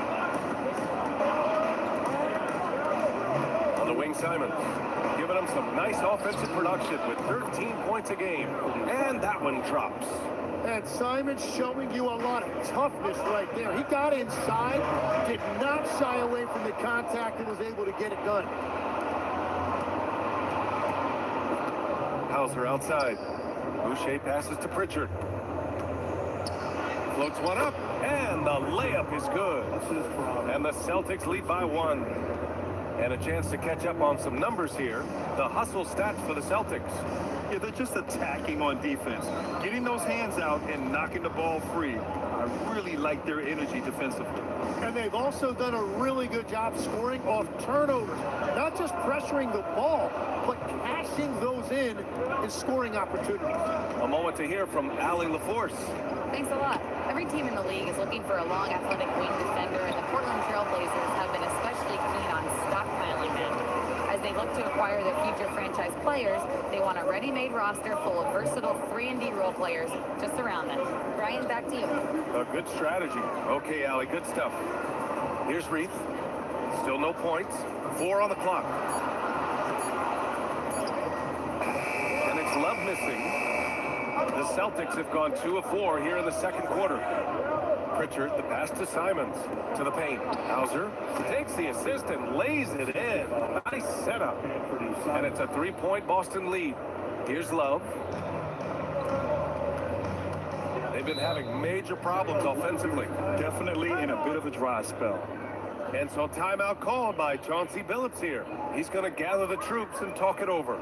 On the wing, Simons, giving them some nice offensive production with 13 points a game. And that one drops. And Simons showing you a lot of toughness right there. He got inside, did not shy away from the contact, and was able to get it done. Hauser outside. Boucher passes to Pritchard. Floats one up, and the layup is good. And the Celtics lead by 1. And a chance to catch up on some numbers here. The hustle stats for the Celtics. Yeah, they're just attacking on defense. Getting those hands out and knocking the ball free. I really like their energy defensively. And they've also done a really good job scoring off turnovers. Not just pressuring the ball, but cashing those in and scoring opportunities. A moment to hear from Allie LaForce. Thanks a lot. Every team in the league is looking for a long, athletic wing defender, and the Portland Trailblazers have been especially keen on stockpiling them. As they look to acquire their future franchise players, they want a ready-made roster full of versatile 3-and-D role players to surround them. Brian, back to you. A good strategy. Okay, Allie, good stuff. Here's Reith. Still no points. 4 on the clock. And it's Love missing. The Celtics have gone 2 of 4 here in the second quarter. Pritchard, the pass to Simons, to the paint. Hauser takes the assist and lays it in. Nice setup. And it's a 3-point Boston lead. Here's Love. They've been having major problems offensively. Definitely in a bit of a dry spell. And so timeout called by Chauncey Billups here. He's going to gather the troops and talk it over.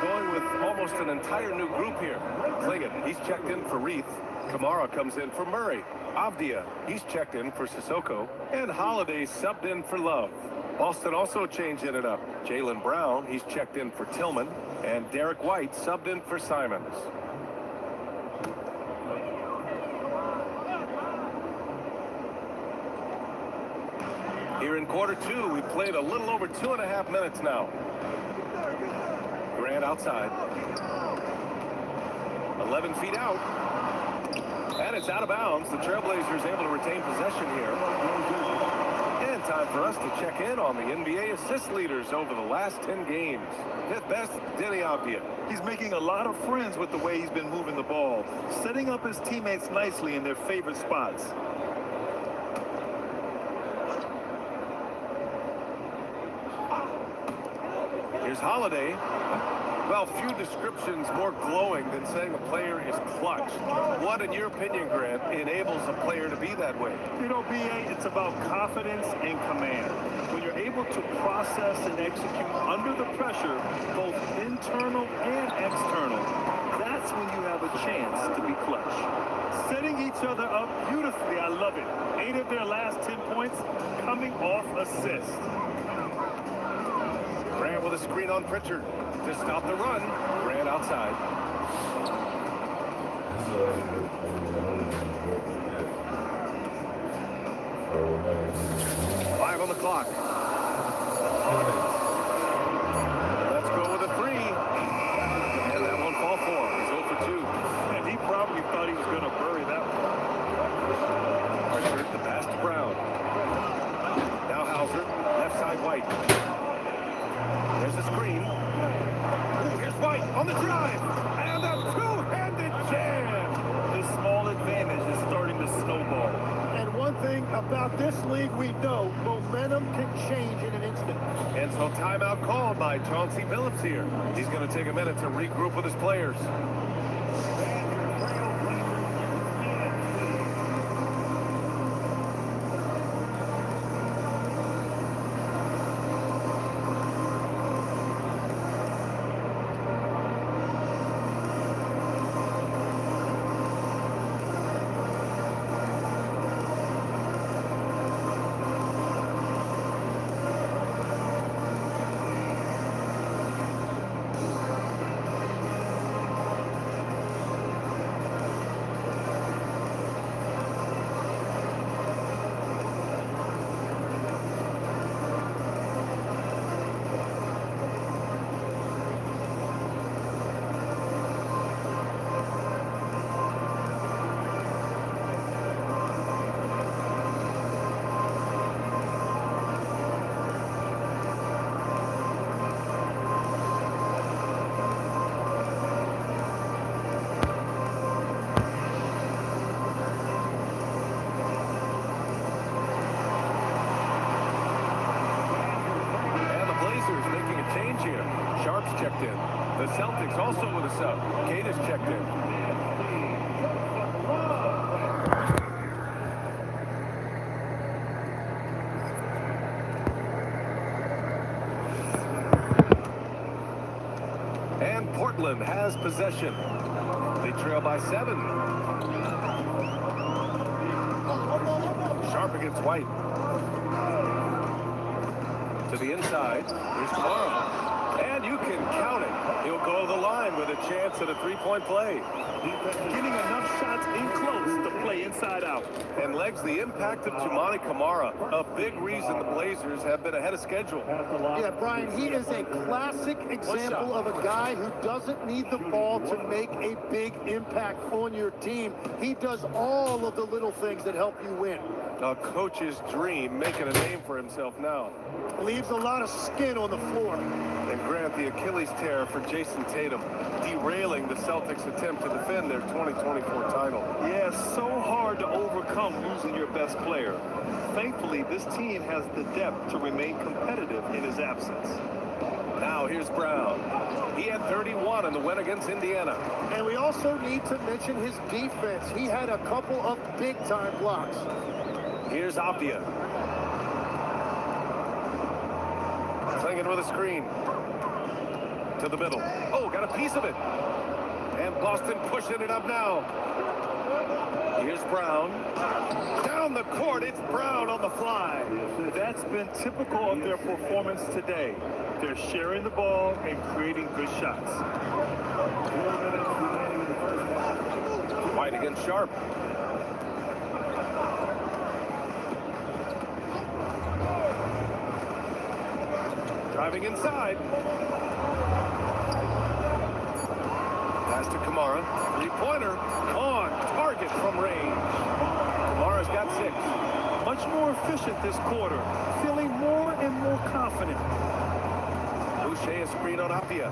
Going with almost an entire new group here. Clingan, he's checked in for Reith. Kamara comes in for Murray. Avdia, he's checked in for Sissoko. And Holiday subbed in for Love. Boston also changing it up. Jaylen Brown, he's checked in for Tillman. And Derek White subbed in for Simons. Here in quarter 2, we played a little over 2.5 minutes now. Grant outside. 11 feet out. And it's out of bounds. The Trailblazers able to retain possession here. And time for us to check in on the NBA assist leaders over the last 10 games. Fifth best, Denny Avdia. He's making a lot of friends with the way he's been moving the ball, setting up his teammates nicely in their favorite spots. Here's Holiday. Well, few descriptions more glowing than saying a player is clutch. What, in your opinion, Grant, enables a player to be that way? You know, BA, it's about confidence and command. When you're able to process and execute under the pressure, both internal and external, that's when you have a chance to be clutch. Setting each other up beautifully, I love it. 8 of their last 10 points coming off assist. Grant with a screen on Pritchard to stop the run. Grant outside. Five on the clock. Let's go with a 3. And that won't fall for him. He's 0 for 2. And he probably thought he was going to bury that one. Pritchard, the pass to Brown. Now Hauser, left side White. There's a screen. Here's White on the drive. And a two-handed jam. The small advantage is starting to snowball. And one thing about this league we know, momentum can change in an instant. And so timeout called by Chauncey Billups here. He's going to take a minute to regroup with his players. Sharp's checked in. The Celtics also with a sub. Kate is checked in. And Portland has possession. They trail by 7. Sharp against White. To the inside. Here's Kamara. And you can count it. He'll go to the line with a chance at a three-point play. Getting enough shots in close to play inside out. And legs the impact of Toumani Kamara. A big reason the Blazers have been ahead of schedule. Yeah, Brian, he is a classic example of a guy who doesn't need the ball to make a big impact on your team. He does all of the little things that help you win. A coach's dream, making a name for himself now. Leaves a lot of skin on the floor. And Grant, the Achilles tear for Jason Tatum, derailing the Celtics' attempt to defend their 2024 title. Yeah, so hard to overcome losing your best player. Thankfully, this team has the depth to remain competitive in his absence. Now here's Brown. He had 31 in the win against Indiana. And we also need to mention his defense. He had a couple of big-time blocks. Here's Apia. Clinging with a screen. To the middle. Oh, got a piece of it. And Boston pushing it up now. Here's Brown. Down the court, it's Brown on the fly. That's been typical of their performance today. They're sharing the ball and creating good shots. White against Sharp. Driving inside. Pass to Kamara. Three-pointer on target from range. Kamara's got 6. Much more efficient this quarter. Feeling more and more confident. Boucher a screen on Apia.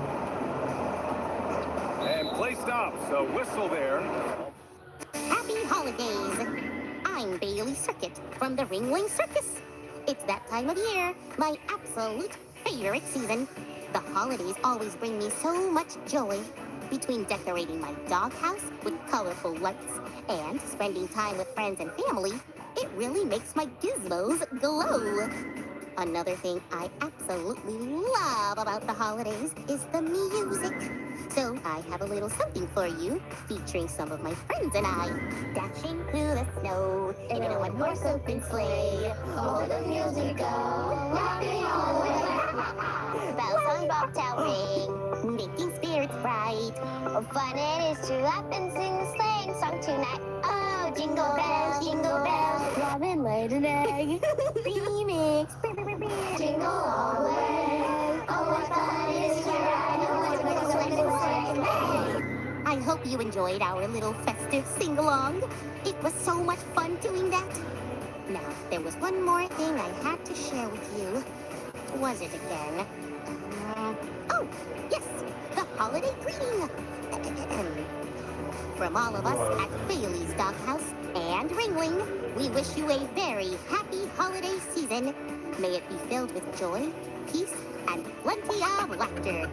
And play stops. A whistle there. Happy holidays. I'm Bailey Circuit from the Ringling Circus. It's that time of year, my absolute favorite season. The holidays always bring me so much joy. Between decorating my doghouse with colorful lights and spending time with friends and family, it really makes my gizmos glow. Another thing I absolutely love about the holidays is the music. So I have a little something for you, featuring some of my friends and I. Dashing through the snow in a one-horse open sleigh. Oh, the music go, rocking all the way. Bells on bobtail ring, making spirits bright. Oh, fun it is to up and sing the sleighing song tonight. Oh, jingle bells, robin laid an egg. Remix, jingle all the way. Oh, what fun it is to ride a one-horse open sleigh. I hope you enjoyed our little festive sing-along. It was so much fun doing that. Now, there was one more thing I had to share with you. What was it again? Oh, yes, the holiday greeting. From all of us at Bailey's Doghouse and Ringling, we wish you a very happy holiday season. May it be filled with joy, peace, and plenty of laughter.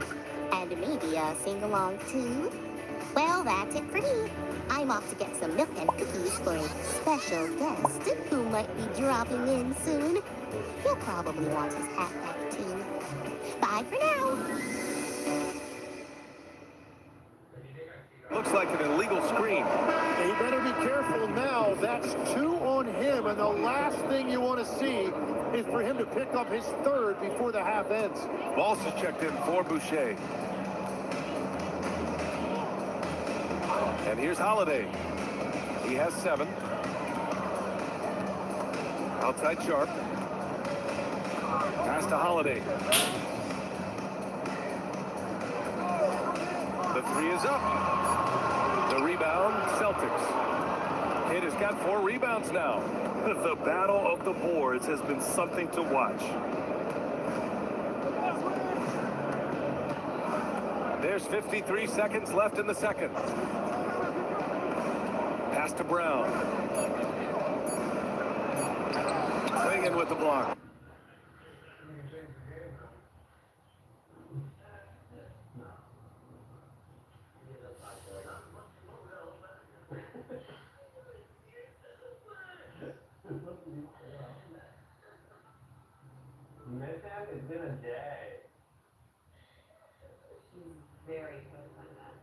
And maybe a sing-along too. Well, that's it for me. I'm off to get some milk and cookies for a special guest who might be dropping in soon. He'll probably want his hat back too. Bye for now. Looks like an illegal screen. He better be careful now. That's 2 on him, and the last thing you want to see is for him to pick up his 3rd before the half ends. Boss is checked in for Boucher. And here's Holiday. He has 7. Outside Sharp. Pass to Holiday. The 3 is up. The rebound, Celtics. Kidd has got 4 rebounds now. The battle of the boards has been something to watch. There's 53 seconds left in the second. Pass to Brown. Swinging with the block. It's been a day. She's very close on that.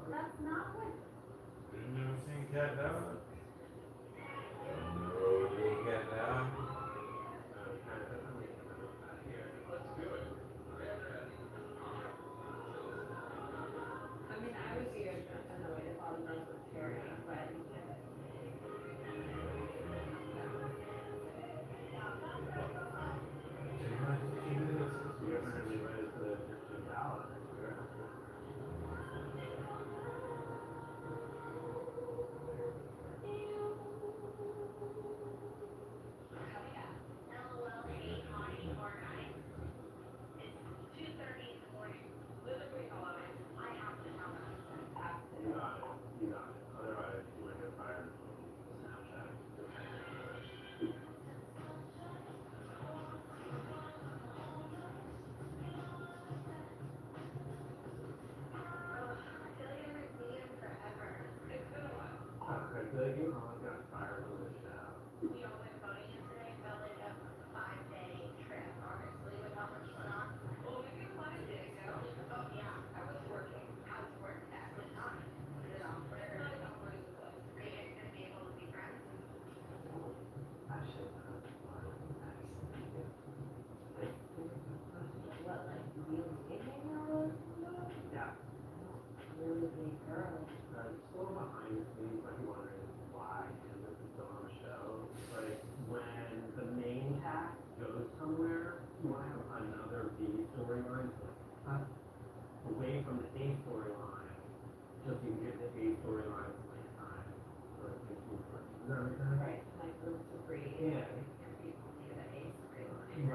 That's not what. You never seen Cat Down? No, you ain't Cat Down.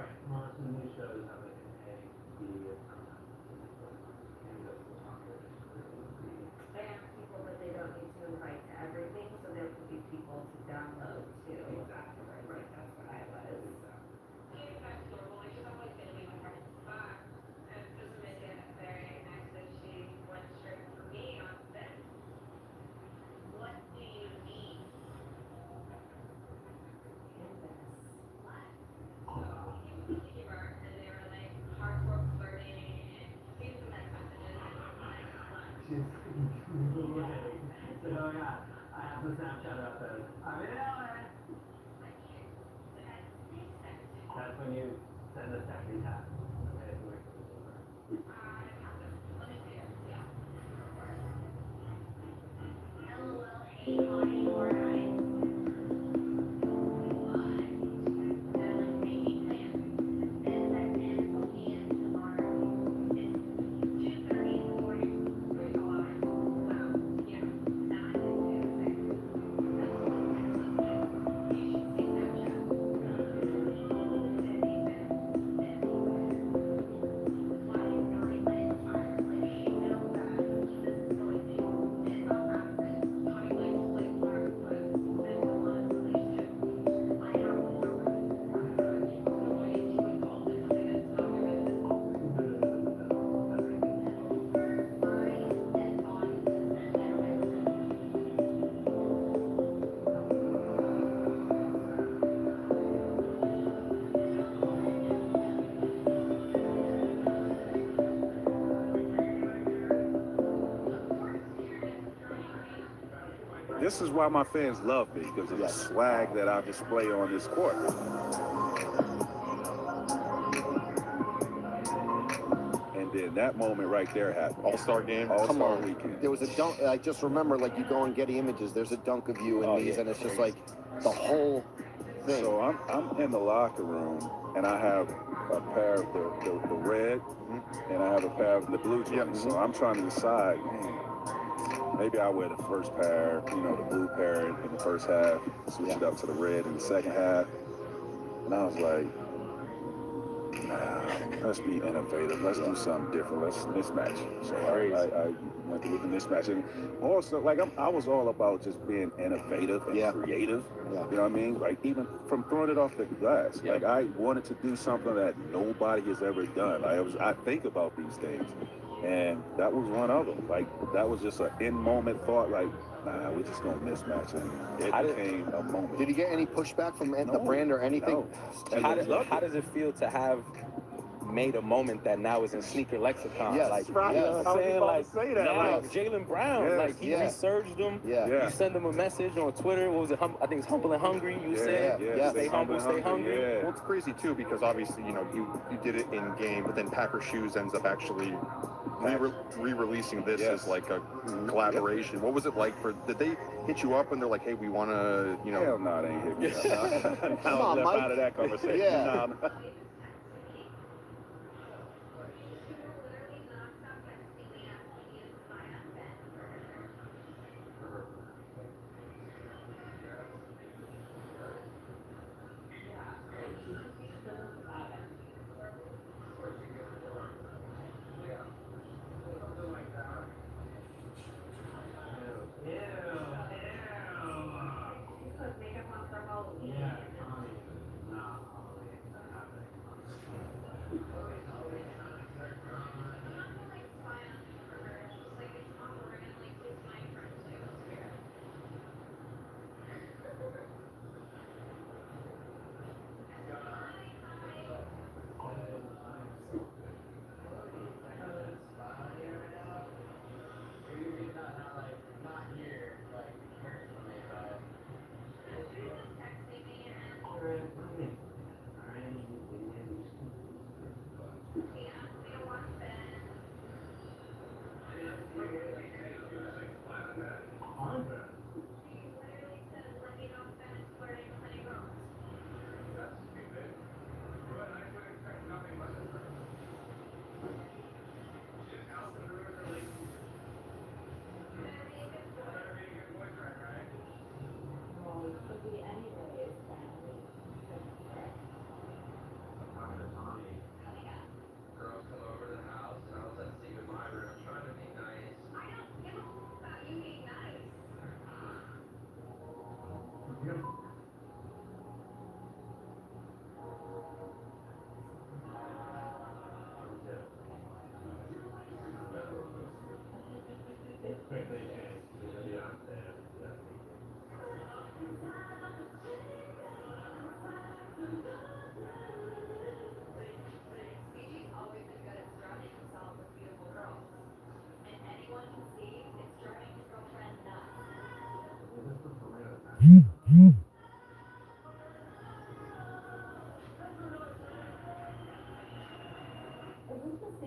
Right. Most of the new shows have like an A, B, or something. They ask people, but they don't need to invite to everything, so there could be people to download too. Exactly. Right, that's what I was. Getting back to normal, like she's always been with my friends, but it doesn't make it very nice that she went straight for me on set. What do you need? Humor, and they were like hardcore flirting and here's some text messages and I'm like, She's so yeah, I have the Snapchat up there. I'm in LA. That's when you send a sexy tap. This is why my fans love me, because of the swag that I display on this court. And then that moment right there happened. All-Star game. All-Star Come on. weekend. There was a dunk. I just remember, like, you go on Getty Images, there's a dunk of you in these, and it's just like the whole thing. So I'm in the locker room, and I have a pair of the red, and I have a pair of the blue jeans. So I'm trying to decide, maybe I wear the first pair, the blue pair in the first half, switch it up to the red in the second half. And I was like, nah, let's be innovative. Let's do something different. Let's mismatch. So I went with the mismatch. And also, like, I was all about just being innovative and creative. You know what I mean? Like, even from throwing it off the glass. Like, I wanted to do something that nobody has ever done. Like, I think about these things. And that was one of them. Like, that was just an in-moment thought, like, nah, we're just going to mismatch. And it became a moment. Did you get any pushback from the brand or anything? No. How does it feel to have made a moment that now is in sneaker lexicon? Yes, like, right. You know what I'm saying? Like, say that. now, Jaylen Brown, like, he resurged them. Yeah. You send them a message on Twitter. What was it? I think it's Humble and Hungry. You said, stay humble, stay hungry. Yeah. Well, it's crazy too because obviously, you did it in game, but then Packer Shoes ends up actually re-releasing this as like a collaboration. What was it like did they hit you up and they're like, hey, we want to, Hell no, they ain't hit me up. Come on, left Mike. out of that conversation. Yeah. No.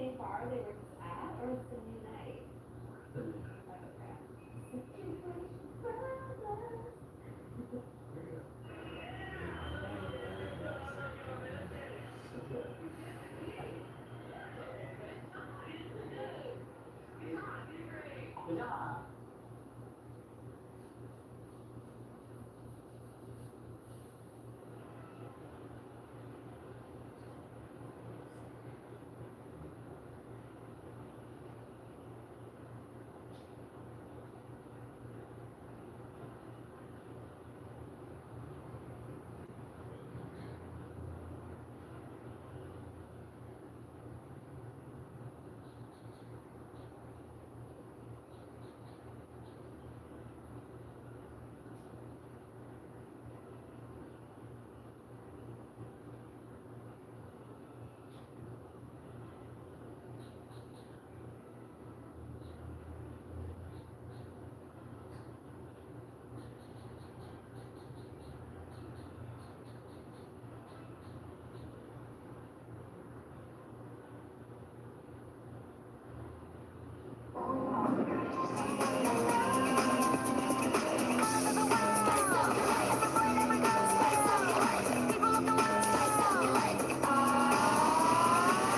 same bar they were just at, or it's the new night?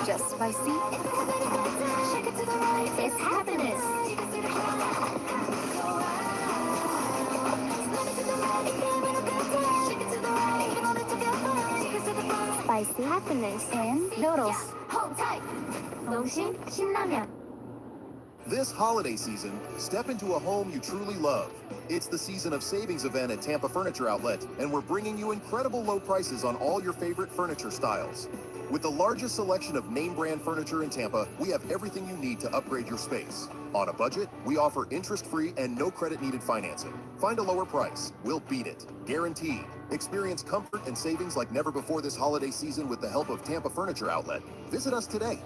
Just spicy. It's happiness. Spicy happiness and noodles. 농심 신라면. This holiday season, step into a home you truly love. It's the season of savings event at Tampa Furniture Outlet, and we're bringing you incredible low prices on all your favorite furniture styles. With the largest selection of name brand furniture in Tampa, we have everything you need to upgrade your space. On a budget, we offer interest-free and no credit needed financing. Find a lower price. We'll beat it. Guaranteed. Experience comfort and savings like never before this holiday season with the help of Tampa Furniture Outlet. Visit us today.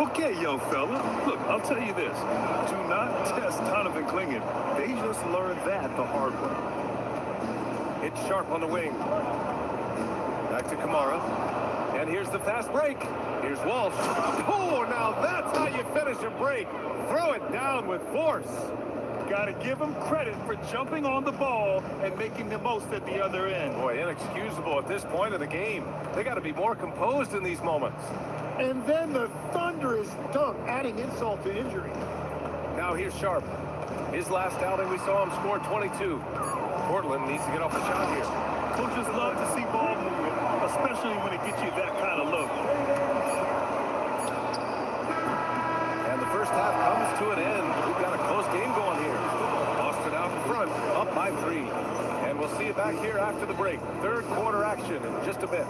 Okay, young fella. Look, I'll tell you this. Do not test Donovan Clingan. They just learned that the hard way. It's Sharp on the wing. Back to Kamara. And here's the fast break. Here's Walsh. Oh, now that's how you finish a break. Throw it down with force. Got to give him credit for jumping on the ball and making the most at the other end. Boy, inexcusable at this point of the game. They got to be more composed in these moments. And then the thunderous dunk, adding insult to injury. Now here's Sharp. His last outing, we saw him score 22. Portland needs to get off the shot here. Coaches love to see ball movement, especially when it gets you that kind of look. And the first half comes to an end. We've got a close game going here. Boston out in front, up by 3. And we'll see you back here after the break. Third quarter action in just a bit.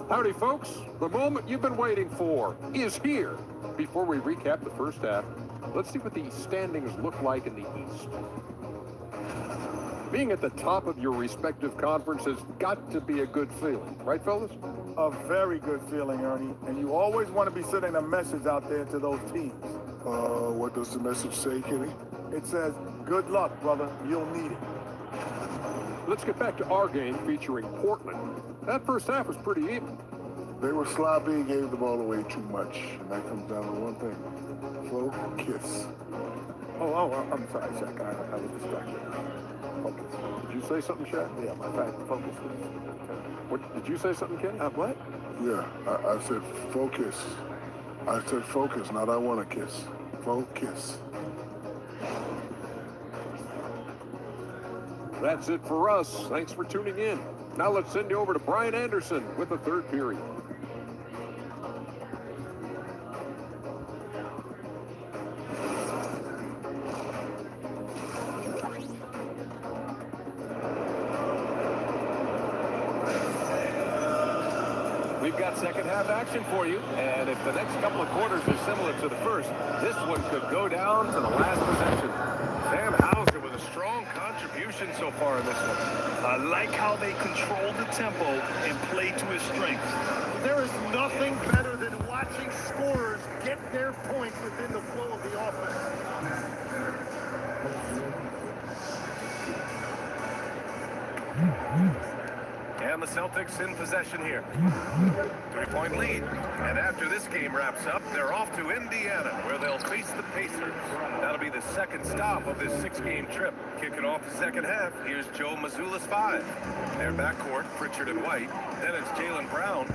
Howdy, folks. The moment you've been waiting for is here. Before we recap the first half, let's see what the standings look like in the East. Being at the top of your respective conference has got to be a good feeling. Right, fellas? A very good feeling, Ernie. And you always want to be sending a message out there to those teams. What does the message say, Kenny? It says, good luck, brother. You'll need it. Let's get back to our game featuring Portland. That first half was pretty even. They were sloppy and gave the ball away too much. And that comes down to one thing. Focus. I'm sorry, Shaq. I was distracted. Focus. Did you say something, Shaq? Yeah, my focus was... What, did you say something, Kenny? What? Yeah, I said focus. I said focus, not I want to kiss. Focus. That's it for us. Thanks for tuning in. Now let's send you over to Brian Anderson with the third period. We've got second half action for you, and if the next couple of quarters are similar to the first, this one could go down to the last possession. Sam Hauser with a strong contribution so far in this one. I like how they control the tempo and play to his strengths. There is nothing better than watching scorers get their points within the flow of the offense. And the Celtics in possession here. 3-point lead. And after this game wraps up, they're off to Indiana, where they'll face the Pacers. That'll be the second stop of this 6-game trip. Kicking off the second half, here's Joe Mazzulla's 5. Their backcourt, Pritchard and White. Then it's Jaylen Brown.